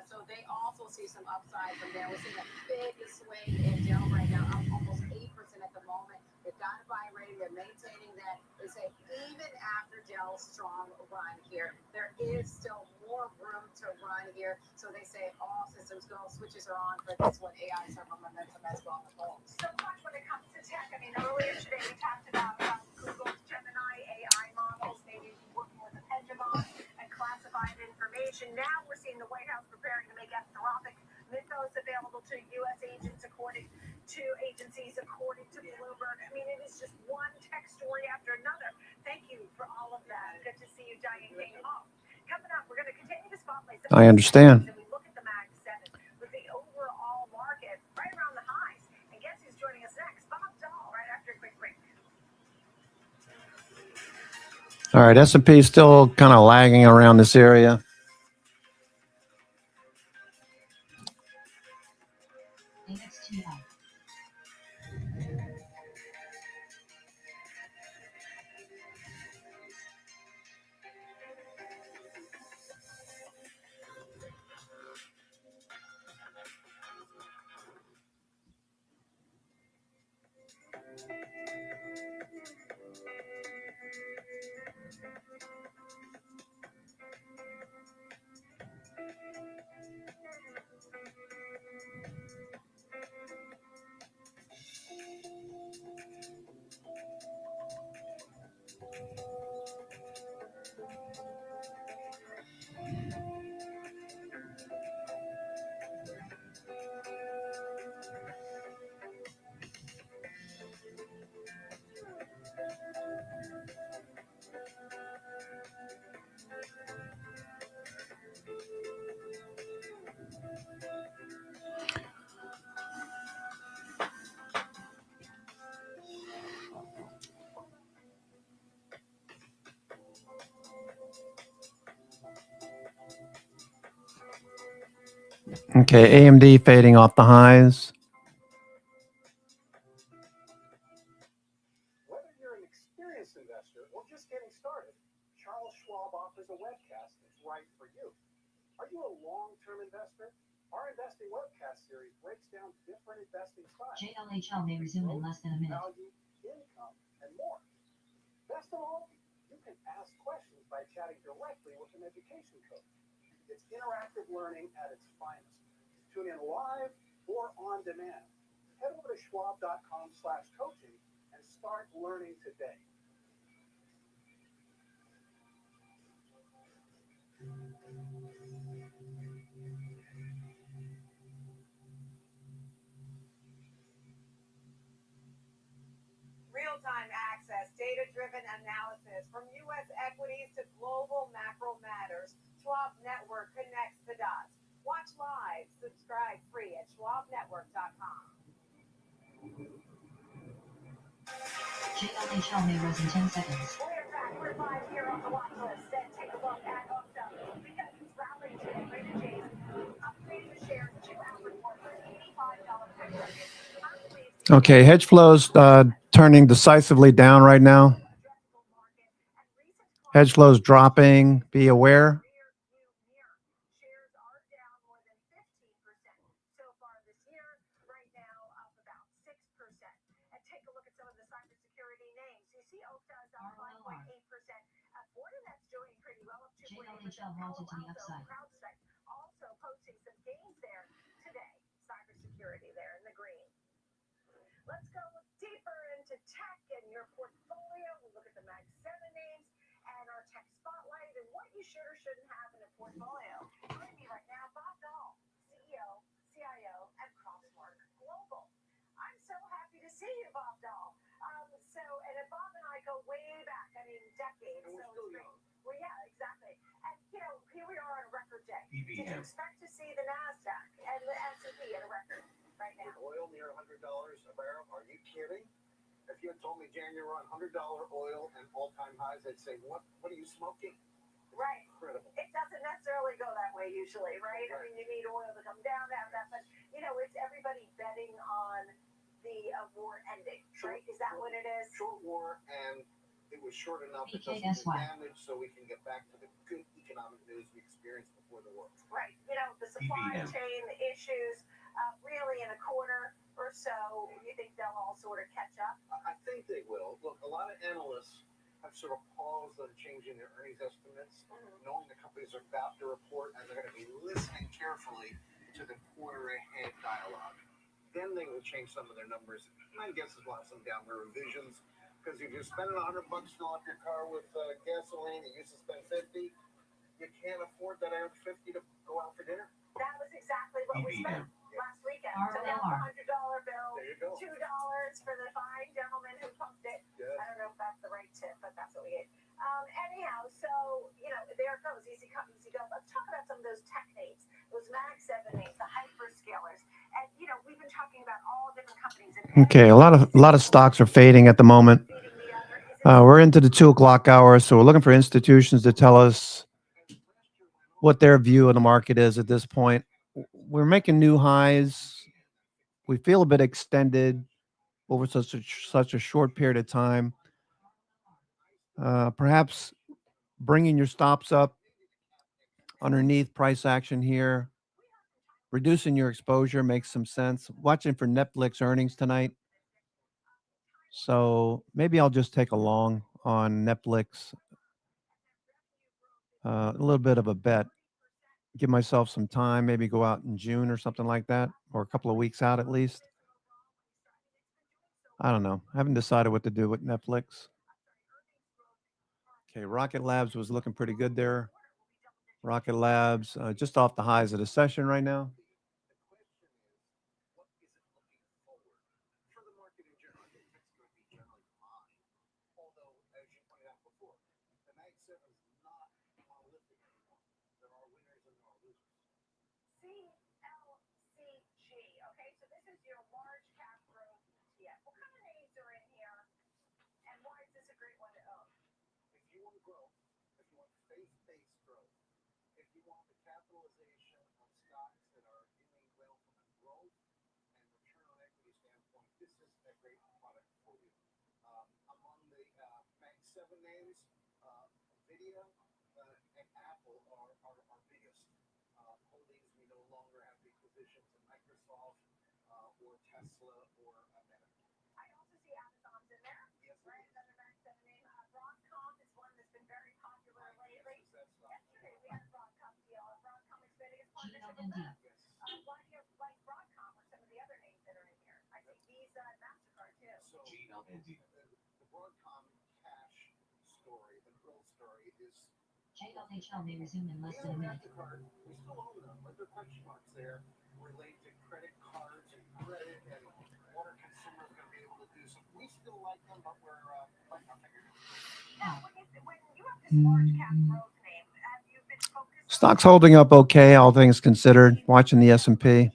So they also see some upside from there. We're seeing a big swing in Dell right now, up almost 8% at the moment. They've got a buy rating. They're maintaining that. They say even after Dell's strong run here, there is still more room to run here. So they say all systems go, switches are on for this one. AI server momentum as well. So much when it comes to tech. I mean, earlier today we talked about Google's Gemini AI models, maybe working with the Pentagon and classified information. Now we're seeing the White House preparing to make Anthropic mythos available to U.S. agents, according to agencies, according to Bloomberg. I mean, it is just one tech story after another. Thank you for all of that. Good to see you, Diane King. Coming up, we're going to continue to spotlight. I understand. We look at the Mag 7 with the overall market right around the highs. And guess who's joining us next? Bob Dahl, right after a quick break. All right, S&P is still kind of lagging around this area. Okay, AMD fading off the highs. Whether you're an experienced investor or just getting started, Charles Schwab offers a webcast that's right for you. Are you a long-term investor? Our investing webcast series breaks down different investing styles. JLHL may resume in less than a minute. Value, income, and more. Best of all, you can ask questions by chatting directly with an education coach. It's interactive learning at its finest. Tune in live or on demand. Head over to schwab.com/coaching and start learning today. Real-time access, data-driven analysis, from U.S. equities to global macro matters. Schwab Network connects the dots. Watch live, subscribe free at schwabnetwork.com. JLHL may rise in 10 seconds. We're back. We're live here on the watch list. And take a look at Okta because it's rallied today. Raymond James upgraded the shares 2 hours more for an $85 price. Okay, hedge flows turning decisively down right now. Hedge flows dropping. Be aware. Shares are down more than 15% so far this year. Right now, up about 6%. And take a look at some of the cybersecurity names. You see Okta is up 5.8%. Fortinet's doing pretty well, up 2.8%. JLHL vaulted to the upside. CrowdStrike also posting some gains there today. Cybersecurity there in the green. Let's go deeper into tech and your portfolio. We'll look at the Mag 7 names and our tech spotlight and what you should or shouldn't have in a portfolio. Joining me right now, Bob Dahl, CEO, CIO at Crossmark Global. I'm so happy to see you, Bob Dahl. And Bob and I go way back, I mean, decades. And we're still young. Well, yeah, exactly. And, here we are on a record day. PBM. Did you expect to see the NASDAQ and the S&P at a record right now? With oil near $100 a barrel, are you kidding? If you had told me, Jan, you're on $100 oil and all-time highs, I'd say, what are you smoking? Right. Incredible. It doesn't necessarily go that way usually, right? I mean, you need oil to come down to have that, but it's everybody betting on the war ending, right? Is that what it is? Short war, and it was short enough it doesn't do damage, so we can get back to the good economic news we experienced before the war. Right. The supply chain issues, really in a quarter or so, you think they'll all sort of catch up? I think they will. Look, a lot of analysts have sort of paused on changing their earnings estimates, knowing the companies are about to report and they're going to be listening carefully to the quarter ahead dialogue. Then they will change some of their numbers. My guess is we'll have some downward revisions, because if you're spending $100 to fill up your car with gasoline, you used to spend $50, you can't afford that extra $50 to go out for dinner. That was exactly what we spent last weekend. So now the $100 bill, There you go. $2 for the fine gentleman who pumped it. Yes. I don't know if that's the right tip, but that's what we ate. Anyhow, so, there it goes. Easy come, easy go. Let's talk about some of those tech names, those Mag 7 names, the hyperscalers. And, we've been talking about all different companies. Okay, a lot of stocks are fading at the moment. We're into the 2:00 hour, so we're looking for institutions to tell us what their view of the market is at this point. We're making new highs. We feel a bit extended over such a short period of time. Perhaps bringing your stops up underneath price action here, reducing your exposure makes some sense. Watching for Netflix earnings tonight. So maybe I'll just take a long on Netflix. A little bit of a bet. Give myself some time, maybe go out in June or something like that, or a couple of weeks out at least. I don't know. I haven't decided what to do with Netflix. Okay, Rocket Labs was looking pretty good there. Rocket Labs, just off the highs of the session right now. Okay, so this is your large cap growth ETF. What kind of names are in here, and why is this a great one to own? If you want growth, if you want faith-based growth, if you want the capitalization of stocks that are doing well from a growth and return on equity standpoint, this is a great product for you. Among the Mag 7 names, Nvidia and Apple are our biggest holdings. We no longer have big positions in Microsoft or Tesla or Meta. I also see Amazon's in there. Yes, right? Another Mag 7 name. Broadcom is one that's been very popular lately. Yesterday we had a Broadcom deal. Broadcom expanding its partnership with them. Why do you like Broadcom or some of the other names that are in here? I see Visa and MasterCard too. So the Broadcom cash story, the growth story is. JLHL may resume in less than a minute. We still own them, but there are question marks there related to credit cards and credit and what are consumers going to be able to do. So we still like them, but we're Now, when you have this large cap growth name, have you been focused Stocks holding up okay, all things considered. Watching the S&P.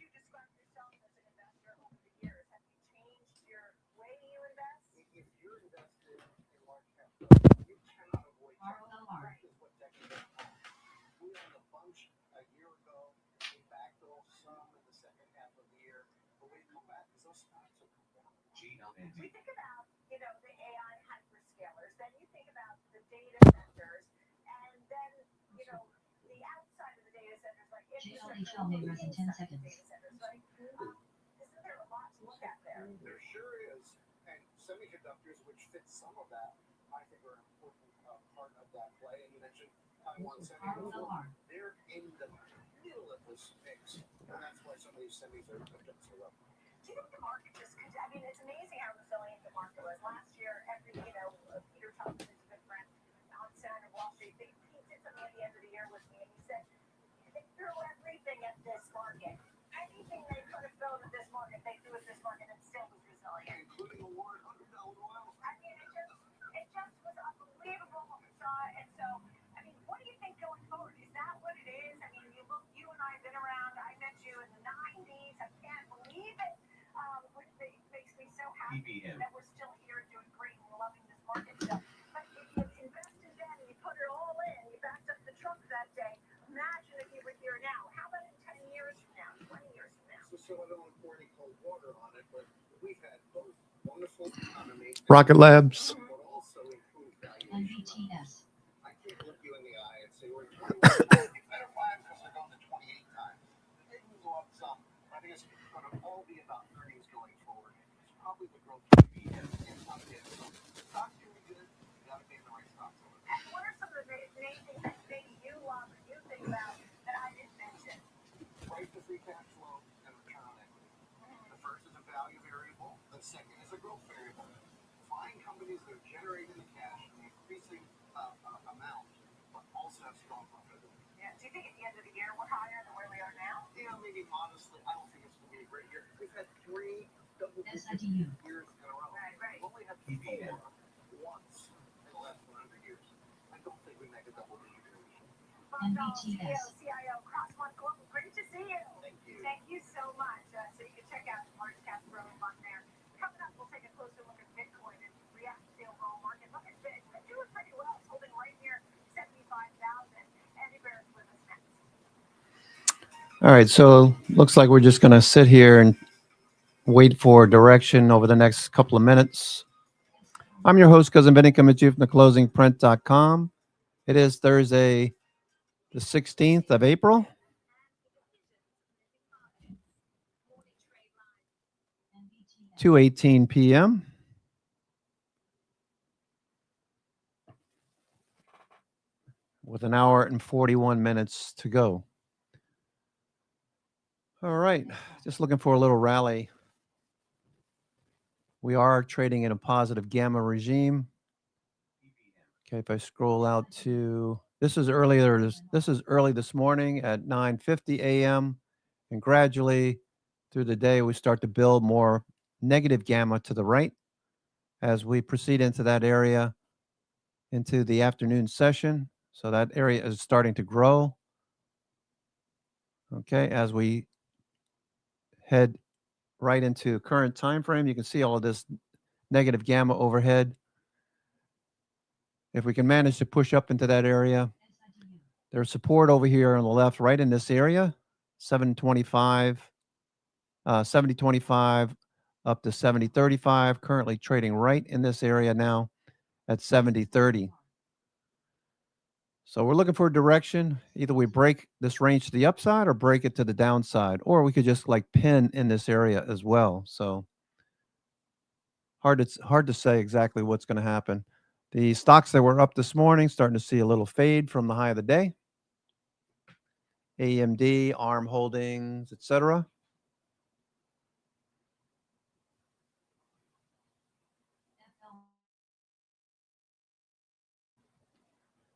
We think about, the AI hyperscalers, then you think about the data centers, and then, the outside of the data centers, like JLHL may rise in 10 seconds. data centers, right? Isn't there a lot to look at there? There sure is. And semiconductors, which fit some of that, I think are an important part of that play. And you mentioned Taiwan semiconductors. They're in the middle of this mix. And that's why some of these semis are picked up so well. Do you think the market just, it's amazing how resilient the market was. Last year, Peter Thompson's a good friend on Senator Wall Street. He did something at the end of the year with me, and he said, they threw everything at this market. Anything they could have thrown at this market, they threw at this market, and still was resilient. Including a war in $100 oil. It just was unbelievable. And so, what do you think going forward? Is that what it is? You and I have been around. I met you in the 90s. I can't believe it. It makes me so happy that we're still here doing great and loving this market stuff. But if you invested then and you put it all in, you backed up the truck that day, imagine if you were here now. How about in 10 years from now, 20 years from now? So I don't want to pour any cold water on it, but we've had both wonderful economy. Rocket Labs. But also improved valuation. NBTS. I can't look you in the eye and say we're 21. You better buy them because they're going to 28 times. They can go up some. I think it's going to all be about earnings going forward. It's probably the growth to be in some days. So the stock's going to be good. You got to be in the right stocks. And what are some of the main things that maybe you love and you think about that I didn't mention? Price to free cash flow and return on equity. The first is a value variable. The second is a growth variable. Find companies that are generating the cash in an increasing amount, but also have strong profitability. Yeah. Do you think at the end of the year we're higher than where we are now? Yeah, maybe modestly. I don't think it's going to be a great year. We've had 3 double-digit SITU. years in a row. Right. We've only had 4 once in the last 100 years. I don't think we make a double-digit year. NBTS. CIO, Crossmark Global, great to see you. Thank you. Thank you so much. So you can check out March Cap Growing Fund there. Coming up, we'll take a closer look at Bitcoin and react to the overall market. Look at Bitcoin. It's been doing pretty well. It's holding right near 75,000. Andy Barrett's with us next. All right, so looks like we're just going to sit here and wait for direction over the next couple of minutes. I'm your host, Cousin Vinny, coming to you from theclosingprint.com. It is Thursday, the 16th of April. 2:18 p.m. with an hour and 41 minutes to go. All right, just looking for a little rally. We are trading in a positive gamma regime. Okay, if I scroll out to this is early this morning at 9:50 a.m. and gradually through the day we start to build more negative gamma to the right as we proceed into that area into the afternoon session. So that area is starting to grow. Okay, as we head right into current time frame, you can see all of this negative gamma overhead. If we can manage to push up into that area, there's support over here on the left, right in this area, 725, 7025 up to 7035, currently trading right in this area now at 7030. So we're looking for a direction. Either we break this range to the upside or break it to the downside, or we could just like pin in this area as well. So hard to say exactly what's going to happen. The stocks that were up this morning starting to see a little fade from the high of the day. AMD, ARM Holdings, etc.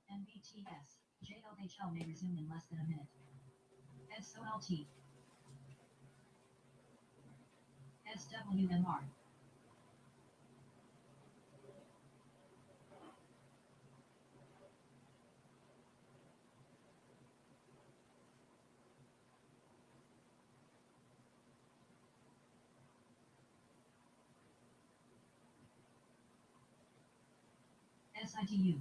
NBTS. JLHL may resume in less than a minute. SOLT. SWMR. SITU.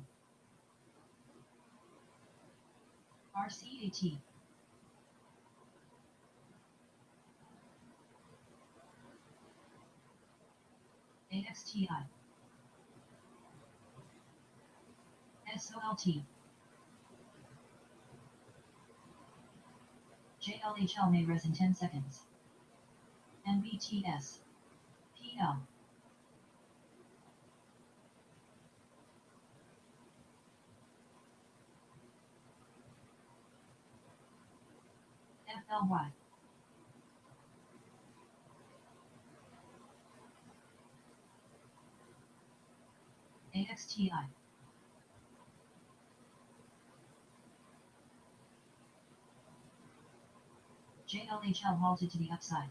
RCAT. AXTI. SOLT. JLHL may res in 10 seconds. NBTS. PL. FLY. AXTI. JLHL halted to the upside.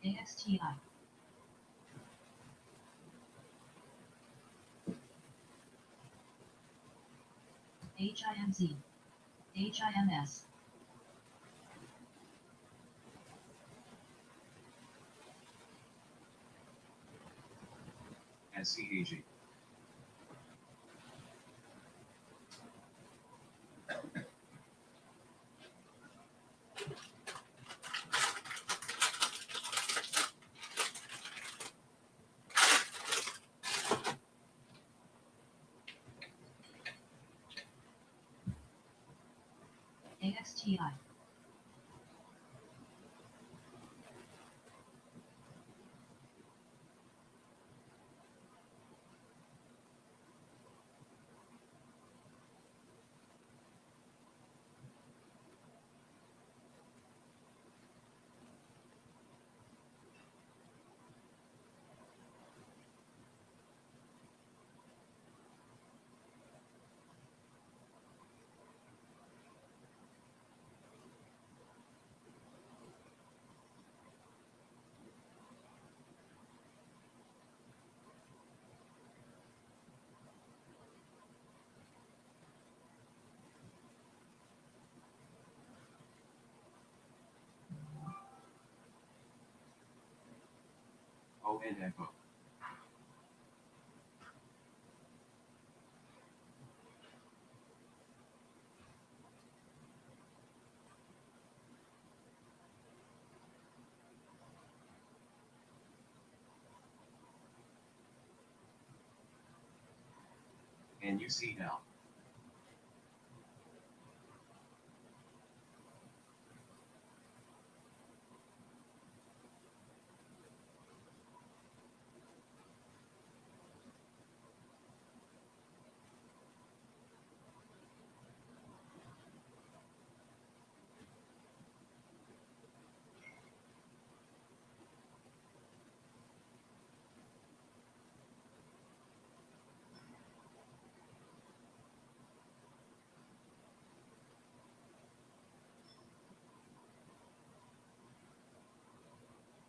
AXTI. HIMZ. HIMS. SCAG. AXTI. ONFO. And you see now.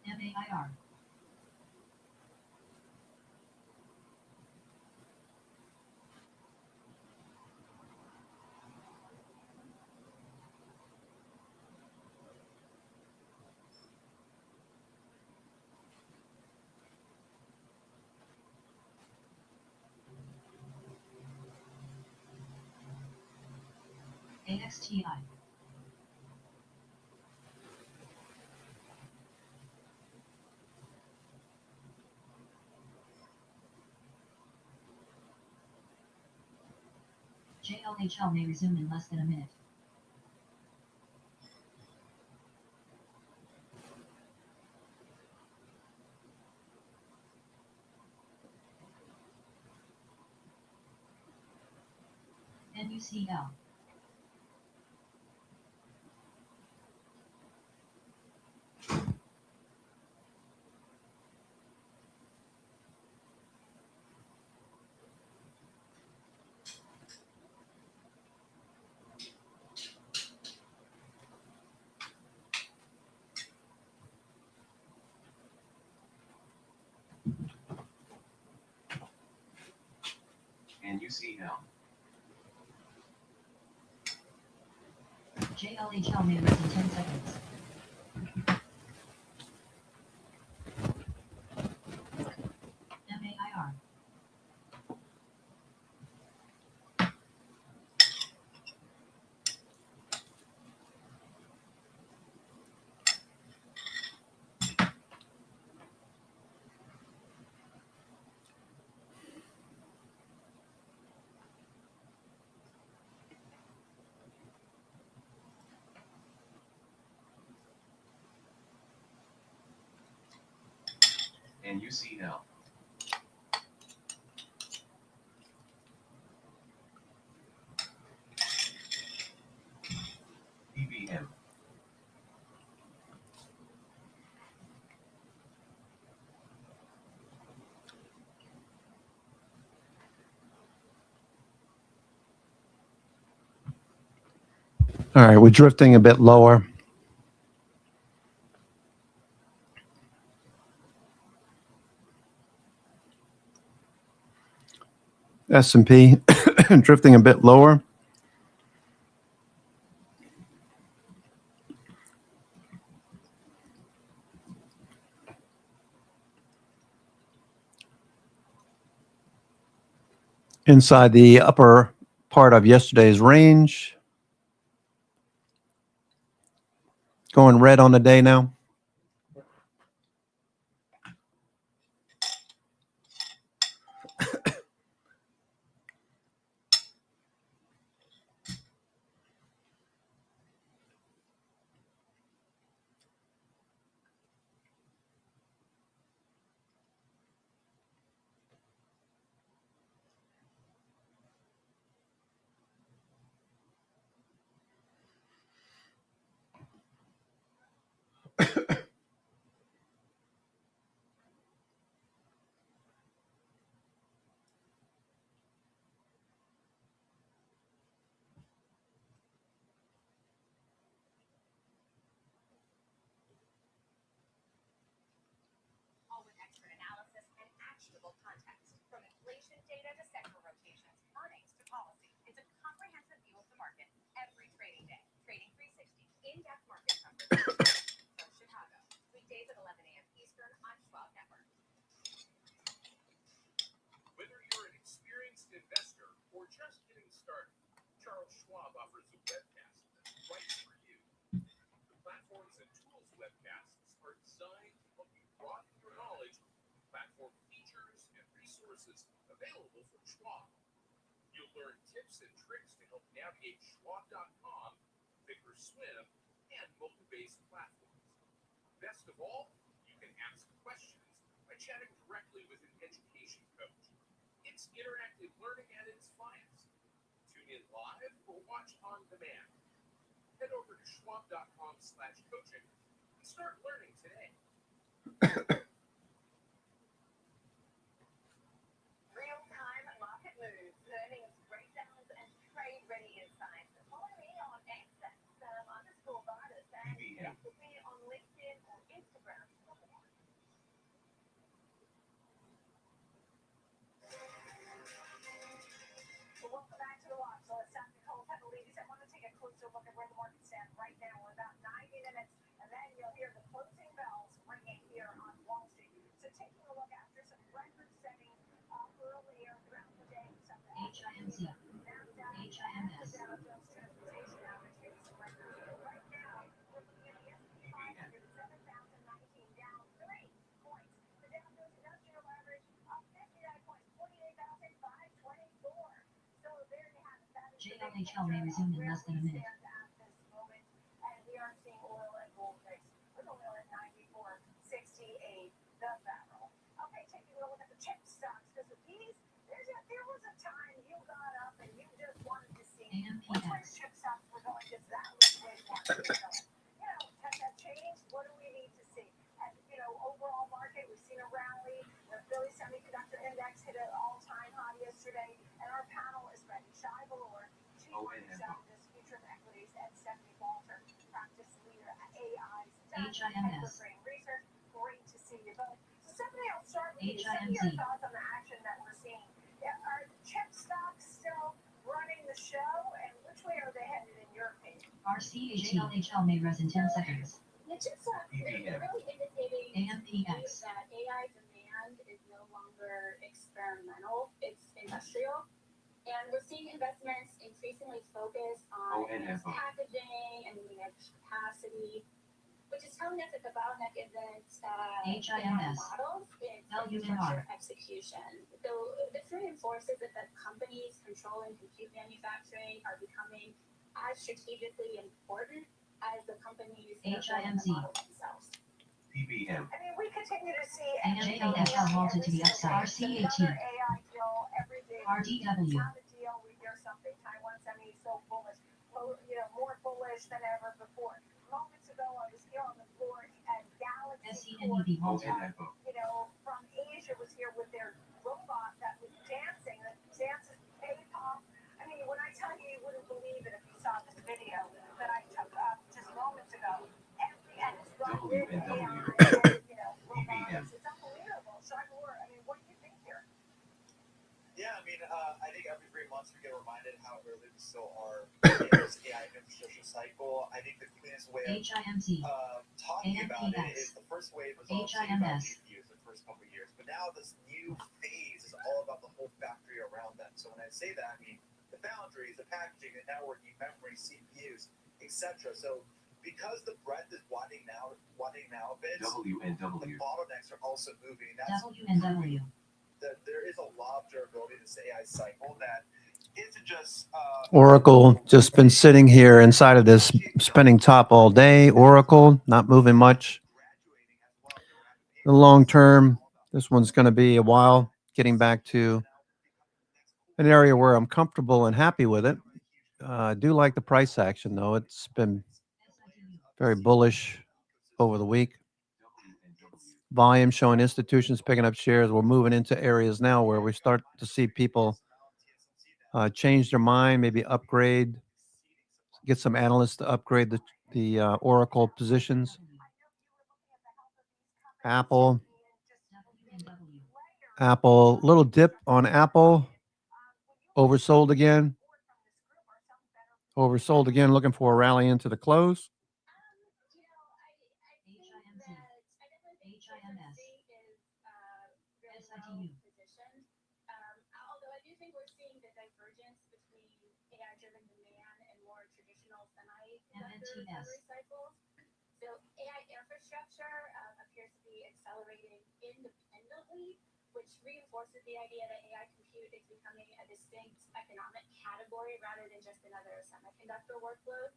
MAIR. AXTI. JLHL may resume in less than a minute. UCL. And UCL. JLHL may rest in 10 seconds. MAIR. And UCL. EBM. All right, we're drifting a bit lower. S&P drifting a bit lower. Inside the upper part of yesterday's range. Going red on the day now. All with expert analysis and actionable context. From inflation data to sector rotations, earnings to policy. It's a comprehensive view of the market every trading day. Trading 360, in-depth market coverage from Chicago. Weekdays at 11 a.m. Eastern on Schwab Network. Whether you're an experienced investor or just getting started, Charles Schwab offers a webcast that's right for you. The Platforms and Tools webcasts are designed to help you broaden your knowledge of platform features and resources available from Schwab. You'll learn tips and tricks to help navigate Schwab.com, Thinkorswim, and mobile-based platforms. Best of all, you can ask questions by chatting directly with an education coach. It's interactive learning at its finest. Tune in live or watch on demand. Head over to schwab.com/coaching and start learning today. Real-time market moves, earnings breakdowns, and trade-ready insights. Follow me on X at _Vardas and connect with me on LinkedIn or Instagram for more. Well, welcome back to the watch. So it's time to call Pepper. Ladies, I want to take a closer look at where the market stands right now. We're about 90 minutes, and then you'll hear the closing bells ringing here on Wall Street. So taking a look after some record-setting earlier throughout the day. HIMZ. HIMS. Dow Jones Transportation Average hitting some records. Right now, we're looking at the S&P 500 at 7,019, down 3 points. The Dow Jones Industrial Average up 59 points, 48,524. So there you have it. That is the big JLHL may resume in less than a minute. at this moment. And we are seeing oil and gold mix with oil at 94.68 the barrel. Okay, taking a look at the chip stocks, because with these, there was a time you got up and you just wanted to see Which way chip stocks were going, because that was way more going. Has that changed? What do we need to see? And, overall market, we've seen a rally. The Philly Semiconductor Index hit an all-time high yesterday, and our panel is ready. Shai Valor, Chief Market Strategist, Future of Equities, and Stephanie Walter, Practice Leader at AI's HIMS. Brain Research. Great to see you both. So, Stephanie, I'll start with you. Some of your thoughts on the action that we're seeing. Are chip stocks still running the show, and which way are they headed in your opinion? RCHLHL may res in 10 seconds. The chips are really indicating AMPX. that AI demand is no longer experimental, it's industrial. And we're seeing investments increasingly focus on advanced packaging and leading edge capacity, which is telling us that the bottleneck isn't HIMS. models, it's LUNR. infrastructure execution. So this reinforces that the companies controlling compute manufacturing are becoming as strategically important as the companies that are building the models themselves. PBM. I mean, we continue to see JHL halted to the upside. RCAT. another AI deal every day. RDW. Time to deal, we hear something. Taiwan Semi is so bullish, more bullish than ever before. Moments ago, I was here on the floor, and Galaxy SENEB halted. from Asia was here with their robot that was dancing, dances K-pop. I mean, when I tell you, you wouldn't believe it if you saw this video that I took just moments ago. And it's run with AI, robotics. It's unbelievable. Shai Valor, I mean, what do you think here? Yeah, I think every 3 months we get reminded how early we still are in this AI infrastructure cycle. I think the cleanest way of talking about it is the first wave was all about GPUs the first couple of years, but now this new phase is all about the whole factory around them. So when I say that, I mean the foundries, the packaging, the networking, memory, CPUs, etc. So because the breadth is widening now a bit, the bottlenecks are also moving. That's WNW. that there is a lot of durability to this AI cycle that isn't just Oracle just been sitting here inside of this spending top all day. Oracle not moving much. The long term, this one's going to be a while getting back to an area where I'm comfortable and happy with it. I do like the price action though. It's been very bullish over the week. Volume showing institutions picking up shares. We're moving into areas now where we start to see people change their mind, maybe upgrade, get some analysts to upgrade the Oracle positions. Apple, little dip on Apple, oversold again, looking for a rally into the close. Although I do think we're seeing the divergence between AI-driven demand and more traditional semiconductor recovery cycles. So AI infrastructure appears to be accelerating independently, which reinforces the idea that AI compute is becoming a distinct economic category rather than just another semiconductor workload.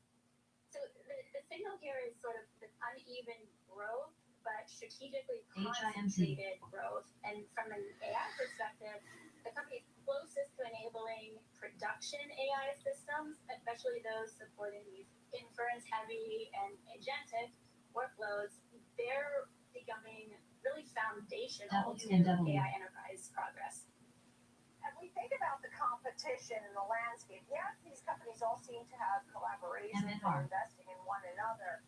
So the signal here is sort of the uneven growth, but strategically concentrated growth. And from an AI perspective, the companies closest to enabling production AI systems, especially those supporting these inference-heavy and agentic workloads, they're becoming really foundational to AI enterprise progress. And we think about the competition and the landscape. Yes, these companies all seem to have collaborations and investing in one another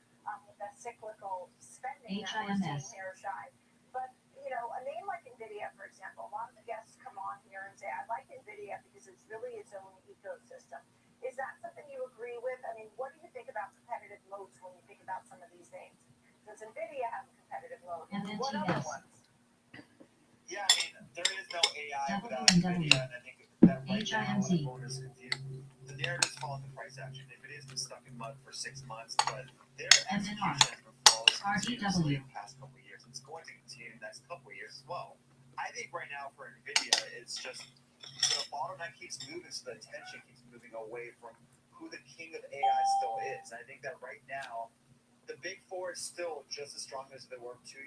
with that cyclical spending that we're seeing here, Shai. But, a name like NVIDIA, for example, a lot of the guests come on here and say, I like NVIDIA because it's really its own ecosystem. Is that something you agree with? I mean, what do you think about competitive moats when you think about some of these names? Does NVIDIA have a competitive moat? And what other ones? Yeah, there is no AI without NVIDIA, and I think that right now everyone is confused. The narrative's following the price action. NVIDIA's been stuck in mud for 6 months, but their execution has been flawless continuously in the past couple of years. It's going to continue in the next couple of years as well. I think right now for NVIDIA, it's just the bottleneck keeps moving, so the attention keeps moving away from who the king of AI still is. And I think that right now, the big four is still just as strong as they were two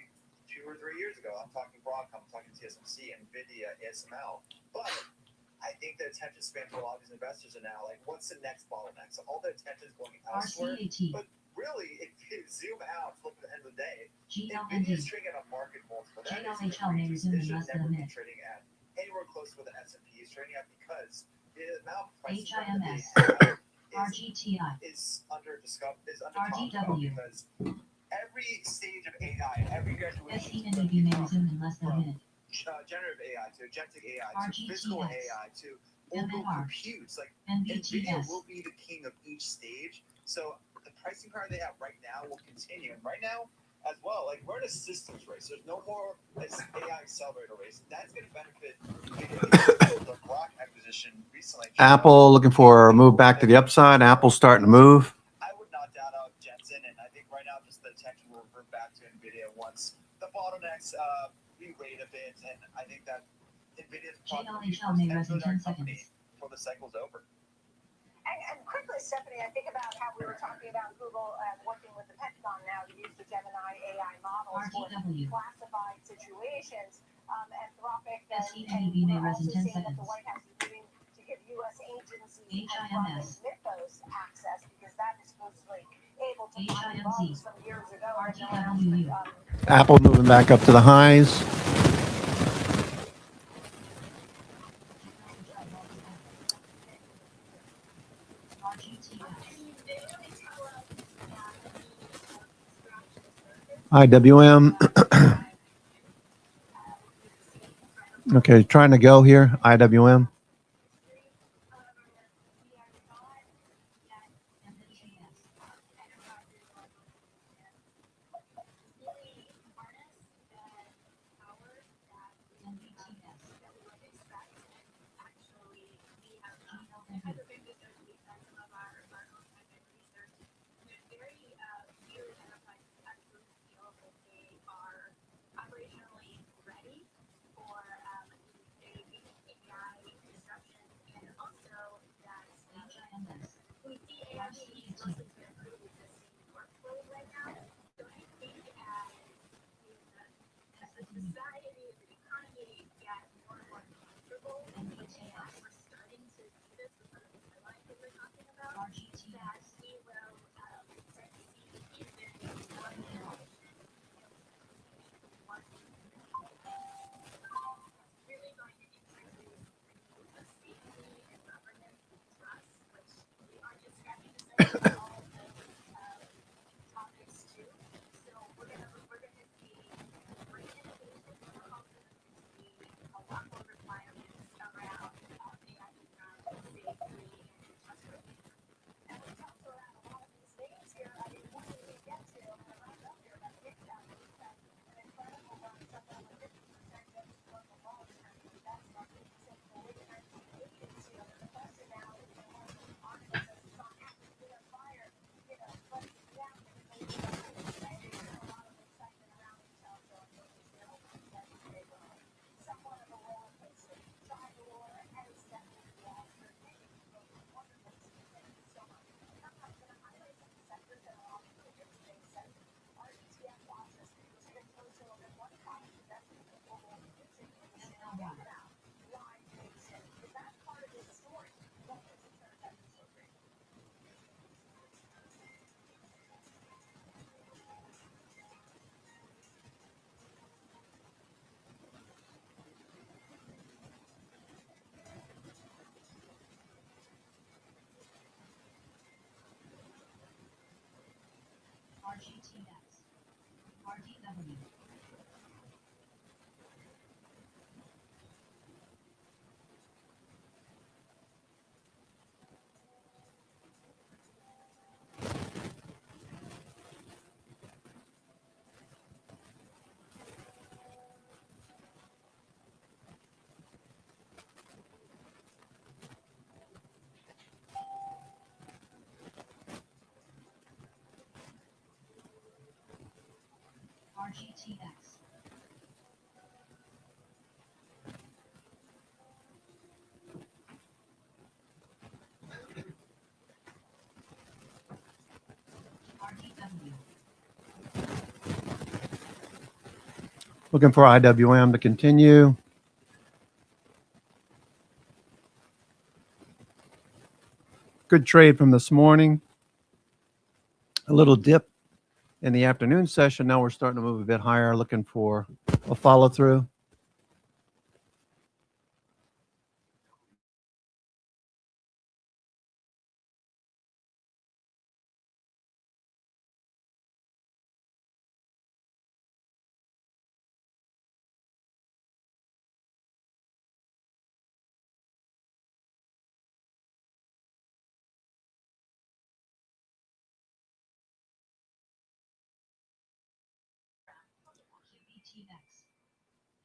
or 3 years ago. I'm talking Broadcom, I'm talking TSMC, NVIDIA, ASML. But I think the attention span for a lot of these investors are now like, what's the next bottleneck? So all their attention is going elsewhere. But really, if you zoom out, look at the end of the day, NVIDIA is trading at a market multiple. That is egregious. It should never be trading at anywhere close to what the S&P is trading at because the amount of price is under talked about because every stage of AI, every graduation from generative AI to agentic AI to physical AI to local computes, like NVIDIA will be the king of each stage. So the pricing power they have right now will continue. And right now, as well, like we're in a systems race. There's no more this AI accelerator race. That's going to benefit the Block acquisition recently. Apple looking for a move back to the upside. Apple's starting to move. I would not doubt out Jensen, and I think right now just the attention will revert back to NVIDIA once the bottlenecks re-rate a bit, and I think that NVIDIA's probably the company before the cycle's over. And quickly, Stephanie, I think about how we were talking about Google working with the Pentagon now to use the Gemini AI models for classified situations. Anthropic and we're also seeing that the White House is moving to give U.S. agencies and Mythos access because that is supposedly able to find bugs from years ago. Apple moving back up to the highs. IWM. Okay, trying to go here. IWM. RGTX. Looking for IWM to continue. Good trade from this morning. A little dip in the afternoon session. Now we're starting to move a bit higher, looking for a follow through.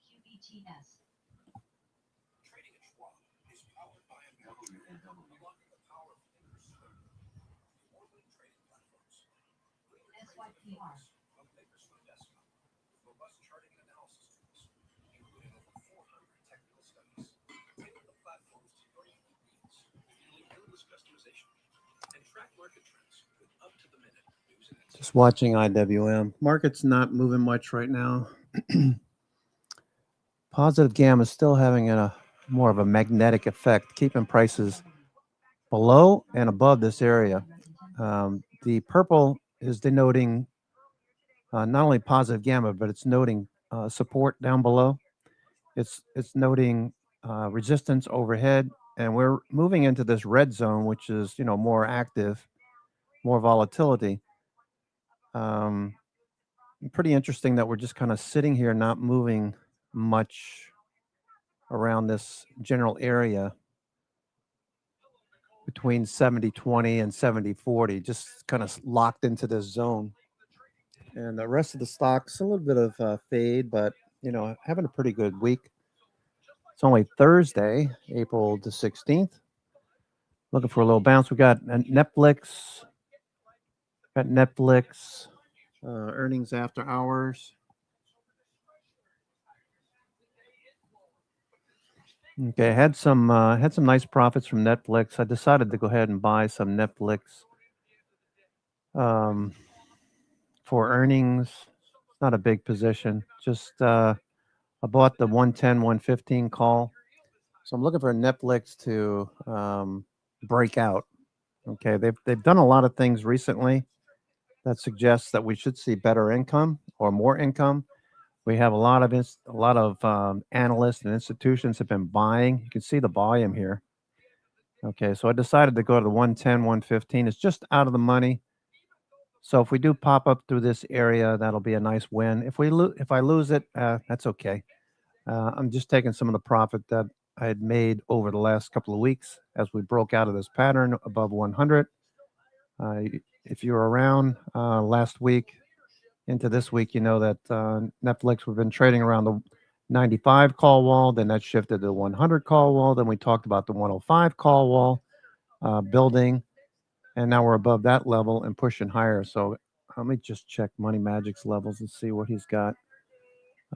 QBTS. Trading at Schwab is powered by imbalances. Unlocking the power of inner award-winning trading platforms. SYPR. From Baker's Investment, with robust charting and analysis tools, including over 400 technical studies. Tailor the platforms to your unique needs with nearly endless customization, and track market trends with up-to-the-minute news and insights. Just watching IWM. Market's not moving much right now. Positive gamma is still having a more of a magnetic effect, keeping prices below and above this area. The purple is denoting not only positive gamma, but it's noting support down below. It's noting resistance overhead, and we're moving into this red zone, which is more active, more volatility. Pretty interesting that we're just kind of sitting here, not moving much around this general area between 70.20 and 70.40, just kind of locked into this zone. And the rest of the stocks, a little bit of fade, but having a pretty good week. It's only Thursday, April the 16th. Looking for a little bounce. We got Netflix. Earnings after hours. Okay, had some nice profits from Netflix. I decided to go ahead and buy some Netflix for earnings. It's not a big position. Just I bought the 110, 115 call. So I'm looking for Netflix to break out. Okay, they've done a lot of things recently that suggests that we should see better income or more income. We have a lot of analysts and institutions have been buying. You can see the volume here. Okay, so I decided to go to the 110, 115. It's just out of the money. So if we do pop up through this area, that'll be a nice win. If I lose it, that's okay. I'm just taking some of the profit that I had made over the last couple of weeks as we broke out of this pattern above 100. If you were around last week into this week, you know that Netflix, we've been trading around the 95 call wall, then that shifted to the 100 call wall, then we talked about the 105 call wall building, and now we're above that level and pushing higher. So let me just check Money Magic's levels and see what he's got.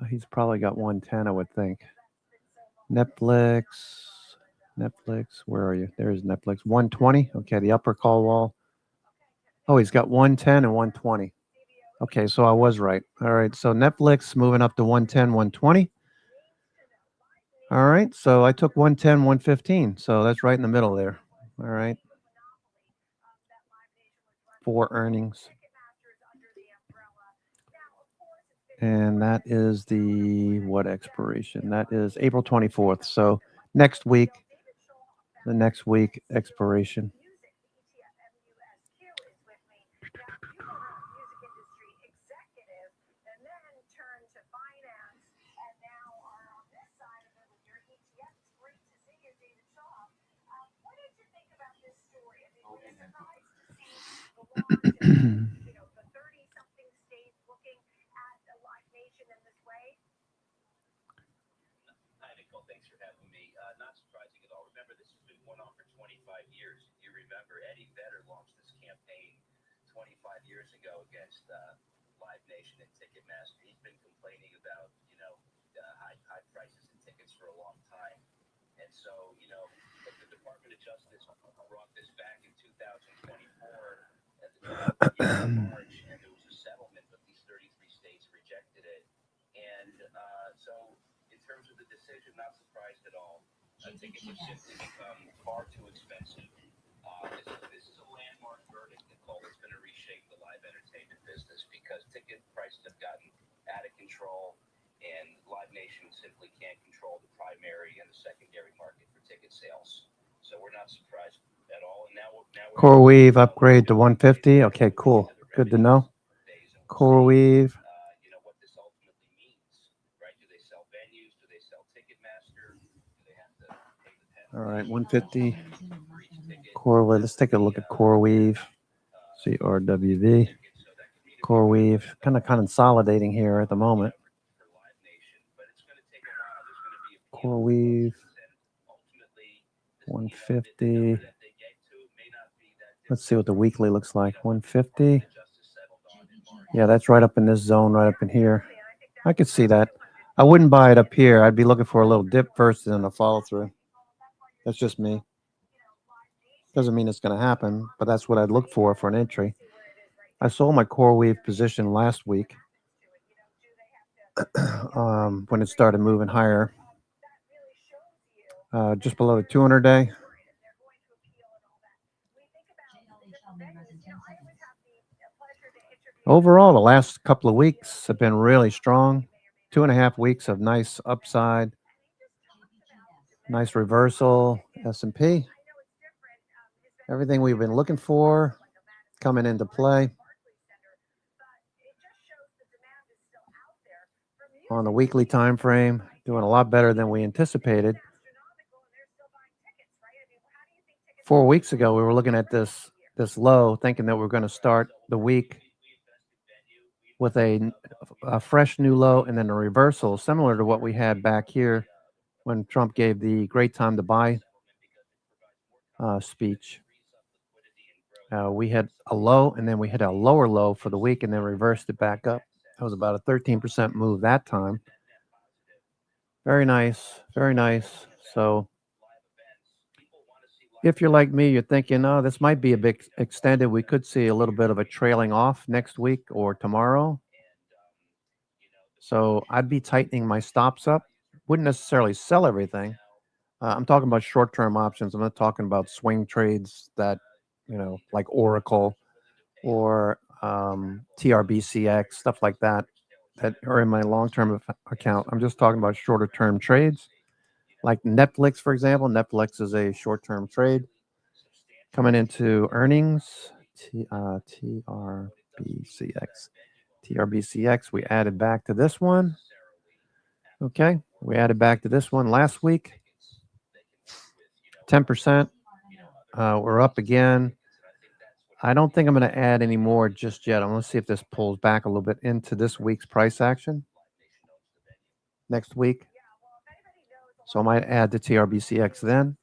He's probably got 110, I would think. Netflix, where are you? There's Netflix, 120. Okay, the upper call wall. Oh, he's got 110 and 120. Okay, so I was right. All right, so Netflix moving up to 110, 120. All right, so I took 110, 115. So that's right in the middle there. All right. For earnings. And that is the what expiration? That is April 24th. So next week, the next week expiration. Thanks for having me. Not surprising at all. Remember, this has been going on for 25 years. You remember Eddie Vedder launched this campaign 25 years ago against Live Nation and Ticketmaster. He's been complaining about, high prices and tickets for a long time. And so, but the Department of Justice brought this back in 2024 at the end of March, and there was a settlement, but these 33 states rejected it. And so in terms of the decision, not surprised at all. Tickets have simply become far too expensive. This is a landmark verdict, Nicole. It's going to reshape the live entertainment business because ticket prices have gotten out of control, and Live Nation simply can't control the primary and the secondary market for ticket sales. So we're not surprised at all. And now we're Core Weave upgrade to 150. Okay, cool. Good to know. Core Weave. you know what this ultimately means, right? Do they sell venues? Do they sell Ticketmaster? Do they have to pay the penalty? All right, 150. Core Weave. Let's take a look at Core Weave. CRWV. Core Weave. Kind of consolidating here at the moment. Core Weave. 150. Let's see what the weekly looks like. 150. Yeah, that's right up in this zone, right up in here. I could see that. I wouldn't buy it up here. I'd be looking for a little dip first and then a follow through. That's just me. Doesn't mean it's going to happen, but that's what I'd look for an entry. I sold my Core Weave position last week when it started moving higher, just below the 200 day. Overall, the last couple of weeks have been really strong. 2.5 weeks of nice upside, nice reversal, S&P. Everything we've been looking for coming into play. On the weekly time frame, doing a lot better than we anticipated. 4 weeks ago, we were looking at this low, thinking that we were going to start the week with a fresh new low and then a reversal, similar to what we had back here when Trump gave the great time to buy speech. We had a low, and then we hit a lower low for the week, and then reversed it back up. That was about a 13% move that time. Very nice, very nice. So if you're like me, you're thinking, oh, this might be a bit extended. We could see a little bit of a trailing off next week or tomorrow. So I'd be tightening my stops up. Wouldn't necessarily sell everything. I'm talking about short-term options. I'm not talking about swing trades that, like Oracle or TRBCX, stuff like that are in my long-term account. I'm just talking about shorter-term trades. Like Netflix, for example. Netflix is a short-term trade. Coming into earnings, TRBCX, we added back to this one. Okay, we added back to this one last week. 10%. We're up again. I don't think I'm going to add any more just yet. I'm going to see if this pulls back a little bit into this week's price action next week. So I might add the TRBCX then.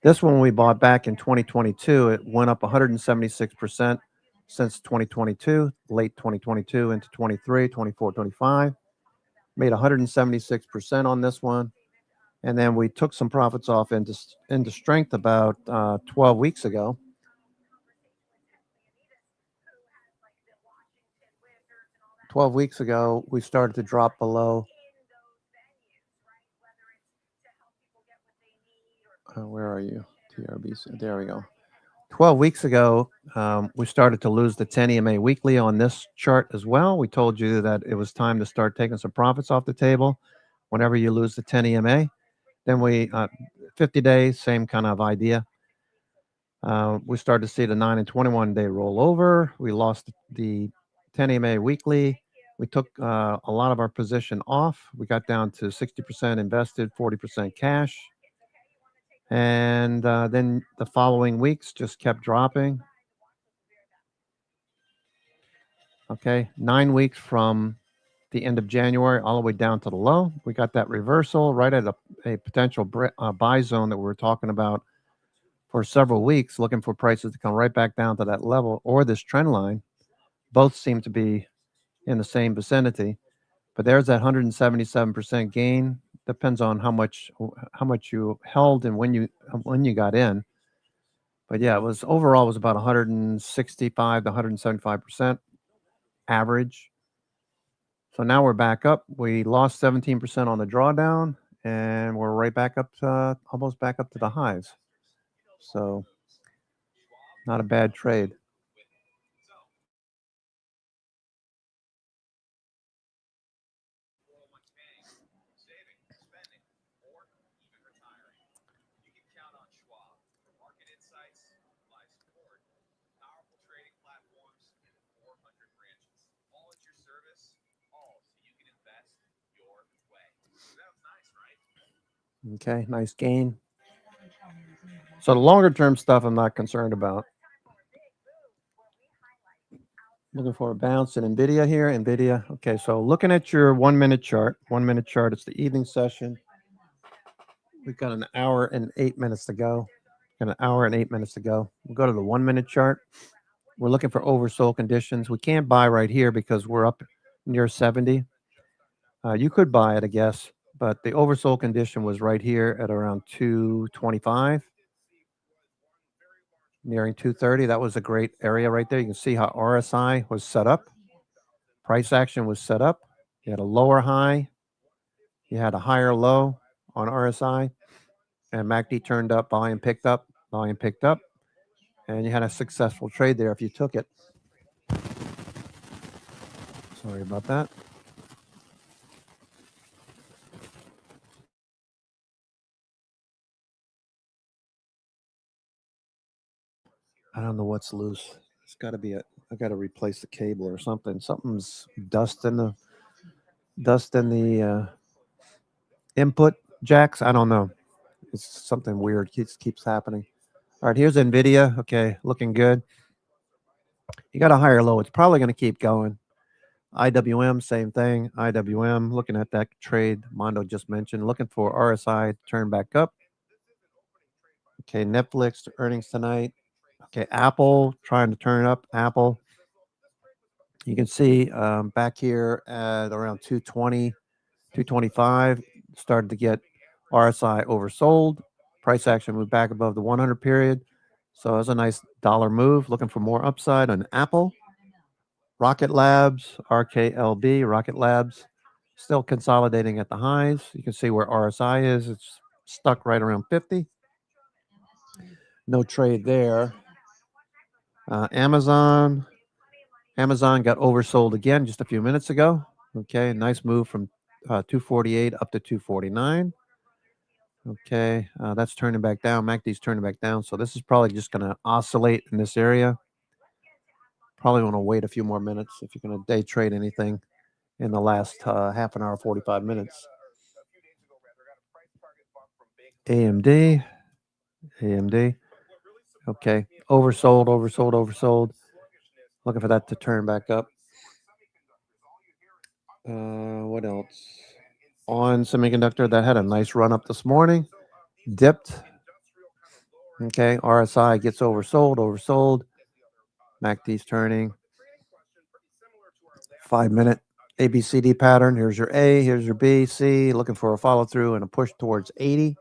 This one we bought back in 2022. It went up 176% since 2022, late 2022 into 23, 24, 25. Made 176% on this one. And then we took some profits off into strength about 12 weeks ago. We started to drop below. Where are you? TRBC. There we go. 12 weeks ago, we started to lose the 10 EMA weekly on this chart as well. We told you that it was time to start taking some profits off the table whenever you lose the 10 EMA. Then we, 50 days, same kind of idea. We started to see the 9 and 21 day roll over. We lost the 10 EMA weekly. We took a lot of our position off. We got down to 60% invested, 40% cash. And then the following weeks just kept dropping. Okay, 9 weeks from the end of January all the way down to the low. We got that reversal right at a potential buy zone that we were talking about for several weeks, looking for prices to come right back down to that level or this trend line. Both seem to be in the same vicinity. But there's that 177% gain. Depends on how much you held and when you got in. But yeah, it was overall it was about 165 to 175% average. So now we're back up. We lost 17% on the drawdown, and we're right back up to almost back up to the highs. So not a bad trade. Okay, nice gain. So the longer term stuff I'm not concerned about. Looking for a bounce in NVIDIA here. NVIDIA. Okay, so looking at your 1 minute chart. 1 minute chart. It's the evening session. We've got an hour and 8 minutes to go. Got an hour and 8 minutes to go. We'll go to the 1 minute chart. We're looking for oversold conditions. We can't buy right here because we're up near 70. You could buy it, I guess, but the oversold condition was right here at around 225, nearing 230. That was a great area right there. You can see how RSI was set up. Price action was set up. You had a lower high. You had a higher low on RSI. And MACD turned up, volume picked up, and you had a successful trade there if you took it. Sorry about that. I don't know what's loose. It's got to be I got to replace the cable or something. Something's dust in the input jacks. I don't know. It's something weird. Keeps happening. All right, here's NVIDIA. Okay, looking good. You got a higher low. It's probably going to keep going. IWM, same thing. IWM, looking at that trade Mondo just mentioned, looking for RSI to turn back up. Okay, Netflix earnings tonight. Okay, Apple trying to turn up. Apple. You can see back here at around 220, 225, started to get RSI oversold. Price action moved back above the 100 period. So it was a nice dollar move. Looking for more upside on Apple. Rocket Labs, RKLB, Rocket Labs, still consolidating at the highs. You can see where RSI is. It's stuck right around 50. No trade there. Amazon got oversold again just a few minutes ago. Okay, nice move from 248 up to 249. Okay, that's turning back down. MACD's turning back down. So this is probably just going to oscillate in this area. Probably want to wait a few more minutes if you're going to day trade anything in the last half an hour, 45 minutes. AMD. Okay, oversold. Looking for that to turn back up. What else? On semiconductor, that had a nice run up this morning. Dipped. Okay, RSI gets oversold. MACD's turning. 5 minute ABCD pattern. Here's your A, here's your B, C. Looking for a follow through and a push towards 80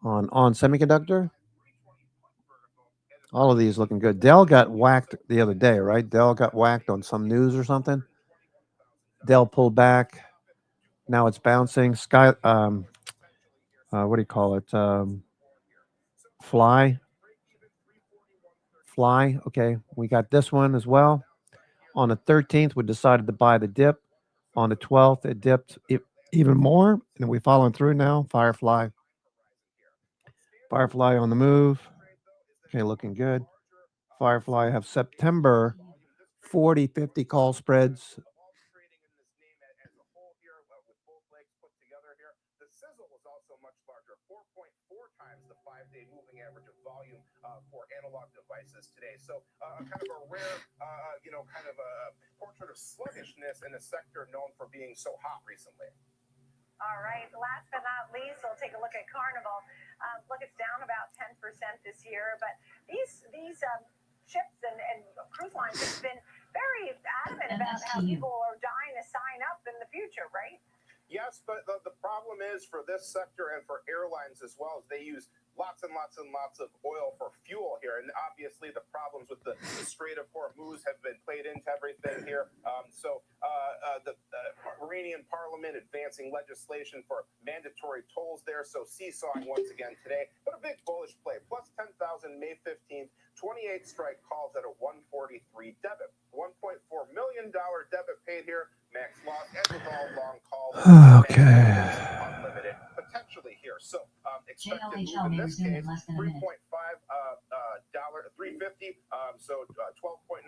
on semiconductor. All of these looking good. Dell got whacked the other day, right? Dell got whacked on some news or something. Dell pulled back. Now it's bouncing. What do you call it? Fly. Okay, we got this one as well. On the 13th, we decided to buy the dip. On the 12th, it dipped even more, and we're following through now. Firefly on the move. Okay, looking good. Firefly have September 40-50 call spreads. The sizzle was also much larger, 4.4 times the 5-day moving average of volume for analog devices today. So kind of a rare, kind of a portrait of sluggishness in a sector known for being so hot recently. All right. Last but not least, we'll take a look at Carnival. Look, it's down about 10% this year, but these ships and cruise lines have been very adamant about how people are dying to sign up in the future, right? Yes, but the problem is for this sector and for airlines as well, is they use lots and lots and lots of oil for fuel here. And obviously the problems with the Strait of Hormuz have been played into everything here. The Iranian parliament advancing legislation for mandatory tolls there. So seesawing once again today, but a big bullish play. Plus 10,000 May 15th, 28 strike calls at a 143 debit. $1.4 million debit paid here. Max loss, as with all long calls. Okay. Unlimited potentially here. So expected move in this case, 3.5 $3.50. So 12.9%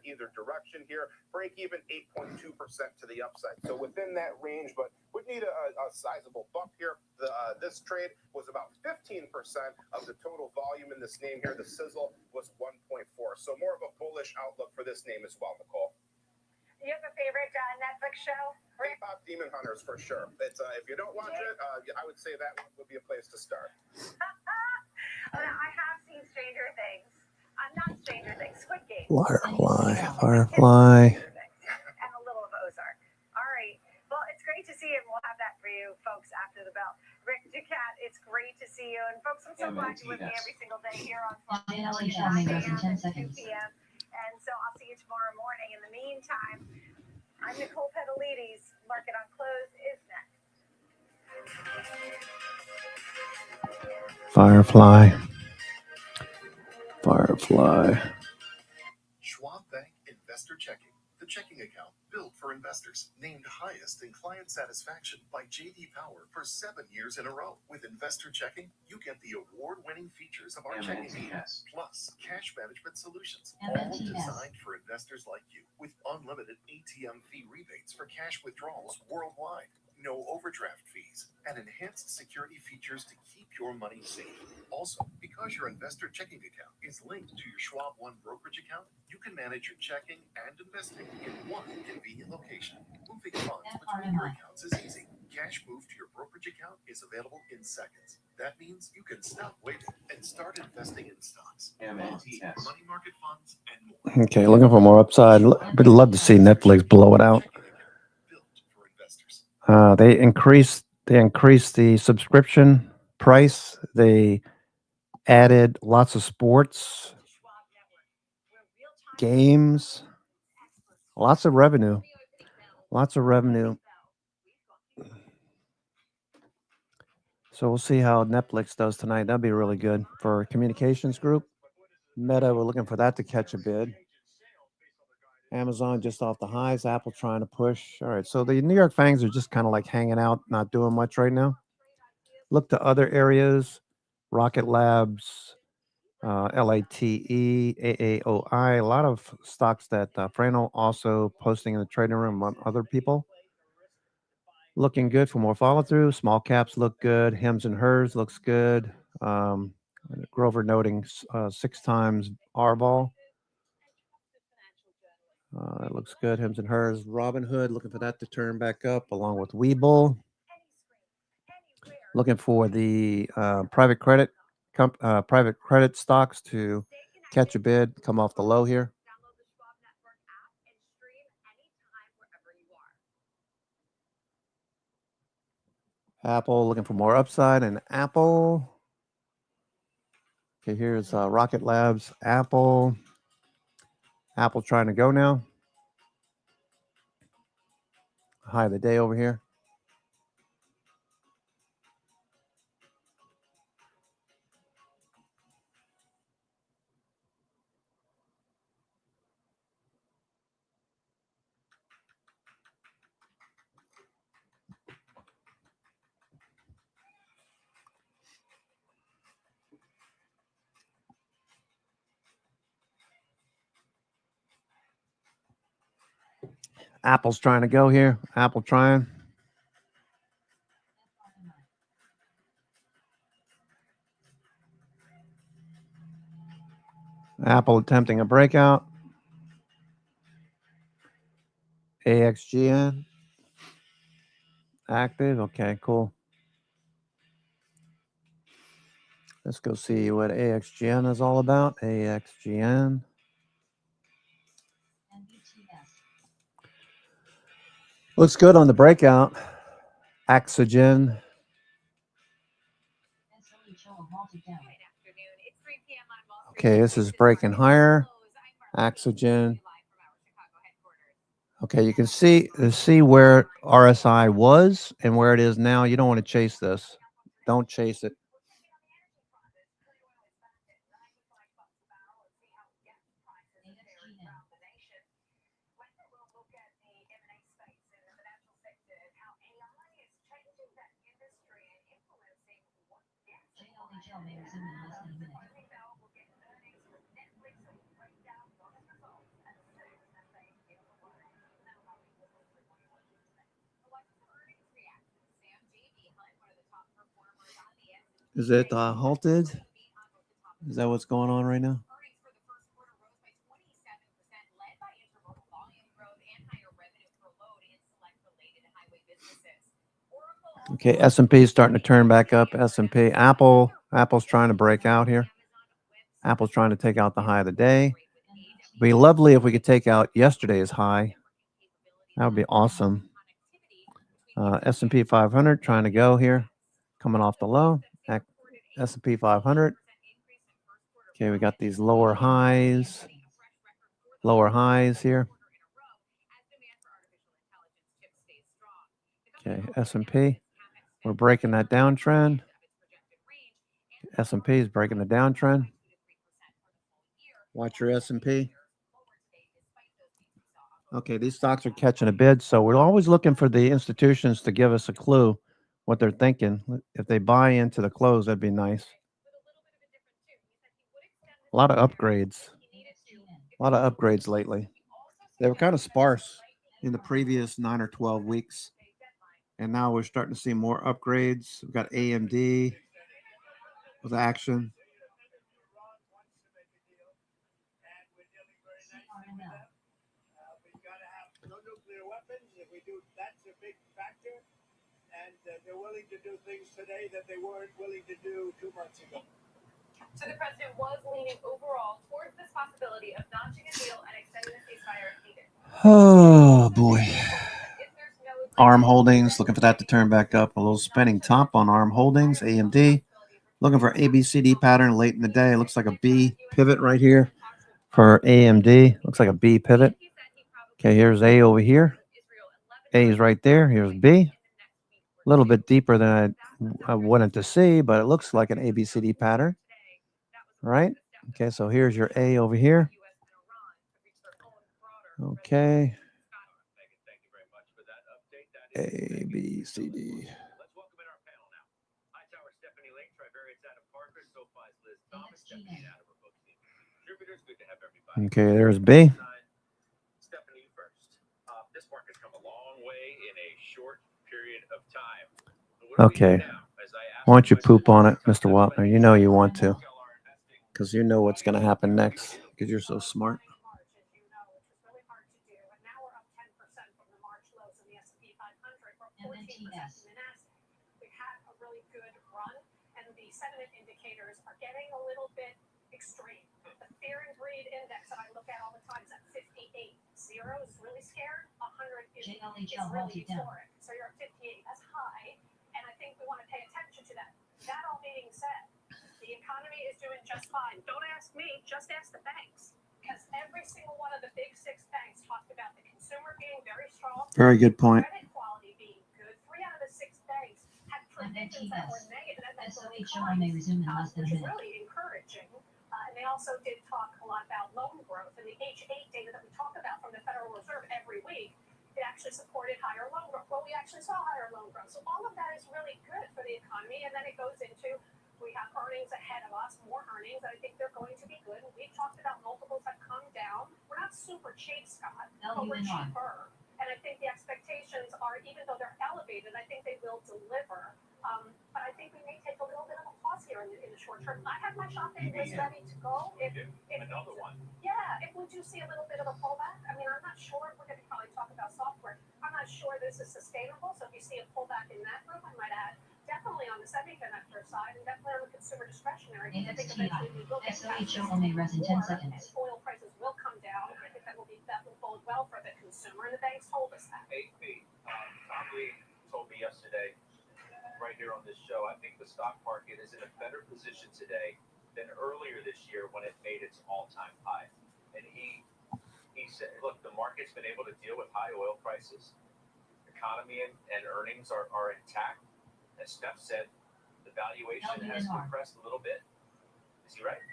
either direction here. Break even 8.2% to the upside. So within that range, but would need a sizable bump here. This trade was about 15% of the total volume in this name here. The sizzle was 1.4. So more of a bullish outlook for this name as well, Nicole. You have a favorite Netflix show? K-pop Demon Hunters for sure. It's if you don't watch it, I would say that one would be a place to start. I have seen Stranger Things. Not Stranger Things, Squid Game. Firefly. And a little of Ozark. All right. Well, it's great to see you, and we'll have that for you folks after the bell. Rick Ducat, it's great to see you. And folks, I'm so glad you're with me every single day here on 9 a.m. and 2 p.m. And so I'll see you tomorrow morning. In the meantime, I'm Nicole Petalides. Market on Close is next. Firefly. Schwab Bank Investor Checking, the checking account built for investors, named highest in client satisfaction by J.D. Power for 7 years in a row. With Investor Checking, you get the award-winning features of our checking account, plus cash management solutions, all designed for investors like you, with unlimited ATM fee rebates for cash withdrawals worldwide. No overdraft fees, and enhanced security features to keep your money safe. Also, because your investor checking account is linked to your Schwab One brokerage account, you can manage your checking and investing in one convenient location. Moving funds between your accounts is easy. Cash moved to your brokerage account is available in seconds. That means you can stop waiting and start investing in stocks, bonds, money market funds, and more. Okay, looking for more upside. Would love to see Netflix blow it out. They increased the subscription price. They added lots of sports, games, lots of revenue. So we'll see how Netflix does tonight. That'd be really good for communications group. Meta, we're looking for that to catch a bid. Amazon just off the highs. Apple trying to push. All right, so the New York Fangs are just kind of like hanging out, not doing much right now. Look to other areas. Rocket Labs, LATE, AAOI. A lot of stocks that Frano also posting in the trading room among other people. Looking good for more follow through. Small caps look good. Hims and Hers looks good. Grover noting 6 times R-Vol. That looks good. Hims and Hers. Robinhood, looking for that to turn back up along with Webull. Looking for the private credit stocks to catch a bid, come off the low here. Apple, looking for more upside in Apple. Okay, here's Rocket Labs, Apple. Apple trying to go now. High of the day over here. Apple's trying to go here. Apple trying. Apple attempting a breakout. AXGN. Active. Okay, cool. Let's go see what AXGN is all about. AXGN. Looks good on the breakout. Oxygen. Okay, this is breaking higher. Oxygen. Okay, you can see where RSI was and where it is now. You don't want to chase this. Don't chase it. Is it halted? Is that what's going on right now? Okay, S&P is starting to turn back up. S&P, Apple's trying to break out here. Apple's trying to take out the high of the day. It'd be lovely if we could take out yesterday's high. That would be awesome. S&P 500 trying to go here, coming off the low. S&P 500. Okay, we got these lower highs here. Okay, S&P, we're breaking that downtrend. S&P is breaking the downtrend. Watch your S&P. Okay, these stocks are catching a bid, so we're always looking for the institutions to give us a clue what they're thinking. If they buy into the close, that'd be nice. A lot of upgrades. A lot of upgrades lately. They were kind of sparse in the previous 9 or 12 weeks. And now we're starting to see more upgrades. We've got AMD with action. That's a big factor, and they're willing to do things today that they weren't willing to do 2 months ago. So the president was leaning overall towards this possibility of notching a deal and extending the ceasefire if needed. Oh, boy. ARM Holdings, looking for that to turn back up. A little spinning top on ARM Holdings, AMD. Looking for ABCD pattern late in the day. It looks like a B pivot right here for AMD. Looks like a B pivot. Okay, here's A over here. A is right there. Here's B. A little bit deeper than I wanted to see, but it looks like an ABCD pattern. Right? Okay, so here's your A over here. Okay. A, B, C, D. Okay, there's B. Okay. Why don't you poop on it, Mr. Wapner? You know you want to. Because you know what's going to happen next. Because you're so smart. Sentiment indicators are getting a little bit extreme. The fear and greed index that I look at all the time is at 58. 0 is really scared. 100 is really euphoric. So you're at 58. That's high, and I think we want to pay attention to that. That all being said, the economy is doing just fine. Don't ask me, just ask the banks, because every single one of the big 6 banks talked about the consumer being very strong. Very good point. Credit quality being good. 3 out of the 6 banks had predictions that were negative. May resume in less than a minute. Which is really encouraging. And they also did talk a lot about loan growth. And the H8 data that we talk about from the Federal Reserve every week, it actually supported higher loan growth. Well, we actually saw higher loan growth. So all of that is really good for the economy. And then it goes into, we have earnings ahead of us, more earnings. I think they're going to be good. And we've talked about multiples that come down. We're not super cheap, Scott, but we're cheaper. And I think the expectations are, even though they're elevated, I think they will deliver. But I think we may take a little bit of a pause here in the short term. I have my shopping list ready to go. If another one. Yeah, if we do see a little bit of a pullback, I mean, I'm not sure. We're going to probably talk about software. I'm not sure this is sustainable. So if you see a pullback in that group, I might add definitely on the semiconductor side and definitely on the consumer discretionary. I think eventually we will get SOHO may res in 10 seconds. And oil prices will come down. I think that will bode well for the consumer, and the banks told us that. Tom Lee told me yesterday, right here on this show, I think the stock market is in a better position today than earlier this year when it made its all-time high. And he said, look, the market's been able to deal with high oil prices. Economy and earnings are intact. As Steph said, the valuation has compressed a little bit. Is he right?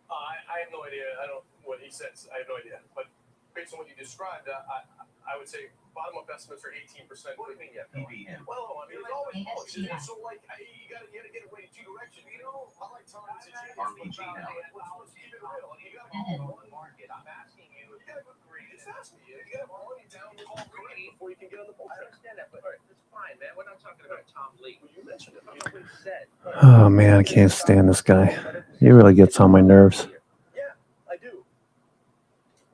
I have no idea. I don't what he says. I have no idea. But based on what you described, I would say bottom-up estimates are 18%. What do you mean you have no idea? Well, I mean, there's always policy. So, like, you got to get it right in two directions. You know, I like Tom as a RPG now. well, let's keep it real. You got to call one Market. I'm asking you. You got to agree. Just ask me. You got to have money down the call before you can get on the bull. I understand that, but that's fine, man. We're not talking about Tom Lee. Well, you mentioned it. You know what he said. Oh man, I can't stand this guy. He really gets on my nerves. Yeah, I do.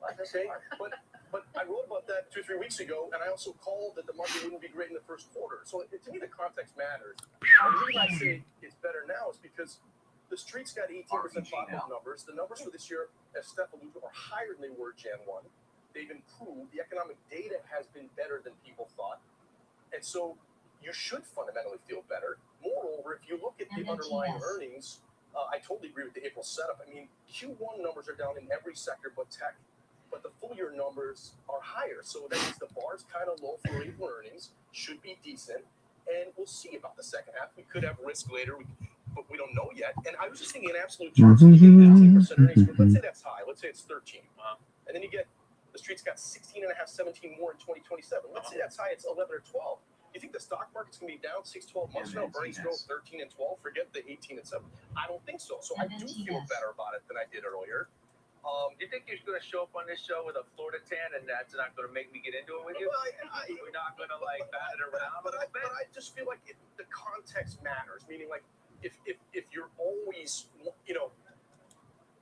Okay, but I wrote about that 2 or 3 weeks ago, and I also called that the market wouldn't be great in the first quarter. So to me, the context matters. And the reason I say it's better now is because the street's got 18% bottom numbers. The numbers for this year, as Steph alluded to, are higher than they were Jan 1. They've improved. The economic data has been better than people thought. And so you should fundamentally feel better. Moreover, if you look at the underlying earnings, I totally agree with the April setup. I mean, Q1 numbers are down in every sector but tech, but the full year numbers are higher. So that means the bar's kind of low for April earnings, should be decent. And we'll see about the second half. We could have risk later, but we don't know yet. And I was just thinking in absolute terms, you get 18% earnings growth. Let's say that's high. Let's say it's 13. And then you get, the street's got 16 and a half, 17 more in 2027. Let's say that's high, it's 11 or 12. You think the stock market's going to be down 6, 12 months from now? Earnings growth 13 and 12. Forget the 18 and 7. I don't think so. So I do feel better about it than I did earlier. Do you think you're going to show up on this show with a Florida tan, and that's not going to make me get into it with you? We're not going to like bat it around. But I just feel like the context matters. Meaning, like, if you're always, you know,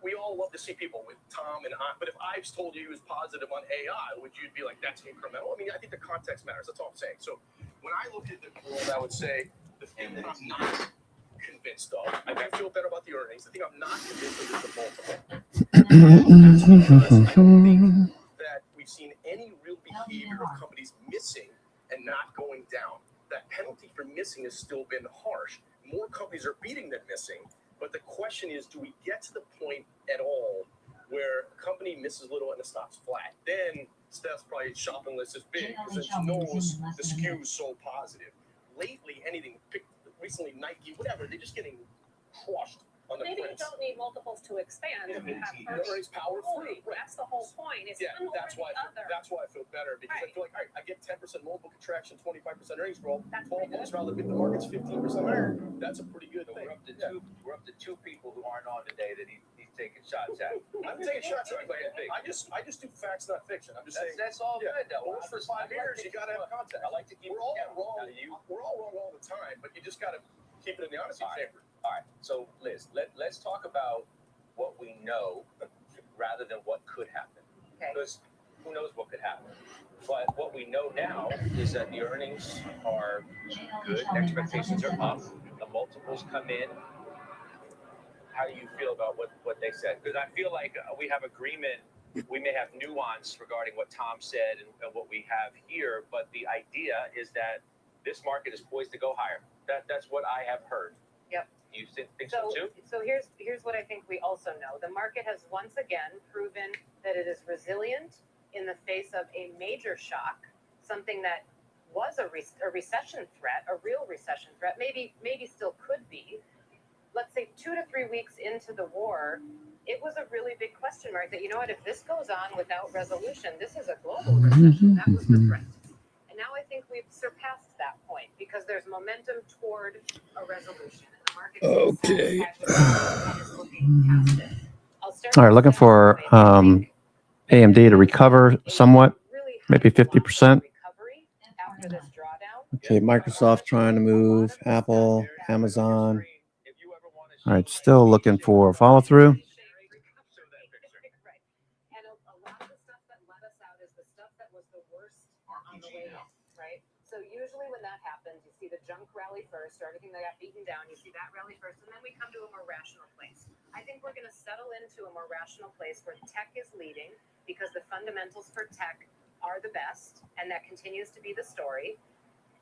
we all love to see people with Tom and I, but if Ives told you he was positive on AI, would you be like, that's incremental? I mean, I think the context matters. That's all I'm saying. So when I look at the world, I would say the thing that I'm not convinced of, I feel better about the earnings. The thing I'm not convinced of is the multiple. I don't think that we've seen any real behavior of companies missing and not going down. That penalty for missing has still been harsh. More companies are beating than missing. But the question is, do we get to the point at all where a company misses little and the stock's flat? Then Steph's probably shopping list is big because she knows the skew is so positive. Lately, anything, recently Nike, whatever, they're just getting crushed on the Maybe you prints. don't need multiples to expand if you have earnings power through. Right. That's the whole point. It's one that's over why the other. that's why I feel better because I feel like, all right, I get 10% multiple contraction, 25% earnings growth, 12 months rather than the market's 15% higher. That's a pretty good thing. We're up to two people who aren't on today that he's taking shots at. I'm taking shots at everybody. I just do facts, not fiction. I'm just saying that's all good though. Goals for 5 years, you gotta have context. I like to keep We're all wrong. We're all wrong all the time, but you just gotta keep it in the honesty chamber. All right. So Liz, let's talk about what we know rather than what could happen. Okay. Because who knows what could happen. But what we know now is that the earnings are good, expectations are up, the multiples come in. How do you feel about what they said? Because I feel like we have agreement. We may have nuance regarding what Tom said and what we have here, but the idea is that this market is poised to go higher. That's what I have heard. Yep. You think so too? So here's what I think we also know. The market has once again proven that it is resilient in the face of a major shock, something that was a recession threat, a real recession threat, maybe still could be. Let's say 2 to 3 weeks into the war, it was a really big question mark that, you know what, if this goes on without resolution, this is a global recession. That was the threat. And now I think we've surpassed that point because there's momentum toward a resolution. And the market Okay. is looking past it. All right, looking for AMD to recover somewhat, maybe 50%. Okay, Microsoft trying to move, Apple, Amazon. All right, still looking for follow through. So usually when that happens, you see the junk rally first, or everything that got beaten down, you see that rally first, and then we come to a more rational place. I think we're going to settle into a more rational place where tech is leading because the fundamentals for tech are the best, and that continues to be the story.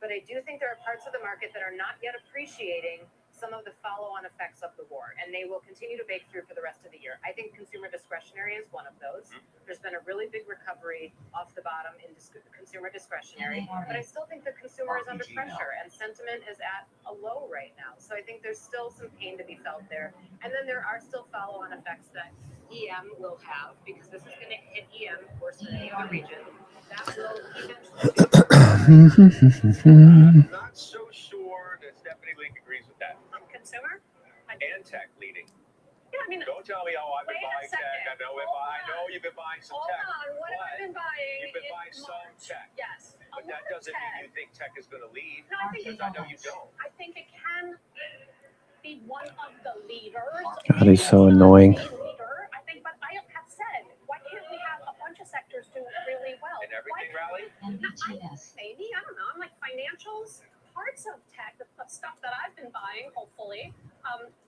But I do think there are parts of the market that are not yet appreciating some of the follow-on effects of the war, and they will continue to bake through for the rest of the year. I think consumer discretionary is one of those. There's been a really big recovery off the bottom in consumer discretionary, but I still think the consumer is under pressure, and sentiment is at a low right now. So I think there's still some pain to be felt there. And then there are still follow-on effects that EM will have, because this is going to hit EM worse than any other region. That will I'm not so sure that Stephanie Leak agrees with that. Consumer? And tech leading. Yeah, I mean, don't tell me, oh, I've been buying tech. I know you've been buying some tech. Hold on, what have I been buying? You've been buying some tech. Yes. But that doesn't mean you think tech is going to lead. No, I think because I know you don't. I think it can be one of the leaders. God, he's so annoying. I think, but I have said, why can't we have a bunch of sectors do really well? And everything rally? Maybe, I don't know. I'm like financials, parts of tech, the stuff that I've been buying, hopefully.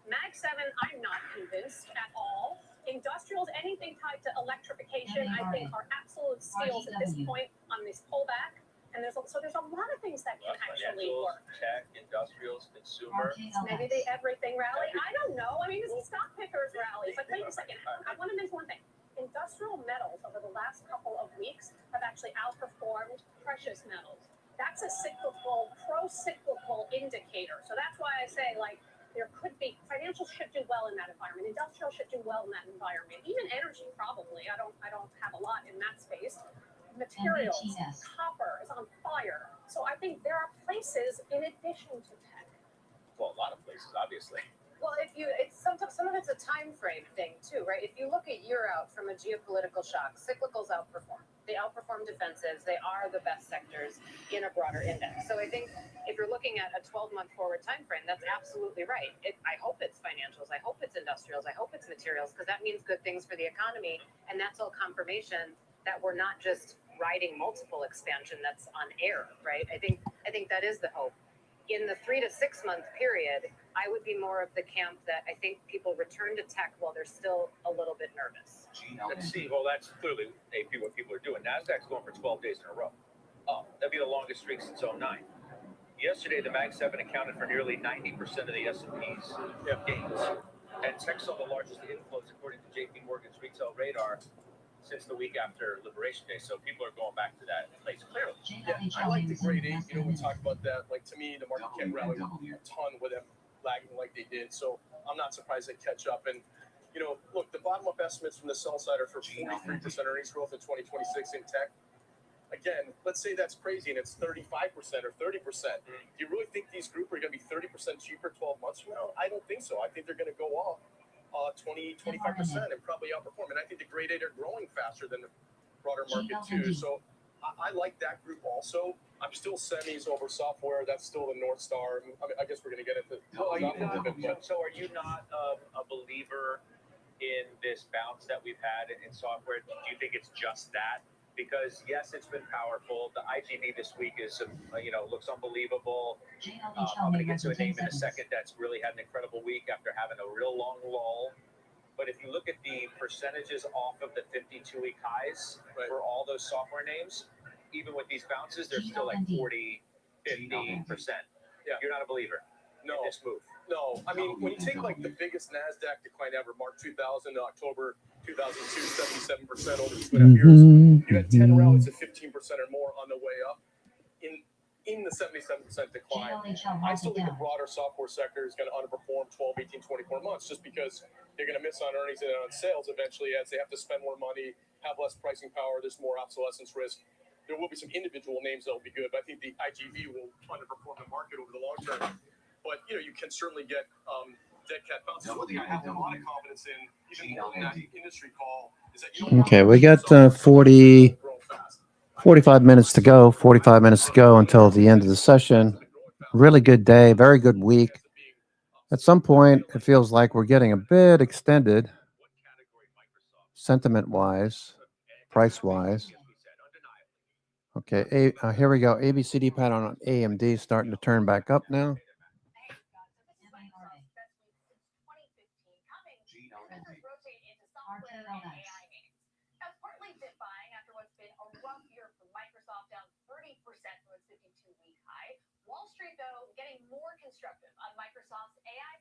Mag 7, I'm not convinced at all. Industrials, anything tied to electrification, I think are absolute steals at this point on this pullback. And there's a lot of things that can actually work. Tech, industrials, consumer. Maybe they everything rally. I don't know. I mean, this is stock pickers rallies. Like, wait a second. I want to mention one thing. Industrial metals over the last couple of weeks have actually outperformed precious metals. That's a cyclical, pro-cyclical indicator. So that's why I say, like, there could be financials should do well in that environment. Industrial should do well in that environment. Even energy, probably. I don't have a lot in that space. Materials, copper is on fire. So I think there are places in addition to tech. Well, a lot of places, obviously. Well, some of it's a time frame thing too, right? If you look a year out from a geopolitical shock, cyclicals outperform. They outperform defensives. They are the best sectors in a broader index. So I think if you're looking at a 12-month forward time frame, that's absolutely right. I hope it's financials. I hope it's industrials. I hope it's materials, because that means good things for the economy, and that's all confirmation that we're not just riding multiple expansion that's on air, right? I think that is the hope. In the 3 to 6 month period, I would be more of the camp that I think people return to tech while they're still a little bit nervous. Let's see. Well, that's clearly what people are doing. NASDAQ's going for 12 days in a row. Oh, that'd be the longest streak since 09. Yesterday, the Mag 7 accounted for nearly 90% of the S&P's gains. And tech saw the largest inflows, according to JP Morgan's retail radar, since the week after Liberation Day. So people are going back to that place clearly. Yeah, I like the grade 8. You know, we talked about that. Like, to me, the market can't rally a ton with them lagging like they did. So I'm not surprised they catch up. And, you know, look, the bottom-up estimates from the sell side are for 43% earnings growth in 2026 in tech. Again, let's say that's crazy and it's 35% or 30%. Do you really think these group are going to be 30% cheaper 12 months from now? I don't think so. I think they're going to go up 20-25% and probably outperform. And I think the grade 8 are growing faster than the broader market too. So I like that group also. I'm still semis over software. That's still the North Star. I mean, I guess we're going to get into so are you not a believer in this bounce that we've had in software? Do you think it's just that? Because yes, it's been powerful. The IGV this week is, looks unbelievable. I'm going to get to a name in a second that's really had an incredible week after having a real long lull. But if you look at the percentages off of the 52-week highs for all those software names, even with these bounces, they're still like 40, 50%. Yeah. You're not a believer in this move. No. I mean, when you take like the biggest NASDAQ decline ever, March 2000 to October 2002, 77% over 2.5 years. You had 10 rallies of 15% or more on the way up. In the 77% decline, I still think the broader software sector is going to underperform 12, 18, 24 months just because they're going to miss on earnings and on sales eventually as they have to spend more money, have less pricing power, there's more obsolescence risk. There will be some individual names that will be good, but I think the IGV will underperform the market over the long term. But, you know, you can certainly get dead cat bounces. One thing I have a lot of confidence in, even in that industry call, is that you don't Okay, we got 45 minutes to go. 45 minutes to go until the end of the session. Really good day, very good week. At some point, it feels like we're getting a bit extended, sentiment-wise, price-wise. Okay, here we go. ABCD pattern on AMD starting to turn back up now. Wall Street, though, getting more constructive on Microsoft's AI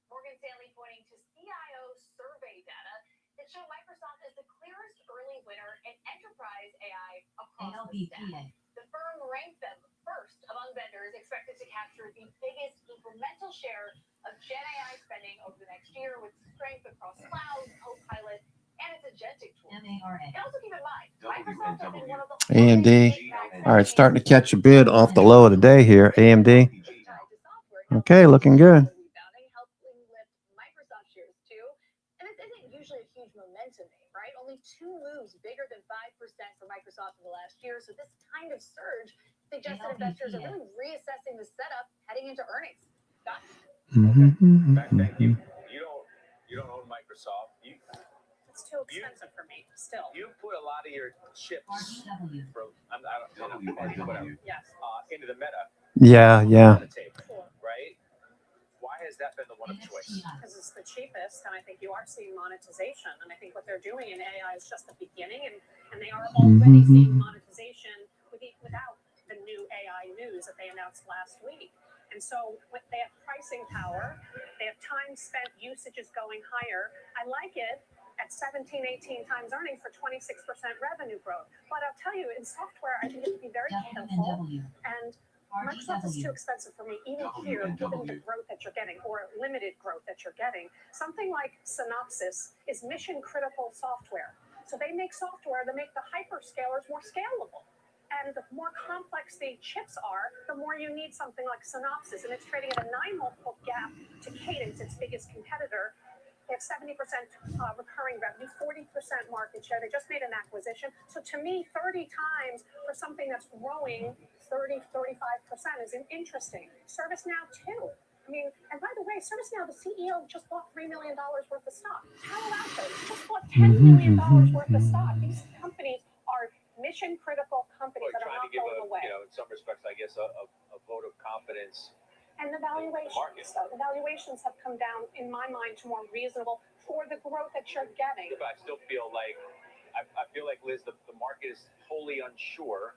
Morgan Stanley pointing to CIO survey data that show Microsoft is the clearest early winner in enterprise AI across the stack. The firm ranked them first among vendors expected to capture the biggest incremental share of Gen AI spending over the next year, with strength across cloud, Copilot, and its agentic tools. And also keep in mind, Microsoft has been one of the AMD. All right, starting to catch a bid off the low of the day here. AMD. Okay, looking good. Helping lift Microsoft shares too. And this isn't usually a huge momentum name, right? Only 2 moves bigger than 5% for Microsoft in the last year. So this kind of surge suggests that investors are really reassessing the setup heading into earnings. Scott? Thank you. You don't own Microsoft. It's too expensive for me still. You put a lot of your chips for whatever. Yes. Into the Meta. Yeah. Right? Why has that been the one of choice? Because it's the cheapest, and I think you are seeing monetization. And I think what they're doing in AI is just the beginning, and they are already seeing monetization without the new AI news that they announced last week. And so they have pricing power, they have time spent, usage is going higher. I like it at 17, 18 times earnings for 26% revenue growth. But I'll tell you, in software, I think you have to be very careful. And Microsoft is too expensive for me, even here, given the growth that you're getting, or limited growth that you're getting. Something like Synopsys is mission-critical software. So they make software that make the hyperscalers more scalable. And the more complex the chips are, the more you need something like Synopsys. And it's trading at a 9-multiple gap to Cadence, its biggest competitor. They have 70% recurring revenue, 40% market share. They just made an acquisition. So to me, 30 times for something that's growing 30, 35% is interesting. ServiceNow, too. I mean, and by the way, ServiceNow, the CEO just bought $3 million worth of stock. Palo Alto just bought $10 million worth of stock. These companies are mission-critical companies that are not going away. In some respects, I guess, a vote of confidence. And the valuations, though, the valuations have come down, in my mind, to more reasonable for the growth that you're getting. But I still feel like, Liz, the market is wholly unsure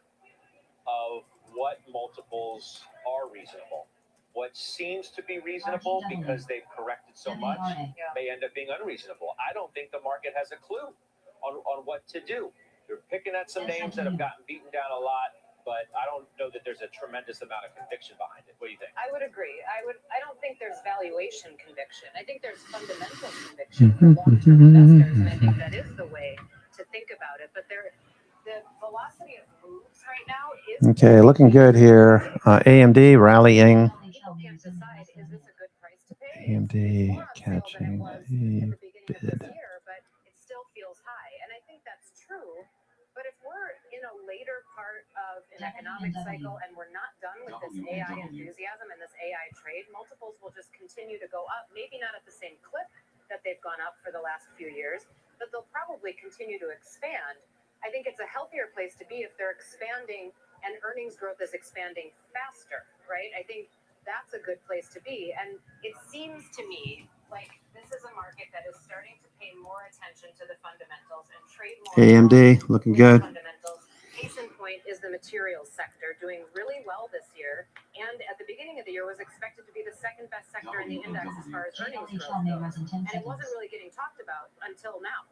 of what multiples are reasonable. What seems to be reasonable because they've corrected so much may end up being unreasonable. I don't think the market has a clue on what to do. They're picking at some names that have gotten beaten down a lot, but I don't know that there's a tremendous amount of conviction behind it. What do you think? I would agree. I don't think there's valuation conviction. I think there's fundamental conviction for long-term investors, and I think that is the way to think about it. But the velocity of moves right now is Okay, looking good here. AMD rallying. People can't decide, is this a good price to pay? AMD It's more on sale catching than it was at the beginning of bid. this year, but it still feels high. And I think that's true. But if we're in a later part of an economic cycle and we're not done with this AI enthusiasm and this AI trade, multiples will just continue to go up, maybe not at the same clip that they've gone up for the last few years, but they'll probably continue to expand. I think it's a healthier place to be if they're expanding and earnings growth is expanding faster, right? I think that's a good place to be. And it seems to me like this is a market that is starting to pay more attention to the fundamentals and trade more. AMD looking good. Fundamentals. Case in point is the materials sector doing really well this year, and at the beginning of the year was expected to be the second best sector in the index as far as earnings growth goes, and it wasn't really getting talked about until now.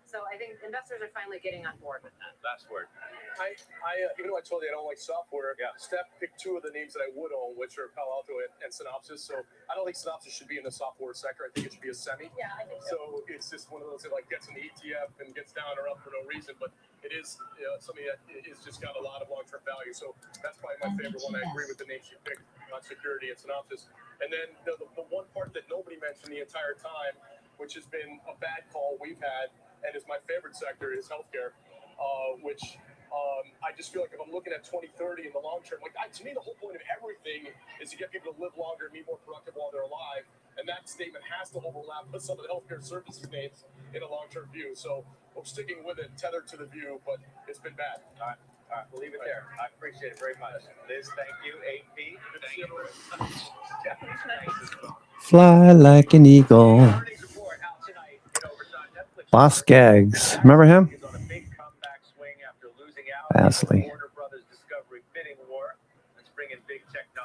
So I think investors are finally getting on board with that. Last word. I even though I told you I don't like software, Steph picked 2 of the names that I would own, which are Palo Alto and Synopsys. So I don't think Synopsys should be in the software sector. I think it should be a semi. Yeah, I think so. So it's just one of those that gets an ETF and gets down or up for no reason, but it is something that is just got a lot of long-term value. So that's probably my favorite one. I agree with the names you picked on security and Synopsys. And then the one part that nobody mentioned the entire time, which has been a bad call we've had, and is my favorite sector, is healthcare, which I just feel like if I'm looking at 2030 in the long term, to me the whole point of everything is to get people to live longer and be more productive while they're alive, and that statement has to overlap with some of the healthcare services names in a long-term view. So I'm sticking with it, tethered to the view, but it's been bad. All right, we'll leave it there. I appreciate it very much. Liz, thank you. AP, thank you. Fly like an eagle. Boss Gags. Remember him? Fastly.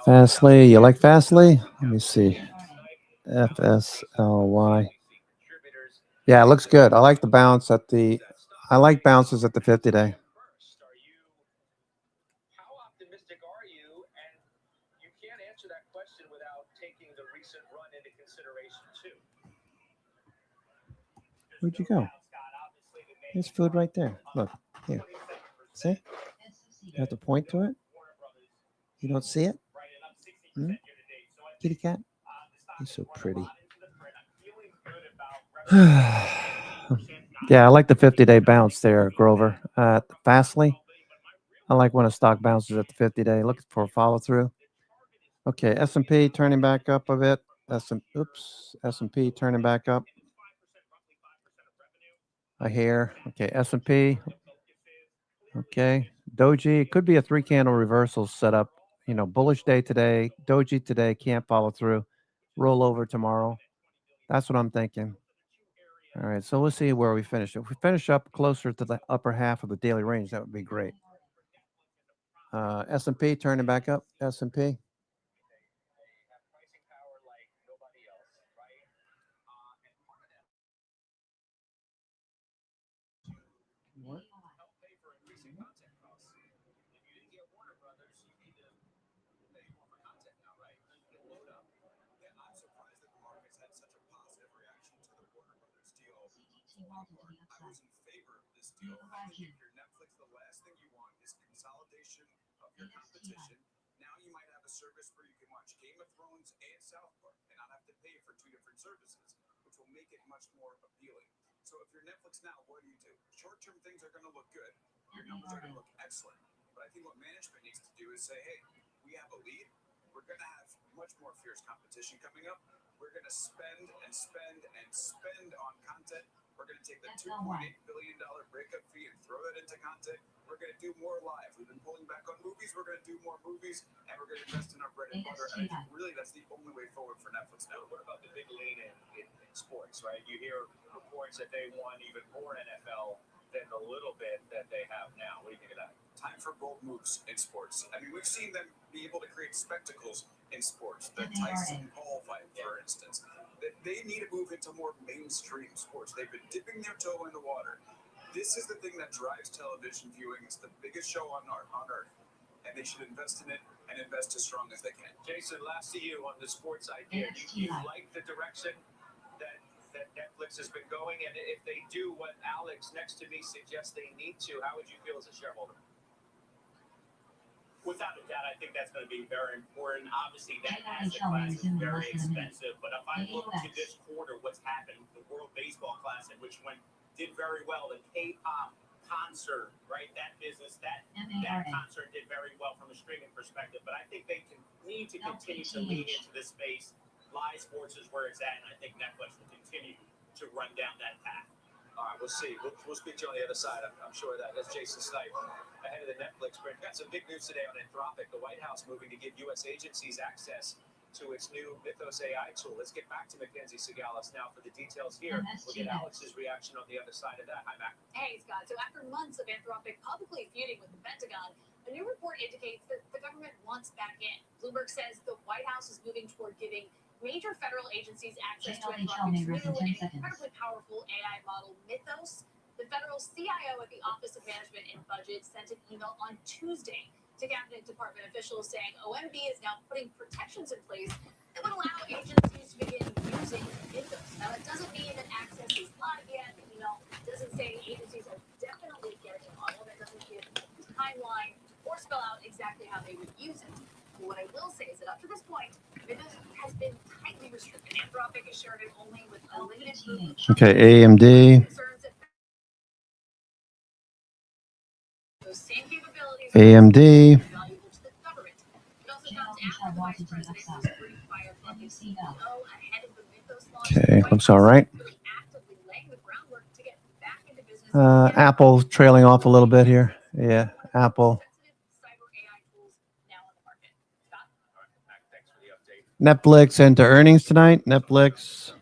Fastly. You like Fastly? Let me see. FSLY. Yeah, it looks good. I like the bounce at the. I like bounces at the 50-day. How optimistic are you? And you can't answer that question without taking the recent run into consideration too. Where'd you go? There's food right there. Look here. See? You have to point to it. You don't see it? Kitty cat. He's so pretty. Yeah, I like the 50-day bounce there, Grover. Fastly. I like when a stock bounces at the 50-day. Looking for a follow through. Okay, S&P turning back up a bit. S&P turning back up. I hear. Okay, S&P. Okay, Doji. It could be a 3-candle reversal setup. You know, bullish day today. Doji today can't follow through. Roll over tomorrow. That's what I'm thinking. All right, so we'll see where we finish. If we finish up closer to the upper half of the daily range, that would be great. S&P turning back up. S&P. What? I was in favor of this deal. I think if you're Netflix, the last thing you want is consolidation of your competition. Now you might have a service where you can watch Game of Thrones and South Park and not have to pay for 2 different services, which will make it much more appealing. So if you're Netflix now, what do? Short-term things are going to look good. Your numbers are going to look excellent. But I think what management needs to do is say, hey, we have a lead. We're going to have much more fierce competition coming up. We're going to spend and spend and spend on content. We're going to take the $2.8 billion breakup fee and throw that into content. We're going to do more live. We've been pulling back on movies. We're going to do more movies, and we're going to invest in our bread and butter. And I think really that's the only way forward for Netflix now. What about the big lean in sports, right? You hear reports that they want even more NFL than the little bit that they have now. What do you think of that? Time for bold moves in sports. I mean, we've seen them be able to create spectacles in sports. The Tyson Paul fight, for instance. They need to move into more mainstream sports. They've been dipping their toe in the water. This is the thing that drives television viewing. It's the biggest show on Earth. And they should invest in it and invest as strong as they can. Jason, last to you on the sports idea. Do you like the direction that Netflix has been going? And if they do what Alex next to me suggests they need to, how would you feel as a shareholder? Without a doubt, I think that's going to be very important. Obviously, that asset class is very expensive. But if I look to this quarter, what's happened, the World Baseball Classic, which did very well, the K-pop concert, right? That business, that concert did very well from a streaming perspective. But I think they need to continue to lean into this space. Live sports is where it's at, and I think Netflix will continue to run down that path. All right, we'll see. We'll speak to you on the other side. I'm sure of that. That's Jason Snipe, ahead of the Netflix sprint. Got some big news today on Anthropic. The White House moving to give U.S. agencies access to its new Mythos AI tool. Let's get back to Mackenzie Sigalis now for the details here. We'll get Alex's reaction on the other side of that. Hi, Mac. Hey, Scott. So after months of Anthropic publicly feuding with the Pentagon, a new report indicates that the government wants back in. Bloomberg says the White House is moving toward giving major federal agencies access to Anthropic's new and incredibly powerful AI model, Mythos. The federal CIO at the Office of Management and Budget sent an email on Tuesday to Cabinet Department officials saying OMB is now putting protections in place that would allow agencies to begin using Mythos. Now, that doesn't mean that access is live yet. The email doesn't say agencies are definitely getting a model. That doesn't give a timeline or spell out exactly how they would use it. But what I will say is that up to this point, Mythos has been tightly restricted. Anthropic is shared it only with a limited group. Okay, AMD. AMD. Okay, looks all right. Apple trailing off a little bit here. Yeah, Apple. Netflix into earnings tonight. Netflix. I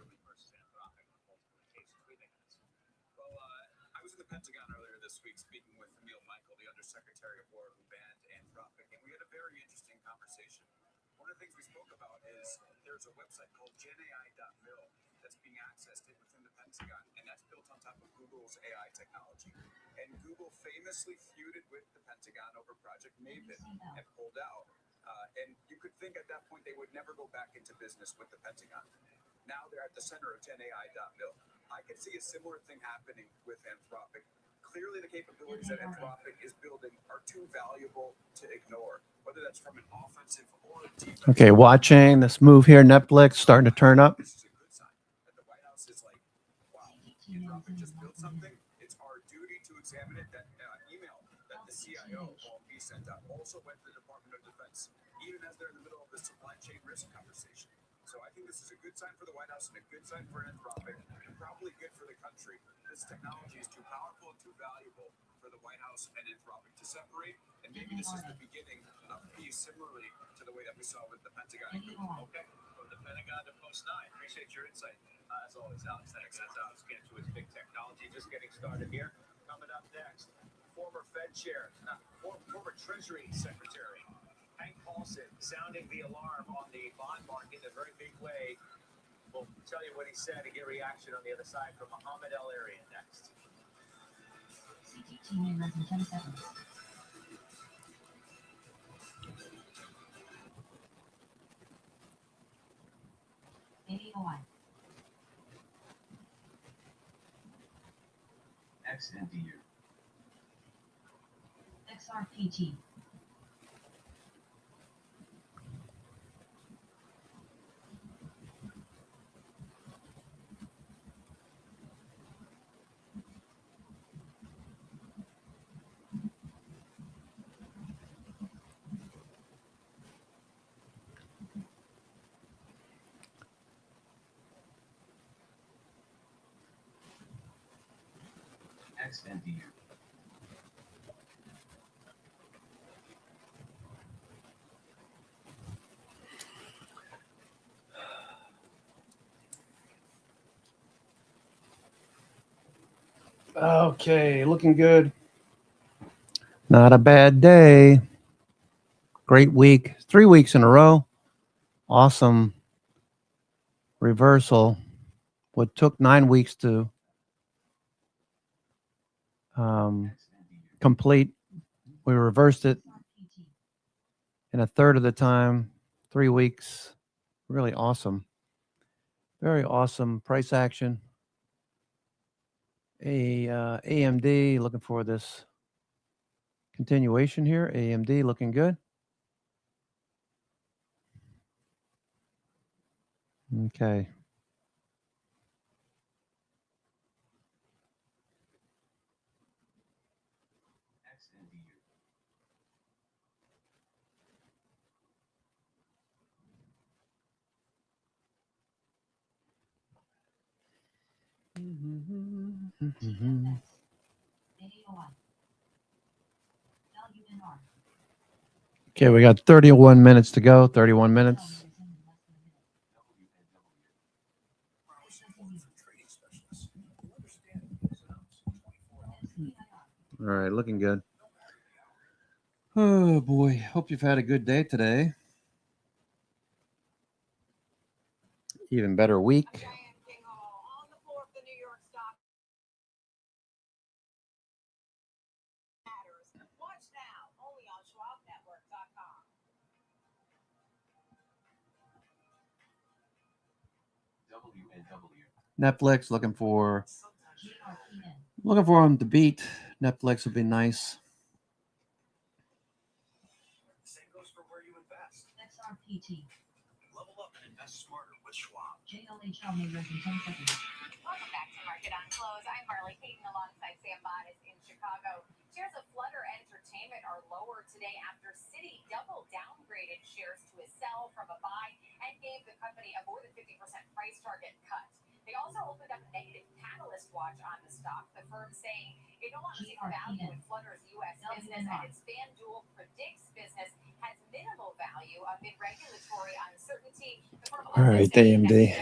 was in the Pentagon earlier this week speaking with Emil Michael, the Undersecretary of War, who banned Anthropic, and we had a very interesting conversation. One of the things we spoke about is there's a website called genai.mil that's being accessed within the Pentagon, and that's built on top of Google's AI technology. And Google famously feuded with the Pentagon over Project Maven and pulled out. And you could think at that point they would never go back into business with the Pentagon. Now they're at the center of genai.mil. I could see a similar thing happening with Anthropic. Clearly, the capabilities that Anthropic is building are too valuable to ignore, whether that's from an offensive or a defensive. Okay, watching this move here, Netflix starting to turn up. This is a good sign that the White House is like, wow, Anthropic just built something. It's our duty to examine it. That email that the CIO, Paul B, sent out also went to the Department of Defense, even as they're in the middle of the supply chain risk conversation. So I think this is a good sign for the White House and a good sign for Anthropic, and probably good for the country. This technology is too powerful and too valuable for the White House and Anthropic to separate, and maybe this is the beginning of peace, similarly to the way that we saw with the Pentagon and Google. Okay, from the Pentagon to Post 9. Appreciate your insight. As always, Alex, thanks. That's Alex getting to his big technology. Just getting started here. Coming up next, former Fed chair, former Treasury Secretary, Hank Paulson, sounding the alarm on the bond market in a very big way. We'll tell you what he said and get reaction on the other side from Mohammed El Arian next. CTT in less than 10 seconds. AOI. XNDU. XRPT. XNDU. Okay, looking good. Not a bad day. Great week. 3 weeks in a row. Awesome reversal. What took 9 weeks to complete, we reversed it in a third of the time. 3 weeks. Really awesome. Very awesome price action. AMD, looking for this continuation here. AMD looking good. Okay. Okay, we got 31 minutes to go. 31 minutes. All right, looking good. Oh boy, hope you've had a good day today. Even better week. Netflix looking for them to beat. Netflix would be nice. Same goes for where you invest. XRPT. Level up and invest smarter with Schwab. JLHL in less than 10 seconds. Welcome back to Market on Close. I'm Marley Payton alongside Sam Bodis in Chicago. Shares of Flutter Entertainment are lower today after Citi double downgraded shares to a sell from a buy and gave the company a more than 50% price target cut. They also opened up a negative catalyst watch on the stock, the firm saying it no longer sees value in Flutter's U.S. business and its FanDuel Predicts business has minimal value amid regulatory uncertainty. All right, AMD.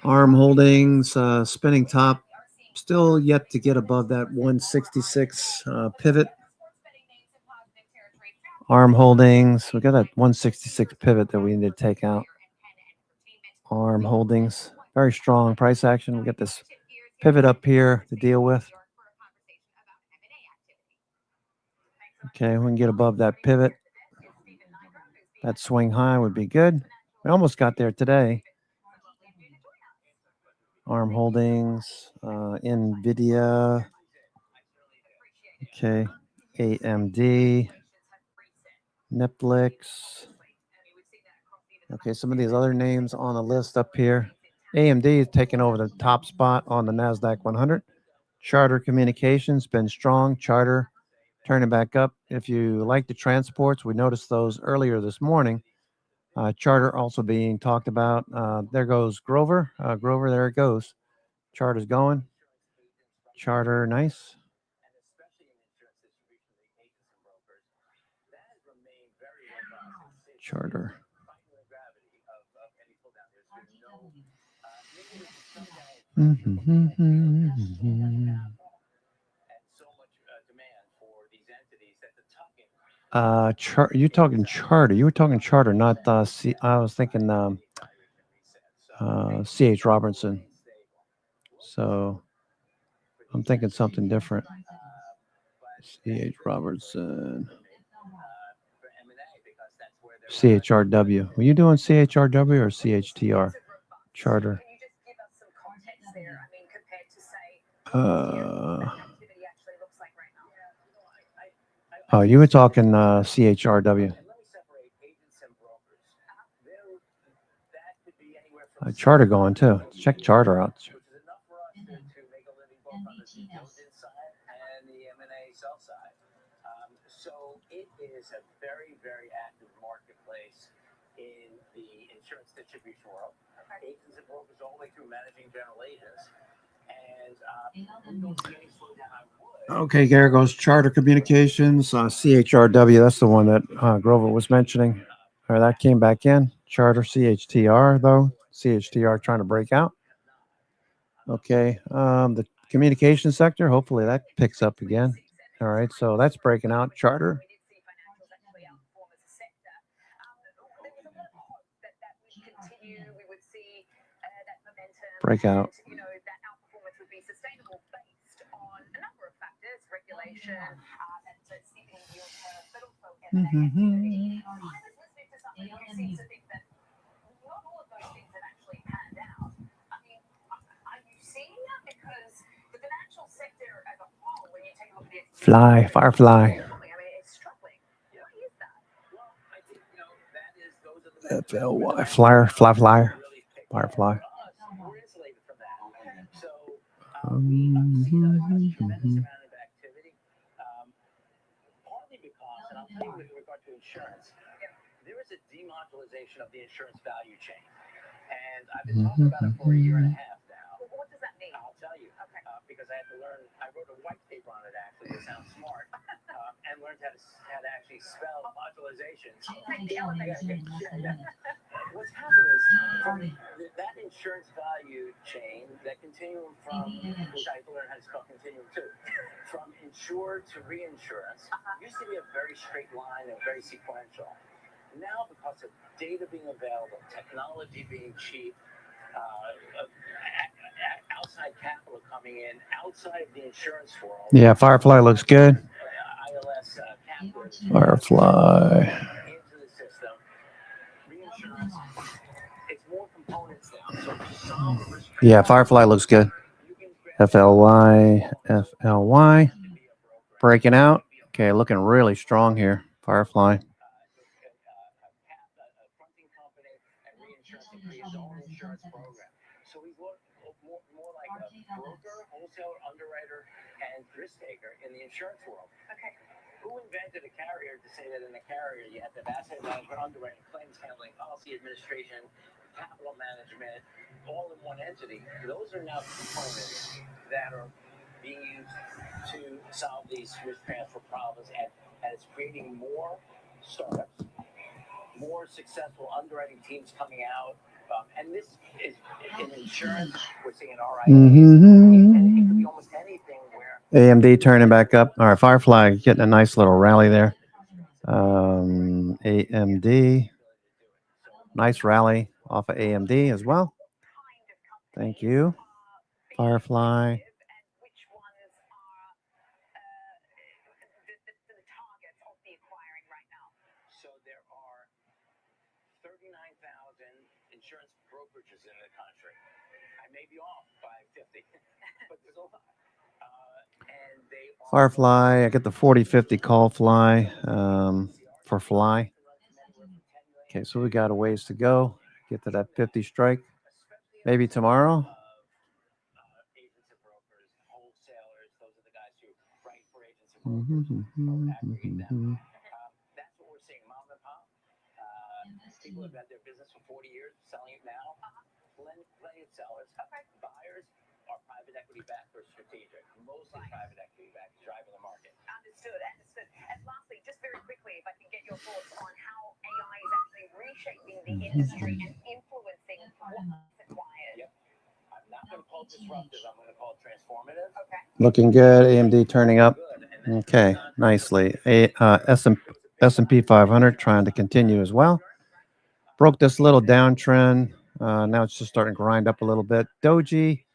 ARM Holdings, spinning top, still yet to get above that 166 pivot. ARM Holdings. We got that 166 pivot that we need to take out. ARM Holdings. Very strong price action. We got this pivot up here to deal with. Okay, we can get above that pivot. That swing high would be good. We almost got there today. ARM Holdings, NVIDIA. Okay, AMD, Netflix. Okay, some of these other names on the list up here. AMD is taking over the top spot on the NASDAQ 100. Charter Communications been strong. Charter turning back up. If you like the transports, we noticed those earlier this morning. Charter also being talked about. There goes Grover. Grover, there it goes. Charter's going. Charter, nice. Charter. You talking Charter? You were talking Charter, not I was thinking C.H. Robertson. So I'm thinking something different. C.H. Robertson. CHRW. Were you doing CHRW or CHTR? Charter. Oh, you were talking CHRW. Charter going too. Check Charter out. So it is a very, very active marketplace in the insurance distribution world. Agents and brokers all the way through managing general agents. And we don't see any slowdown. Okay, there goes Charter Communications, CHRW. That's the one that Grover was mentioning. All right, that came back in. Charter, CHTR, though. CHTR trying to break out. Okay, the communication sector, hopefully that picks up again. All right, so that's breaking out. Charter. Breakout. Fly, Firefly. FLY, Flyer, Flyer, Firefly. With regard to insurance, there is a demodularization of the insurance value chain. And I've been talking about it for a year and a half now. What does that mean? I'll tell you. Okay. Because I had to learn, I wrote a white paper on it actually to sound smart, and learned how to actually spell modularization. What's happened is from that insurance value chain, that continuum from, which I learned how to spell continuum too, from insured to reinsurance, used to be a very straight line and very sequential. Now, because of data being available, technology being cheap, outside capital coming in, outside of the insurance world. Yeah, Firefly looks good. ILS Firefly. into the system. Reinsurance, it's more components now. So to solve the risk. Yeah, Firefly looks good. FLY. Breaking out. Okay, looking really strong here. Firefly. So we look more like a broker, wholesaler, underwriter, and risk taker in the insurance world. Okay. Who invented a carrier to say that in a carrier you have to have asset management, underwriting, claims handling, policy administration, capital management, all in one entity? Those are now components that are being used to solve these risk transfer problems, and it's creating more startups, more successful underwriting teams coming out. And this is in insurance, we're seeing RIAs, and it could be almost anything where AMD turning back up. All right, Firefly getting a nice little rally there. AMD. Nice rally off of AMD as well. Thank you. Firefly. So there are 39,000 insurance brokerages in the country. I may be off by 50, but there's a lot. And they are Firefly. I get the 40-50 call fly for fly. Okay, so we got a ways to go. Get to that 50 strike. Maybe tomorrow. agents and brokers, wholesalers, those are the guys who write for agents and brokers or aggregate them. That's what we're seeing. Mom and pop, people who've had their business for 40 years, selling it now. Plenty of sellers. Buyers are private equity backed or strategic. Mostly private equity backed, driving the market. Understood. And lastly, just very quickly, if I can get your thoughts on how AI is actually reshaping the industry and influencing what's acquired. Yep. I'm not going to call it disruptive. I'm going to call it transformative. Okay. Looking good. AMD turning up. Okay, nicely. S&P 500 trying to continue as well. Broke this little downtrend. Now it's just starting to grind up a little bit. Doji,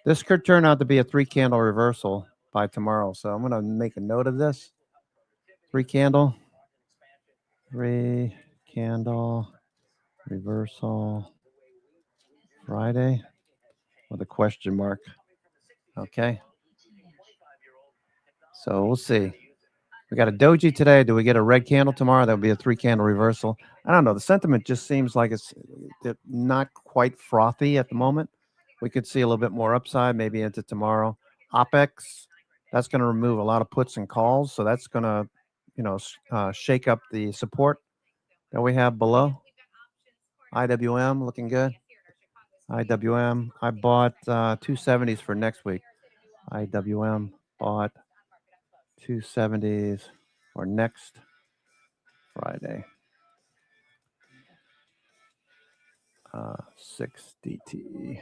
this could turn out to be a 3-candle reversal by tomorrow. So I'm going to make a note of this. 3-candle. 3-candle reversal Friday with a question mark. Okay. So we'll see. We got a doji today. Do we get a red candle tomorrow? That'll be a 3-candle reversal. I don't know. The sentiment just seems like it's not quite frothy at the moment. We could see a little bit more upside maybe into tomorrow. OPEX, that's going to remove a lot of puts and calls. So that's going to, shake up the support that we have below. IWM looking good. IWM, I bought 270s for next week. IWM bought 270s for next Friday. 6 DT.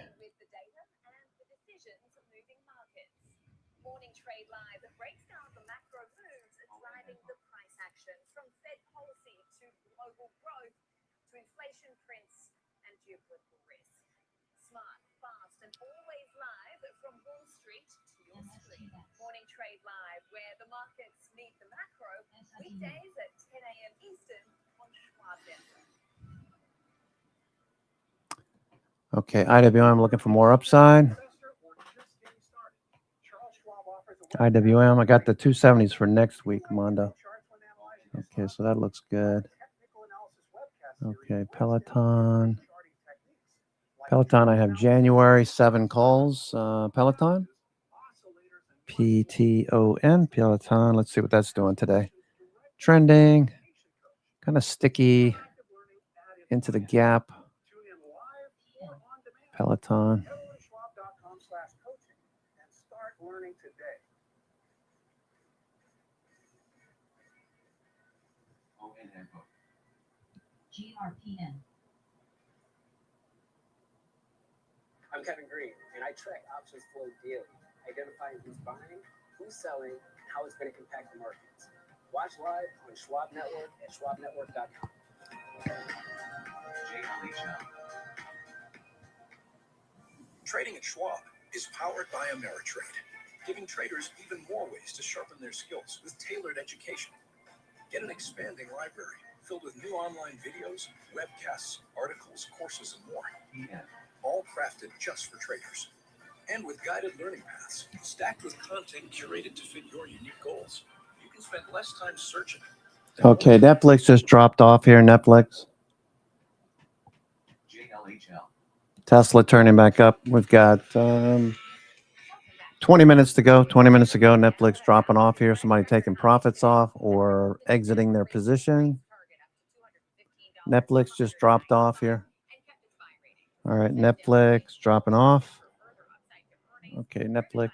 Morning Trade Live breaks down the macro moves driving the price action, from Fed policy to global growth to inflation prints and geopolitical risk. Smart, fast, and always live from Wall Street to your screen. Morning Trade Live, where the markets meet the macro, weekdays at 10 a.m. Eastern on Schwab Network. Okay, IWM looking for more upside. IWM, I got the 270s for next week, Mondo. Okay, so that looks good. Okay, Peloton. Peloton, I have January 7 calls. Peloton. PTON, Peloton. Let's see what that's doing today. Trending. Kind of sticky into the gap. Peloton. GRPN. I'm Kevin Green, and I track options flow daily, identifying who's buying, who's selling, and how it's going to impact the markets. Watch live on Schwab Network at schwabnetwork.com. Trading at Schwab is powered by Ameritrade, giving traders even more ways to sharpen their skills with tailored education. Get an expanding library filled with new online videos, webcasts, articles, courses, and more. All crafted just for traders. And with guided learning paths, stacked with content curated to fit your unique goals. You can spend less time searching. Okay, Netflix just dropped off here. Netflix. Tesla turning back up. We've got 20 minutes to go. 20 minutes to go. Netflix dropping off here. Somebody taking profits off or exiting their position. Netflix just dropped off here. All right, Netflix dropping off. Okay, Netflix.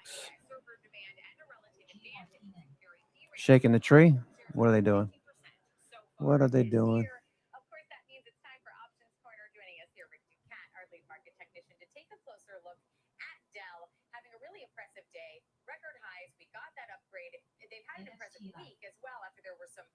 Shaking the tree. What are they doing? What are they doing? Of course, that means it's time for Options Corner. Joining us here, Rick Ducat, our lead market technician, to take a closer look at Dell having a really impressive day. Record highs. We got that upgrade. They've had an impressive week as well after there were some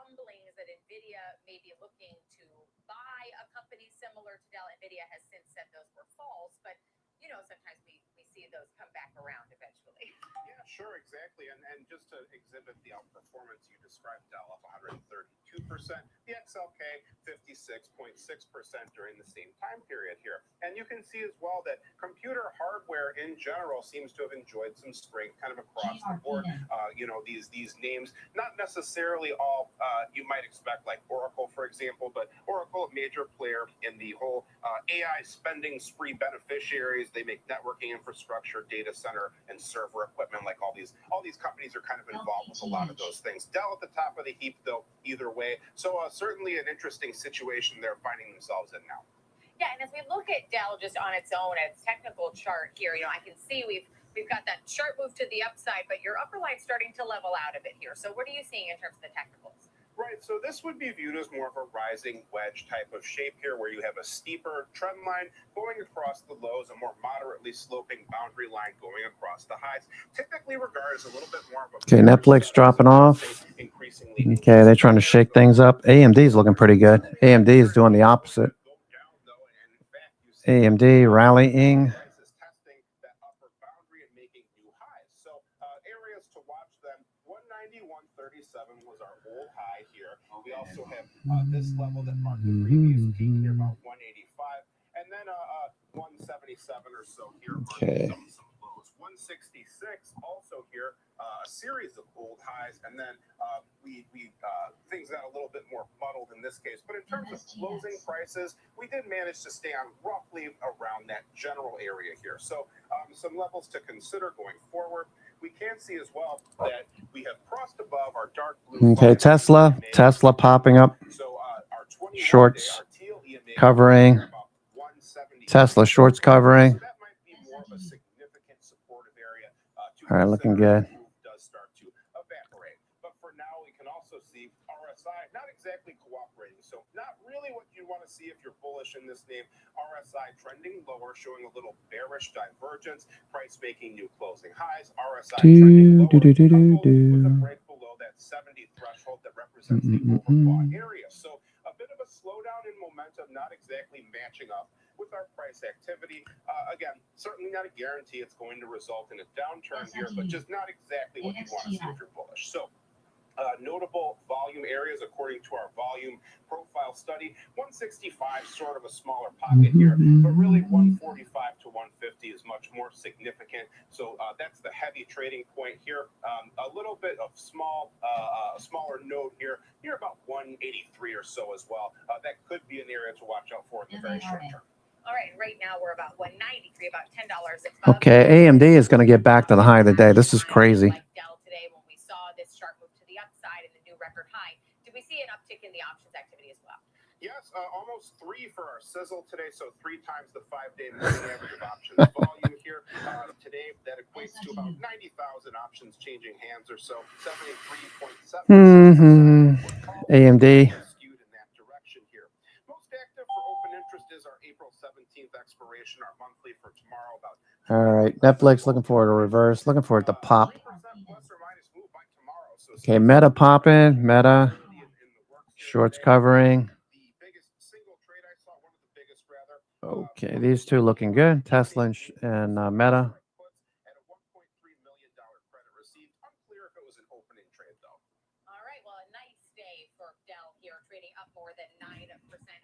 rumblings that NVIDIA may be looking to buy a company similar to Dell. NVIDIA has since said those were false, but you know, sometimes we see those come back around eventually. Yeah, sure, exactly. And just to exhibit the outperformance, you described Dell up 132%, the XLK 56.6% during the same time period here. And you can see as well that computer hardware in general seems to have enjoyed some strength kind of across the board. You know, these names, not necessarily all you might expect, like Oracle, for example, but Oracle, a major player in the whole AI spending spree beneficiaries. They make networking infrastructure, data center, and server equipment. Like all these companies are kind of involved with a lot of those things. Dell at the top of the heap, though, either way. So certainly an interesting situation they're finding themselves in now. Yeah, and as we look at Dell just on its own, its technical chart here, you know, I can see we've got that sharp move to the upside, but your upper line's starting to level out a bit here. So what are you seeing in terms of the technicals? Right, so this would be viewed as more of a rising wedge type of shape here, where you have a steeper trend line going across the lows, a more moderately sloping boundary line going across the highs. Typically regarded as a little bit more of a... Okay, Netflix dropping off. Okay, they're trying to shake things up. AMD's looking pretty good. AMD is doing the opposite. AMD rallying. Areas to watch then, 191.37 was our old high here. We also have this level that marked the previous peak here, about 185, and then 177 or so here. Okay. Some lows. 166 also here, a series of old highs, and then things got a little bit more muddled in this case. But in terms of closing prices, we did manage to stay on roughly around that general area here. So some levels to consider going forward. We can see as well that we have crossed above our dark blue. Okay, Tesla popping up. So our shorts covering. Tesla shorts covering. So that might be more of a significant supportive area. All right, looking good. Does start to evaporate. But for now, we can also see RSI not exactly cooperating. So not really what you want to see if you're bullish in this name. RSI trending lower, showing a little bearish divergence. Price making new closing highs. RSI trending lower, coupled with a break below that 70 threshold that represents the overbought area. So a bit of a slowdown in momentum, not exactly matching up with our price activity. Again, certainly not a guarantee it's going to result in a downturn here, but just not exactly what you want to see if you're bullish. So notable volume areas according to our volume profile study. 165 sort of a smaller pocket here, but really 145 to 150 is much more significant. So that's the heavy trading point here. A little bit of smaller node here about 183 or so as well. That could be an area to watch out for in the very short term. All right, right now we're about 193, about $10. Okay, AMD is going to get back to the high of the day. This is crazy. Like Dell today, when we saw this sharp move to the upside and the new record high, did we see an uptick in the options activity as well? Yes, almost 3 for our sizzle today, so 3 times the 5-day moving average of options volume here. Today, that equates to about 90,000 options changing hands or so, 73.7%. AMD. Skewed in that direction here. Most active for open interest is our April 17th expiration, our monthly for tomorrow. All right, Netflix looking for it to reverse, looking for it to pop. Okay, Meta popping, Meta shorts covering. Okay, these two looking good. Tesla and Meta.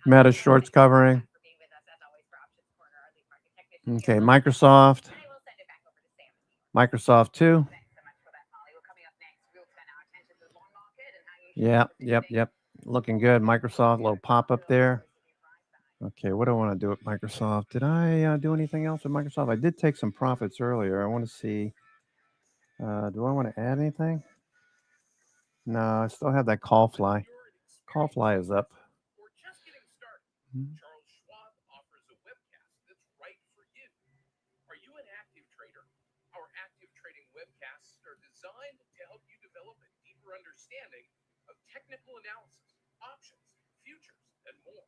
Meta shorts covering. Okay, Microsoft. Microsoft 2. Yep. Looking good. Microsoft, little pop up there. Okay, what do I want to do with Microsoft? Did I do anything else with Microsoft? I did take some profits earlier. I want to see. Do I want to add anything? No, I still have that call fly. Call fly is up. Charles Schwab offers a webcast that's right for you. Are you an active trader? Our active trading webcasts are designed to help you develop a deeper understanding of technical analysis, options, futures, and more.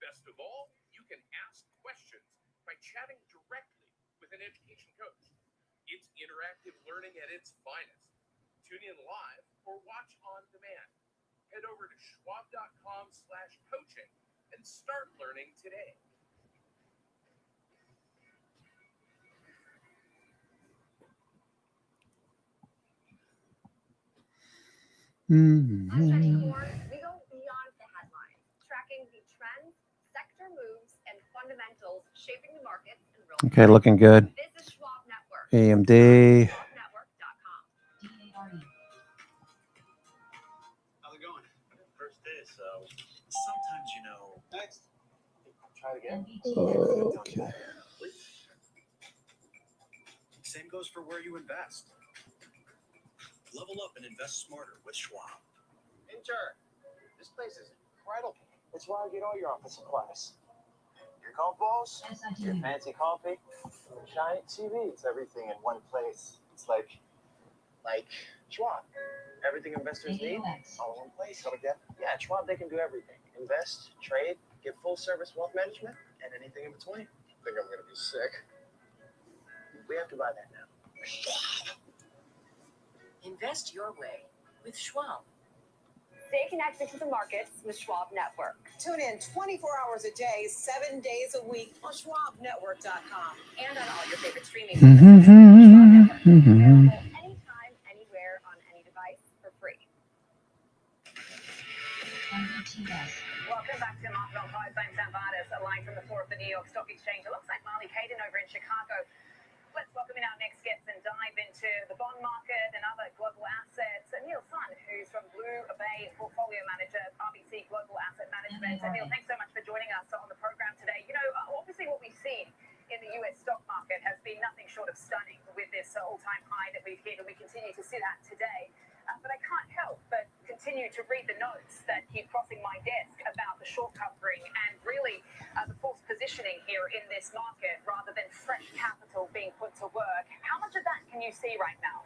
Best of all, you can ask questions by chatting directly with an education coach. It's interactive learning at its finest. Tune in live or watch on demand. head over to schwab.com/coaching and start learning today. Mm-hmm. On Trending Corn, we go beyond the headlines, tracking the trends, sector moves, and fundamentals shaping the markets in real time. Okay, looking good. This is Schwab Network. AMD. SwabNetwork.com. How's it going? First day, so sometimes Next. Try it again. Okay. Same goes for where you invest. Level up and invest smarter with Schwab. Intern, this place is incredible. It's where I get all your office supplies. Your compos, your fancy coffee, giant TV. It's everything in one place. It's like Schwab. Everything investors need, all in one place. So again, yeah, at Schwab they can do everything. Invest, trade, get full service wealth management, and anything in between. I think I'm gonna be sick. We have to buy that now. Schwab. Invest your way with Schwab. Stay connected to the markets with Schwab Network. Tune in 24 hours a day, 7 days a week on SchwabNetwork.com and on all your favorite streaming services. Available anytime, anywhere, on any device for free. Welcome back to Market on Close. I'm Sam Vardas, live from the floor of the New York Stock Exchange. It looks like Marley Caden over in Chicago. Let's welcome in our next guest and dive into the bond market and other global assets. Neil Sun, who's from Blue Bay Portfolio Manager, RBC Global Asset Management. Neil, thanks so much for joining us on the program today. You know, obviously what we've seen in the U.S. stock market has been nothing short of stunning with this all-time high that we've hit, and we continue to see that today. But I can't help but continue to read the notes that keep crossing my desk about the short covering and really the false positioning here in this market rather than fresh capital being put to work. How much of that can you see right now?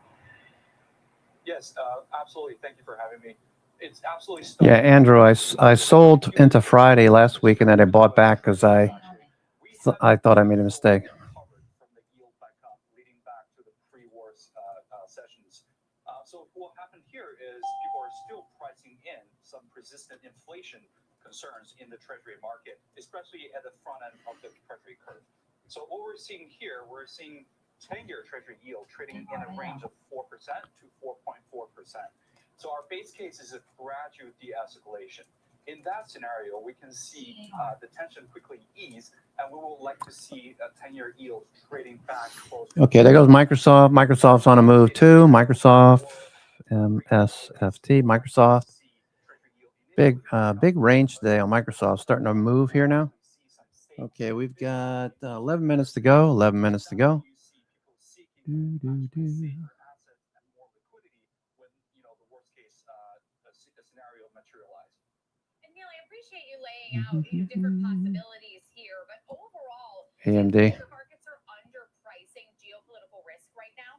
Yes, absolutely. Thank you for having me. It's absolutely Yeah, Andrew, I sold into Friday last week, and then I bought back because I thought I made a mistake. Sessions. So what happened here is people are still pricing in some persistent inflation concerns in the treasury market, especially at the front end of the treasury curve. So what we're seeing here, we're seeing 10-year treasury yield trading in a range of 4% to 4.4%. So our base case is a gradual de-escalation. In that scenario, we can see the tension quickly ease, and we would like to see a 10-year yield trading back close. Okay, there goes Microsoft. Microsoft's on a move too. Microsoft, MSFT, Microsoft. Big range today on Microsoft. Starting to move here now. Okay, we've got 11 minutes to go. 11 minutes to go. Appreciate you laying out different possibilities here, but overall, AMD. do you think the markets are underpricing geopolitical risk right now?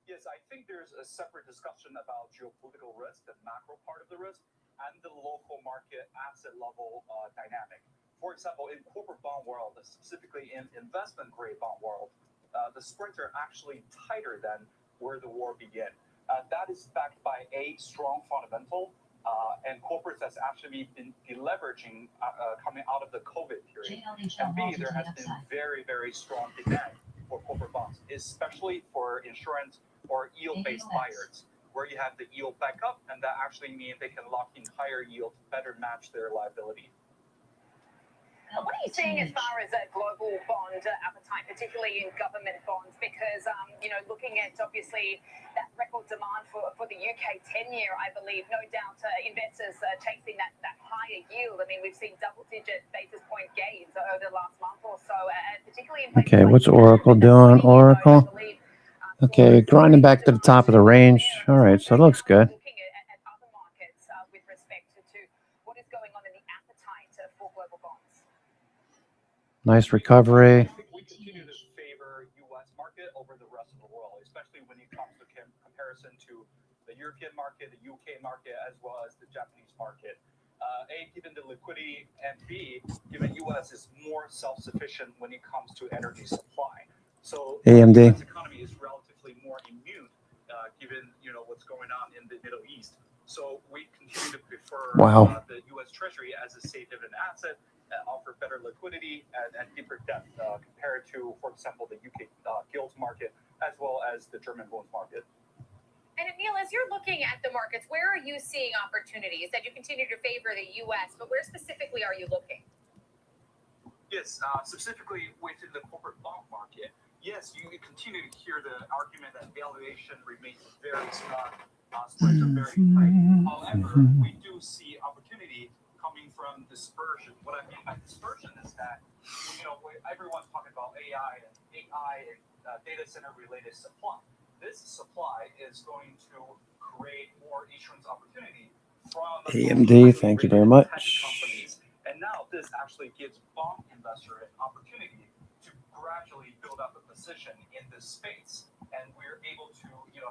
Yes, I think there's a separate discussion about geopolitical risk, the macro part of the risk, and the local market asset level dynamic. For example, in corporate bond world, specifically in investment grade bond world, the spreads are actually tighter than where the war began. That is backed by a strong fundamental. And corporates has actually been deleveraging coming out of the COVID period. And B, there has been very, very strong demand for corporate bonds, especially for insurance or yield-based buyers, where you have the yield back up, and that actually means they can lock in higher yield to better match their liability. What are you seeing as far as a global bond appetite, particularly in government bonds? Because, looking at obviously that record demand for the UK 10-year, I believe, no doubt investors chasing that higher yield. I mean, we've seen double-digit basis point gains over the last month or so, and particularly in places Okay, what's Oracle doing? Oracle. Okay, grinding back to the top of the range. All right, so it looks good. Looking at other markets with respect to what is going on in the appetite for global bonds. Nice recovery. I think we continue to favor U.S. market over the rest of the world, especially when it comes to comparison to the European market, the UK market, as well as the Japanese market. A, given the liquidity, and B, given U.S. is more self-sufficient when it comes to energy supply. So AMD. the U.S. economy is relatively more immune, given what's going on in the Middle East. So we continue to prefer the U.S. Treasury as a safe dividend asset and offer better liquidity and deeper depth compared to, for example, the UK gilts market as well as the German bonds market. And Neil, as you're looking at the markets, where are you seeing opportunities? That you continue to favor the U.S., but where specifically are you looking? Yes, specifically within the corporate bond market. Yes, you continue to hear the argument that valuation remains very strong. Spreads are very tight. However, we do see opportunity coming from dispersion. What I mean by dispersion is that, everyone's talking about AI and data center related supply. This supply is going to create more issuance opportunity from AMD. Thank you very much. companies. And now this actually gives bond investor an opportunity to gradually build up a position in this space. And we're able to,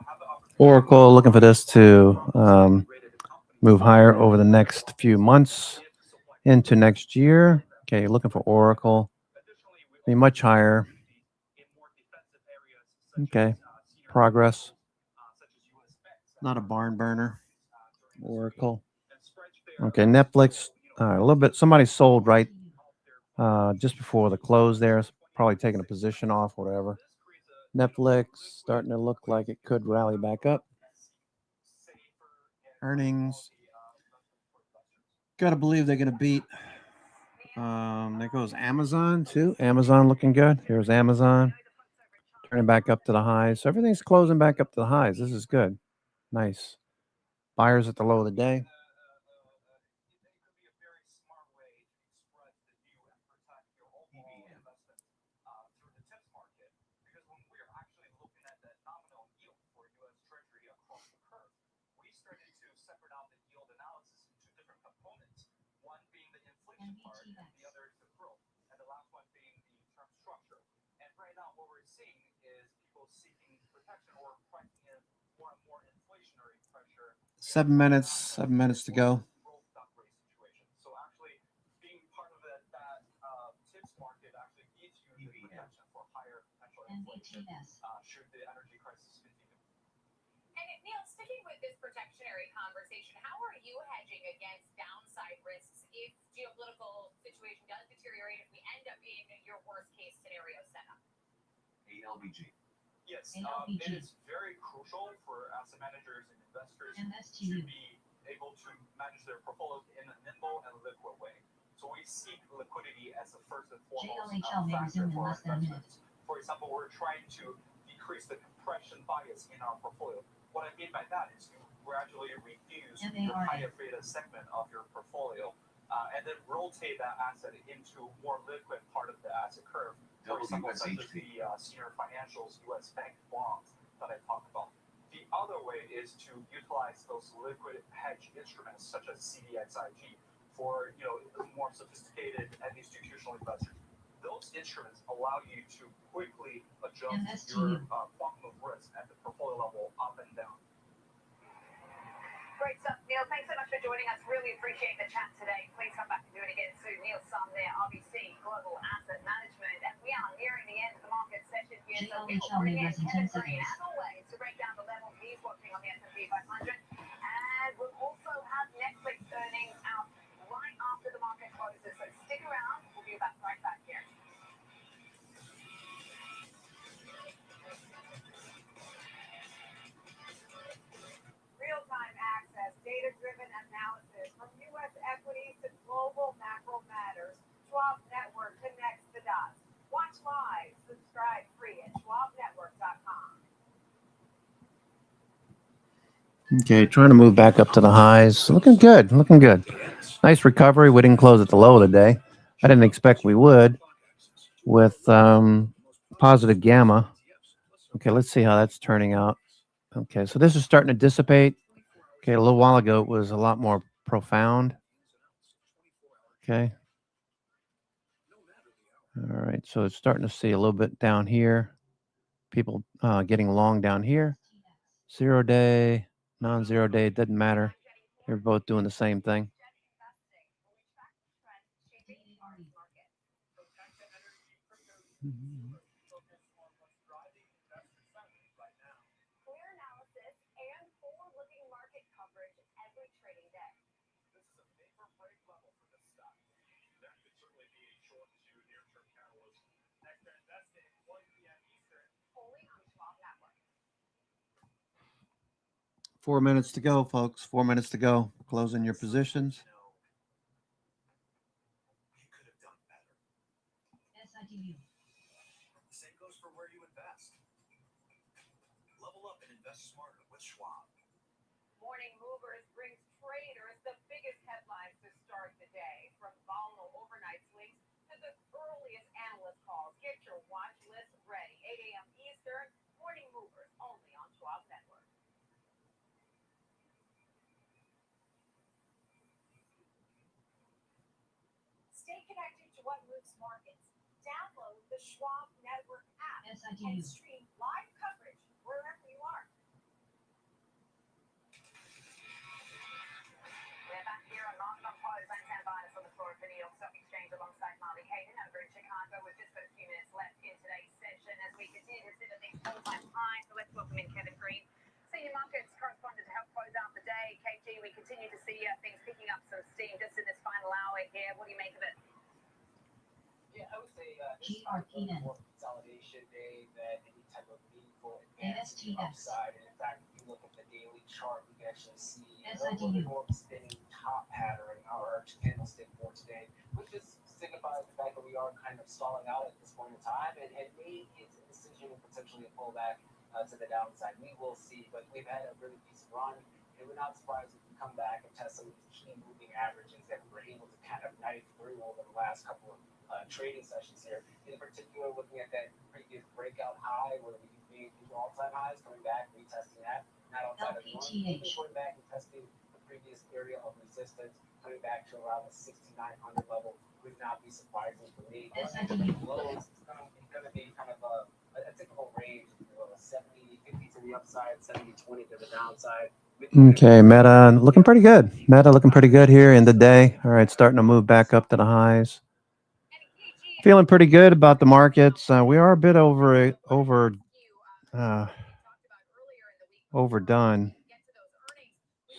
have the opportunity. Oracle looking for this to move higher over the next few months into next year. Okay, looking for Oracle. Be much higher. Okay, progress. Not a barn burner. Oracle. Okay, Netflix. A little bit. Somebody sold right just before the close there. Probably taking a position off, whatever. Netflix starting to look like it could rally back up. Earnings. Got to believe they're going to beat. There goes Amazon too. Amazon looking good. Here's Amazon. Turning back up to the highs. So everything's closing back up to the highs. This is good. Nice. Buyers at the low of the day. Seven minutes to go. So actually being part of that tips market actually gives you the protection for higher potential inflation should the energy crisis continue. And Neil, sticking with this protectionary conversation, how are you hedging against downside risks if geopolitical situation does deteriorate, if we end up being in your worst case scenario setup? ALBG. Yes, it is very crucial for asset managers and investors to be able to manage their portfolios in a nimble and liquid way. So we seek liquidity as the first and foremost factor for our investments. For example, we're trying to decrease the compression bias in our portfolio. What I mean by that is you gradually reduce the higher beta segment of your portfolio and then rotate that asset into more liquid part of the asset curve. For example, such as the senior financials U.S. bank bonds that I talked about. The other way is to utilize those liquid hedge instruments such as CDXIG for more sophisticated and institutional investors. Those instruments allow you to quickly adjust your quantum of risk at the portfolio level up and down. Great stuff, Neil. Thanks so much for joining us. Really appreciate the chat today. Please come back and do it again soon. Neil Sum there, RBC Global Asset Management. And we are nearing the end of the market session here. So we will bring in Kevin Green, as always, to break down the levels he's watching on the S&P 500. And we'll also have Netflix earnings out right after the market closes. So stick around. We'll be right back here. Real-time access, data-driven analysis from U.S. equities to global macro matters. Schwab Network connects the dots. Watch live. Subscribe free at schwabnetwork.com. Okay, trying to move back up to the highs. Looking good. Looking good. Nice recovery. We didn't close at the low of the day. I didn't expect we would with positive gamma. Okay, let's see how that's turning out. Okay, so this is starting to dissipate. Okay, a little while ago it was a lot more profound. Okay. All right, so it's starting to see a little bit down here. People getting long down here. 0 day, non-zero day, it doesn't matter. They're both doing the same thing. break level for this stock. That could certainly be a short to near-term catalyst. Next, investing 1 p.m. Eastern. Only on Schwab Network. 4 minutes to go, folks. 4 minutes to go. Closing your positions. You could have done better. SITU. The same goes for where you invest. Level up and invest smarter with Schwab. Morning Movers brings traders the biggest headlines to start the day. From volatile overnight swings to the earliest analyst calls. Get your watch list ready. 8 a.m. Eastern. Morning Movers only on Schwab Network. Stay connected to what moves markets. Download the Schwab Network app and SITU. stream live coverage wherever you are. We're back here on Market on Close. I'm Sam Bynum from the floor of the New York Stock Exchange alongside Marley Hayden over in Chicago. We've just got a few minutes left in today's session as we continue to sit at these all-time highs. So let's welcome in Kevin Green, Senior Markets Correspondent, to help close out the day. KG, we continue to see things picking up some steam just in this final hour here. What do you make of it? Yeah, I would say this is a more consolidation day than any type of meaningful advance to the upside. And in fact, if you look at the daily chart, we can actually see a little bit more of a spinning top pattern, our arch candlestick for today, which just signifies the fact that we are kind of stalling out at this point in time and may get a decision and potentially a pullback to the downside. We will see, but we've had a really decent run, and we're not surprised if we come back and test some of these key moving averages that we were able to kind of knife through over the last couple of trading sessions here. In particular, looking at that previous breakout high where we made new all-time highs, coming back, retesting that, not outside of the norm, even going back and testing the previous area of resistance, coming back to around the 6,900 level would not be surprising for me. Lows, it's going to be kind of a typical range, 70-50 to the upside, 70-20 to the downside. Okay, Meta looking pretty good. Meta looking pretty good here in the day. All right, starting to move back up to the highs. Feeling pretty good about the markets. We are a bit overdone.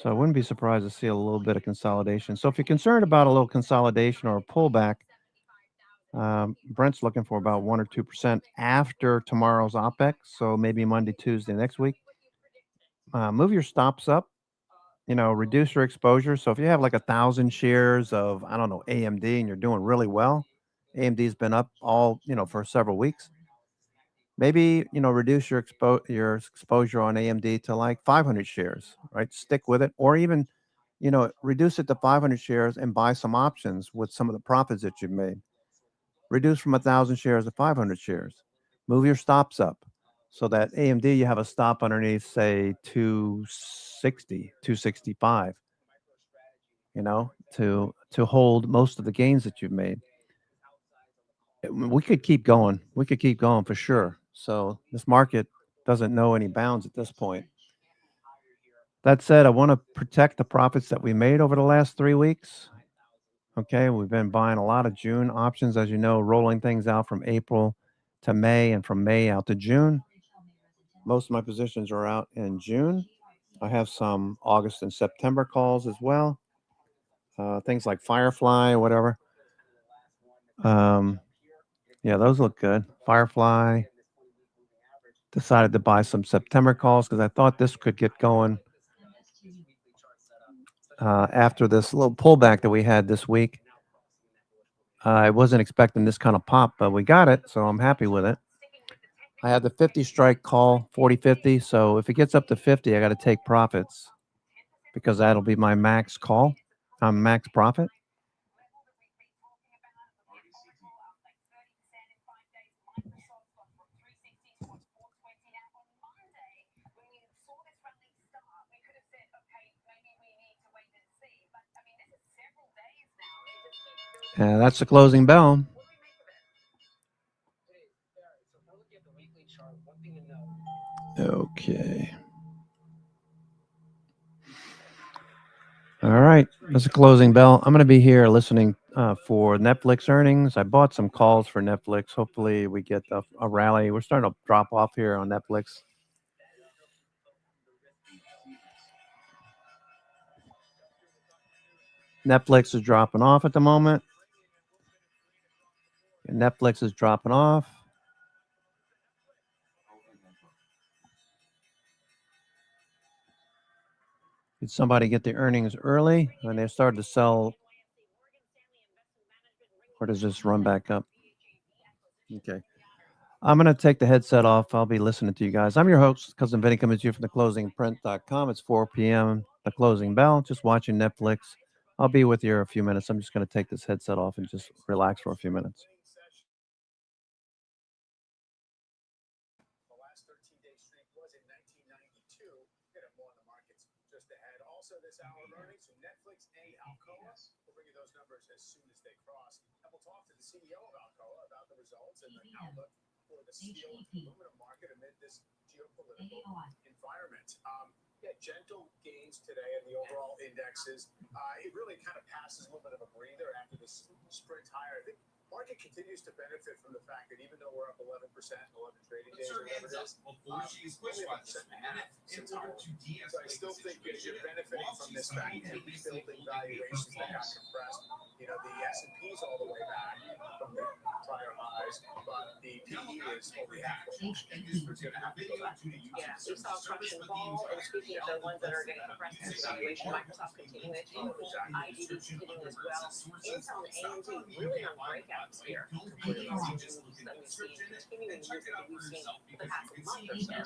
So I wouldn't be surprised to see a little bit of consolidation. So if you're concerned about a little consolidation or a pullback, Brent's looking for about 1 or 2% after tomorrow's OPEX. So maybe Monday, Tuesday next week. Move your stops up. Reduce your exposure. So if you have like 1,000 shares of, I don't know, AMD and you're doing really well, AMD's been up all, for several weeks. Maybe, reduce your exposure on AMD to like 500 shares, right? Stick with it. Or even, reduce it to 500 shares and buy some options with some of the profits that you've made. Reduce from 1,000 shares to 500 shares. Move your stops up so that AMD, you have a stop underneath, say, 260, 265, to hold most of the gains that you've made. We could keep going. We could keep going for sure. So this market doesn't know any bounds at this point. That said, I want to protect the profits that we made over the last 3 weeks. Okay, we've been buying a lot of June options, as you know, rolling things out from April to May and from May out to June. Most of my positions are out in June. I have some August and September calls as well. Things like Firefly, whatever. Yeah, those look good. Firefly. Decided to buy some September calls because I thought this could get going after this little pullback that we had this week. I wasn't expecting this kind of pop, but we got it, so I'm happy with it. I had the 50 strike call, 40-50, so if it gets up to 50, I got to take profits because that'll be my max call. I'm max profit. That's the closing bell. Okay. All right. That's a closing bell. I'm going to be here listening for Netflix earnings. I bought some calls for Netflix. Hopefully we get a rally. We're starting to drop off here on Netflix. Netflix is dropping off at the moment. Netflix is dropping off. Did somebody get the earnings early when they started to sell? Or does this run back up? Okay. I'm going to take the headset off. I'll be listening to you guys. I'm your host, Cousin Vinny, coming to you from theclosingprint.com. It's 4 p.m., the closing bell, just watching Netflix. I'll be with you in a few minutes. I'm just going to take this headset off and just relax for a few minutes. The last 13-day streak was in 1992. Get up more on the markets just ahead. Also this hour earnings from Netflix and Alcoa. We'll bring you those numbers as soon as they cross. And we'll talk to the CEO of Alcoa about the results and the outlook for the steel and aluminum market amid this geopolitical environment. Gentle gains today in the overall indexes. It really kind of passes a little bit of a breather after this sprint higher. I think market continues to benefit from the fact that even though we're up 11%, 11 trading days or whatever it is, only about 1.5% since higher. So I still think that you're benefiting from this fact that building valuations that got compressed. You know, the S&P's all the way back from the prior highs, but the PE is only halfway. It's going to have to go back to the Yeah, we saw correction fall, and speaking of the ones that are getting compressed in valuation, Microsoft continuing to change, IGD continuing as well. Intel and AMD really on breakouts here. That we've seen continuing moves that we've seen for the past month or so.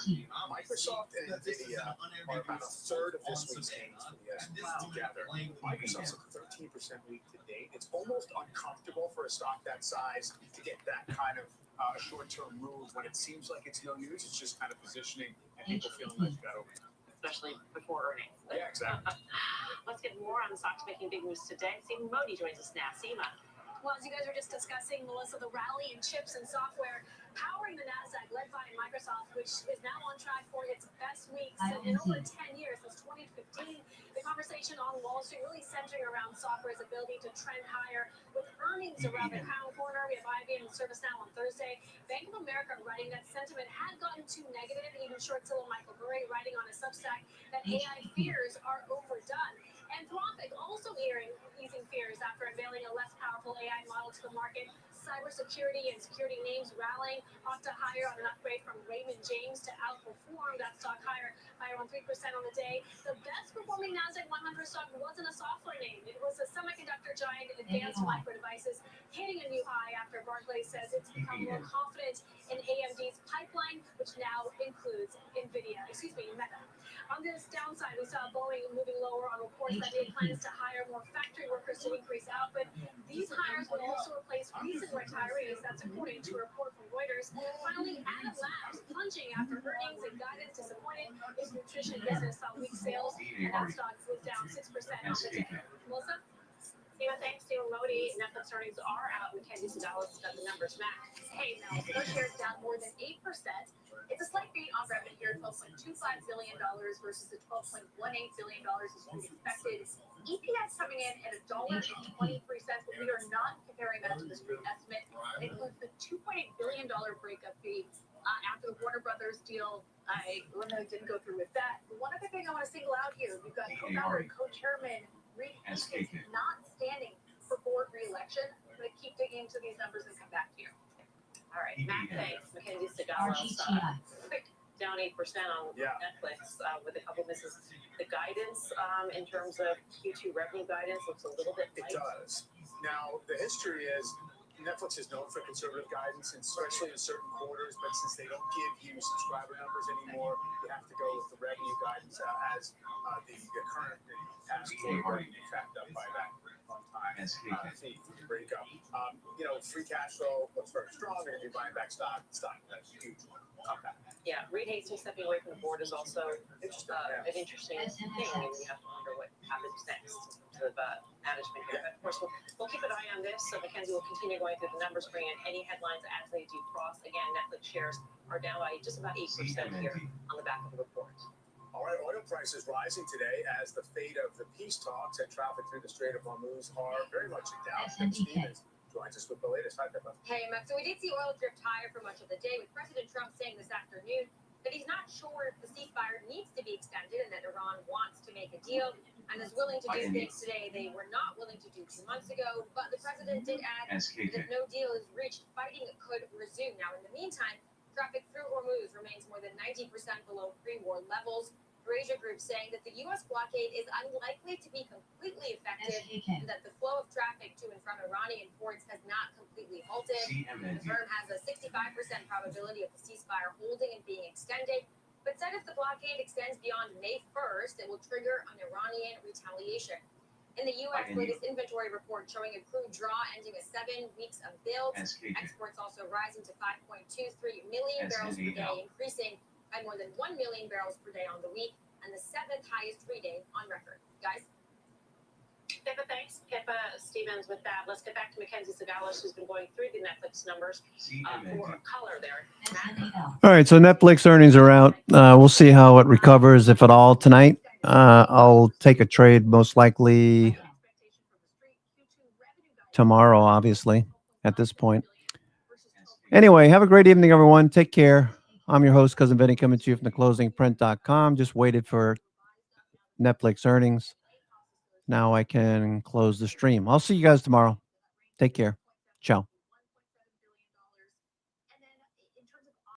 Microsoft and NVIDIA are about a third of this week's gains for the S&P together. Microsoft's up 13% week to date. It's almost uncomfortable for a stock that size to get that kind of short-term move when it seems like it's no news. It's just kind of positioning and people feeling like you got over. Especially before earnings. Yeah, exactly. Let's get more on the stocks making big moves today. Seema Modi joins us now. Seema. Well, as you guys were just discussing, Melissa, the rally in chips and software powering the NASDAQ, led by Microsoft, which is now on track for its best weeks in over 10 years, since 2015. The conversation on Wall Street really centering around software's ability to trend higher with earnings around the corner. We have IBM and ServiceNow on Thursday. Bank of America writing that sentiment had gotten too negative. Even short seller Michael Burry writing on a Substack that AI fears are overdone. Anthropic also easing fears after unveiling a less powerful AI model to the market. Cybersecurity and security names rallying off to higher on an upgrade from Raymond James to outperform that stock higher by around 3% on the day. The best performing NASDAQ 100 stock wasn't a software name. It was a semiconductor giant, Advanced Micro Devices, hitting a new high after Barclays says it's become more confident in AMD's pipeline, which now includes Meta. On this downside, we saw Boeing moving lower on reports that they had plans to hire more factory workers to increase output. These hires will also replace recent retirees. That's according to a report from Reuters. Finally, Adam Labs plunging after earnings and guidance disappointed. Its nutrition business saw weak sales, and that stock was down 6% on the day. Melissa? Seema, thanks to Modi. Netflix earnings are out. Mackenzie Sedalis got the numbers back. Hey, Mel, those shares down more than 8%. It's a slight beat on revenue here, $12.25 billion versus the $12.18 billion as we expected. EPS coming in at $1.23, but we are not comparing that to the street estimate. It includes the $2.8 billion breakup fee after the Warner Brothers deal. I didn't go through with that. But one other thing I want to single out here, we've got co-founder and co-chairman Reed Hastings not standing for board re-election. I'm going to keep digging into these numbers and come back to you. All right, Matt, thanks. Mackenzie Sedalis, quick down 8% on Netflix with a couple misses. The guidance in terms of Q2 revenue guidance looks a little bit light. It does. Now, the history is Netflix is known for conservative guidance, especially in certain quarters, but since they don't give you subscriber numbers anymore, you have to go with the revenue guidance as the current past quarter tracked up by that fee breakup. Free cash flow looks very strong. They're going to be buying back stock. That's huge. Comeback. Yeah, Reed Hastings stepping away from the board is also an interesting thing. I mean, we have to wonder what happens next to the management here. But of course, we'll keep an eye on this. So Mackenzie will continue going through the numbers, bring in any headlines as they do cross. Again, Netflix shares are down by just about 8% here on the back of the report. All right, oil prices rising today as the fate of the peace talks and traffic through the Strait of Hormuz are very much in doubt. Stevens joins us with the latest. Hi, Pippa. Hey, Max. So we did see oil drift higher for much of the day, with President Trump saying this afternoon that he's not sure if the ceasefire needs to be extended and that Iran wants to make a deal. and is willing to do things today they were not willing to do 2 months ago. But the president did add that if no deal is reached, fighting could resume. Now, in the meantime, traffic through Hormuz remains more than 90% below pre-war levels. Eurasia Group saying that the U.S. blockade is unlikely to be completely effective and that the flow of traffic to and from Iranian ports has not completely halted. The firm has a 65% probability of the ceasefire holding and being extended, but said if the blockade extends beyond May 1st, it will trigger an Iranian retaliation. In the U.S., latest inventory report showing a crude draw ending with 7 weeks of build. Exports also rising to 5.23 million barrels per day, increasing by more than 1 million barrels per day on the week, and the 7th highest reading on record. Guys? Pippa, thanks. Pippa Stevens with that. Let's get back to Mackenzie Sagalis, who's been going through the Netflix numbers for color there. All right, so Netflix earnings are out. We'll see how it recovers, if at all, tonight. I'll take a trade most likely tomorrow, obviously, at this point. Anyway, have a great evening, everyone. Take care. I'm your host, Cousin Vinny, coming to you from theclosingprint.com. Just waited for Netflix earnings. Now I can close the stream. I'll see you guys tomorrow. Take care. Ciao.